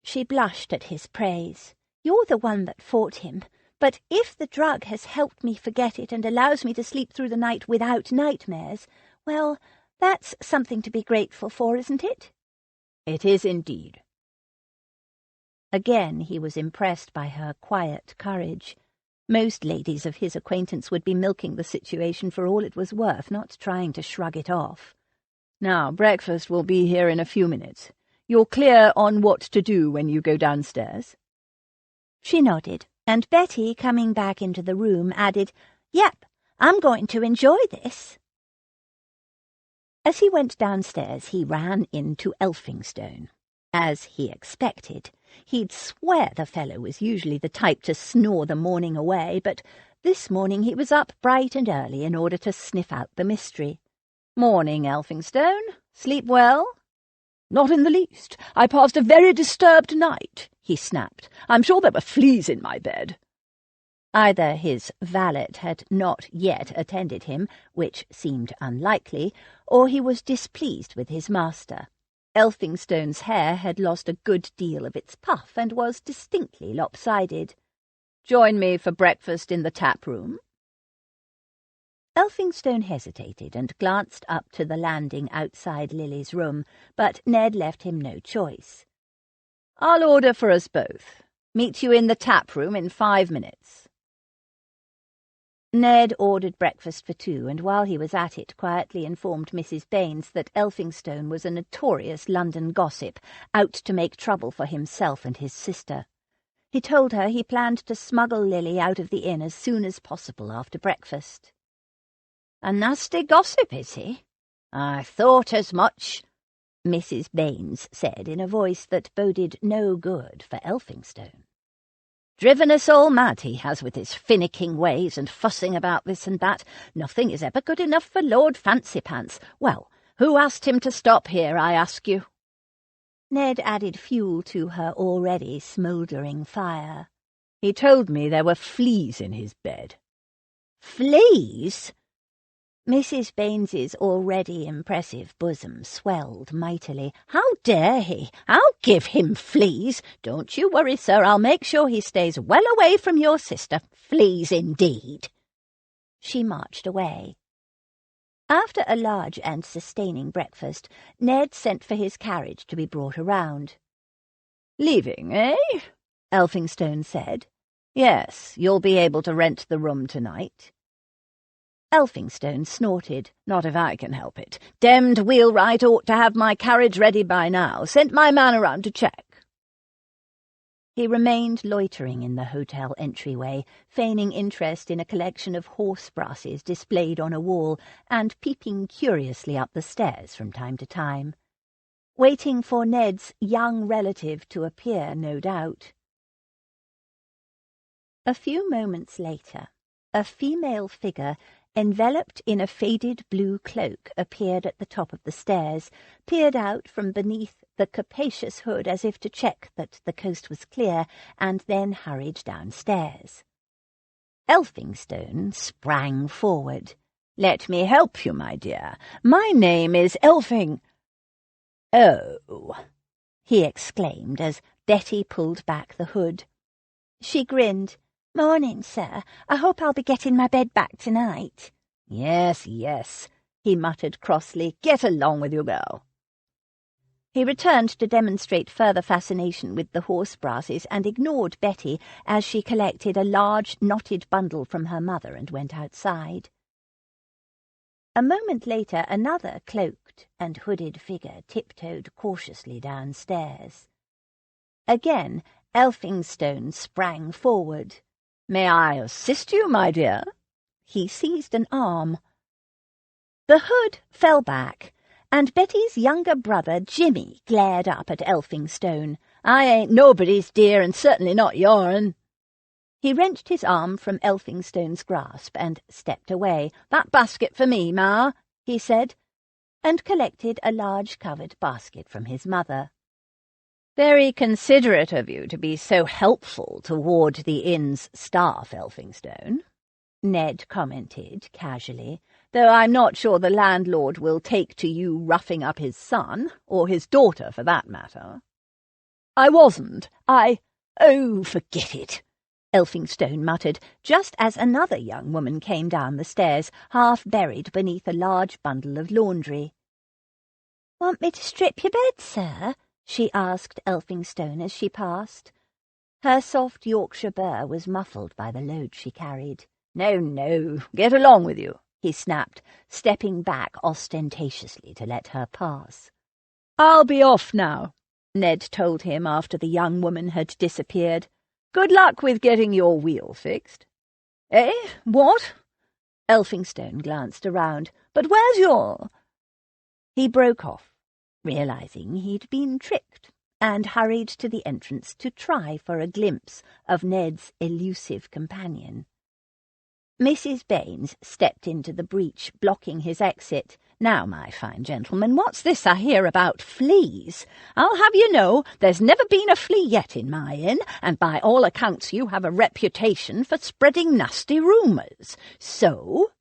She blushed at his praise. "You're the one that fought him. But if the drug has helped me forget it and allows me to sleep through the night without nightmares, well, that's something to be grateful for, isn't it?" "It is indeed." Again he was impressed by her quiet courage. Most ladies of his acquaintance would be milking the situation for all it was worth, not trying to shrug it off. "Now, breakfast will be here in a few minutes. You're clear on what to do when you go downstairs?" She nodded, and Betty, coming back into the room, added, "Yep, I'm going to enjoy this." As he went downstairs, he ran into Elphinstone. As he expected, he'd swear the fellow was usually the type to snore the morning away, but this morning he was up bright and early in order to sniff out the mystery. "Morning, Elphinstone. Sleep well?" "Not in the least. I passed a very disturbed night," he snapped. "I'm sure there were fleas in my bed." Either his valet had not yet attended him, which seemed unlikely, or he was displeased with his master. Elphinstone's hair had lost a good deal of its puff and was distinctly lopsided. "Join me for breakfast in the tap-room?" Elphinstone hesitated and glanced up to the landing outside Lily's room, but Ned left him no choice. "I'll order for us both. Meet you in the tap-room in 5 minutes." Ned ordered breakfast for 2, and while he was at it quietly informed Mrs. Baines that Elphinstone was a notorious London gossip, out to make trouble for himself and his sister. He told her he planned to smuggle Lily out of the inn as soon as possible after breakfast. "A nasty gossip, is he? I thought as much," Mrs. Baines said in a voice that boded no good for Elphinstone. "Driven us all mad, he has, with his finicking ways and fussing about this and that. Nothing is ever good enough for Lord Fancypants. Well, who asked him to stop here, I ask you?" Ned added fuel to her already smouldering fire. "He told me there were fleas in his bed." "Fleas?" Mrs. Baines's already impressive bosom swelled mightily. "How dare he? I'll give him fleas. Don't you worry, sir. I'll make sure he stays well away from your sister. Fleas indeed." She marched away. After a large and sustaining breakfast, Ned sent for his carriage to be brought around. "Leaving, eh?" Elphinstone said. "Yes, you'll be able to rent the room tonight." Elphinstone snorted. "Not if I can help it. Demmed wheelwright ought to have my carriage ready by now. Sent my man around to check." He remained loitering in the hotel entryway, feigning interest in a collection of horse brasses displayed on a wall, and peeping curiously up the stairs from time to time. Waiting for Ned's young relative to appear, no doubt. A few moments later, a female figure enveloped in a faded blue cloak appeared at the top of the stairs, peered out from beneath the capacious hood as if to check that the coast was clear, and then hurried downstairs. Elphinstone sprang forward. "Let me help you, my dear. My name is Elphing—" "Oh," he exclaimed as Betty pulled back the hood. She grinned. "Morning, sir. I hope I'll be getting my bed back tonight." "Yes, yes," he muttered crossly. "Get along with you, girl." He returned to demonstrate further fascination with the horse brasses and ignored Betty as she collected a large knotted bundle from her mother and went outside. A moment later, another cloaked and hooded figure tiptoed cautiously downstairs. Again, Elphinstone sprang forward. "May I assist you, my dear?" He seized an arm. The hood fell back, and Betty's younger brother, Jimmy, glared up at Elphinstone. "I ain't nobody's dear, and certainly not yourn." He wrenched his arm from Elphinstone's grasp and stepped away. "That basket for me, ma," he said. and collected a large covered basket from his mother. "Very considerate of you to be so helpful toward the inn's staff, Elphinstone," Ned commented casually, "though I'm not sure the landlord will take to you roughing up his son, or his daughter for that matter." "I wasn't. Oh, forget it," Elphinstone muttered, just as another young woman came down the stairs, half buried beneath a large bundle of laundry. "Want me to strip your bed, sir?" she asked Elphinstone as she passed. Her soft Yorkshire burr was muffled by the load she carried. "No, no, get along with you," he snapped, stepping back ostentatiously to let her pass. "I'll be off now," Ned told him after the young woman had disappeared. "Good luck with getting your wheel fixed." "Eh? What?" Elphinstone glanced around. "But where's your—" He broke off, realizing he'd been tricked, and hurried to the entrance to try for a glimpse of Ned's elusive companion. Mrs. Baines stepped into the breach, blocking his exit. "Now, my fine gentleman, what's this I hear about fleas? I'll have you know there's never been a flea yet in my inn, and by all accounts you have a reputation for spreading nasty rumours. So—"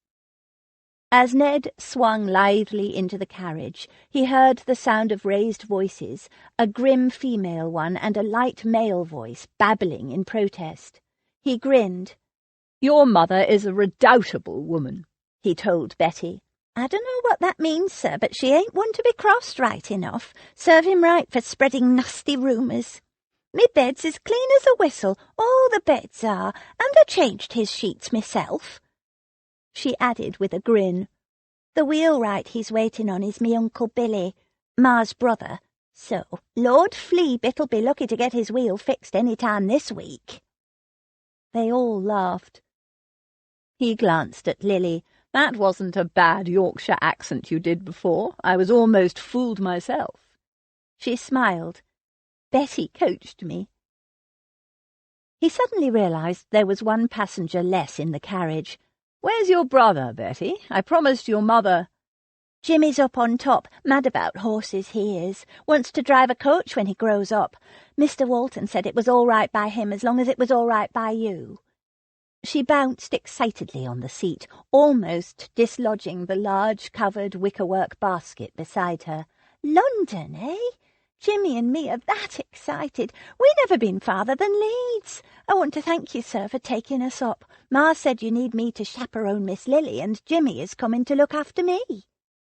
As Ned swung lithely into the carriage, he heard the sound of raised voices, a grim female one and a light male voice babbling in protest. He grinned. "Your mother is a redoubtable woman," he told Betty. "I don't know what that means, sir, but she ain't one to be crossed right enough. Serve him right for spreading nasty rumours. Me bed's as clean as a whistle, all the beds are, and I changed his sheets myself." She added with a grin, "The wheelwright he's waiting on is me Uncle Billy, Ma's brother, so Lord Fleabit'll be lucky to get his wheel fixed any time this week." They all laughed. He glanced at Lily. "That wasn't a bad Yorkshire accent you did before. I was almost fooled myself." She smiled. "Betty coached me." He suddenly realized there was one passenger less in the carriage. "Where's your brother, Betty? I promised your mother—" "Jimmy's up on top, mad about horses he is. Wants to drive a coach when he grows up. Mr. Walton said it was all right by him as long as it was all right by you." She bounced excitedly on the seat, almost dislodging the large covered wickerwork basket beside her. "London, eh? Jimmy and me are that excited. We never been farther than Leeds. I want to thank you, sir, for taking us up. Ma said you need me to chaperone Miss Lily, and Jimmy is coming to look after me."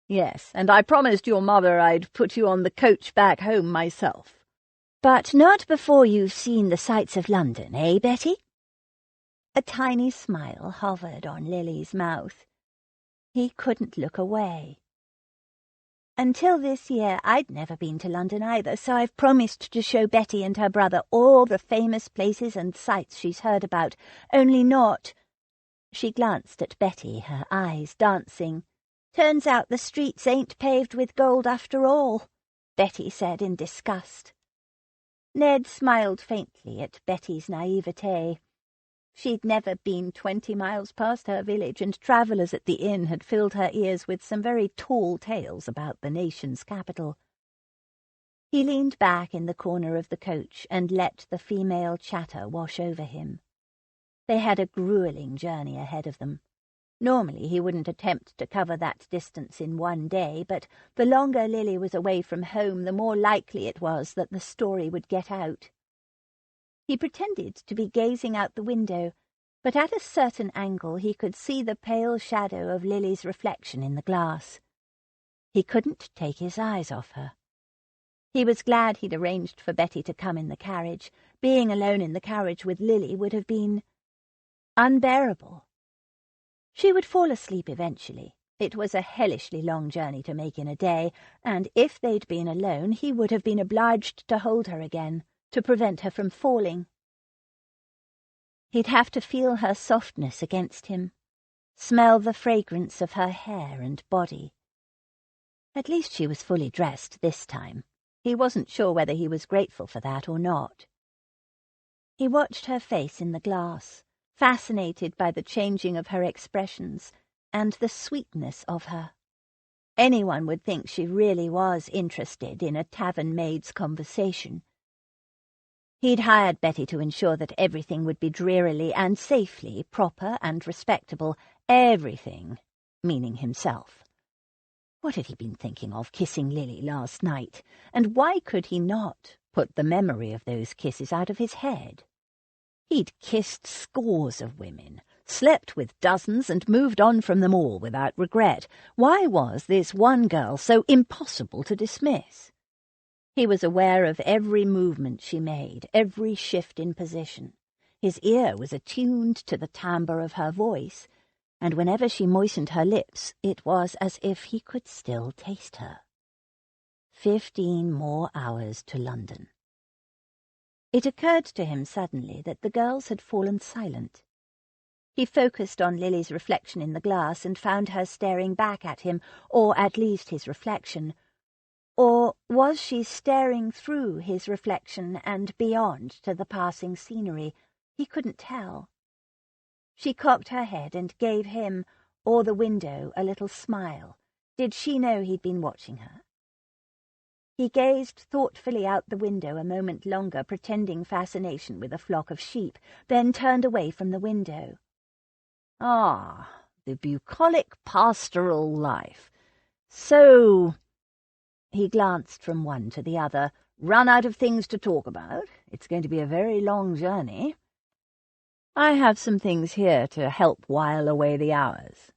"Yes, and I promised your mother I'd put you on the coach back home myself." "But not before you've seen the sights of London, eh, Betty?" A tiny smile hovered on Lily's mouth. He couldn't look away. "Until this year I'd never been to London either, so I've promised to show Betty and her brother all the famous places and sights she's heard about, only not—" She glanced at Betty, her eyes dancing. "Turns out the streets ain't paved with gold after all," Betty said in disgust. Ned smiled faintly at Betty's naivete. She'd never been 20 miles past her village, and travellers at the inn had filled her ears with some very tall tales about the nation's capital. He leaned back in the corner of the coach and let the female chatter wash over him. They had a gruelling journey ahead of them. Normally he wouldn't attempt to cover that distance in one day, but the longer Lily was away from home, the more likely it was that the story would get out. He pretended to be gazing out the window, but at a certain angle he could see the pale shadow of Lily's reflection in the glass. He couldn't take his eyes off her. He was glad he'd arranged for Betty to come in the carriage. Being alone in the carriage with Lily would have been unbearable. She would fall asleep eventually. It was a hellishly long journey to make in a day, and if they'd been alone he would have been obliged to hold her again, to prevent her from falling. He'd have to feel her softness against him, smell the fragrance of her hair and body. At least she was fully dressed this time. He wasn't sure whether he was grateful for that or not. He watched her face in the glass, fascinated by the changing of her expressions and the sweetness of her. Anyone would think she really was interested in a tavern maid's conversation. He'd hired Betty to ensure that everything would be drearily and safely proper and respectable. Everything, meaning himself. What had he been thinking of kissing Lily last night, and why could he not put the memory of those kisses out of his head? He'd kissed scores of women, slept with dozens, and moved on from them all without regret. Why was this one girl so impossible to dismiss? He was aware of every movement she made, every shift in position. His ear was attuned to the timbre of her voice, and whenever she moistened her lips, it was as if he could still taste her. 15 more hours to London. It occurred to him suddenly that the girls had fallen silent. He focused on Lily's reflection in the glass and found her staring back at him, or at least his reflection. Or was she staring through his reflection and beyond to the passing scenery? He couldn't tell. She cocked her head and gave him, or the window, a little smile. Did she know he'd been watching her? He gazed thoughtfully out the window a moment longer, pretending fascination with a flock of sheep, then turned away from the window. Ah, the bucolic pastoral life. So... He glanced from one to the other. Run out of things to talk about. It's going to be a very long journey. I have some things here to help while away the hours.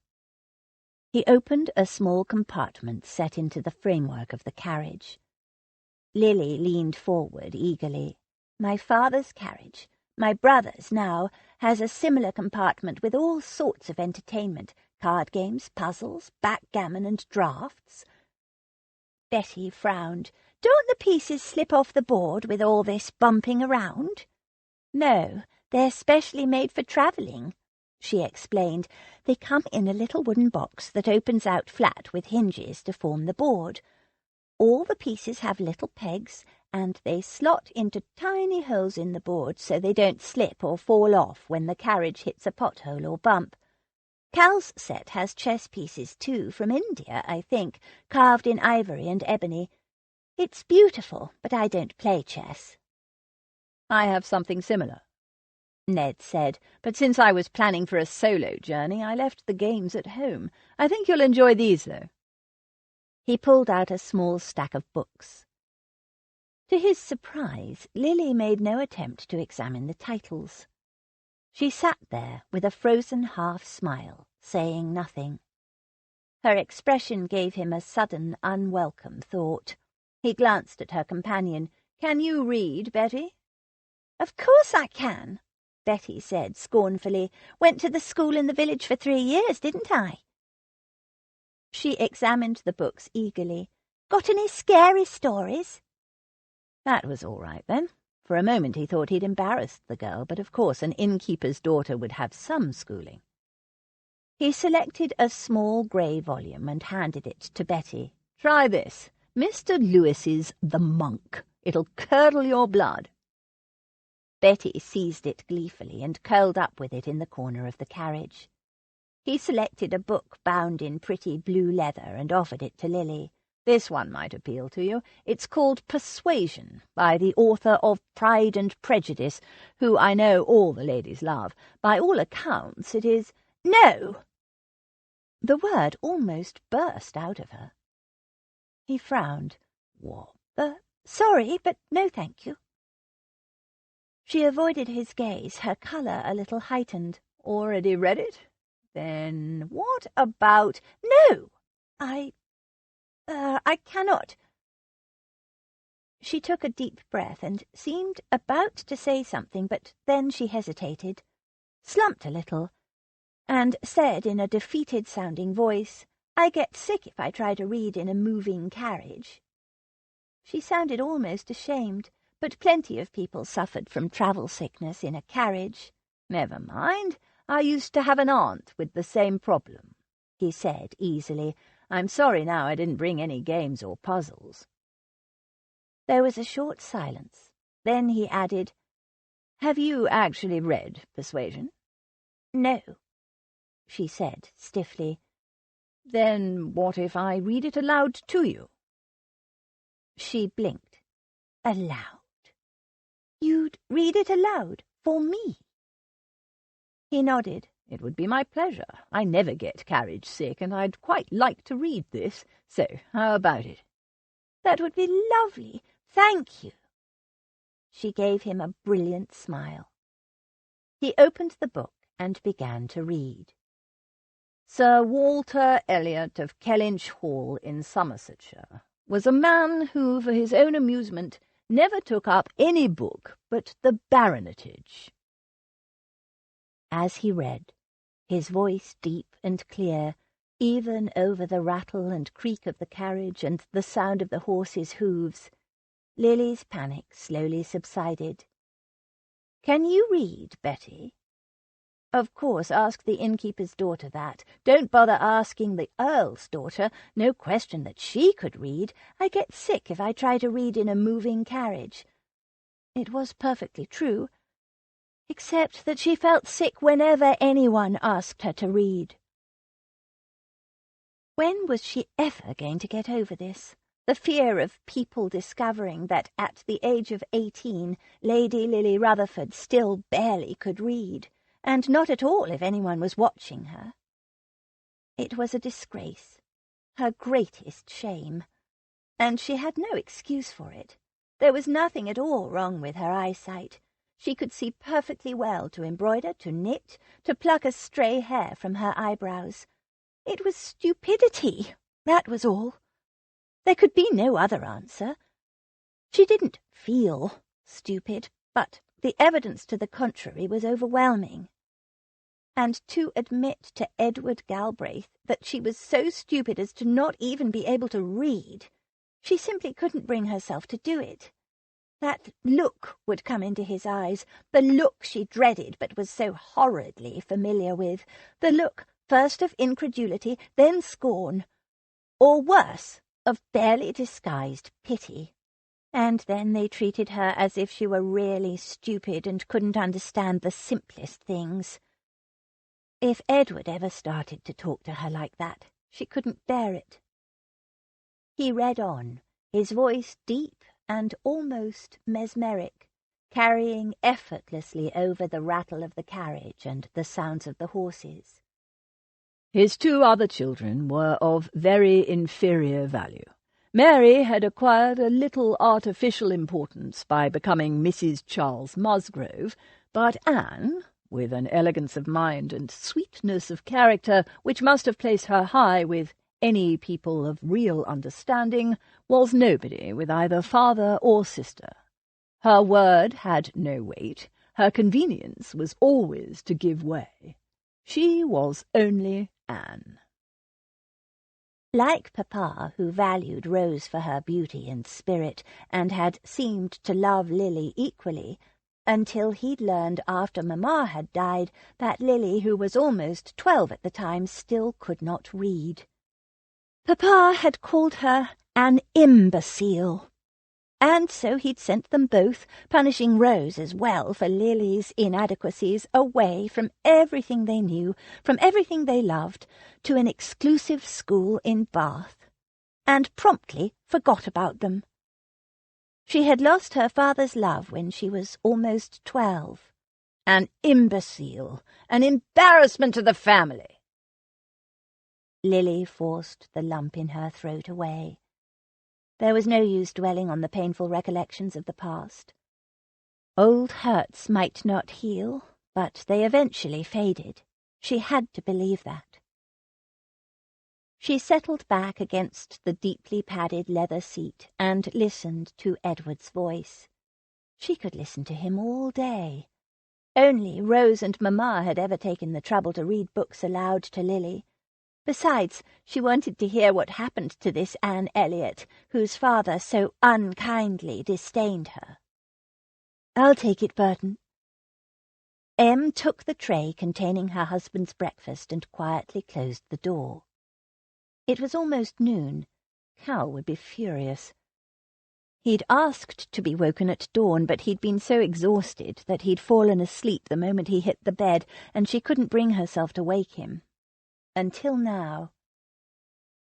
He opened a small compartment set into the framework of the carriage. Lily leaned forward eagerly. My father's carriage, my brother's now, has a similar compartment with all sorts of entertainment, card games, puzzles, backgammon, and draughts. Betty frowned. Don't the pieces slip off the board with all this bumping around? No, they're specially made for travelling, she explained. They come in a little wooden box that opens out flat with hinges to form the board. All the pieces have little pegs, and they slot into tiny holes in the board so they don't slip or fall off when the carriage hits a pothole or bump. Cal's set has chess pieces too, from India, I think, carved in ivory and ebony. It's beautiful, but I don't play chess. I have something similar, Ned said, but since I was planning for a solo journey, I left the games at home. I think you'll enjoy these, though. He pulled out a small stack of books. To his surprise, Lily made no attempt to examine the titles. She sat there with a frozen half-smile, saying nothing. Her expression gave him a sudden, unwelcome thought. He glanced at her companion. Can you read, Betty? Of course I can, Betty said scornfully. Went to the school in the village for 3 years, didn't I? She examined the books eagerly. Got any scary stories? That was all right, then. For a moment he thought he'd embarrassed the girl, but of course an innkeeper's daughter would have some schooling. He selected a small grey volume and handed it to Betty. Try this. Mr. Lewis's The Monk. It'll curdle your blood. Betty seized it gleefully and curled up with it in the corner of the carriage. He selected a book bound in pretty blue leather and offered it to Lily. This one might appeal to you. It's called Persuasion, by the author of Pride and Prejudice, who I know all the ladies love. By all accounts it is— No! The word almost burst out of her. He frowned. What the— Sorry, but no thank you. She avoided his gaze, her colour a little heightened. Already read it? Then what about— No! I cannot. She took a deep breath and seemed about to say something, but then she hesitated, slumped a little, and said in a defeated-sounding voice, I get sick if I try to read in a moving carriage. She sounded almost ashamed, but plenty of people suffered from travel sickness in a carriage. Never mind, I used to have an aunt with the same problem, he said easily. I'm sorry now I didn't bring any games or puzzles. There was a short silence. Then he added, Have you actually read Persuasion? No, she said stiffly. Then what if I read it aloud to you? She blinked. Aloud? You'd read it aloud for me? He nodded. It would be my pleasure. I never get carriage sick, and I'd quite like to read this. So, how about it? That would be lovely. Thank you. She gave him a brilliant smile. He opened the book and began to read. Sir Walter Elliot of Kellynch Hall in Somersetshire was a man who, for his own amusement, never took up any book but the baronetage. As he read, his voice deep and clear, even over the rattle and creak of the carriage and the sound of the horses' hooves, Lily's panic slowly subsided. "Can you read, Betty?" "Of course, ask the innkeeper's daughter that. Don't bother asking the Earl's daughter. No question that she could read. I get sick if I try to read in a moving carriage." It was perfectly true, except that she felt sick whenever anyone asked her to read. When was she ever going to get over this? The fear of people discovering that at the age of 18 Lady Lily Rutherford still barely could read, and not at all if anyone was watching her. It was a disgrace, her greatest shame, and she had no excuse for it. There was nothing at all wrong with her eyesight. She could see perfectly well to embroider, to knit, to pluck a stray hair from her eyebrows. It was stupidity, that was all. There could be no other answer. She didn't feel stupid, but the evidence to the contrary was overwhelming. And to admit to Edward Galbraith that she was so stupid as to not even be able to read, she simply couldn't bring herself to do it. That look would come into his eyes, the look she dreaded but was so horridly familiar with, the look first of incredulity, then scorn, or worse, of barely disguised pity. And then they treated her as if she were really stupid and couldn't understand the simplest things. If Edward ever started to talk to her like that, she couldn't bear it. He read on, his voice deep and almost mesmeric, carrying effortlessly over the rattle of the carriage and the sounds of the horses. His 2 other children were of very inferior value. Mary had acquired a little artificial importance by becoming Mrs. Charles Musgrove, but Anne, with an elegance of mind and sweetness of character which must have placed her high with any people of real understanding, was nobody with either father or sister. Her word had no weight, her convenience was always to give way. She was only Anne. Like Papa, who valued Rose for her beauty and spirit, and had seemed to love Lily equally, until he'd learned after Mamma had died that Lily, who was almost 12 at the time, still could not read. Papa had called her an imbecile, and so he'd sent them both, punishing Rose as well for Lily's inadequacies, away from everything they knew, from everything they loved, to an exclusive school in Bath, and promptly forgot about them. She had lost her father's love when she was almost 12. An imbecile, an embarrassment to the family. Lily forced the lump in her throat away. There was no use dwelling on the painful recollections of the past. Old hurts might not heal, but they eventually faded. She had to believe that. She settled back against the deeply padded leather seat and listened to Edward's voice. She could listen to him all day. Only Rose and Mamma had ever taken the trouble to read books aloud to Lily. Besides, she wanted to hear what happened to this Anne Elliot, whose father so unkindly disdained her. "I'll take it, Burton." Em took the tray containing her husband's breakfast and quietly closed the door. It was almost noon. Cal would be furious. He'd asked to be woken at dawn, but he'd been so exhausted that he'd fallen asleep the moment he hit the bed, and she couldn't bring herself to wake him. Until now.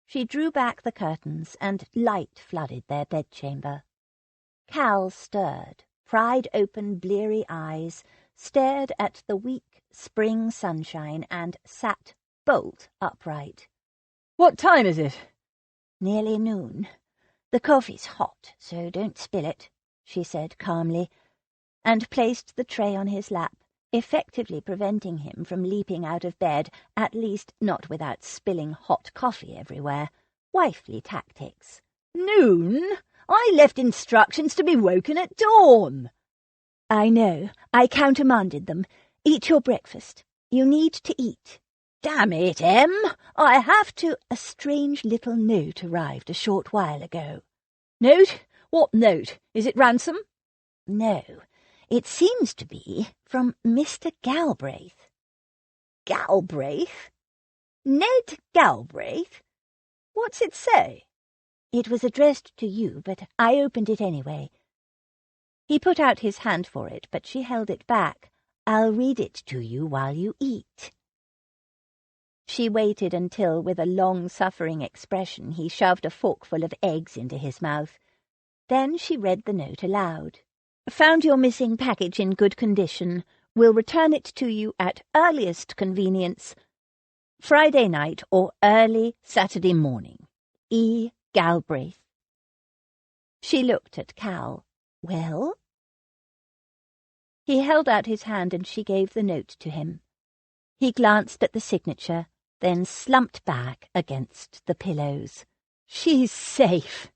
She drew back the curtains, and light flooded their bedchamber. Cal stirred, pried open bleary eyes, stared at the weak spring sunshine, and sat bolt upright. "What time is it?" "Nearly noon. The coffee's hot, so don't spill it," she said calmly, and placed the tray on his lap, effectively preventing him from leaping out of bed, at least not without spilling hot coffee everywhere. Wifely tactics. "Noon? I left instructions to be woken at dawn." "I know. I countermanded them. Eat your breakfast. You need to eat." "Damn it, Em! I have to—" "A strange little note arrived a short while ago." "Note? What note? Is it ransom?" "No. It seems to be from Mr. Galbraith." "Galbraith? Ned Galbraith? What's it say?" "It was addressed to you, but I opened it anyway." He put out his hand for it, but she held it back. "I'll read it to you while you eat." She waited until, with a long-suffering expression, he shoved a forkful of eggs into his mouth. Then she read the note aloud. "Found your missing package in good condition. Will return it to you at earliest convenience. Friday night or early Saturday morning. E. Galbraith." She looked at Cal. "Well?" He held out his hand and she gave the note to him. He glanced at the signature, then slumped back against the pillows. "She's safe.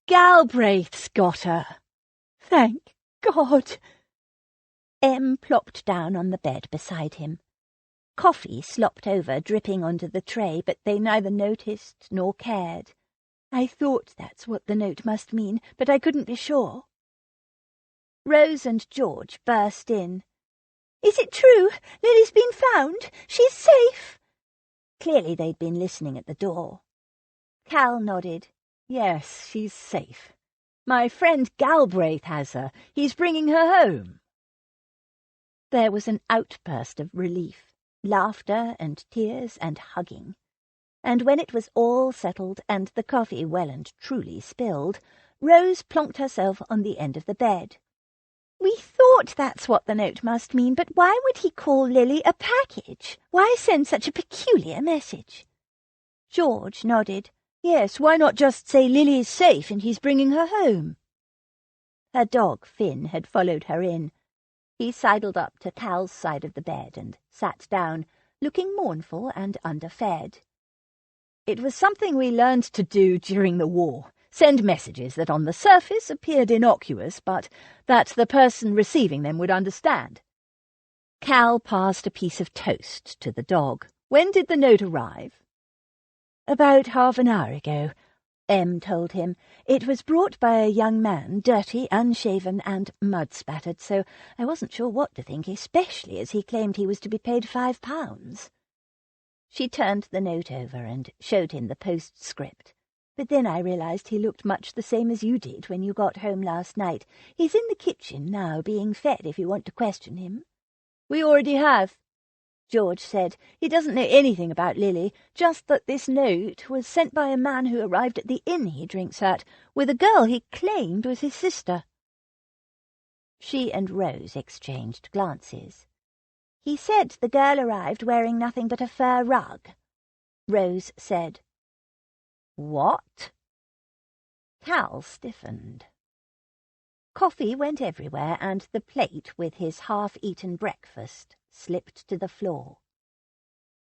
Galbraith's got her. Thank God." Em plopped down on the bed beside him. Coffee slopped over, dripping onto the tray, but they neither noticed nor cared. "I thought that's what the note must mean, but I couldn't be sure." Rose and George burst in. "Is it true? Lily's been found? She's safe?" Clearly they'd been listening at the door. Cal nodded. "Yes, she's safe. My friend Galbraith has her. He's bringing her home." There was an outburst of relief, laughter and tears and hugging. And when it was all settled and the coffee well and truly spilled, Rose plonked herself on the end of the bed. "We thought that's what the note must mean, but why would he call Lily a package? Why send such a peculiar message?" George nodded. "Yes, why not just say Lily's safe and he's bringing her home?" Her dog, Finn, had followed her in. He sidled up to Cal's side of the bed and sat down, looking mournful and underfed. "It was something we learned to do during the war. Send messages that on the surface appeared innocuous, but that the person receiving them would understand." Cal passed a piece of toast to the dog. "When did the note arrive?" "About half an hour ago," Em told him. "It was brought by a young man, dirty, unshaven, and mud-spattered, so I wasn't sure what to think, especially as he claimed he was to be paid £5. She turned the note over and showed him the postscript. "But then I realized he looked much the same as you did when you got home last night. He's in the kitchen now, being fed, if you want to question him." "We already have," George said. "He doesn't know anything about Lily, just that this note was sent by a man who arrived at the inn he drinks at, with a girl he claimed was his sister." She and Rose exchanged glances. "He said the girl arrived wearing nothing but a fur rug." Rose said, "What?" Cal stiffened. Coffee went everywhere, and the plate with his half-eaten breakfast slipped to the floor.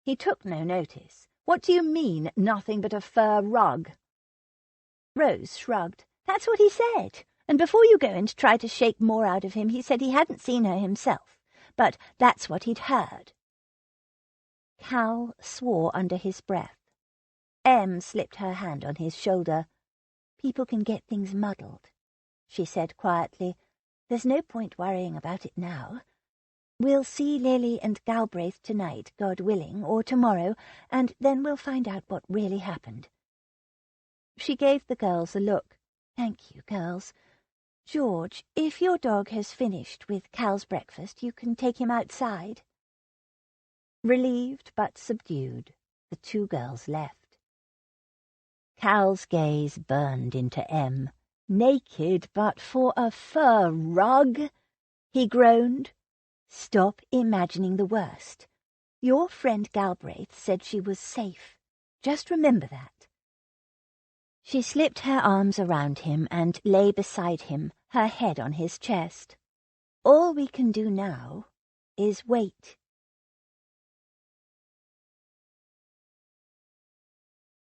He took no notice. "What do you mean, nothing but a fur rug?" Rose shrugged. "That's what he said. And before you go and try to shake more out of him, he said he hadn't seen her himself, but that's what he'd heard." Cal swore under his breath. Em slipped her hand on his shoulder. "People can get things muddled," she said quietly. "There's no point worrying about it now. We'll see Lily and Galbraith tonight, God willing, or tomorrow, and then we'll find out what really happened." She gave the girls a look. "Thank you, girls. George, if your dog has finished with Cal's breakfast, you can take him outside." Relieved but subdued, the two girls left. Cal's gaze burned into M. "Naked but for a fur rug?" he groaned. "Stop imagining the worst. Your friend Galbraith said she was safe. Just remember that." She slipped her arms around him and lay beside him, her head on his chest. "All we can do now is wait."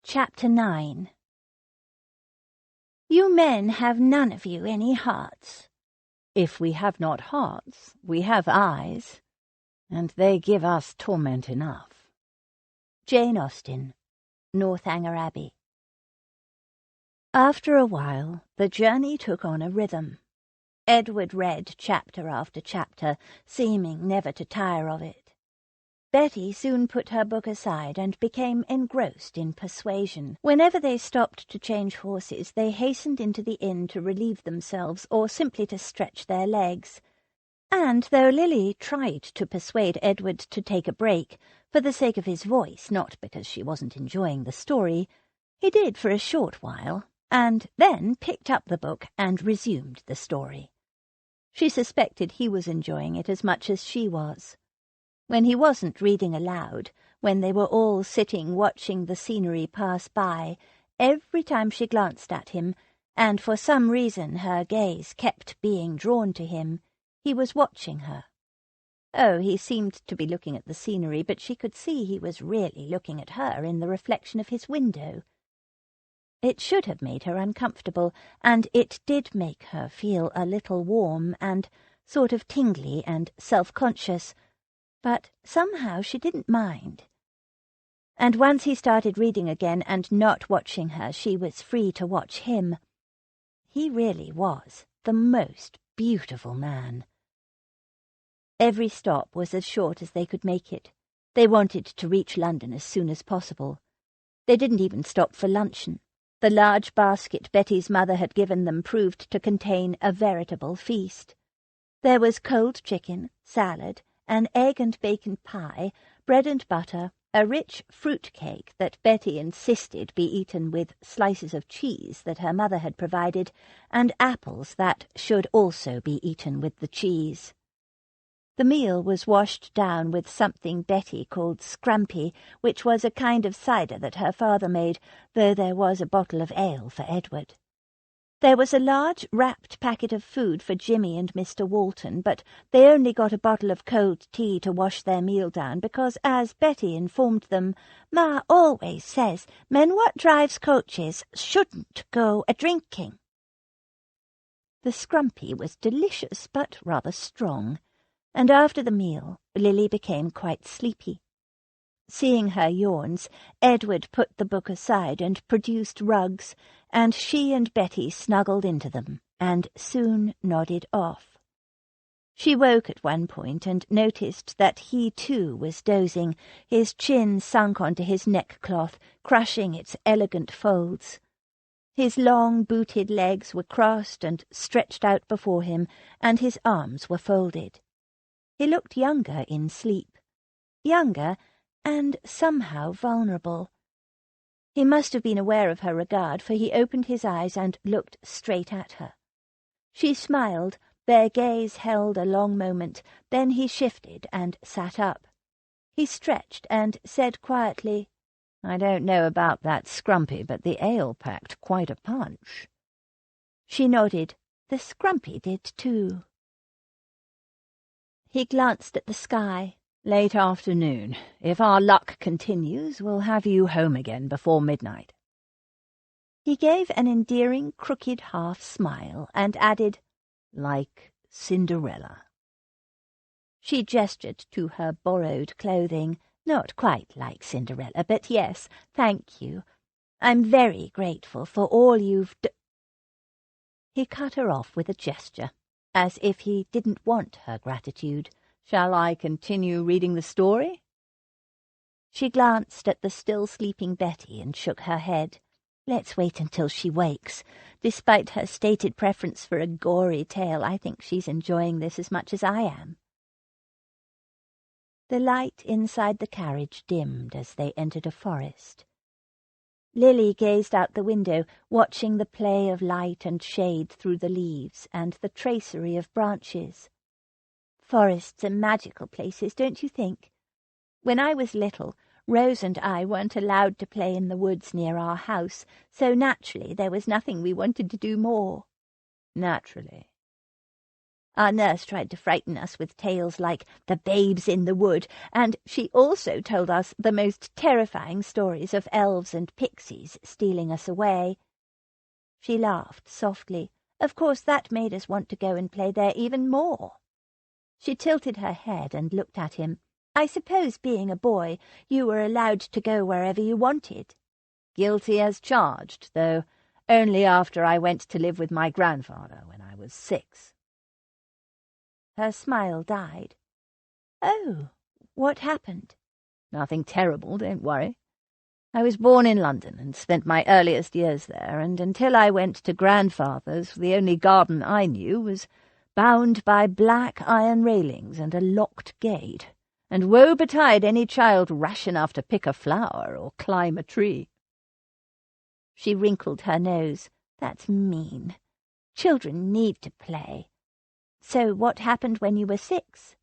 Chapter 9. "You men have none of you any hearts." "If we have not hearts, we have eyes, and they give us torment enough." Jane Austen, Northanger Abbey. After a while, the journey took on a rhythm. Edward read chapter after chapter, seeming never to tire of it. Betty soon put her book aside and became engrossed in persuasion. Whenever they stopped to change horses, they hastened into the inn to relieve themselves or simply to stretch their legs. And though Lily tried to persuade Edward to take a break, for the sake of his voice, not because she wasn't enjoying the story, he did for a short while, and then picked up the book and resumed the story. She suspected he was enjoying it as much as she was. When he wasn't reading aloud, when they were all sitting watching the scenery pass by, every time she glanced at him, and for some reason her gaze kept being drawn to him, he was watching her. Oh, he seemed to be looking at the scenery, but she could see he was really looking at her in the reflection of his window. It should have made her uncomfortable, and it did make her feel a little warm and sort of tingly and self-conscious, but somehow she didn't mind. And once he started reading again and not watching her, she was free to watch him. He really was the most beautiful man. Every stop was as short as they could make it. They wanted to reach London as soon as possible. They didn't even stop for luncheon. The large basket Betty's mother had given them proved to contain a veritable feast. There was cold chicken, salad, an egg and bacon pie, bread and butter, a rich fruit cake that Betty insisted be eaten with slices of cheese that her mother had provided, and apples that should also be eaten with the cheese. The meal was washed down with something Betty called scrumpy, which was a kind of cider that her father made, though there was a bottle of ale for Edward. There was a large wrapped packet of food for Jimmy and Mr. Walton, but they only got a bottle of cold tea to wash their meal down because, as Betty informed them, Ma always says men what drives coaches shouldn't go a-drinking. The scrumpy was delicious but rather strong, and after the meal Lily became quite sleepy. Seeing her yawns, Edward put the book aside and produced rugs, and she and Betty snuggled into them, and soon nodded off. She woke at one point and noticed that he too was dozing, his chin sunk onto his neckcloth, crushing its elegant folds. His long booted legs were crossed and stretched out before him, and his arms were folded. He looked younger in sleep. Younger, and somehow vulnerable. He must have been aware of her regard, for he opened his eyes and looked straight at her. She smiled, their gaze held a long moment, then he shifted and sat up. He stretched and said quietly, "I don't know about that scrumpy, but the ale packed quite a punch." She nodded. The scrumpy did too. He glanced at the sky. "Late afternoon. If our luck continues, we'll have you home again before midnight." He gave an endearing, crooked half-smile and added, "Like Cinderella." She gestured to her borrowed clothing. "Not quite like Cinderella, but yes, thank you. I'm very grateful for all you've He cut her off with a gesture, as if he didn't want her gratitude. "Shall I continue reading the story?" She glanced at the still sleeping Betty and shook her head. "Let's wait until she wakes. Despite her stated preference for a gory tale, I think she's enjoying this as much as I am." The light inside the carriage dimmed as they entered a forest. Lily gazed out the window, watching the play of light and shade through the leaves and the tracery of branches. Forests are magical places, don't you think? When I was little, Rose and I weren't allowed to play in the woods near our house, so naturally there was nothing we wanted to do more. Naturally. Our nurse tried to frighten us with tales like The Babes in the Wood, and she also told us the most terrifying stories of elves and pixies stealing us away. She laughed softly. Of course that made us want to go and play there even more. She tilted her head and looked at him. I suppose, being a boy, you were allowed to go wherever you wanted. Guilty as charged, though only after I went to live with my grandfather when I was 6. Her smile died. Oh, what happened? Nothing terrible, don't worry. I was born in London and spent my earliest years there, and until I went to grandfather's, the only garden I knew was bound by black iron railings and a locked gate, and woe betide any child rash enough to pick a flower or climb a tree. She wrinkled her nose. That's mean. Children need to play. So what happened when you were 6?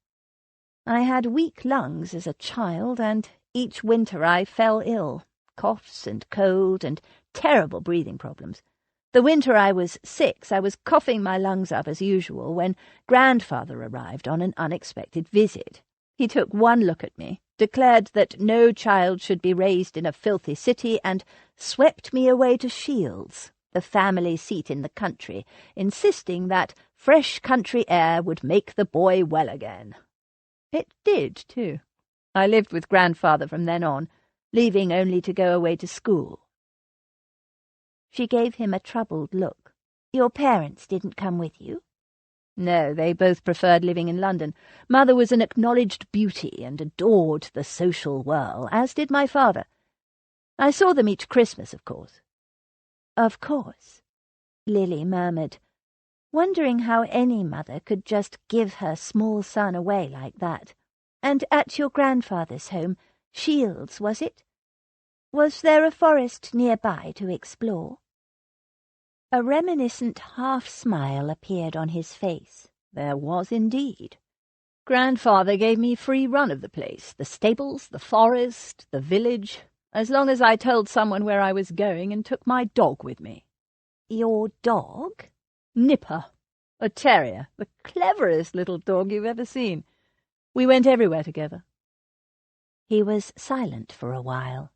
I had weak lungs as a child, and each winter I fell ill, coughs and cold and terrible breathing problems. The winter I was 6, I was coughing my lungs up as usual when grandfather arrived on an unexpected visit. He took one look at me, declared that no child should be raised in a filthy city, and swept me away to Shields, the family seat in the country, insisting that fresh country air would make the boy well again. It did, too. I lived with grandfather from then on, leaving only to go away to school. She gave him a troubled look. Your parents didn't come with you? No, they both preferred living in London. Mother was an acknowledged beauty and adored the social whirl, as did my father. I saw them each Christmas, of course. Of course, Lily murmured, wondering how any mother could just give her small son away like that. And at your grandfather's home, Shields, was it? Was there a forest nearby to explore? A reminiscent half-smile appeared on his face. There was indeed. Grandfather gave me free run of the place, the stables, the forest, the village, as long as I told someone where I was going and took my dog with me. Your dog? Nipper, a terrier, the cleverest little dog you've ever seen. We went everywhere together. He was silent for a while.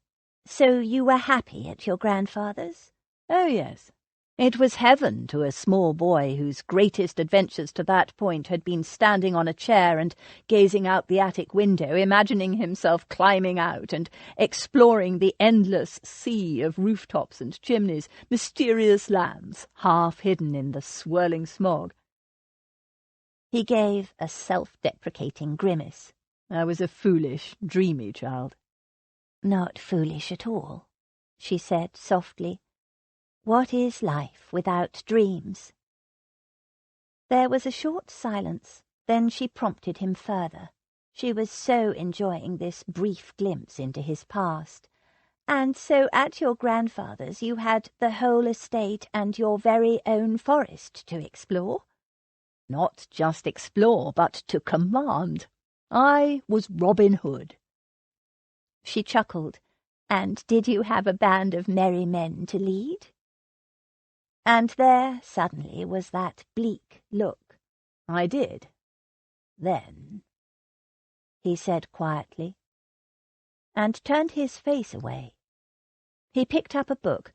So you were happy at your grandfather's? Oh, yes. It was heaven to a small boy whose greatest adventures to that point had been standing on a chair and gazing out the attic window, imagining himself climbing out and exploring the endless sea of rooftops and chimneys, mysterious lands, half hidden in the swirling smog. He gave a self-deprecating grimace. I was a foolish, dreamy child. Not foolish at all, she said softly. What is life without dreams? There was a short silence, then she prompted him further. She was so enjoying this brief glimpse into his past. And so at your grandfather's you had the whole estate and your very own forest to explore? Not just explore, but to command. I was Robin Hood. She chuckled. And did you have a band of merry men to lead? And there suddenly was that bleak look. I did. Then, he said quietly, and turned his face away. He picked up a book,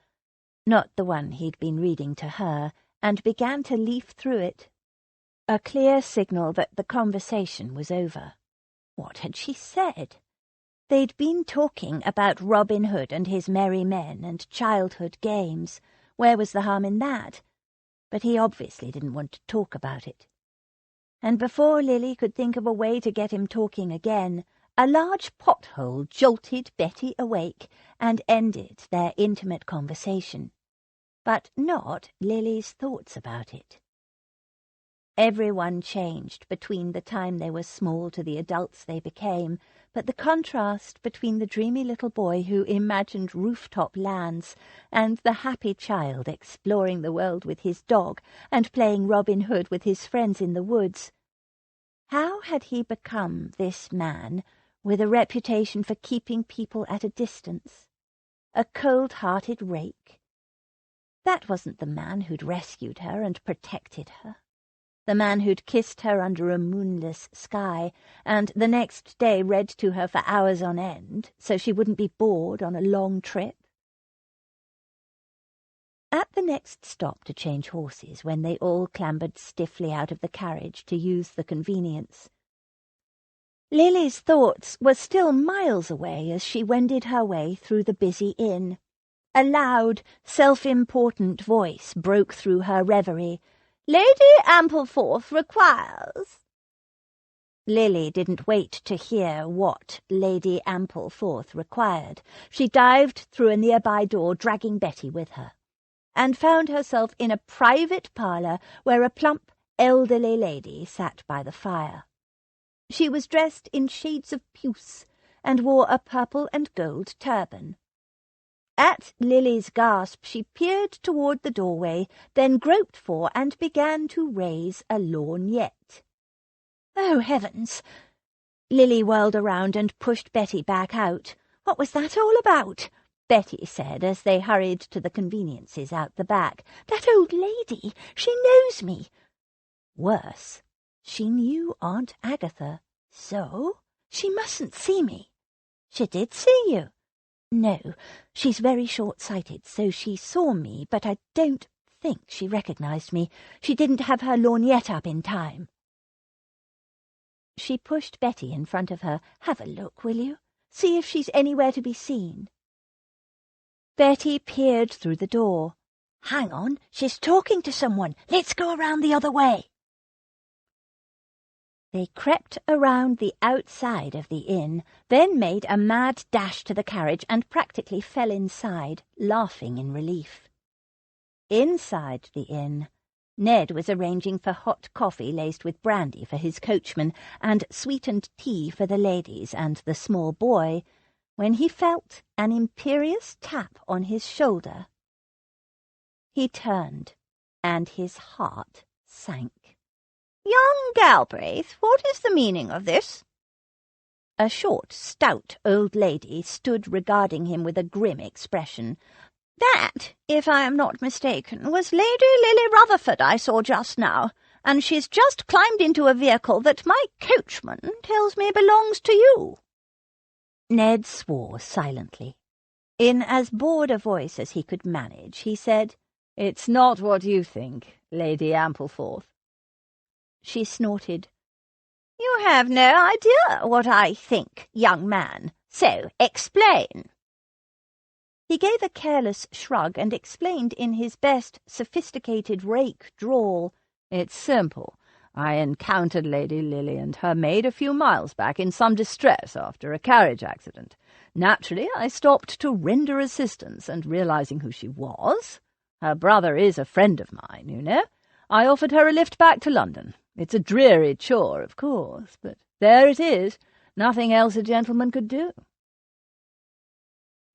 not the one he'd been reading to her, and began to leaf through it. A clear signal that the conversation was over. What had she said? They'd been talking about Robin Hood and his merry men and childhood games. Where was the harm in that? But he obviously didn't want to talk about it. And before Lily could think of a way to get him talking again, a large pothole jolted Betty awake and ended their intimate conversation. But not Lily's thoughts about it. Everyone changed between the time they were small to the adults they became, but the contrast between the dreamy little boy who imagined rooftop lands and the happy child exploring the world with his dog and playing Robin Hood with his friends in the woods. How had he become this man with a reputation for keeping people at a distance? A cold-hearted rake? That wasn't the man who'd rescued her and protected her. The man who'd kissed her under a moonless sky and the next day read to her for hours on end so she wouldn't be bored on a long trip. At the next stop to change horses, when they all clambered stiffly out of the carriage to use the convenience, Lily's thoughts were still miles away as she wended her way through the busy inn. A loud, self-important voice broke through her reverie. "Lady Ampleforth requires—" Lily didn't wait to hear what Lady Ampleforth required. She dived through a nearby door, dragging Betty with her, and found herself in a private parlour where a plump, elderly lady sat by the fire. She was dressed in shades of puce and wore a purple and gold turban. At Lily's gasp, she peered toward the doorway, then groped for and began to raise a lorgnette. Oh, heavens! Lily whirled around and pushed Betty back out. What was that all about? Betty said as they hurried to the conveniences out the back. That old lady! She knows me! Worse, she knew Aunt Agatha. So she mustn't see me. She did see you. No, she's very short-sighted, so she saw me, but I don't think she recognized me. She didn't have her lorgnette up in time. She pushed Betty in front of her. Have a look, will you? See if she's anywhere to be seen. Betty peered through the door. Hang on, she's talking to someone. Let's go around the other way. They crept around the outside of the inn, then made a mad dash to the carriage and practically fell inside, laughing in relief. Inside the inn, Ned was arranging for hot coffee laced with brandy for his coachman and sweetened tea for the ladies and the small boy, when he felt an imperious tap on his shoulder. He turned, and his heart sank. "Young Galbraith, what is the meaning of this?" A short, stout old lady stood regarding him with a grim expression. "That, if I am not mistaken, was Lady Lily Rutherford I saw just now, and she's just climbed into a vehicle that my coachman tells me belongs to you." Ned swore silently. In as bored a voice as he could manage, he said, "It's not what you think, Lady Ampleforth." She snorted. "You have no idea what I think, young man, so explain." He gave a careless shrug and explained in his best sophisticated rake drawl. "It's simple. I encountered Lady Lily and her maid a few miles back in some distress after a carriage accident. Naturally, I stopped to render assistance, and realizing who she was, her brother is a friend of mine, you know, I offered her a lift back to London. It's a dreary chore, of course, but there it is. Nothing else a gentleman could do."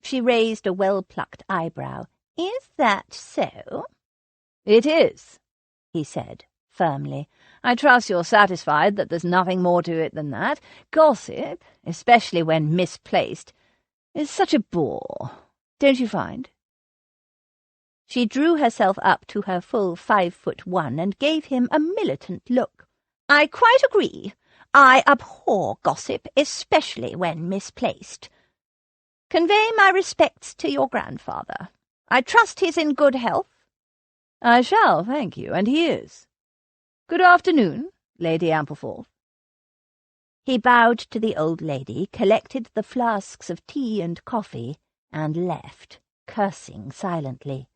She raised a well-plucked eyebrow. "Is that so?" "It is," he said firmly. "I trust you're satisfied that there's nothing more to it than that. Gossip, especially when misplaced, is such a bore, don't you find?" She drew herself up to her full 5'1" and gave him a militant look. "I quite agree. I abhor gossip, especially when misplaced. Convey my respects to your grandfather. I trust he's in good health." "I shall, thank you, and he is. Good afternoon, Lady Ampleforth." He bowed to the old lady, collected the flasks of tea and coffee, and left, cursing silently.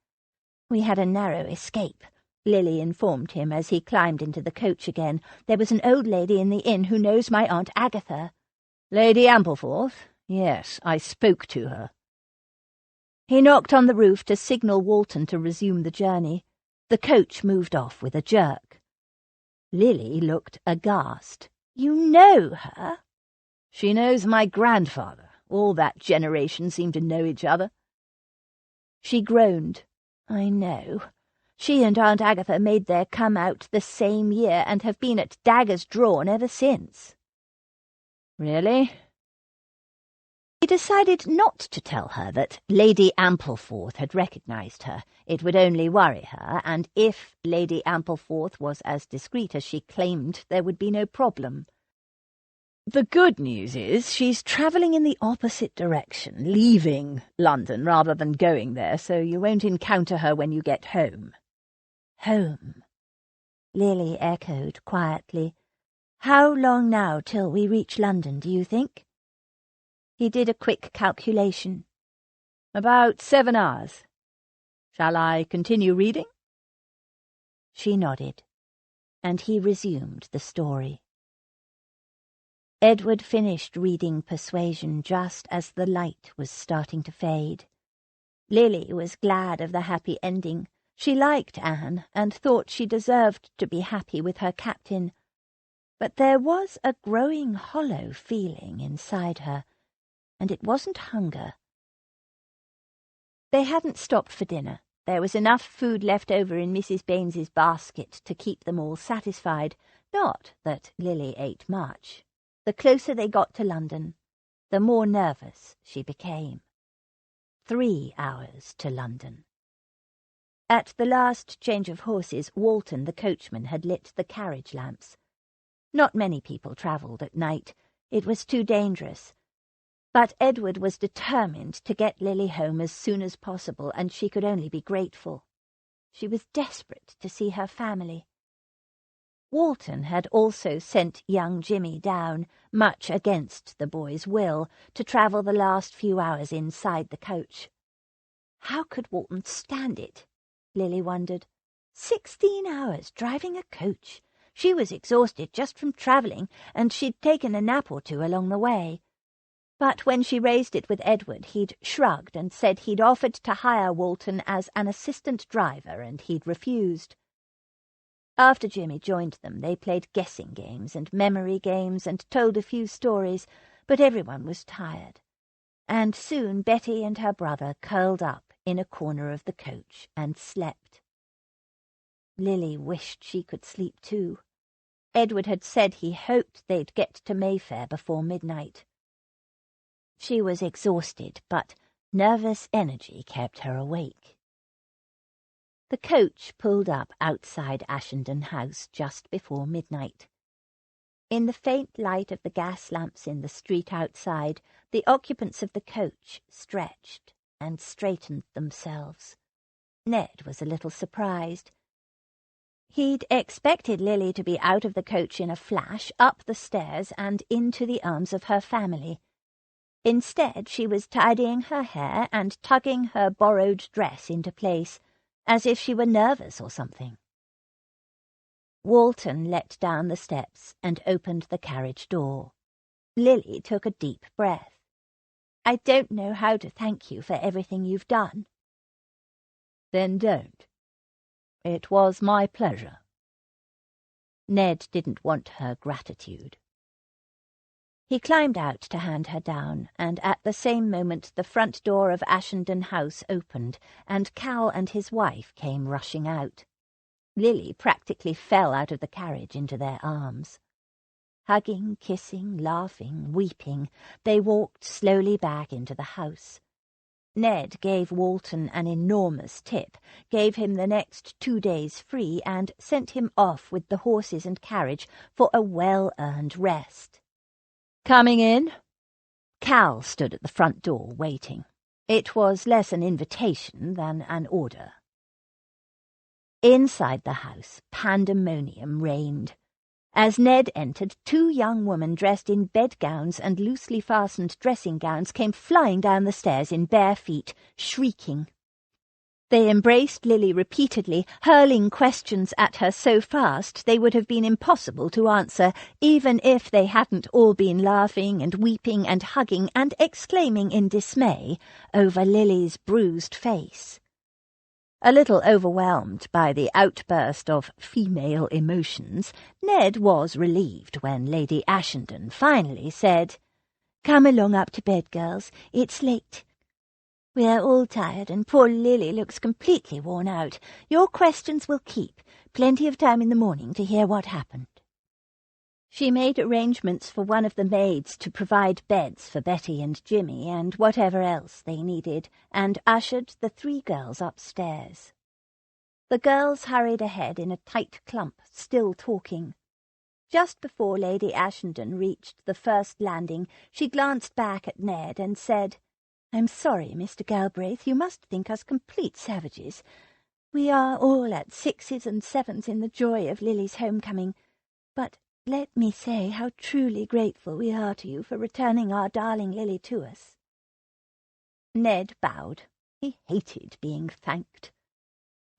"We had a narrow escape," Lily informed him as he climbed into the coach again. "There was an old lady in the inn who knows my Aunt Agatha." "Lady Ampleforth? Yes, I spoke to her." He knocked on the roof to signal Walton to resume the journey. The coach moved off with a jerk. Lily looked aghast. "You know her?" "She knows my grandfather. All that generation seem to know each other." She groaned. "I know. She and Aunt Agatha made their come out the same year and have been at daggers drawn ever since." "Really?" He decided not to tell her that Lady Ampleforth had recognised her. It would only worry her, and if Lady Ampleforth was as discreet as she claimed, there would be no problem. "The good news is she's travelling in the opposite direction, leaving London rather than going there, so you won't encounter her when you get home." "Home," Lily echoed quietly. "How long now till we reach London, do you think?" He did a quick calculation. "About 7 hours. Shall I continue reading?" She nodded, and he resumed the story. Edward finished reading Persuasion just as the light was starting to fade. Lily was glad of the happy ending. She liked Anne and thought she deserved to be happy with her captain. But there was a growing hollow feeling inside her, and it wasn't hunger. They hadn't stopped for dinner. There was enough food left over in Mrs. Baines's basket to keep them all satisfied. Not that Lily ate much. The closer they got to London, the more nervous she became. 3 hours to London. At the last change of horses, Walton, the coachman, had lit the carriage lamps. Not many people travelled at night. It was too dangerous. But Edward was determined to get Lily home as soon as possible, and she could only be grateful. She was desperate to see her family. Walton had also sent young Jimmy down, much against the boy's will, to travel the last few hours inside the coach. How could Walton stand it? Lily wondered. 16 hours driving a coach. She was exhausted just from travelling, and she'd taken a nap or two along the way. But when she raised it with Edward, he'd shrugged and said he'd offered to hire Walton as an assistant driver, and he'd refused. After Jimmy joined them, they played guessing games and memory games and told a few stories, but everyone was tired. And soon Betty and her brother curled up in a corner of the coach and slept. Lily wished she could sleep too. Edward had said he hoped they'd get to Mayfair before midnight. She was exhausted, but nervous energy kept her awake. The coach pulled up outside Ashenden House just before midnight. In the faint light of the gas lamps in the street outside, the occupants of the coach stretched and straightened themselves. Ned was a little surprised. He'd expected Lily to be out of the coach in a flash, up the stairs and into the arms of her family. Instead, she was tidying her hair and tugging her borrowed dress into place, as if she were nervous or something. Walton let down the steps and opened the carriage door. Lily took a deep breath. "I don't know how to thank you for everything you've done." "Then don't. It was my pleasure." Ned didn't want her gratitude. He climbed out to hand her down, and at the same moment the front door of Ashenden House opened, and Cal and his wife came rushing out. Lily practically fell out of the carriage into their arms. Hugging, kissing, laughing, weeping, they walked slowly back into the house. Ned gave Walton an enormous tip, gave him the next 2 days free, and sent him off with the horses and carriage for a well-earned rest. "Coming in?" Cal stood at the front door, waiting. It was less an invitation than an order. Inside the house, pandemonium reigned. As Ned entered, 2 young women dressed in bedgowns and loosely fastened dressing gowns came flying down the stairs in bare feet, shrieking. They embraced Lily repeatedly, hurling questions at her so fast they would have been impossible to answer, even if they hadn't all been laughing and weeping and hugging and exclaiming in dismay over Lily's bruised face. A little overwhelmed by the outburst of female emotions, Ned was relieved when Lady Ashenden finally said, "Come along up to bed, girls. It's late. We're all tired, and poor Lily looks completely worn out. Your questions will keep. Plenty of time in the morning to hear what happened." She made arrangements for one of the maids to provide beds for Betty and Jimmy and whatever else they needed, and ushered the 3 girls upstairs. The girls hurried ahead in a tight clump, still talking. Just before Lady Ashenden reached the first landing, she glanced back at Ned and said, "I'm sorry, Mr. Galbraith, you must think us complete savages. We are all at 6s and 7s in the joy of Lily's homecoming, but let me say how truly grateful we are to you for returning our darling Lily to us." Ned bowed. He hated being thanked.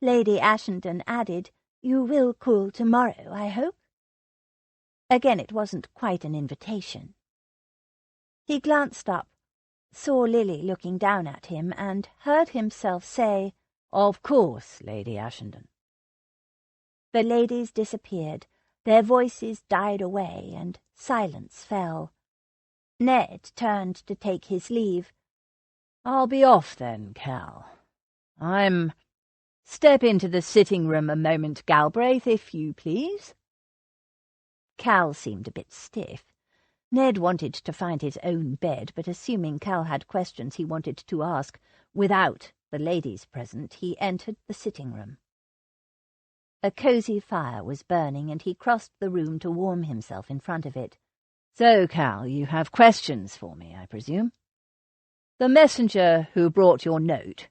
Lady Ashenden added, "You will call tomorrow, I hope?" Again it wasn't quite an invitation. He glanced up, saw Lily looking down at him, and heard himself say, "Of course, Lady Ashenden." The ladies disappeared. Their voices died away, and silence fell. Ned turned to take his leave. "I'll be off then, Cal. Step into the sitting-room a moment, Galbraith, if you please." Cal seemed a bit stiff. Ned wanted to find his own bed, but assuming Cal had questions he wanted to ask without the ladies present, he entered the sitting-room. A cosy fire was burning, and he crossed the room to warm himself in front of it. "So, Cal, you have questions for me, I presume? The messenger who brought your note—"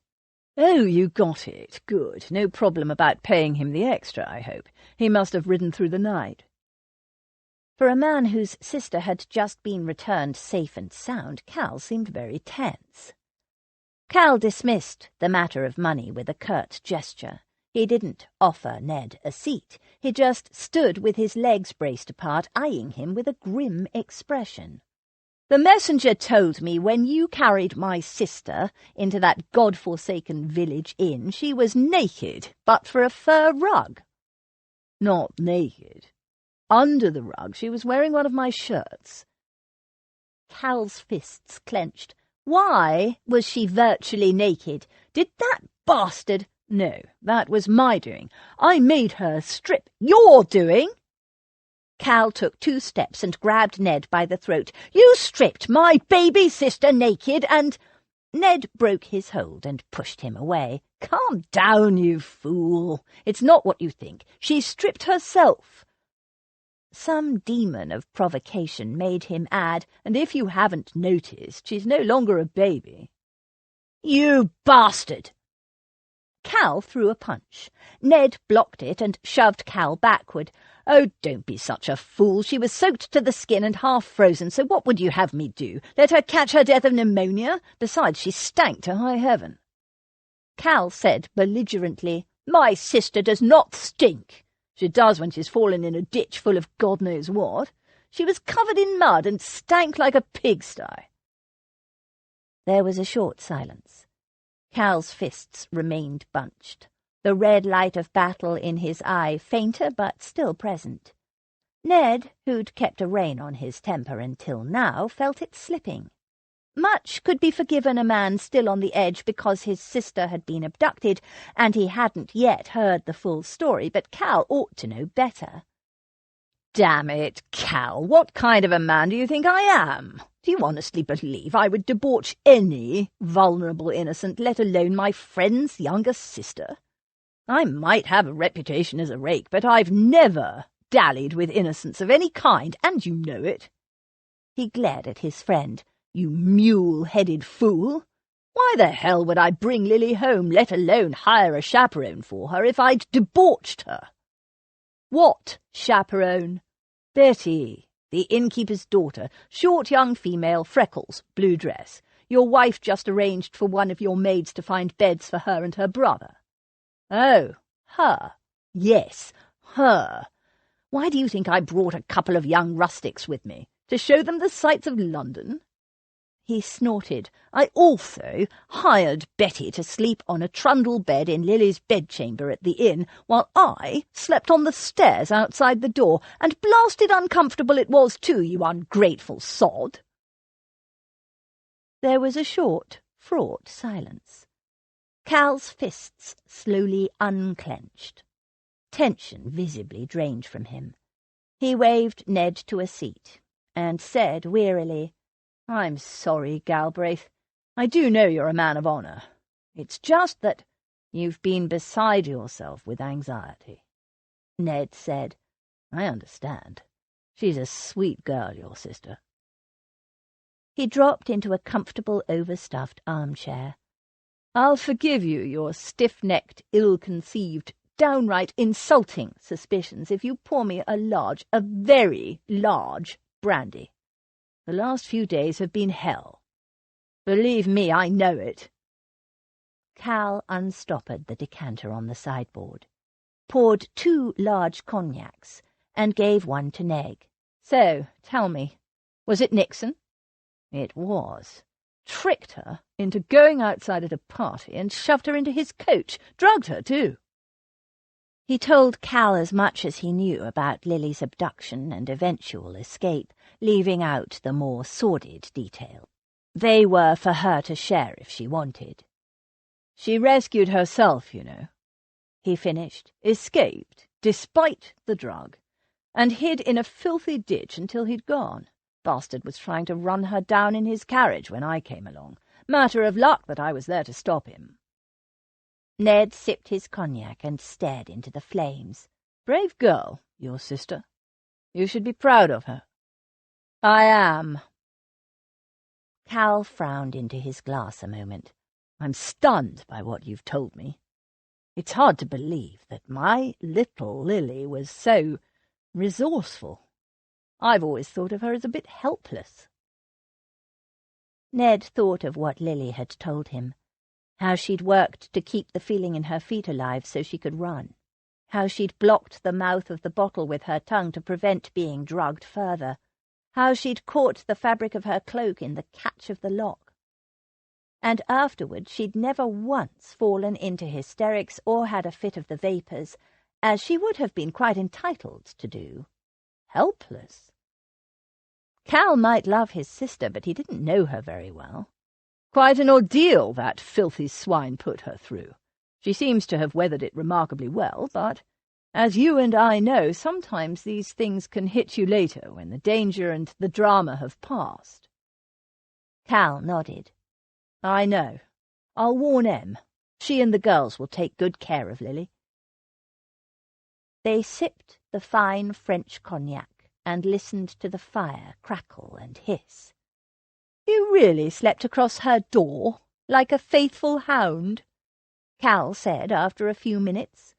"Oh, you got it. Good. No problem about paying him the extra, I hope. He must have ridden through the night." For a man whose sister had just been returned safe and sound, Cal seemed very tense. Cal dismissed the matter of money with a curt gesture. He didn't offer Ned a seat. He just stood with his legs braced apart, eyeing him with a grim expression. "The messenger told me when you carried my sister into that god-forsaken village inn she was naked, but for a fur rug." "Not naked. Under the rug she was wearing one of my shirts." Cal's fists clenched. "Why was she virtually naked? Did that bastard—" "No, that was my doing. I made her strip." "Your doing?" Cal took 2 steps and grabbed Ned by the throat. "You stripped my baby sister naked and—" Ned broke his hold and pushed him away. "Calm down, you fool. It's not what you think. She stripped herself." Some demon of provocation made him add, "And if you haven't noticed, she's no longer a baby." "You bastard!" Cal threw a punch. Ned blocked it and shoved Cal backward. "Oh, don't be such a fool. She was soaked to the skin and half frozen, so what would you have me do? Let her catch her death of pneumonia? Besides, she stank to high heaven." Cal said belligerently, "My sister does not stink." "She does when she's fallen in a ditch full of God knows what. She was covered in mud and stank like a pigsty." There was a short silence. Cal's fists remained bunched, the red light of battle in his eye fainter but still present. Ned, who'd kept a rein on his temper until now, felt it slipping. Much could be forgiven a man still on the edge because his sister had been abducted, and he hadn't yet heard the full story, but Cal ought to know better. "Damn it, Cal, what kind of a man do you think I am? Do you honestly believe I would debauch any vulnerable innocent, let alone my friend's younger sister? I might have a reputation as a rake, but I've never dallied with innocence of any kind, and you know it." He glared at his friend. "You mule-headed fool! Why the hell would I bring Lily home, let alone hire a chaperone for her, if I'd debauched her?" "What chaperone?" "Betty, the innkeeper's daughter, short young female, freckles, blue dress. Your wife just arranged for one of your maids to find beds for her and her brother." "Oh, her." "Yes, her. Why do you think I brought a couple of young rustics with me? To show them the sights of London?" he snorted. "I also hired Betty to sleep on a trundle bed in Lily's bedchamber at the inn, while I slept on the stairs outside the door, and blasted uncomfortable it was too, you ungrateful sod." There was a short, fraught silence. Cal's fists slowly unclenched. Tension visibly drained from him. He waved Ned to a seat, and said wearily, "I'm sorry, Galbraith. I do know you're a man of honour. It's just that you've been beside yourself with anxiety." Ned said, "I understand. She's a sweet girl, your sister." He dropped into a comfortable, overstuffed armchair. "I'll forgive you your stiff-necked, ill-conceived, downright insulting suspicions if you pour me a very large brandy. The last few days have been hell. Believe me, I know it." Cal unstoppered the decanter on the sideboard, poured 2 large cognacs, and gave one to Ned. "So, tell me, was it Nixon?" "It was. Tricked her into going outside at a party and shoved her into his coach. Drugged her, too." He told Cal as much as he knew about Lily's abduction and eventual escape, leaving out the more sordid detail. They were for her to share if she wanted. "She rescued herself, you know," he finished, "escaped, despite the drug, and hid in a filthy ditch until he'd gone. Bastard was trying to run her down in his carriage when I came along. Matter of luck that I was there to stop him." Ned sipped his cognac and stared into the flames. "Brave girl, your sister. You should be proud of her." "I am." Cal frowned into his glass a moment. "I'm stunned by what you've told me. It's hard to believe that my little Lily was so resourceful. I've always thought of her as a bit helpless." Ned thought of what Lily had told him. How she'd worked to keep the feeling in her feet alive so she could run. How she'd blocked the mouth of the bottle with her tongue to prevent being drugged further. How she'd caught the fabric of her cloak in the catch of the lock. And afterward she'd never once fallen into hysterics or had a fit of the vapours, as she would have been quite entitled to do. Helpless. Cal might love his sister, but he didn't know her very well. Quite an ordeal that filthy swine put her through. She seems to have weathered it remarkably well, but, as you and I know, sometimes these things can hit you later when the danger and the drama have passed." Cal nodded. "I know. I'll warn Em. She and the girls will take good care of Lily." They sipped the fine French cognac and listened to the fire crackle and hiss. "You really slept across her door, like a faithful hound?" Cal said after a few minutes.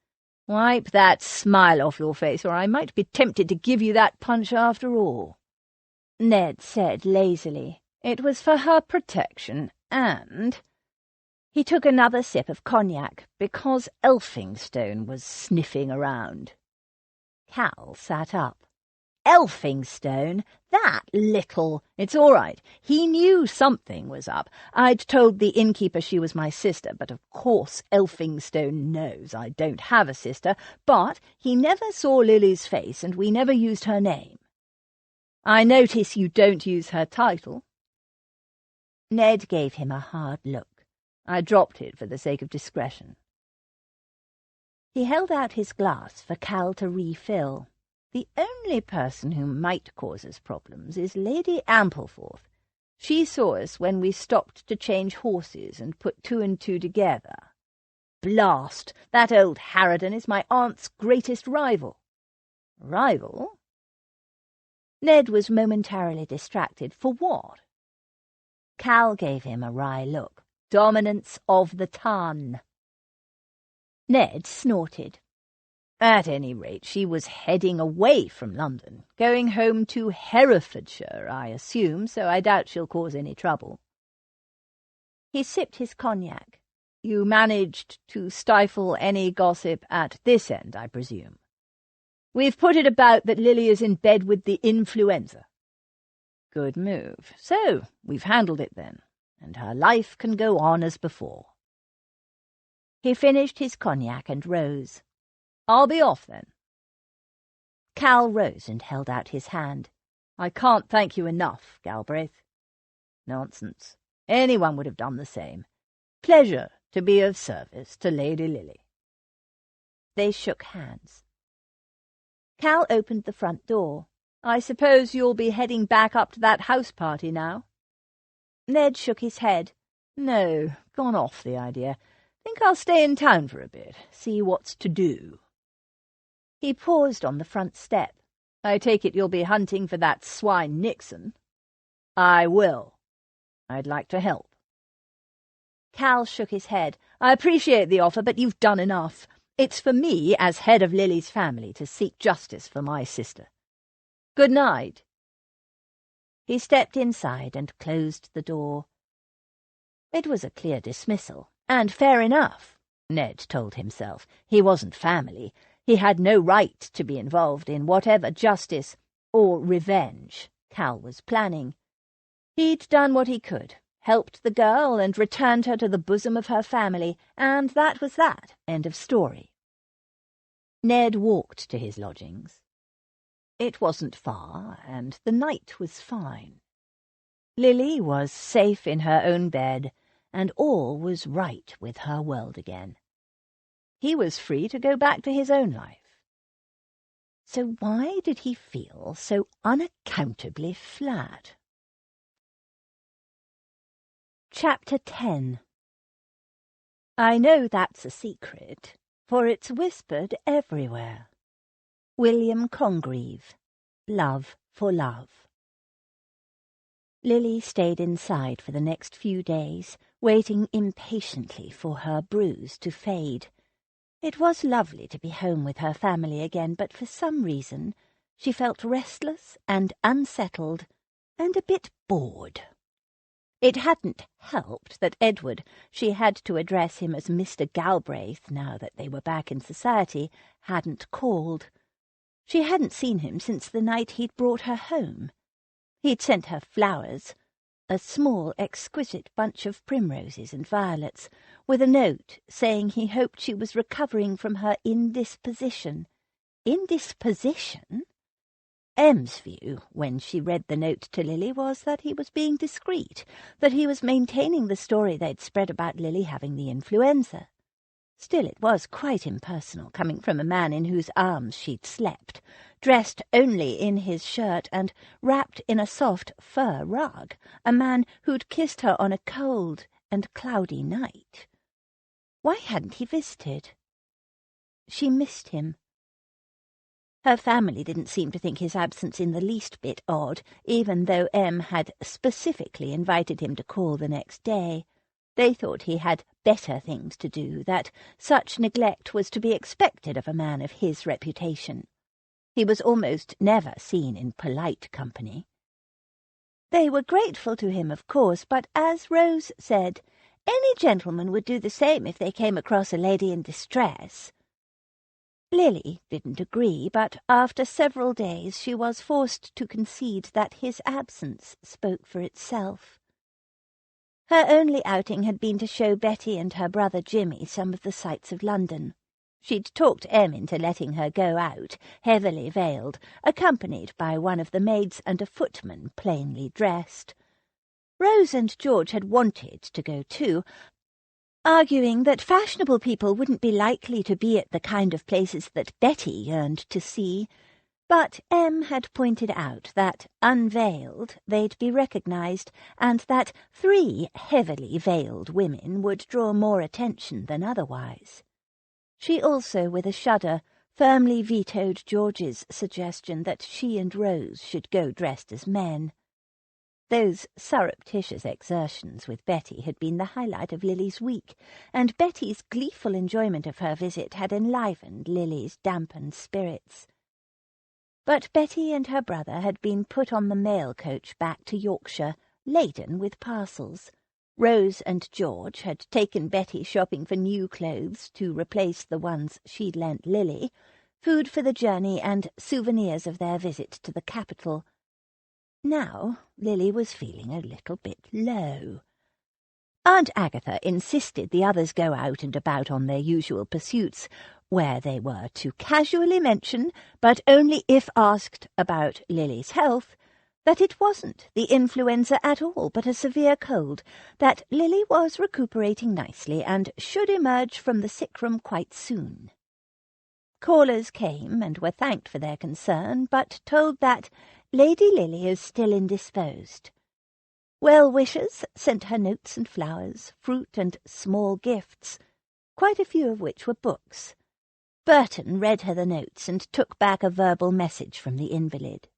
"Wipe that smile off your face, or I might be tempted to give you that punch after all." Ned said lazily. "It was for her protection, and—" He took another sip of cognac. "because Elphinstone was sniffing around." Cal sat up. "Elphinstone? That little—" "It's all right. He knew something was up. I'd told the innkeeper she was my sister, but of course Elphinstone knows I don't have a sister, but he never saw Lily's face, and we never used her name. I notice you don't use her title." Ned gave him a hard look. "I dropped it for the sake of discretion." He held out his glass for Cal to refill. "The only person who might cause us problems is Lady Ampleforth. She saw us when we stopped to change horses and put 2 and 2 together. Blast! That old harridan is my aunt's greatest rival." "Rival?" Ned was momentarily distracted. "For what?" Cal gave him a wry look. "Dominance of the tongue." Ned snorted. "At any rate, she was heading away from London, going home to Herefordshire, I assume, so I doubt she'll cause any trouble." He sipped his cognac. "You managed to stifle any gossip at this end, I presume? We've put it about that Lily is in bed with the influenza." Good move. So, we've handled it then, and her life can go on as before. He finished his cognac and rose. I'll be off then. Cal rose and held out his hand. I can't thank you enough, Galbraith. Nonsense. Anyone would have done the same. Pleasure to be of service to Lady Lily. They shook hands. Cal opened the front door. I suppose you'll be heading back up to that house party now? Ned shook his head. No, gone off the idea. Think I'll stay in town for a bit, see what's to do. He paused on the front step. I take it you'll be hunting for that swine Nixon? I will. I'd like to help. Cal shook his head. I appreciate the offer, but you've done enough. It's for me, as head of Lily's family, to seek justice for my sister. Good night. He stepped inside and closed the door. It was a clear dismissal, and fair enough, Ned told himself. He wasn't family. He had no right to be involved in whatever justice or revenge Cal was planning. He'd done what he could, helped the girl and returned her to the bosom of her family, and that was that. End of story. Ned walked to his lodgings. It wasn't far, and the night was fine. Lily was safe in her own bed, and all was right with her world again. He was free to go back to his own life. So why did he feel so unaccountably flat? Chapter 10. I know that's a secret, for it's whispered everywhere. William Congreve, Love for Love. Lily stayed inside for the next few days, waiting impatiently for her bruise to fade. It was lovely to be home with her family again, but for some reason she felt restless and unsettled and a bit bored. It hadn't helped that Edward, she had to address him as Mr. Galbraith now that they were back in society, hadn't called. She hadn't seen him since the night he'd brought her home. He'd sent her flowers, a small, exquisite bunch of primroses and violets, with a note saying he hoped she was recovering from her indisposition. Indisposition? Em's view, when she read the note to Lily, was that he was being discreet, that he was maintaining the story they'd spread about Lily having the influenza. Still, it was quite impersonal, coming from a man in whose arms she'd slept, dressed only in his shirt and wrapped in a soft fur rug, a man who'd kissed her on a cold and cloudy night. Why hadn't he visited? She missed him. Her family didn't seem to think his absence in the least bit odd, even though Em had specifically invited him to call the next day. They thought he had better things to do, that such neglect was to be expected of a man of his reputation. He was almost never seen in polite company. They were grateful to him, of course, but as Rose said, any gentleman would do the same if they came across a lady in distress. Lily didn't agree, but after several days she was forced to concede that his absence spoke for itself. Her only outing had been to show Betty and her brother Jimmy some of the sights of London. She'd talked Em into letting her go out, heavily veiled, accompanied by one of the maids and a footman plainly dressed. Rose and George had wanted to go too, arguing that fashionable people wouldn't be likely to be at the kind of places that Betty yearned to see. But Em had pointed out that, unveiled, they'd be recognised, and that 3 heavily veiled women would draw more attention than otherwise. She also, with a shudder, firmly vetoed George's suggestion that she and Rose should go dressed as men. Those surreptitious exertions with Betty had been the highlight of Lily's week, and Betty's gleeful enjoyment of her visit had enlivened Lily's dampened spirits. But Betty and her brother had been put on the mail coach back to Yorkshire, laden with parcels. Rose and George had taken Betty shopping for new clothes to replace the ones she'd lent Lily, food for the journey and souvenirs of their visit to the capital. Now Lily was feeling a little bit low. Aunt Agatha insisted the others go out and about on their usual pursuits, where they were to casually mention, but only if asked about Lily's health, that it wasn't the influenza at all, but a severe cold, that Lily was recuperating nicely and should emerge from the sick room quite soon. Callers came and were thanked for their concern, but told that Lady Lily is still indisposed. Well-wishers sent her notes and flowers, fruit and small gifts, quite a few of which were books. Burton read her the notes and took back a verbal message from the invalid.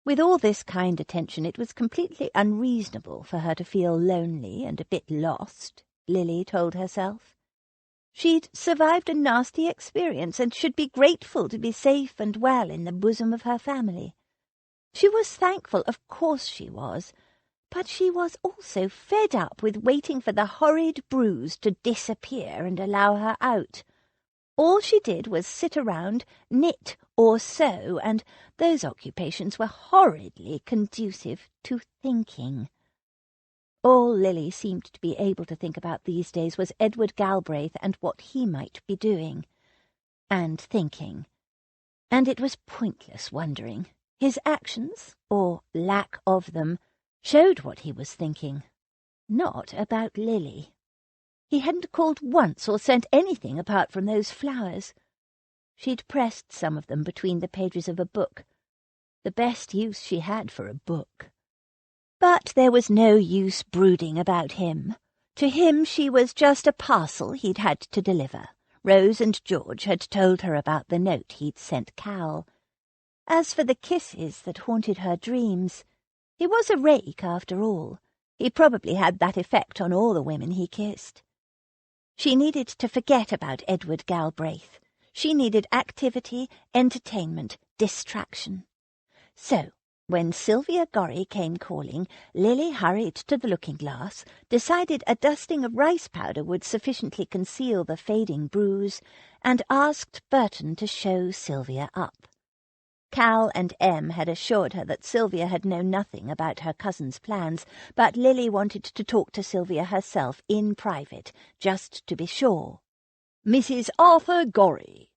With all this kind attention, it was completely unreasonable for her to feel lonely and a bit lost, Lily told herself. She'd survived a nasty experience and should be grateful to be safe and well in the bosom of her family. She was thankful, of course she was, but she was also fed up with waiting for the horrid bruise to disappear and allow her out. All she did was sit around, knit or sew, and those occupations were horridly conducive to thinking. All Lily seemed to be able to think about these days was Edward Galbraith and what he might be doing. And thinking. And it was pointless wondering. His actions, or lack of them, showed what he was thinking. Not about Lily. He hadn't called once or sent anything apart from those flowers. She'd pressed some of them between the pages of a book. The best use she had for a book. But there was no use brooding about him. To him she was just a parcel he'd had to deliver. Rose and George had told her about the note he'd sent Cal. As for the kisses that haunted her dreams, he was a rake after all. He probably had that effect on all the women he kissed. She needed to forget about Edward Galbraith. She needed activity, entertainment, distraction. So, when Sylvia Gorry came calling, Lily hurried to the looking-glass, decided a dusting of rice powder would sufficiently conceal the fading bruise, and asked Burton to show Sylvia up. Cal and Em had assured her that Sylvia had known nothing about her cousin's plans, but Lily wanted to talk to Sylvia herself in private, just to be sure. "Mrs. Arthur Gorry,"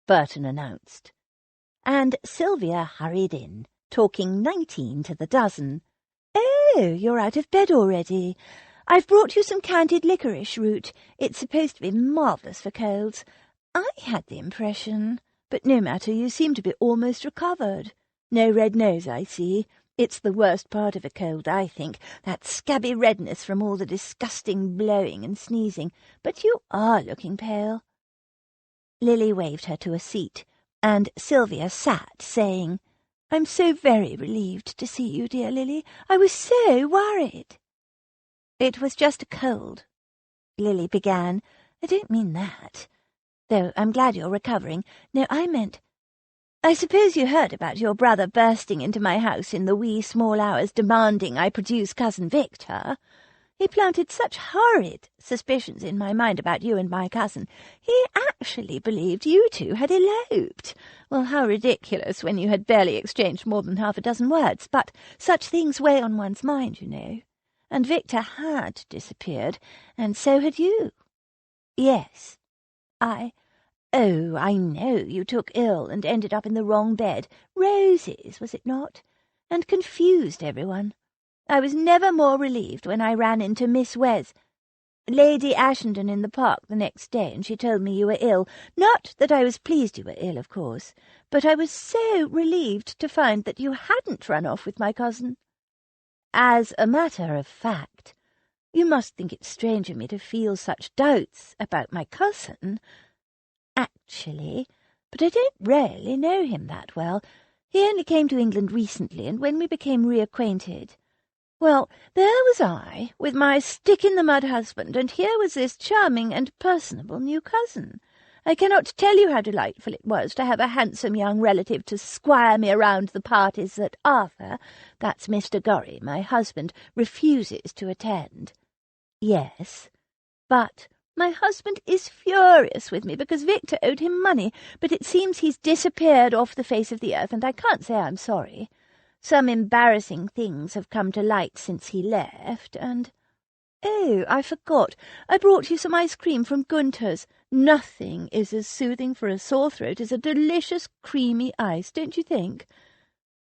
Burton announced. And Sylvia hurried in, talking 19 to the dozen. "Oh, you're out of bed already. I've brought you some candied licorice root. It's supposed to be marvellous for colds. I had the impression... But no matter, you seem to be almost recovered. No red nose, I see. It's the worst part of a cold, I think, that scabby redness from all the disgusting blowing and sneezing. But you are looking pale." Lily waved her to a seat, and Sylvia sat, saying, "I'm so very relieved to see you, dear Lily. I was so worried." "It was just a cold," Lily began. "I don't mean that. Though I'm glad you're recovering. No, I meant... I suppose you heard about your brother bursting into my house in the wee small hours demanding I produce Cousin Victor. He planted such horrid suspicions in my mind about you and my cousin. He actually believed you two had eloped. Well, how ridiculous when you had barely exchanged more than half a dozen words. But such things weigh on one's mind, you know. And Victor had disappeared, and so had you." "Yes. Oh, I know you took ill and ended up in the wrong bed. Rose's, was it not? And confused everyone. I was never more relieved when I ran into Miss Lady Ashenden in the park the next day, and she told me you were ill. Not that I was pleased you were ill, of course, but I was so relieved to find that you hadn't run off with my cousin. As a matter of fact, you must think it strange of me to feel such doubts about my cousin. Actually, but I don't really know him that well. He only came to England recently, and when we became reacquainted... Well, there was I, with my stick-in-the-mud husband, and here was this charming and personable new cousin. I cannot tell you how delightful it was to have a handsome young relative to squire me around the parties that Arthur, that's Mr. Gorry, my husband, refuses to attend. Yes, but... my husband is furious with me because Victor owed him money, but it seems he's disappeared off the face of the earth, and I can't say I'm sorry. Some embarrassing things have come to light since he left, and— Oh, I forgot. I brought you some ice cream from Gunter's. Nothing is as soothing for a sore throat as a delicious creamy ice, don't you think?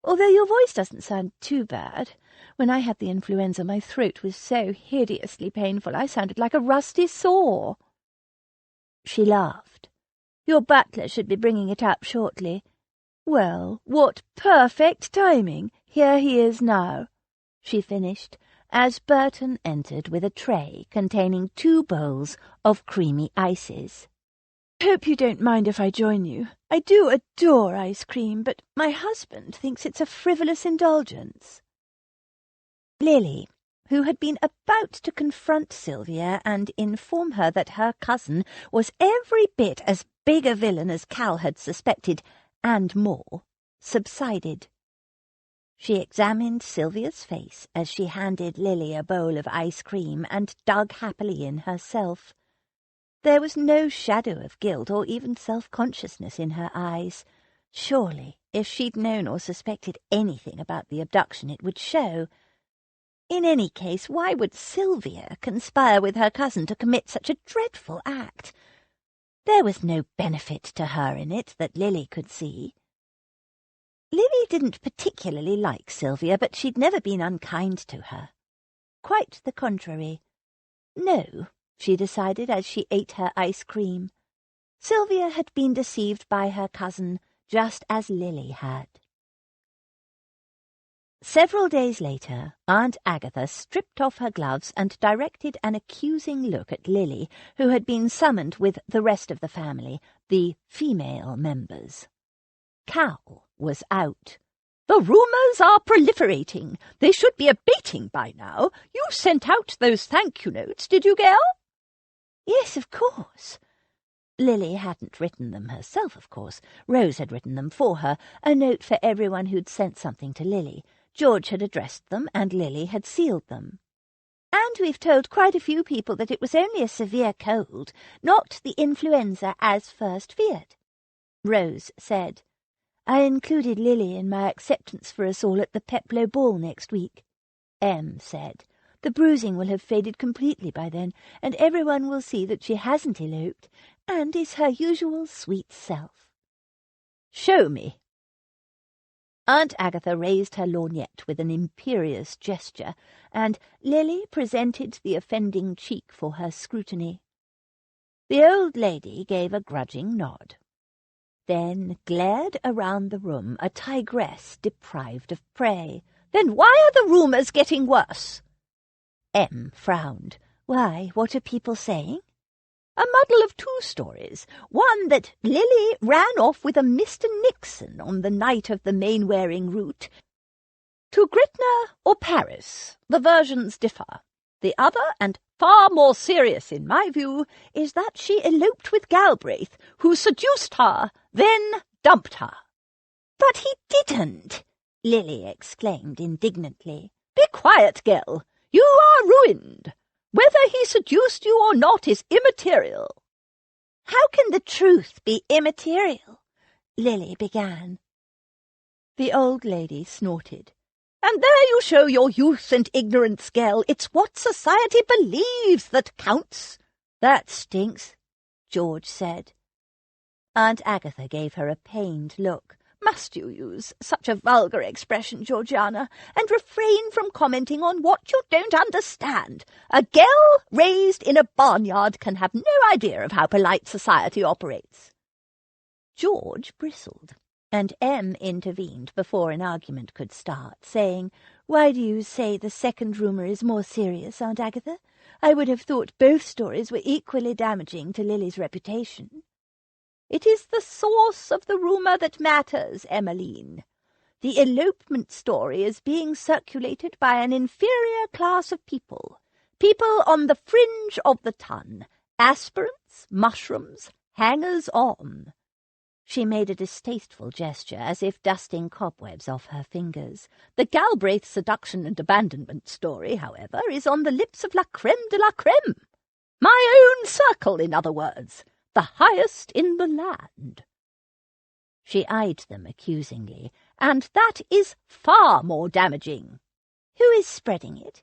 Although your voice doesn't sound too bad. When I had the influenza, my throat was so hideously painful I sounded like a rusty saw. She laughed. Your butler should be bringing it up shortly. Well, what perfect timing! Here he is now, she finished, as Burton entered with a tray containing 2 bowls of creamy ices. Hope you don't mind if I join you. I do adore ice cream, but my husband thinks it's a frivolous indulgence. Lily, who had been about to confront Sylvia and inform her that her cousin was every bit as big a villain as Cal had suspected, and more, subsided. She examined Sylvia's face as she handed Lily a bowl of ice cream and dug happily in herself. There was no shadow of guilt or even self-consciousness in her eyes. Surely, if she'd known or suspected anything about the abduction, it would show. In any case, why would Sylvia conspire with her cousin to commit such a dreadful act? There was no benefit to her in it that Lily could see. Lily didn't particularly like Sylvia, but she'd never been unkind to her. Quite the contrary. No, she decided as she ate her ice cream. Sylvia had been deceived by her cousin, just as Lily had. Several days later, Aunt Agatha stripped off her gloves and directed an accusing look at Lily, who had been summoned with the rest of the family, the female members. Cal was out. "The rumours are proliferating. They should be abating by now. You sent out those thank-you notes, did you, Gail?" "Yes, of course." Lily hadn't written them herself, of course. Rose had written them for her, a note for everyone who'd sent something to Lily. George had addressed them, and Lily had sealed them. "And we've told quite a few people that it was only a severe cold, not the influenza as first feared," Rose said. "I included Lily in my acceptance for us all at the Peploe ball next week," Em said. "The bruising will have faded completely by then, and everyone will see that she hasn't eloped, and is her usual sweet self." "Show me." Aunt Agatha raised her lorgnette with an imperious gesture, and Lily presented the offending cheek for her scrutiny. The old lady gave a grudging nod, then glared around the room, a tigress deprived of prey. "Then why are the rumours getting worse?" Em frowned. "Why, what are people saying?" "A muddle of 2 stories. One that Lily ran off with a Mr. Nixon on the night of the Mainwaring route to Gretna or Paris. The versions differ. The other, and far more serious in my view, is that she eloped with Galbraith, who seduced her, then dumped her." "But he didn't!" Lily exclaimed indignantly. "Be quiet, girl. You are ruined. Whether he seduced you or not is immaterial." "How can the truth be immaterial?" Lily began. The old lady snorted. "And there you show your youth and ignorance, girl. It's what society believes that counts." "That stinks," George said. Aunt Agatha gave her a pained look. "Must you use such a vulgar expression, Georgiana, and refrain from commenting on what you don't understand? A girl raised in a barnyard can have no idea of how polite society operates." George bristled, and Em intervened before an argument could start, saying, "Why do you say the second rumour is more serious, Aunt Agatha? I would have thought both stories were equally damaging to Lily's reputation." "It is the source of the rumour that matters, Emmeline. The elopement story is being circulated by an inferior class of people on the fringe of the ton, aspirants, mushrooms, hangers-on." She made a distasteful gesture, as if dusting cobwebs off her fingers. "The Galbraith seduction and abandonment story, however, is on the lips of la creme de la creme. My own circle, in other words. The highest in the land." She eyed them accusingly, and that is far more damaging." "Who is spreading it?"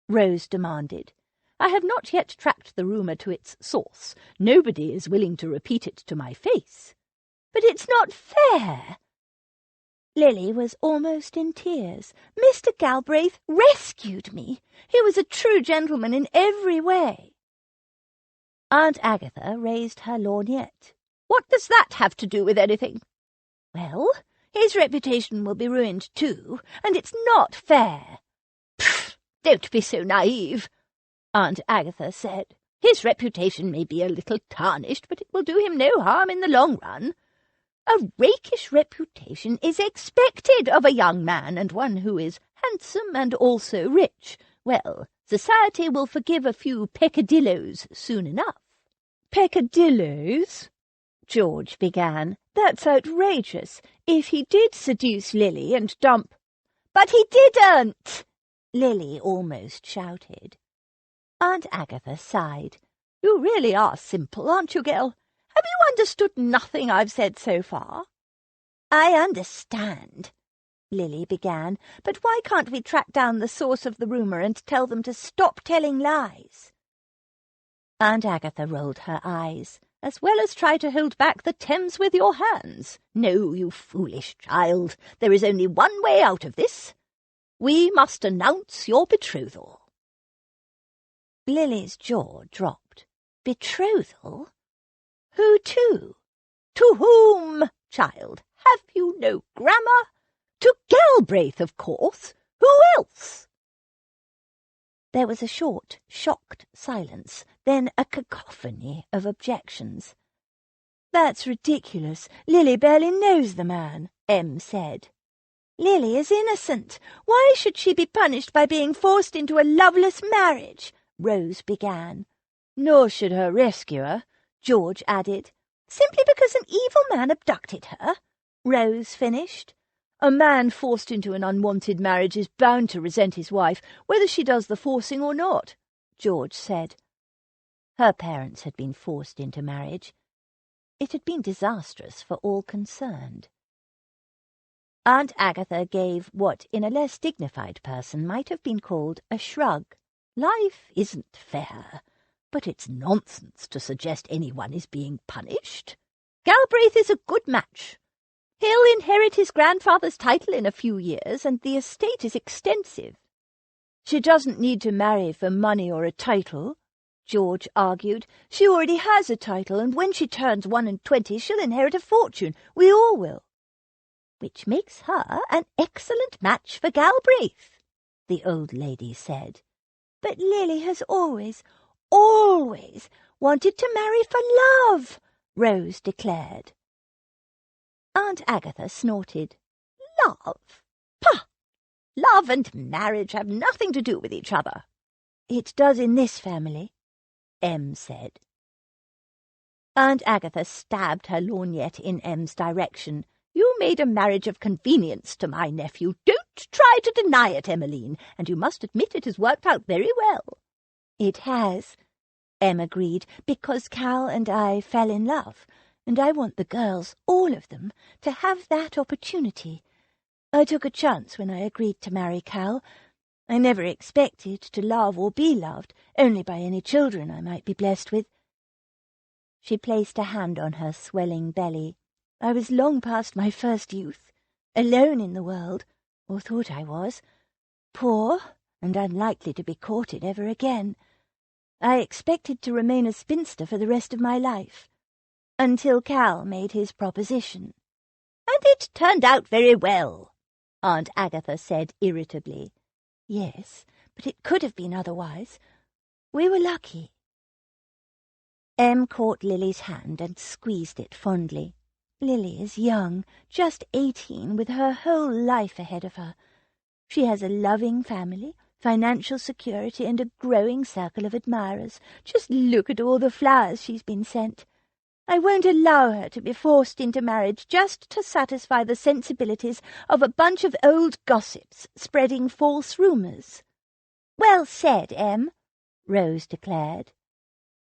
Rose demanded. "I have not yet tracked the rumour to its source. Nobody is willing to repeat it to my face." "But it's not fair." Lily was almost in tears. "Mr. Galbraith rescued me. He was a true gentleman in every way." Aunt Agatha raised her lorgnette. "What does that have to do with anything?" "Well, his reputation will be ruined too, and it's not fair." "Pfft, don't be so naive," Aunt Agatha said. "His reputation may be a little tarnished, but it will do him no harm in the long run. A rakish reputation is expected of a young man, and one who is handsome and also rich. Well, society will forgive a few peccadilloes soon enough." "Peccadilloes?" George began. "That's outrageous. If he did seduce Lily and dump—" "But he didn't!" Lily almost shouted. Aunt Agatha sighed. "You really are simple, aren't you, girl? Have you understood nothing I've said so far?" "I understand," Lily began, "but why can't we track down the source of the rumour and tell them to stop telling lies?" Aunt Agatha rolled her eyes. "As well as try to hold back the Thames with your hands. No, you foolish child, there is only one way out of this. We must announce your betrothal." Lily's jaw dropped. "Betrothal? Who to?" "To whom, child? Have you no grammar? To Galbraith, of course. Who else?" There was a short, shocked silence, then a cacophony of objections. "That's ridiculous. Lily barely knows the man," Em said. "Lily is innocent. Why should she be punished by being forced into a loveless marriage?" Rose began. "Nor should her rescuer," George added. "Simply because an evil man abducted her?" Rose finished. "A man forced into an unwanted marriage is bound to resent his wife, whether she does the forcing or not," George said. Her parents had been forced into marriage. It had been disastrous for all concerned. Aunt Agatha gave what, in a less dignified person, might have been called a shrug. "Life isn't fair, but it's nonsense to suggest anyone is being punished. Galbraith is a good match. He'll inherit his grandfather's title in a few years, and the estate is extensive." "She doesn't need to marry for money or a title," George argued. "She already has a title, and when she turns 21, she'll inherit a fortune. We all will." "Which makes her an excellent match for Galbraith," the old lady said. "But Lily has always wanted to marry for love," Rose declared. Aunt Agatha snorted. "Love? Pah! Love and marriage have nothing to do with each other." "It does in this family," Em said. Aunt Agatha stabbed her lorgnette in Em's direction. "You made a marriage of convenience to my nephew. Don't try to deny it, Emmeline, and you must admit it has worked out very well." "It has," Em agreed, "because Cal and I fell in love, and I want the girls, all of them, to have that opportunity. I took a chance when I agreed to marry Cal. I never expected to love or be loved, only by any children I might be blessed with." She placed a hand on her swelling belly. "I was long past my first youth, alone in the world, or thought I was, poor and unlikely to be courted ever again. I expected to remain a spinster for the rest of my life, until Cal made his proposition." "And it turned out very well," Aunt Agatha said irritably. "Yes, but it could have been otherwise. We were lucky." Em caught Lily's hand and squeezed it fondly. "Lily is young, just 18, with her whole life ahead of her. She has a loving family, financial security, and a growing circle of admirers. Just look at all the flowers she's been sent. I won't allow her to be forced into marriage just to satisfy the sensibilities of a bunch of old gossips spreading false rumours." "Well said, Em," Rose declared.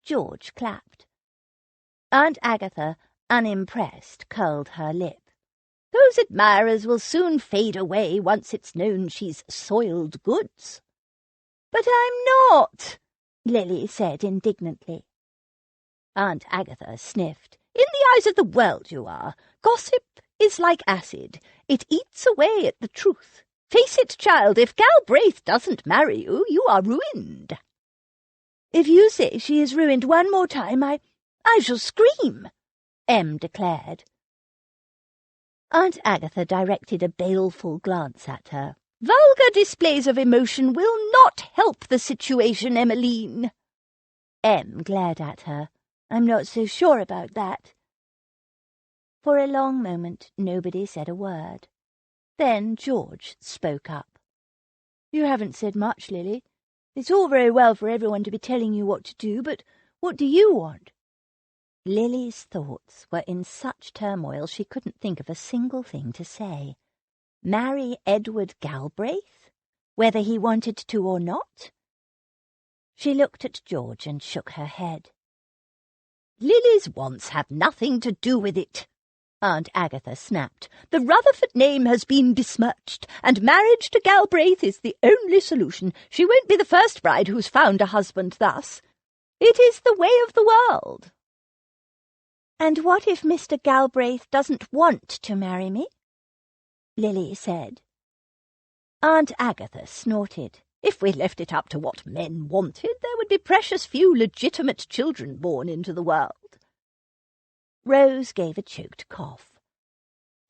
George clapped. Aunt Agatha, unimpressed, curled her lip. Those admirers will soon fade away once it's known she's soiled goods." "But I'm not," Lily said indignantly. Aunt Agatha sniffed. "In the eyes of the world you are. Gossip is like acid. It eats away at the truth. Face it, child, if Galbraith doesn't marry you, you are ruined." "If you say she is ruined one more time, I shall scream," Em declared. Aunt Agatha directed a baleful glance at her. "Vulgar displays of emotion will not help the situation, Emmeline." Em glared at her. "I'm not so sure about that." For a long moment nobody said a word. Then George spoke up. "You haven't said much, Lily. It's all very well for everyone to be telling you what to do, but what do you want?" Lily's thoughts were in such turmoil she couldn't think of a single thing to say. Marry Edward Galbraith, whether he wanted to or not? She looked at George and shook her head. "Lily's wants have nothing to do with it," Aunt Agatha snapped. "The Rutherford name has been besmirched, and marriage to Galbraith is the only solution. She won't be the first bride who's found a husband thus. It is the way of the world." "And what if Mr. Galbraith doesn't want to marry me?" Lily said. Aunt Agatha snorted. "If we left it up to what men wanted, there would be precious few legitimate children born into the world." Rose gave a choked cough.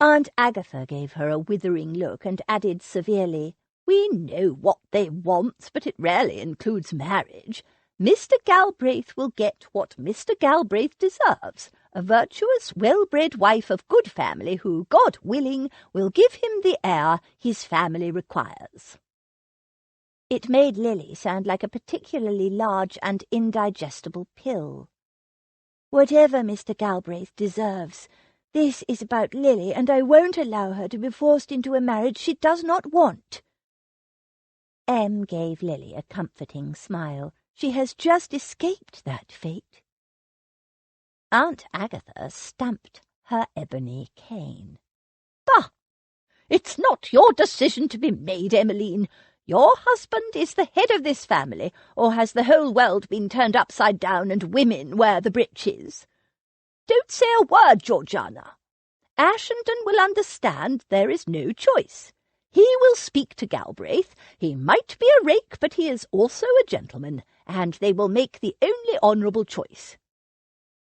Aunt Agatha gave her a withering look and added severely, "We know what they want, but it rarely includes marriage. Mr. Galbraith will get what Mr. Galbraith deserves, a virtuous, well-bred wife of good family who, God willing, will give him the heir his family requires." It made Lily sound like a particularly large and indigestible pill. "Whatever Mr. Galbraith deserves, this is about Lily, and I won't allow her to be forced into a marriage she does not want." Em gave Lily a comforting smile. She has just escaped that fate. Aunt Agatha stamped her ebony cane. "Bah! It's not your decision to be made, Emmeline. Your husband is the head of this family, or has the whole world been turned upside down and women wear the breeches? Don't say a word, Georgiana. Ashenden will understand there is no choice. He will speak to Galbraith. He might be a rake, but he is also a gentleman, and they will make the only honourable choice.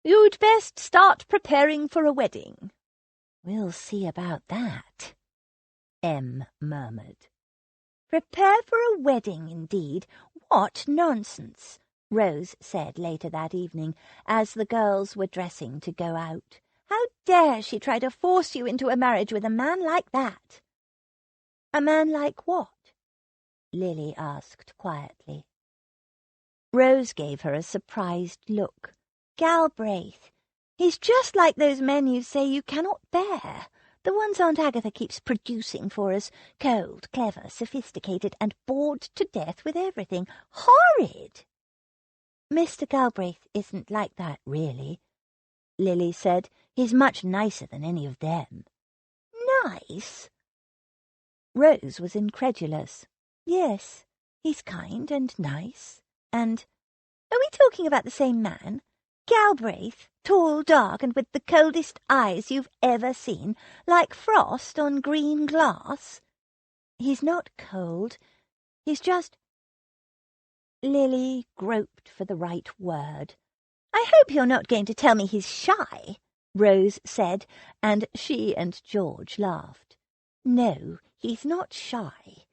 You'd best start preparing for a wedding." "We'll see about that," Em murmured. "Prepare for a wedding, indeed. What nonsense," Rose said later that evening, as the girls were dressing to go out. "How dare she try to force you into a marriage with a man like that?" "A man like what?" Lily asked quietly. Rose gave her a surprised look. "Galbraith. He's just like those men you say you cannot bear. The ones Aunt Agatha keeps producing for us. Cold, clever, sophisticated, and bored to death with everything. Horrid!" "Mr. Galbraith isn't like that, really," Lily said. "He's much nicer than any of them." "Nice?" Rose was incredulous. "Yes, he's kind and nice, and— Are we talking about the same man? Galbraith, tall, dark, and with the coldest eyes you've ever seen, like frost on green glass?" "He's not cold. He's just—" Lily groped for the right word. "I hope you're not going to tell me he's shy," Rose said, and she and George laughed. "No, he's not shy,"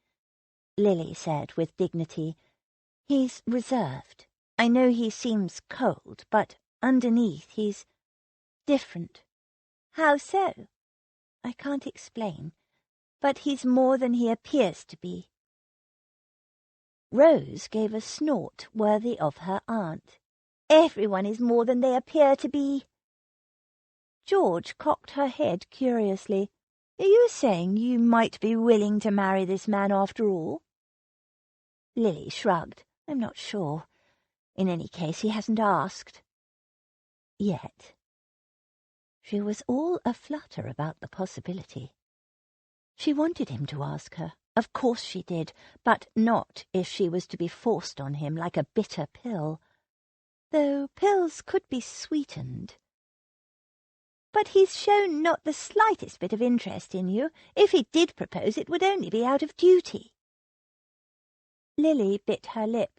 Lily said with dignity. "He's reserved. I know he seems cold, but underneath he's different." "How so?" "I can't explain, but he's more than he appears to be." Rose gave a snort worthy of her aunt. "Everyone is more than they appear to be." George cocked her head curiously. "Are you saying you might be willing to marry this man after all?" Lily shrugged. "I'm not sure. In any case, he hasn't asked." Yet. She was all aflutter about the possibility. She wanted him to ask her. Of course she did, but not if she was to be forced on him like a bitter pill. Though pills could be sweetened. But he's shown not the slightest bit of interest in you. If he did propose, it would only be out of duty. Lily bit her lip.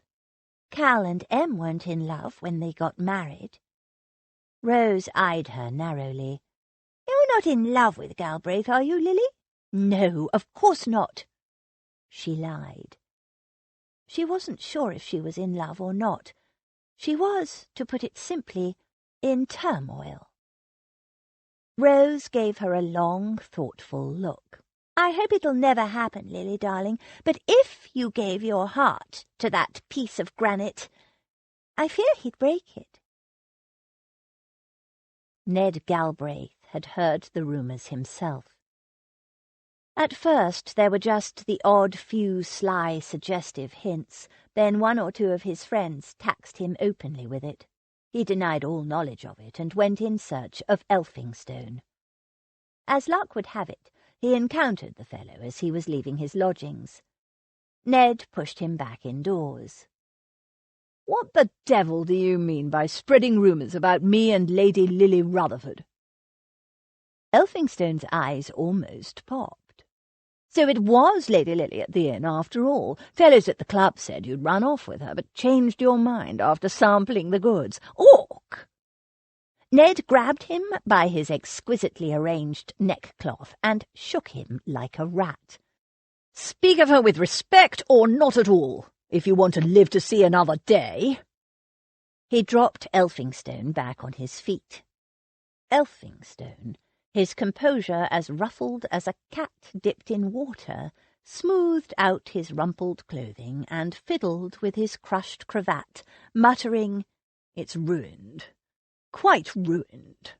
Cal and Em weren't in love when they got married. Rose eyed her narrowly. You're not in love with Galbraith, are you, Lily? No, of course not. She lied. She wasn't sure if she was in love or not. She was, to put it simply, in turmoil. Rose gave her a long, thoughtful look. I hope it'll never happen, Lily, darling, but if you gave your heart to that piece of granite, I fear he'd break it. Ned Galbraith had heard the rumours himself. At first there were just the odd few sly, suggestive hints, then one or two of his friends taxed him openly with it. He denied all knowledge of it and went in search of Elphinstone. As luck would have it, he encountered the fellow as he was leaving his lodgings. Ned pushed him back indoors. What the devil do you mean by spreading rumours about me and Lady Lily Rutherford? Elphinstone's eyes almost popped. So it was Lady Lily at the inn, after all. Fellows at the club said you'd run off with her, but changed your mind after sampling the goods. Orc! Ned grabbed him by his exquisitely arranged neckcloth and shook him like a rat. Speak of her with respect, or not at all, if you want to live to see another day. He dropped Elphinstone back on his feet. Elphinstone, his composure as ruffled as a cat dipped in water, smoothed out his rumpled clothing and fiddled with his crushed cravat, muttering, "It's ruined. Quite ruined."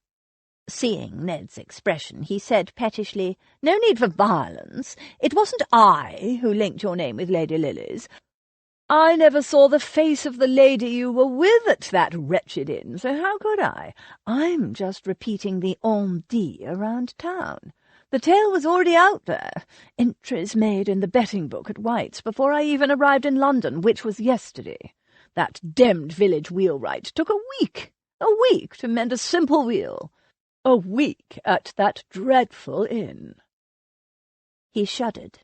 Seeing Ned's expression, he said pettishly, "No need for violence. It wasn't I who linked your name with Lady Lily's. I never saw the face of the lady you were with at that wretched inn, so how could I? I'm just repeating the on dit around town. The tale was already out there. Entries made in the betting book at White's before I even arrived in London, which was yesterday. That demmed village wheelwright took a week to mend a simple wheel. A week at that dreadful inn." He shuddered.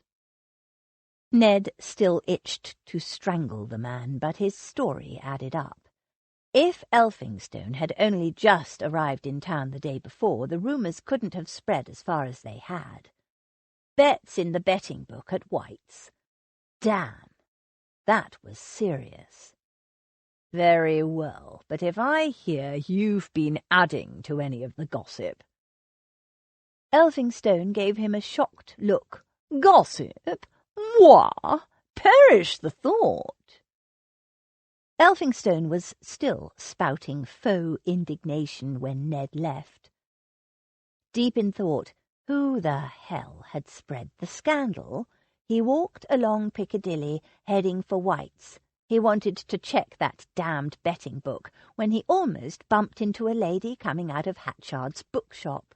Ned still itched to strangle the man, but his story added up. If Elphinstone had only just arrived in town the day before, the rumours couldn't have spread as far as they had. Bets in the betting book at White's. Damn, that was serious. Very well, but if I hear you've been adding to any of the gossip— Elphinstone gave him a shocked look. Gossip? Moi? Perish the thought. Elphinstone was still spouting faux indignation when Ned left. Deep in thought, who the hell had spread the scandal? He walked along Piccadilly, heading for White's. He wanted to check that damned betting book when he almost bumped into a lady coming out of Hatchard's bookshop.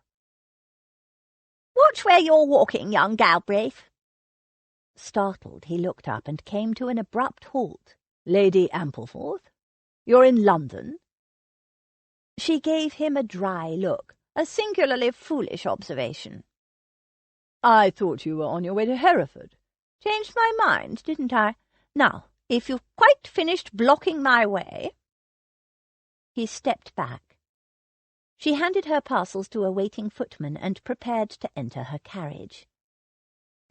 "Watch where you're walking, young Galbraith." Startled, he looked up and came to an abrupt halt. "Lady Ampleforth? You're in London?" She gave him a dry look, a singularly foolish observation. "I thought you were on your way to Hereford." "Changed my mind, didn't I? Now, if you've quite finished blocking my way—" He stepped back. She handed her parcels to a waiting footman and prepared to enter her carriage.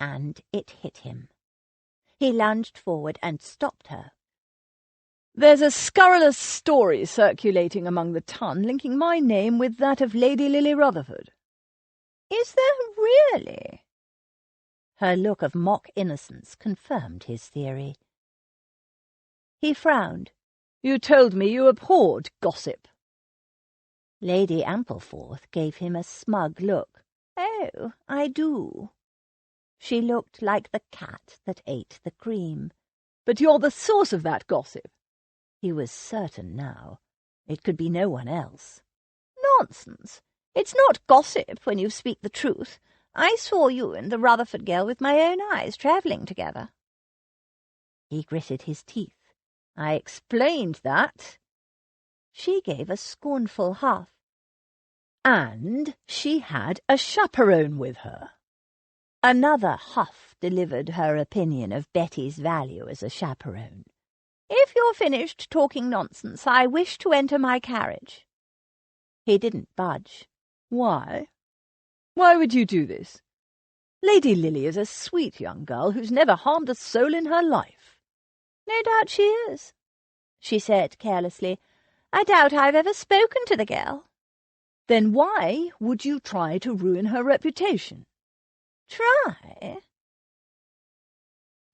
And it hit him. He lunged forward and stopped her. "There's a scurrilous story circulating among the ton linking my name with that of Lady Lily Rutherford." "Is there really?" Her look of mock innocence confirmed his theory. He frowned. "You told me you abhorred gossip." Lady Ampleforth gave him a smug look. "Oh, I do." She looked like the cat that ate the cream. "But you're the source of that gossip." He was certain now. It could be no one else. "Nonsense. It's not gossip when you speak the truth. I saw you and the Rutherford girl with my own eyes travelling together." He gritted his teeth. "I explained that." She gave a scornful huff. "And she had a chaperone with her." Another huff delivered her opinion of Betty's value as a chaperone. "If you're finished talking nonsense, I wish to enter my carriage." He didn't budge. "Why? Why would you do this? Lady Lily is a sweet young girl who's never harmed a soul in her life." "No doubt she is," she said carelessly. "I doubt I've ever spoken to the girl." "Then why would you try to ruin her reputation?" "Try?"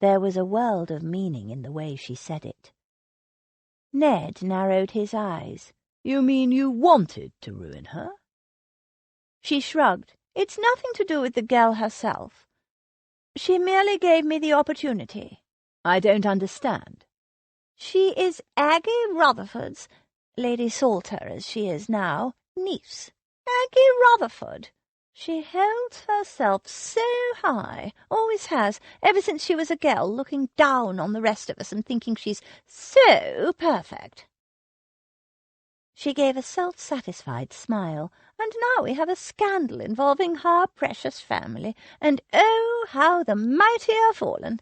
There was a world of meaning in the way she said it. Ned narrowed his eyes. "You mean you wanted to ruin her?" She shrugged. "It's nothing to do with the girl herself. She merely gave me the opportunity." "I don't understand." "She is Aggie Rutherford's, Lady Salter as she is now, niece. Aggie Rutherford. She held herself so high, always has, ever since she was a girl, looking down on the rest of us and thinking she's so perfect." She gave a self-satisfied smile. "And now we have a scandal involving her precious family, and oh, how the mighty are fallen.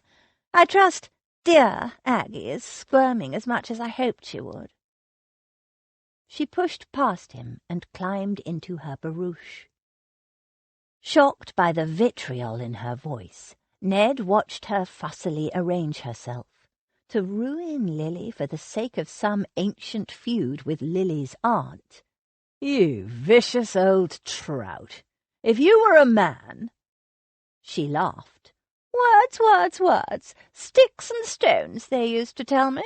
I trust dear Aggie is squirming as much as I hoped she would." She pushed past him and climbed into her barouche. Shocked by the vitriol in her voice, Ned watched her fussily arrange herself. To ruin Lily for the sake of some ancient feud with Lily's aunt. "You vicious old trout! If you were a man—" She laughed. "Words, words, words. Sticks and stones, they used to tell me."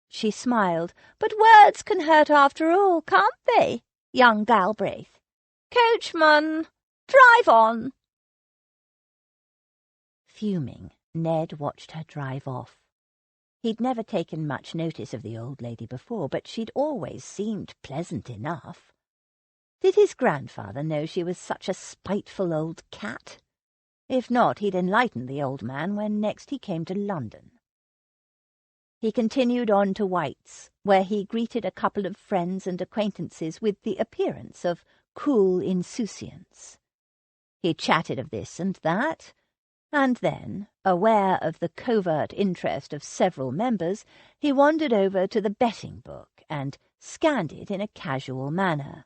She smiled. "But words can hurt after all, can't they, young Galbraith? Coachman, drive on." Fuming, Ned watched her drive off. He'd never taken much notice of the old lady before, but she'd always seemed pleasant enough. Did his grandfather know she was such a spiteful old cat? If not, he'd enlighten the old man when next he came to London. He continued on to White's, where he greeted a couple of friends and acquaintances with the appearance of cool insouciance. He chatted of this and that, and then, aware of the covert interest of several members, he wandered over to the betting book and scanned it in a casual manner.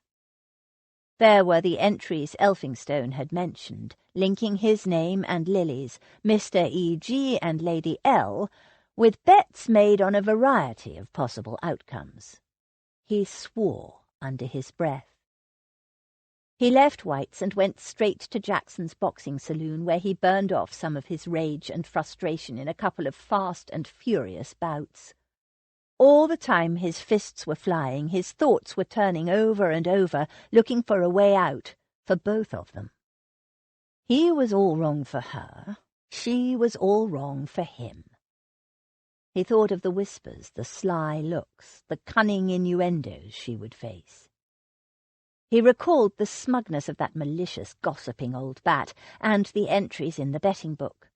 There were the entries Elphinstone had mentioned, linking his name and Lily's, Mr. E.G. and Lady L., with bets made on a variety of possible outcomes. He swore under his breath. He left White's and went straight to Jackson's boxing saloon, where he burned off some of his rage and frustration in a couple of fast and furious bouts. All the time his fists were flying, his thoughts were turning over and over, looking for a way out, for both of them. He was all wrong for her. She was all wrong for him. He thought of the whispers, the sly looks, the cunning innuendos she would face. He recalled the smugness of that malicious, gossiping old bat, and the entries in the betting book.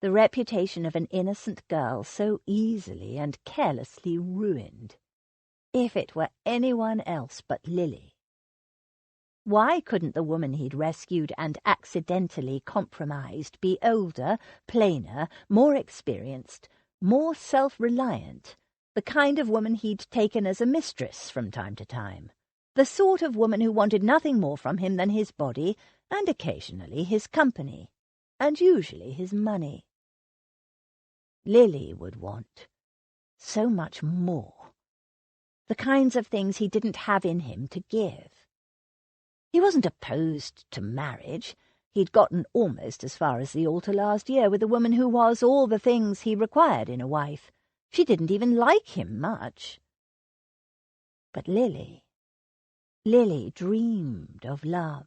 The reputation of an innocent girl so easily and carelessly ruined. If it were anyone else but Lily. Why couldn't the woman he'd rescued and accidentally compromised be older, plainer, more experienced, more self-reliant, the kind of woman he'd taken as a mistress from time to time? The sort of woman who wanted nothing more from him than his body, and occasionally his company, and usually his money. Lily would want so much more. The kinds of things he didn't have in him to give. He wasn't opposed to marriage. He'd gotten almost as far as the altar last year with a woman who was all the things he required in a wife. She didn't even like him much. But Lily dreamed of love.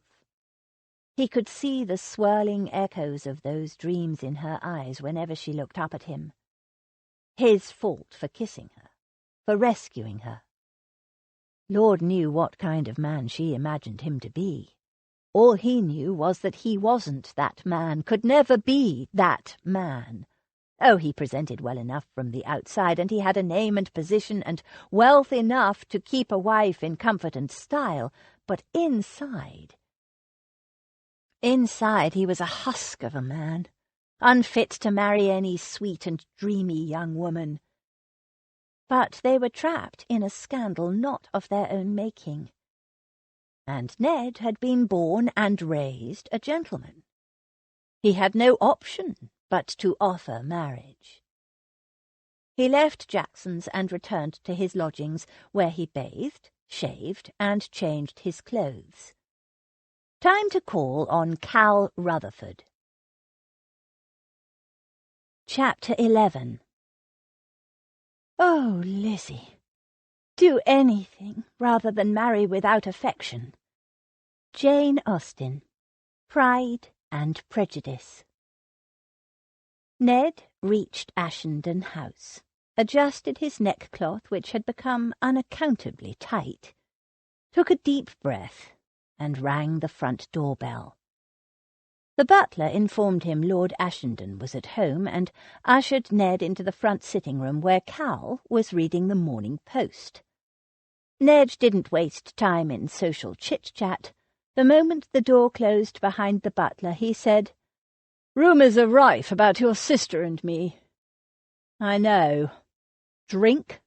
He could see the swirling echoes of those dreams in her eyes whenever she looked up at him. His fault for kissing her, for rescuing her. Lord knew what kind of man she imagined him to be. All he knew was that he wasn't that man, could never be that man. Oh, he presented well enough from the outside, and he had a name and position and wealth enough to keep a wife in comfort and style, but inside he was a husk of a man, unfit to marry any sweet and dreamy young woman. But they were trapped in a scandal not of their own making. And Ned had been born and raised a gentleman. He had no option but to offer marriage. He left Jackson's and returned to his lodgings, where he bathed, shaved, and changed his clothes. Time to call on Cal Rutherford. Chapter 11. Oh, Lizzie, do anything rather than marry without affection. Jane Austen, Pride and Prejudice. Ned reached Ashenden House, adjusted his neckcloth, which had become unaccountably tight, took a deep breath, and rang the front door-bell. The butler informed him Lord Ashenden was at home and ushered Ned into the front sitting-room where Cal was reading the Morning Post. Ned didn't waste time in social chit-chat. The moment the door closed behind the butler, he said, "Rumours are rife about your sister and me." "I know. Drink?"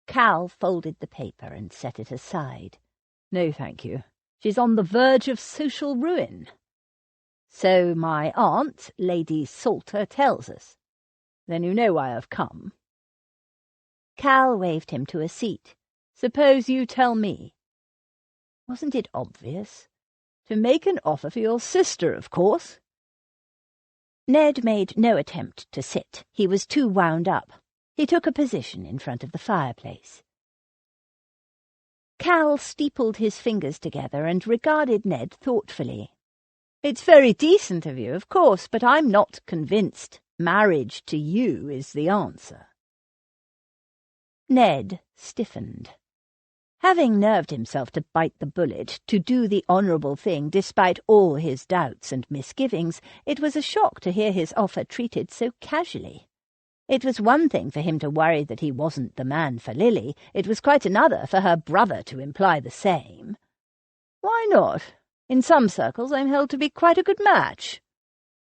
Cal folded the paper and set it aside. "No, thank you. She's on the verge of social ruin. So my aunt, Lady Salter, tells us. Then you know why I've come." Cal waved him to a seat. "Suppose you tell me." "Wasn't it obvious? To make an offer for your sister, of course." Ned made no attempt to sit. He was too wound up. He took a position in front of the fireplace. Cal steepled his fingers together and regarded Ned thoughtfully. "It's very decent of you, of course, but I'm not convinced marriage to you is the answer." Ned stiffened. Having nerved himself to bite the bullet, to do the honourable thing despite all his doubts and misgivings, it was a shock to hear his offer treated so casually. It was one thing for him to worry that he wasn't the man for Lily. It was quite another for her brother to imply the same. "Why not? In some circles I'm held to be quite a good match."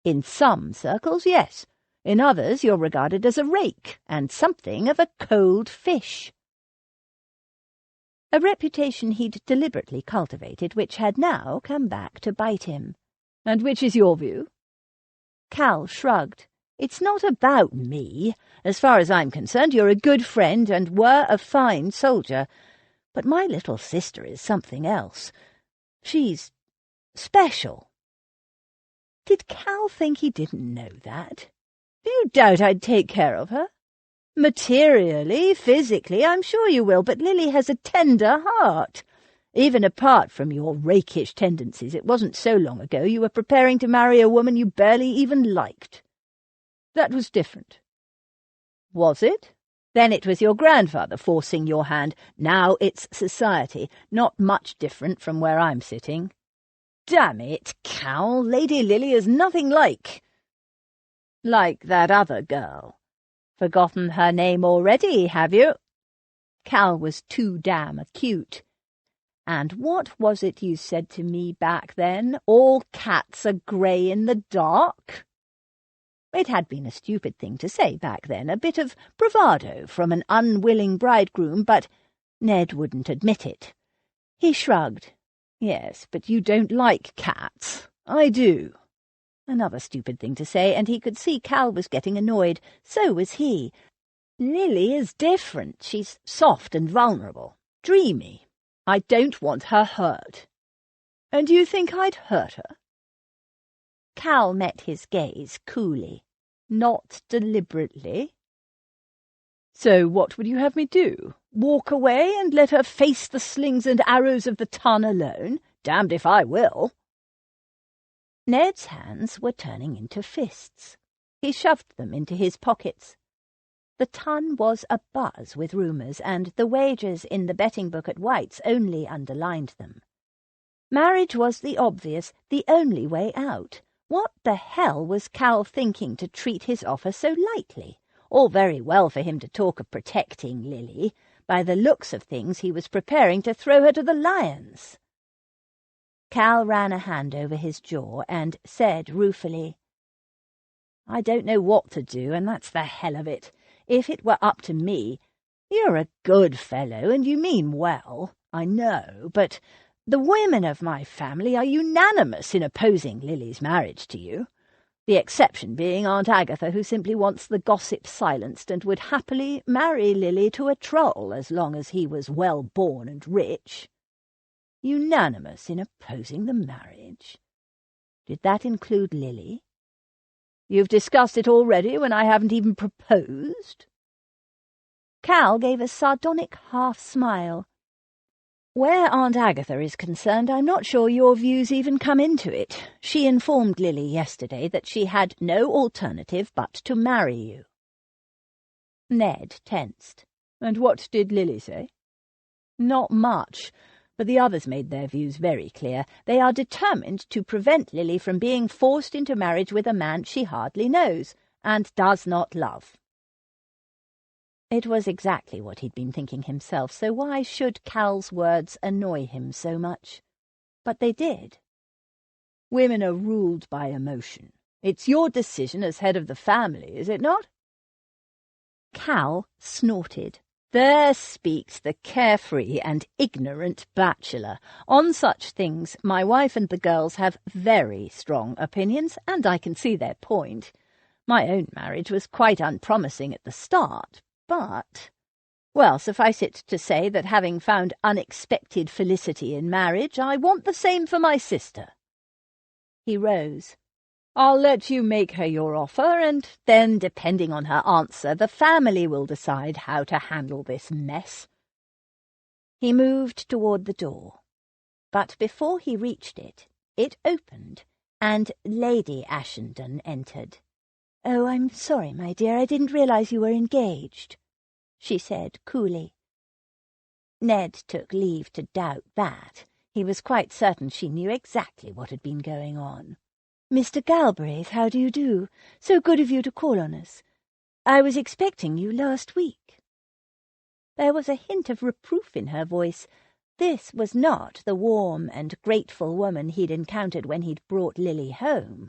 "In some circles, yes. In others you're regarded as a rake and something of a cold fish." A reputation he'd deliberately cultivated, which had now come back to bite him. "And which is your view?" Cal shrugged. "It's not about me. As far as I'm concerned, you're a good friend and were a fine soldier. But my little sister is something else. She's special." Did Cal think he didn't know that? "Do you doubt I'd take care of her? Materially, physically, I'm sure you will, but Lily has a tender heart. Even apart from your rakish tendencies, it wasn't so long ago you were preparing to marry a woman you barely even liked. That was different." "Was it? Then it was your grandfather forcing your hand. Now it's society, not much different from where I'm sitting." "Damn it, Cal, Lady Lily is nothing like that other girl. Forgotten her name already, have you?" Cal was too damn acute. "And what was it you said to me back then? All cats are grey in the dark?" It had been a stupid thing to say back then, a bit of bravado from an unwilling bridegroom, but Ned wouldn't admit it. He shrugged. "Yes, but you don't like cats. I do." Another stupid thing to say, and he could see Cal was getting annoyed. So was he. "Lily is different. She's soft and vulnerable, dreamy. I don't want her hurt. And you think I'd hurt her?" Cal met his gaze coolly. "Not deliberately." "So what would you have me do? Walk away and let her face the slings and arrows of the ton alone? Damned if I will." Ned's hands were turning into fists. He shoved them into his pockets. The ton was abuzz with rumours, and the wagers in the betting book at White's only underlined them. Marriage was the obvious, the only way out. What the hell was Cal thinking to treat his offer so lightly? All very well for him to talk of protecting Lily. By the looks of things, he was preparing to throw her to the lions. Cal ran a hand over his jaw and said ruefully, "I don't know what to do, and that's the hell of it. If it were up to me, you're a good fellow, and you mean well, I know, but the women of my family are unanimous in opposing Lily's marriage to you, the exception being Aunt Agatha, who simply wants the gossip silenced and would happily marry Lily to a troll as long as he was well-born and rich. Unanimous in opposing the marriage? Did that include Lily? You've discussed it already when I haven't even proposed?" Cal gave a sardonic half-smile. "Where Aunt Agatha is concerned, I'm not sure your views even come into it. She informed Lily yesterday that she had no alternative but to marry you." Ned tensed. "And what did Lily say?" "Not much, but the others made their views very clear. They are determined to prevent Lily from being forced into marriage with a man she hardly knows and does not love." It was exactly what he'd been thinking himself, so why should Cal's words annoy him so much? But they did. "Women are ruled by emotion. It's your decision as head of the family, is it not?" Cal snorted. There speaks the carefree and ignorant bachelor. On such things my wife and the girls have very strong opinions, and I can see their point. My own marriage was quite unpromising at the start, but, well, suffice it to say that having found unexpected felicity in marriage, I want the same for my sister." He rose. "I'll let you make her your offer, and then, depending on her answer, the family will decide how to handle this mess." He moved toward the door, but before he reached it, it opened, and Lady Ashenden entered. "Oh, I'm sorry, my dear, I didn't realize you were engaged," she said coolly. Ned took leave to doubt that. He was quite certain she knew exactly what had been going on. "Mr. Galbraith, how do you do? So good of you to call on us. I was expecting you last week." There was a hint of reproof in her voice. This was not the warm and grateful woman he'd encountered when he'd brought Lily home.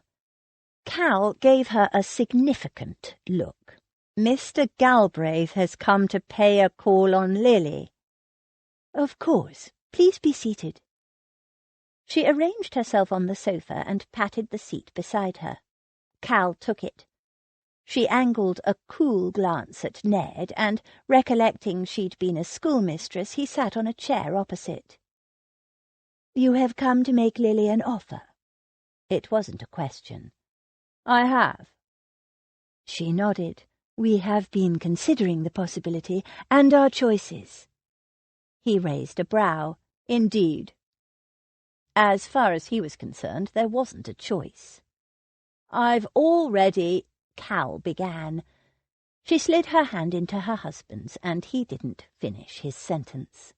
Cal gave her a significant look. "Mr. Galbraith has come to pay a call on Lily." "Of course. Please be seated." She arranged herself on the sofa and patted the seat beside her. Cal took it. She angled a cool glance at Ned, and, recollecting she'd been a schoolmistress, he sat on a chair opposite. "You have come to make Lily an offer?" It wasn't a question. "I have." She nodded. "We have been considering the possibility, and our choices." He raised a brow. "Indeed." As far as he was concerned, there wasn't a choice. "I've already—" Cal began. She slid her hand into her husband's, and he didn't finish his sentence.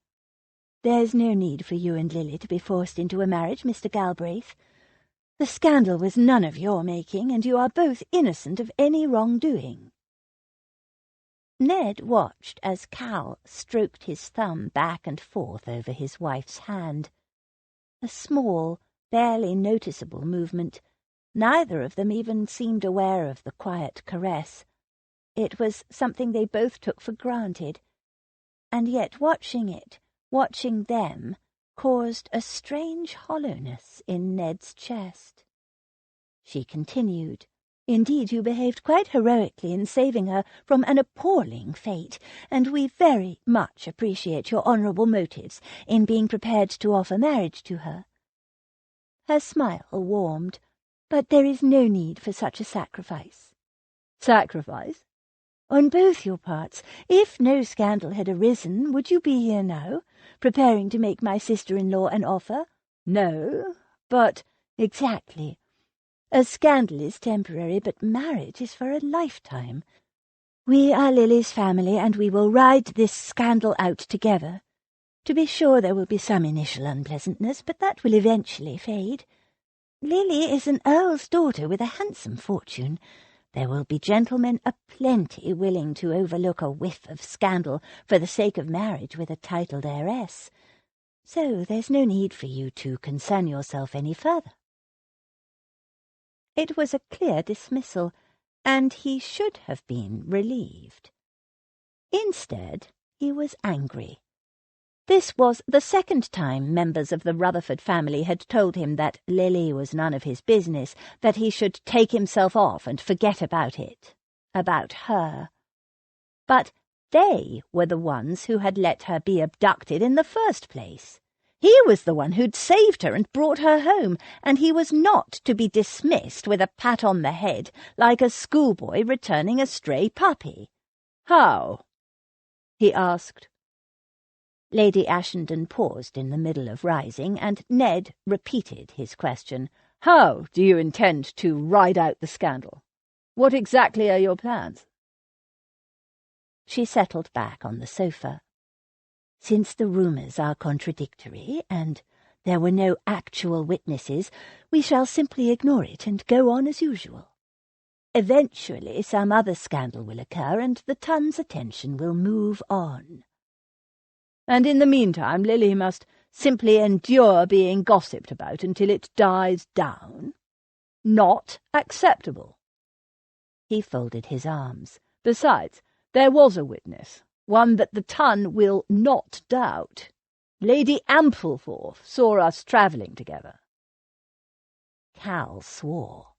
"There's no need for you and Lily to be forced into a marriage, Mr. Galbraith. The scandal was none of your making, and you are both innocent of any wrongdoing." Ned watched as Cal stroked his thumb back and forth over his wife's hand. A small, barely noticeable movement. Neither of them even seemed aware of the quiet caress. It was something they both took for granted. And yet watching it, watching them, caused a strange hollowness in Ned's chest. She continued. "Indeed, you behaved quite heroically in saving her from an appalling fate, and we very much appreciate your honourable motives in being prepared to offer marriage to her." Her smile warmed. "But there is no need for such a sacrifice." "Sacrifice?" "On both your parts. If no scandal had arisen, would you be here now, preparing to make my sister-in-law an offer?" "No, but—" "Exactly. A scandal is temporary, but marriage is for a lifetime. We are Lily's family, and we will ride this scandal out together. To be sure, there will be some initial unpleasantness, but that will eventually fade. Lily is an earl's daughter with a handsome fortune. There will be gentlemen aplenty willing to overlook a whiff of scandal for the sake of marriage with a titled heiress. So there's no need for you to concern yourself any further." It was a clear dismissal, and he should have been relieved. Instead, he was angry. This was the second time members of the Rutherford family had told him that Lily was none of his business, that he should take himself off and forget about it, about her. But they were the ones who had let her be abducted in the first place. He was the one who'd saved her and brought her home, and he was not to be dismissed with a pat on the head like a schoolboy returning a stray puppy. "How?" he asked. Lady Ashenden paused in the middle of rising, and Ned repeated his question. "How do you intend to ride out the scandal? What exactly are your plans?" She settled back on the sofa. "Since the rumours are contradictory, and there were no actual witnesses, we shall simply ignore it and go on as usual. Eventually some other scandal will occur, and the Tun's attention will move on. And in the meantime, Lily must simply endure being gossiped about until it dies down. Not acceptable." He folded his arms. "Besides, there was a witness, one that the Tun will not doubt. Lady Ampleforth saw us travelling together." Cal swore.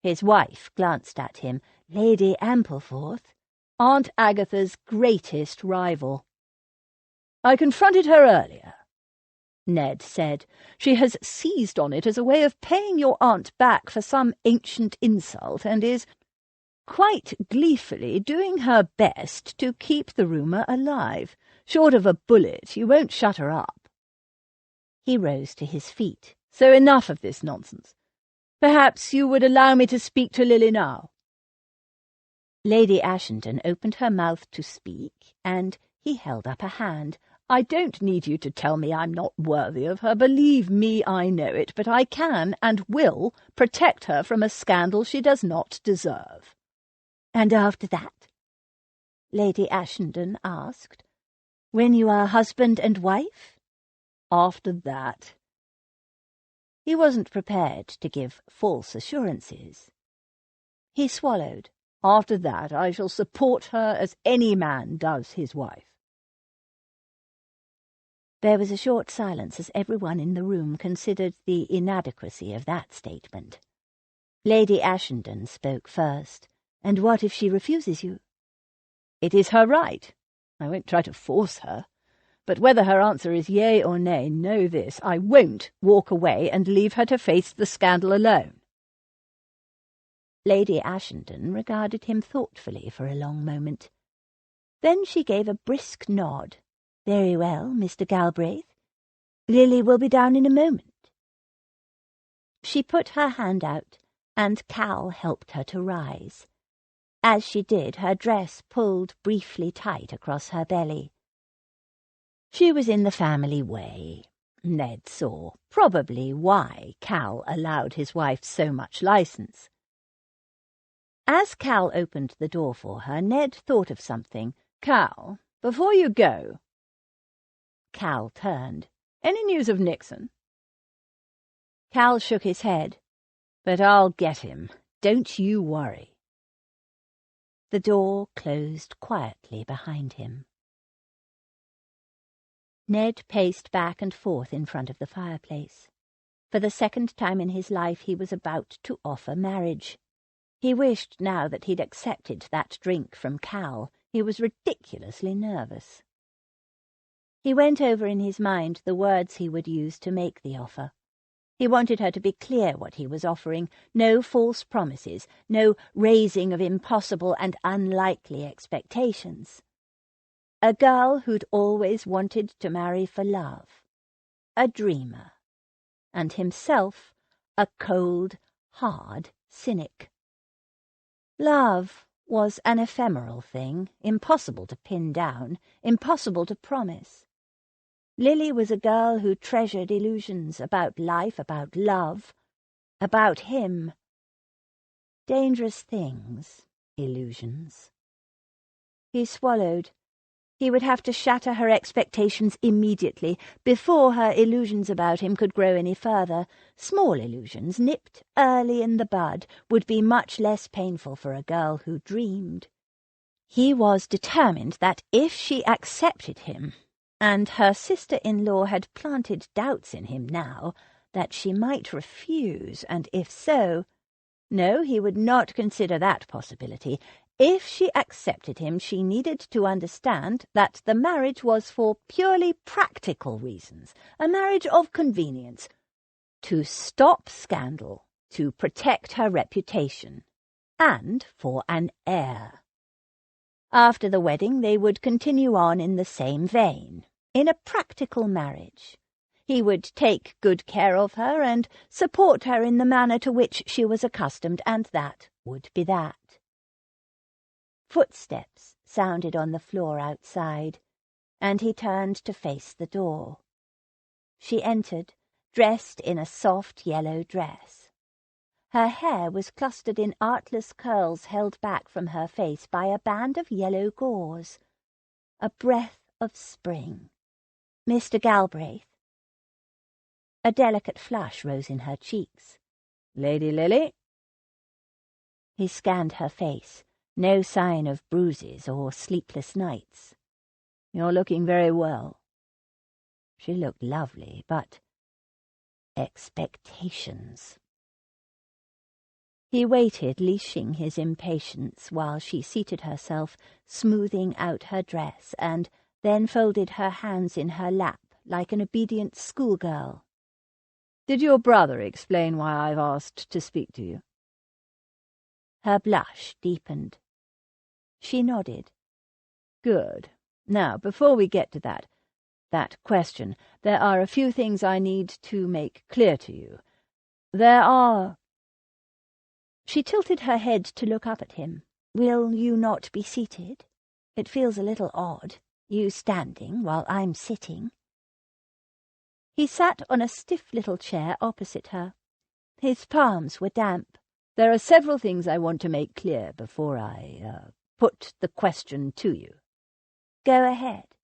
His wife glanced at him. Lady Ampleforth? Aunt Agatha's greatest rival. "I confronted her earlier," Ned said. "She has seized on it as a way of paying your aunt back for some ancient insult, and is quite gleefully doing her best to keep the rumour alive. Short of a bullet, you won't shut her up." He rose to his feet. "So enough of this nonsense. Perhaps you would allow me to speak to Lily now." Lady Ashenden opened her mouth to speak, and he held up a hand. "I don't need you to tell me I'm not worthy of her. Believe me, I know it, but I can and will protect her from a scandal she does not deserve." "And after that?" Lady Ashenden asked. "When you are husband and wife?" "After that." He wasn't prepared to give false assurances. He swallowed. "After that, I shall support her as any man does his wife." There was a short silence as everyone in the room considered the inadequacy of that statement. Lady Ashenden spoke first. "And what if she refuses you?" "It is her right. I won't try to force her. But whether her answer is yea or nay, know this: I won't walk away and leave her to face the scandal alone." Lady Ashenden regarded him thoughtfully for a long moment. Then she gave a brisk nod. "Very well, Mr. Galbraith. Lily will be down in a moment." She put her hand out, and Cal helped her to rise. As she did, her dress pulled briefly tight across her belly. She was in the family way, Ned saw, probably why Cal allowed his wife so much license. As Cal opened the door for her, Ned thought of something. "Cal, before you go—" Cal turned. "Any news of Nixon?" Cal shook his head. "But I'll get him. Don't you worry." The door closed quietly behind him. Ned paced back and forth in front of the fireplace. For the second time in his life he was about to offer marriage. He wished now that he'd accepted that drink from Cal. He was ridiculously nervous. He went over in his mind the words he would use to make the offer. He wanted her to be clear what he was offering, no false promises, no raising of impossible and unlikely expectations. A girl who'd always wanted to marry for love, a dreamer, and himself a cold, hard cynic. Love was an ephemeral thing, impossible to pin down, impossible to promise. Lily was a girl who treasured illusions about life, about love, about him. Dangerous things, illusions. He swallowed. He would have to shatter her expectations immediately, before her illusions about him could grow any further. Small illusions, nipped early in the bud, would be much less painful for a girl who dreamed. He was determined that if she accepted him, and her sister-in-law had planted doubts in him now, that she might refuse, and if so— No, he would not consider that possibility. If she accepted him, she needed to understand that the marriage was for purely practical reasons, a marriage of convenience, to stop scandal, to protect her reputation, and for an heir. After the wedding, they would continue on in the same vein, in a practical marriage. He would take good care of her and support her in the manner to which she was accustomed, and that would be that. Footsteps sounded on the floor outside, and he turned to face the door. She entered, dressed in a soft yellow dress. Her hair was clustered in artless curls held back from her face by a band of yellow gauze. A breath of spring. Mr. Galbraith. A delicate flush rose in her cheeks. "Lady Lily?" He scanned her face. No sign of bruises or sleepless nights. "You're looking very well." She looked lovely, but expectations. He waited, leashing his impatience, while she seated herself, smoothing out her dress, and then folded her hands in her lap like an obedient schoolgirl. "Did your brother explain why I've asked to speak to you?" Her blush deepened. She nodded. "Good. Now, before we get to that question, there are a few things I need to make clear to you. There are—" She tilted her head to look up at him. "Will you not be seated? It feels a little odd, you standing while I'm sitting." He sat on a stiff little chair opposite her. His palms were damp. "There are several things I want to make clear before I put the question to you." "Go ahead."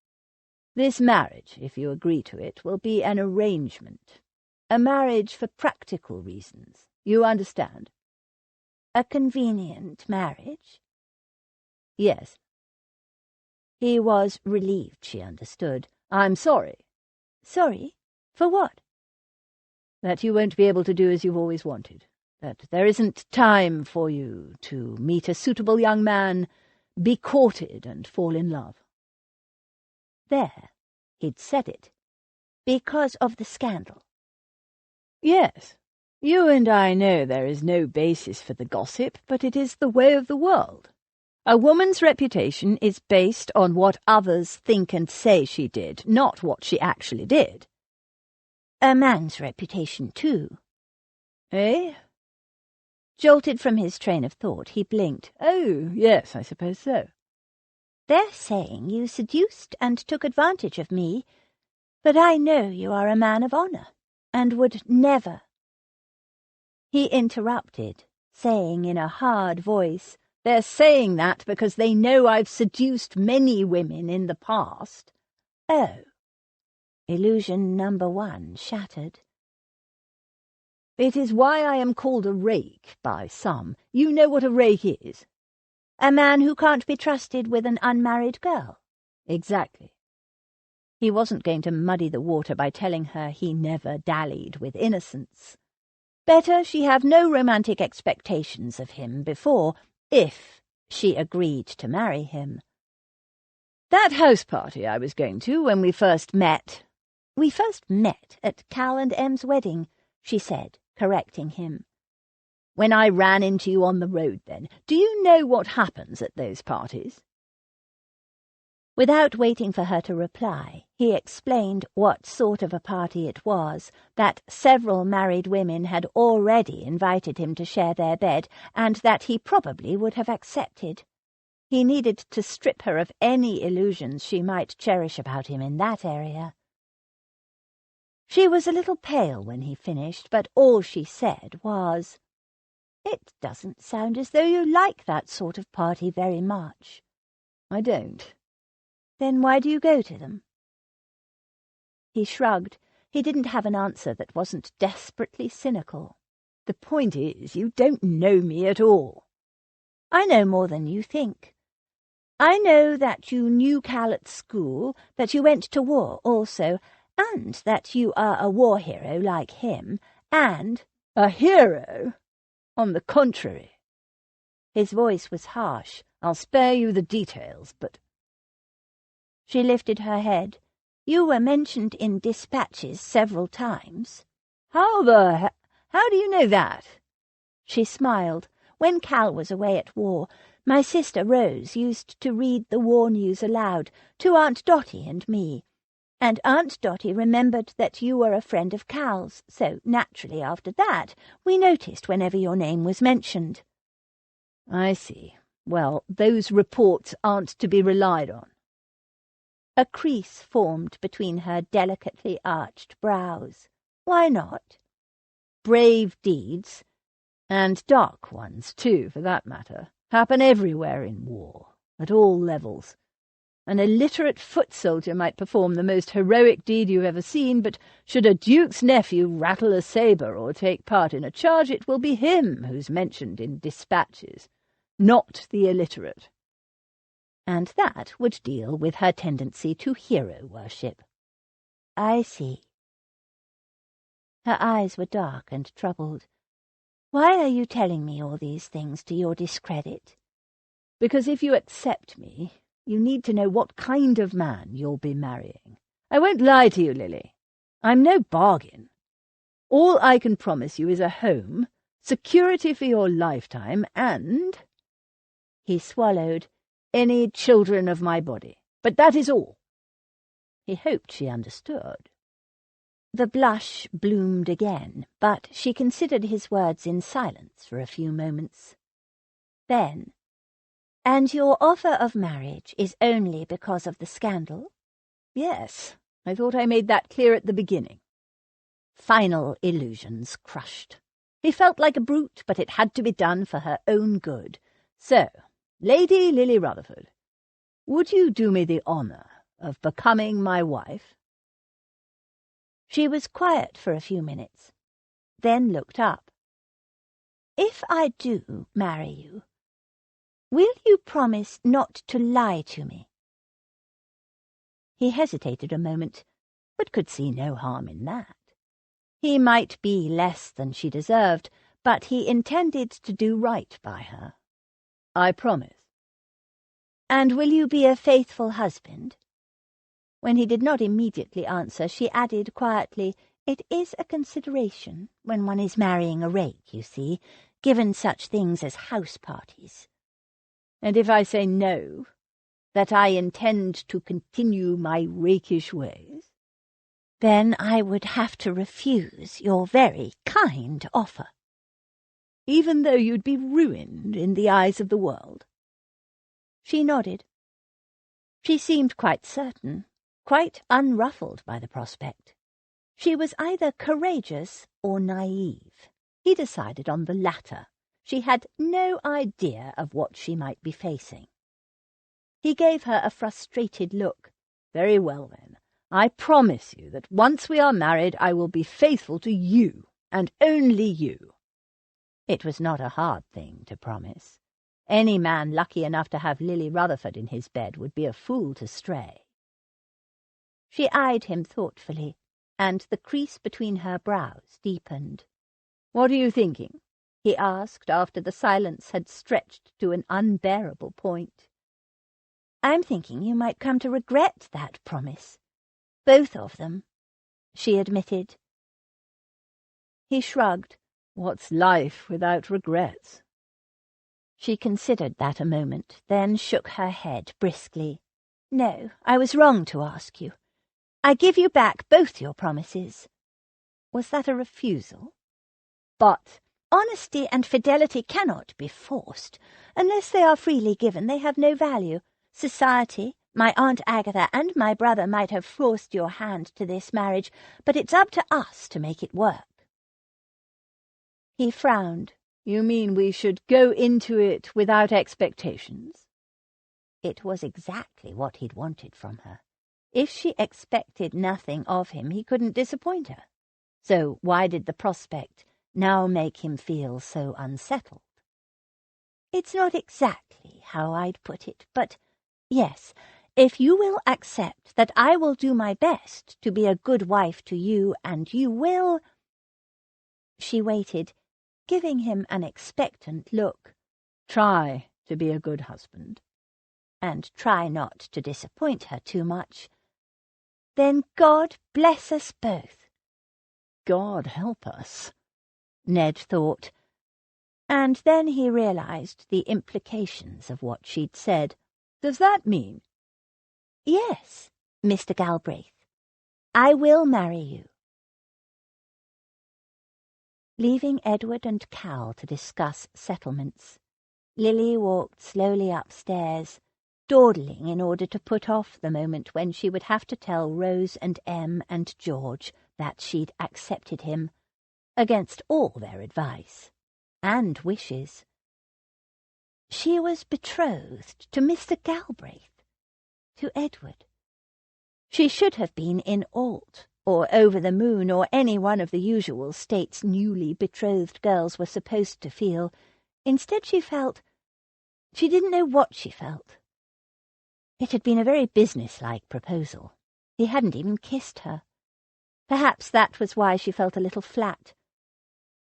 "This marriage, if you agree to it, will be an arrangement. A marriage for practical reasons. You understand?" "A convenient marriage?" "Yes." He was relieved she understood. "I'm sorry." "Sorry? For what?" "That you won't be able to do as you've always wanted. That there isn't time for you to meet a suitable young man, be courted, and fall in love." There, he'd said it. Because of the scandal. "Yes. You and I know there is no basis for the gossip, but it is the way of the world. A woman's reputation is based on what others think and say she did, not what she actually did." "A man's reputation, too." "Eh?" Jolted from his train of thought, he blinked. "Oh, yes, I suppose so." "They're saying you seduced and took advantage of me, but I know you are a man of honor, and would never—" He interrupted, saying in a hard voice, "They're saying that because they know I've seduced many women in the past." "Oh." Illusion number 1 shattered. "It is why I am called a rake by some. You know what a rake is?" "A man who can't be trusted with an unmarried girl." "Exactly." He wasn't going to muddy the water by telling her he never dallied with innocence. Better she have no romantic expectations of him before, if she agreed to marry him. "That house party I was going to when we first met—" "We first met at Cal and M's wedding," she said, correcting him. "When I ran into you on the road then. Do you know what happens at those parties?" Without waiting for her to reply, he explained what sort of a party it was, that several married women had already invited him to share their bed, and that he probably would have accepted. He needed to strip her of any illusions she might cherish about him in that area. She was a little pale when he finished, but all she said was, "It doesn't sound as though you like that sort of party very much." "I don't." "Then why do you go to them?" He shrugged. He didn't have an answer that wasn't desperately cynical. "The point is, you don't know me at all." "I know more than you think. I know that you knew Cal at school, that you went to war also, and that you are a war hero like him, and—" "A hero? On the contrary." His voice was harsh. "I'll spare you the details, but—" She lifted her head. "You were mentioned in dispatches several times." How do you know that?" She smiled. "When Cal was away at war, my sister Rose used to read the war news aloud to Aunt Dotty and me. And Aunt Dotty remembered that you were a friend of Cal's, so naturally after that we noticed whenever your name was mentioned." "I see. Well, those reports aren't to be relied on." A crease formed between her delicately arched brows. "Why not?" "Brave deeds, and dark ones too, for that matter, happen everywhere in war, at all levels. An illiterate foot soldier might perform the most heroic deed you've ever seen, but should a duke's nephew rattle a sabre or take part in a charge, it will be him who's mentioned in dispatches, not the illiterate." And that would deal with her tendency to hero worship. "I see." Her eyes were dark and troubled. "Why are you telling me all these things to your discredit?" "Because if you accept me, you need to know what kind of man you'll be marrying. I won't lie to you, Lily. I'm no bargain. All I can promise you is a home, security for your lifetime, and—" He swallowed. "Any children of my body. But that is all." He hoped she understood. The blush bloomed again, but she considered his words in silence for a few moments. Then, "And your offer of marriage is only because of the scandal?" "Yes, I thought I made that clear at the beginning." Final illusions crushed. He felt like a brute, but it had to be done for her own good. "So, Lady Lily Rutherford, would you do me the honour of becoming my wife?" She was quiet for a few minutes, then looked up. "If I do marry you, will you promise not to lie to me?" He hesitated a moment, but could see no harm in that. He might be less than she deserved, but he intended to do right by her. "I promise." "And will you be a faithful husband?" When he did not immediately answer, she added quietly, "It is a consideration when one is marrying a rake, you see, given such things as house parties." "And if I say no, that I intend to continue my rakish ways?" "Then I would have to refuse your very kind offer." "Even though you'd be ruined in the eyes of the world?" She nodded. She seemed quite certain, quite unruffled by the prospect. She was either courageous or naive. He decided on the latter. She had no idea of what she might be facing. He gave her a frustrated look. "Very well, then. I promise you that once we are married I will be faithful to you, and only you." It was not a hard thing to promise. Any man lucky enough to have Lily Rutherford in his bed would be a fool to stray. She eyed him thoughtfully, and the crease between her brows deepened. "What are you thinking?" he asked after the silence had stretched to an unbearable point. "I'm thinking you might come to regret that promise. Both of them," she admitted. He shrugged. "What's life without regrets?" She considered that a moment, then shook her head briskly. "No, I was wrong to ask you. I give you back both your promises." Was that a refusal? "But honesty and fidelity cannot be forced. Unless they are freely given, they have no value. Society, My Aunt Agatha and my brother might have forced your hand to this marriage, but it's up to us to make it work." He frowned. "You mean we should go into it without expectations?" It was exactly what he'd wanted from her. If she expected nothing of him, he couldn't disappoint her. So why did the prospect now make him feel so unsettled? "It's not exactly how I'd put it, but yes, if you will accept that I will do my best to be a good wife to you, and you will—" She waited, giving him an expectant look. "Try to be a good husband." "And try not to disappoint her too much." "Then God bless us both." God help us, Ned thought. And then he realized the implications of what she'd said. "Does that mean—" "Yes, Mr. Galbraith, I will marry you." Leaving Edward and Cal to discuss settlements, Lily walked slowly upstairs, dawdling in order to put off the moment when she would have to tell Rose and Em and George that she'd accepted him, against all their advice and wishes. She was betrothed to Mr. Galbraith, to Edward. She should have been in Alt, or over the moon, or any one of the usual states newly betrothed girls were supposed to feel. Instead she didn't know what she felt. It had been a very businesslike proposal. He hadn't even kissed her. Perhaps that was why she felt a little flat.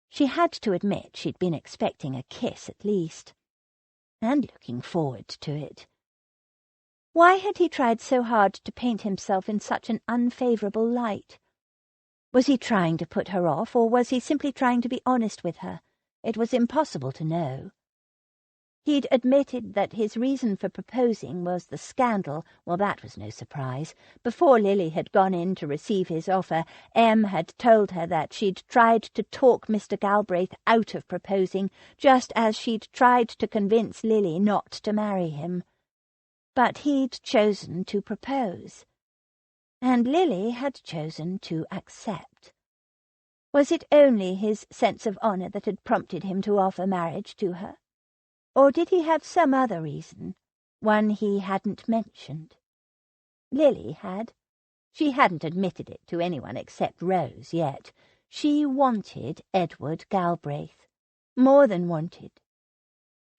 She had to admit she'd been expecting a kiss at least, and looking forward to it. Why had he tried so hard to paint himself in such an unfavourable light? Was he trying to put her off, or was he simply trying to be honest with her? It was impossible to know. He'd admitted that his reason for proposing was the scandal. Well, that was no surprise. Before Lily had gone in to receive his offer, Em had told her that she'd tried to talk Mr. Galbraith out of proposing, just as she'd tried to convince Lily not to marry him. But he'd chosen to propose, and Lily had chosen to accept. Was it only his sense of honour that had prompted him to offer marriage to her? Or did he have some other reason, one he hadn't mentioned? Lily had. She hadn't admitted it to anyone except Rose yet. She wanted Edward Galbraith. More than wanted.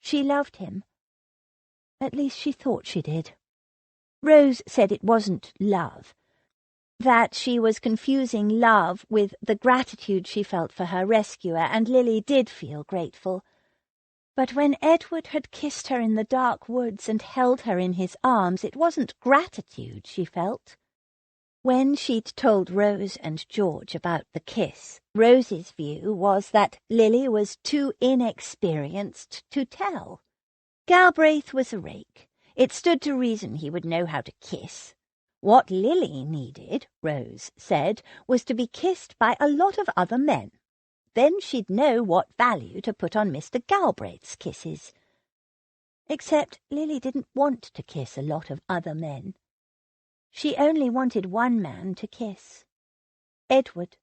She loved him. At least she thought she did. Rose said it wasn't love, that she was confusing love with the gratitude she felt for her rescuer, and Lily did feel grateful. But when Edward had kissed her in the dark woods and held her in his arms, it wasn't gratitude she felt. When she'd told Rose and George about the kiss, Rose's view was that Lily was too inexperienced to tell. Galbraith was a rake. It stood to reason he would know how to kiss. What Lily needed, Rose said, was to be kissed by a lot of other men. Then she'd know what value to put on Mr. Galbraith's kisses. Except Lily didn't want to kiss a lot of other men. She only wanted one man to kiss. Edward.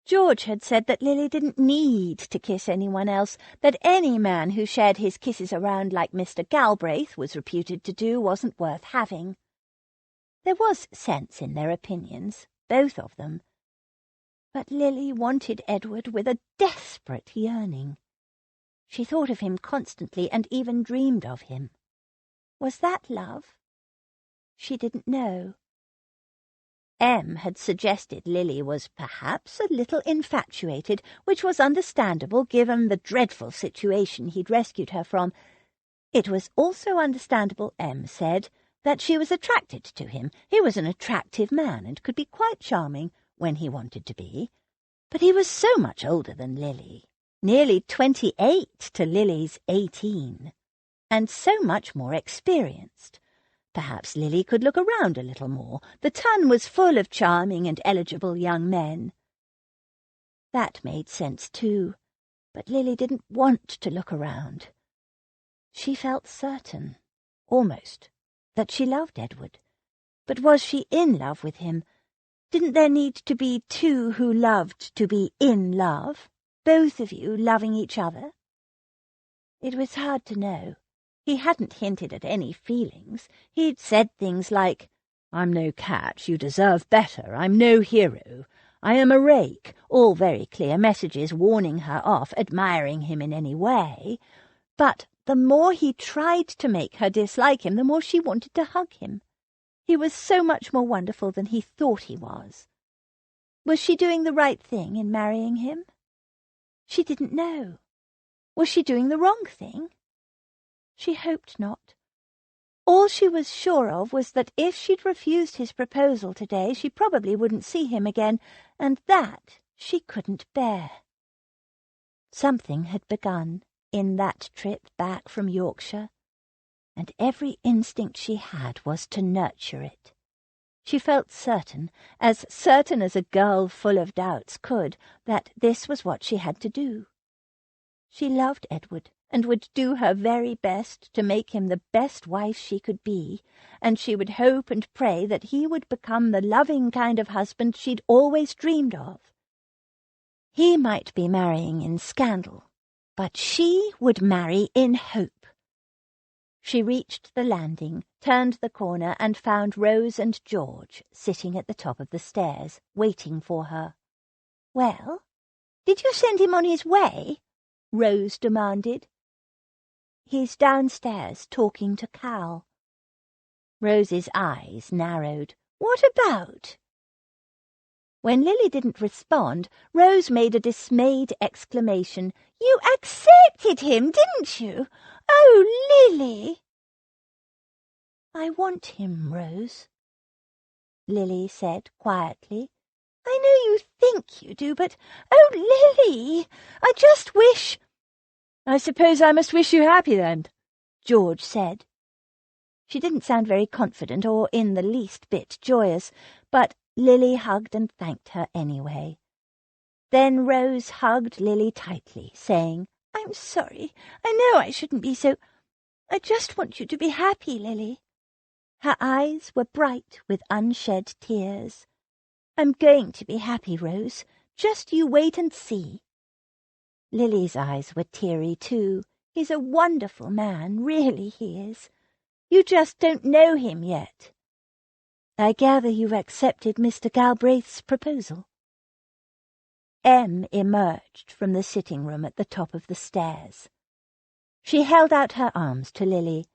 George had said that Lily didn't need to kiss anyone else, that any man who shared his kisses around like Mr. Galbraith was reputed to do wasn't worth having. There was sense in their opinions, both of them. But Lily wanted Edward with a desperate yearning. She thought of him constantly and even dreamed of him. Was that love? She didn't know. Em had suggested Lily was perhaps a little infatuated, which was understandable given the dreadful situation he'd rescued her from. It was also understandable, Em said, that she was attracted to him. He was an attractive man and could be quite charming when he wanted to be. But he was so much older than Lily, nearly 28 to Lily's 18, and so much more experienced. Perhaps Lily could look around a little more. The Ton was full of charming and eligible young men. That made sense too, but Lily didn't want to look around. She felt certain, almost that she loved Edward. But was she in love with him? Didn't there need to be two who loved to be in love, both of you loving each other? It was hard to know. He hadn't hinted at any feelings. He'd said things like, "I'm no catch, you deserve better, I'm no hero, I am a rake," all very clear messages warning her off admiring him in any way. But the more he tried to make her dislike him, the more she wanted to hug him. He was so much more wonderful than he thought he was. Was she doing the right thing in marrying him? She didn't know. Was she doing the wrong thing? She hoped not. All she was sure of was that if she'd refused his proposal today, she probably wouldn't see him again, and that she couldn't bear. Something had begun in that trip back from Yorkshire, and every instinct she had was to nurture it. She felt certain as a girl full of doubts could, that this was what she had to do. She loved Edward, and would do her very best to make him the best wife she could be, and she would hope and pray that he would become the loving kind of husband she'd always dreamed of. He might be marrying in scandal, but she would marry in hope. She reached the landing, turned the corner, and found Rose and George sitting at the top of the stairs, waiting for her. "Well, did you send him on his way?" Rose demanded. "He's downstairs talking to Cal." Rose's eyes narrowed. "What about?" When Lily didn't respond, Rose made a dismayed exclamation. "You accepted him, didn't you? Oh, Lily!" "I want him, Rose," Lily said quietly. "I know you think you do, but, oh, Lily, I just wish—" "I suppose I must wish you happy, then," George said. She didn't sound very confident or in the least bit joyous, but Lily hugged and thanked her anyway. Then Rose hugged Lily tightly, saying, "I'm sorry. I know I shouldn't be so. I just want you to be happy, Lily." Her eyes were bright with unshed tears. "I'm going to be happy, Rose. Just you wait and see." Lily's eyes were teary too. "He's a wonderful man, really he is. You just don't know him yet. I gather you've accepted Mr. Galbraith's proposal." Em emerged from the sitting-room at the top of the stairs. She held out her arms to Lily.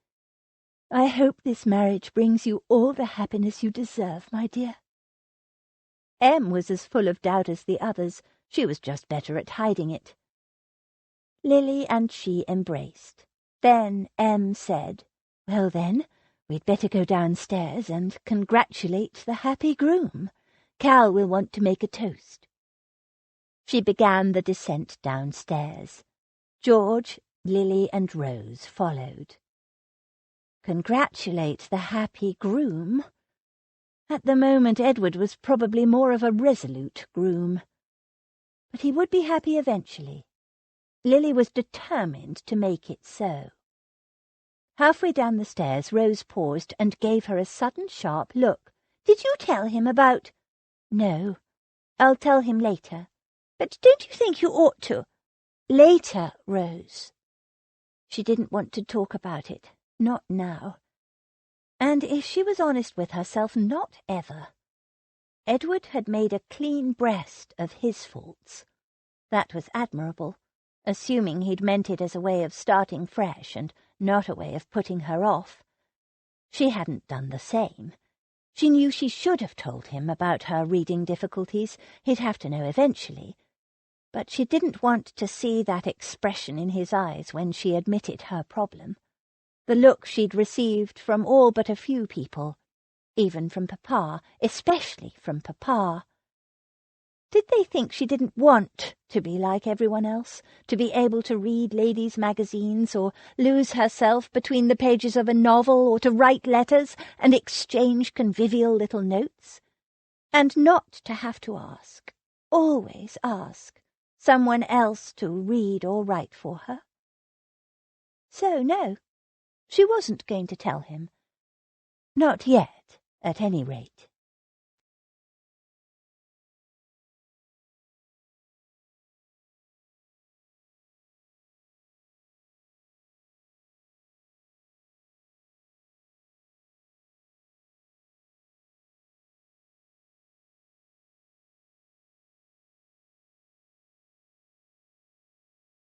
"I hope this marriage brings you all the happiness you deserve, my dear." Em was as full of doubt as the others. She was just better at hiding it. Lily and she embraced. Then Em said, "Well then, we'd better go downstairs and congratulate the happy groom. Cal will want to make a toast." She began the descent downstairs. George, Lily, and Rose followed. Congratulate the happy groom? At the moment Edward was probably more of a resolute groom. But he would be happy eventually. Lily was determined to make it so. Halfway down the stairs Rose paused and gave her a sudden sharp look. "Did you tell him about—" "No. I'll tell him later." "But don't you think you ought to—" "Later, Rose." She didn't want to talk about it. Not now. And if she was honest with herself, not ever. Edward had made a clean breast of his faults. That was admirable, assuming he'd meant it as a way of starting fresh and not a way of putting her off. She hadn't done the same. She knew she should have told him about her reading difficulties. He'd have to know eventually. But she didn't want to see that expression in his eyes when she admitted her problem. The look she'd received from all but a few people, even from Papa, especially from Papa. Did they think she didn't want to be like everyone else, to be able to read ladies' magazines or lose herself between the pages of a novel or to write letters and exchange convivial little notes? And not to have to ask, always ask, someone else to read or write for her? So, no, she wasn't going to tell him. Not yet, at any rate.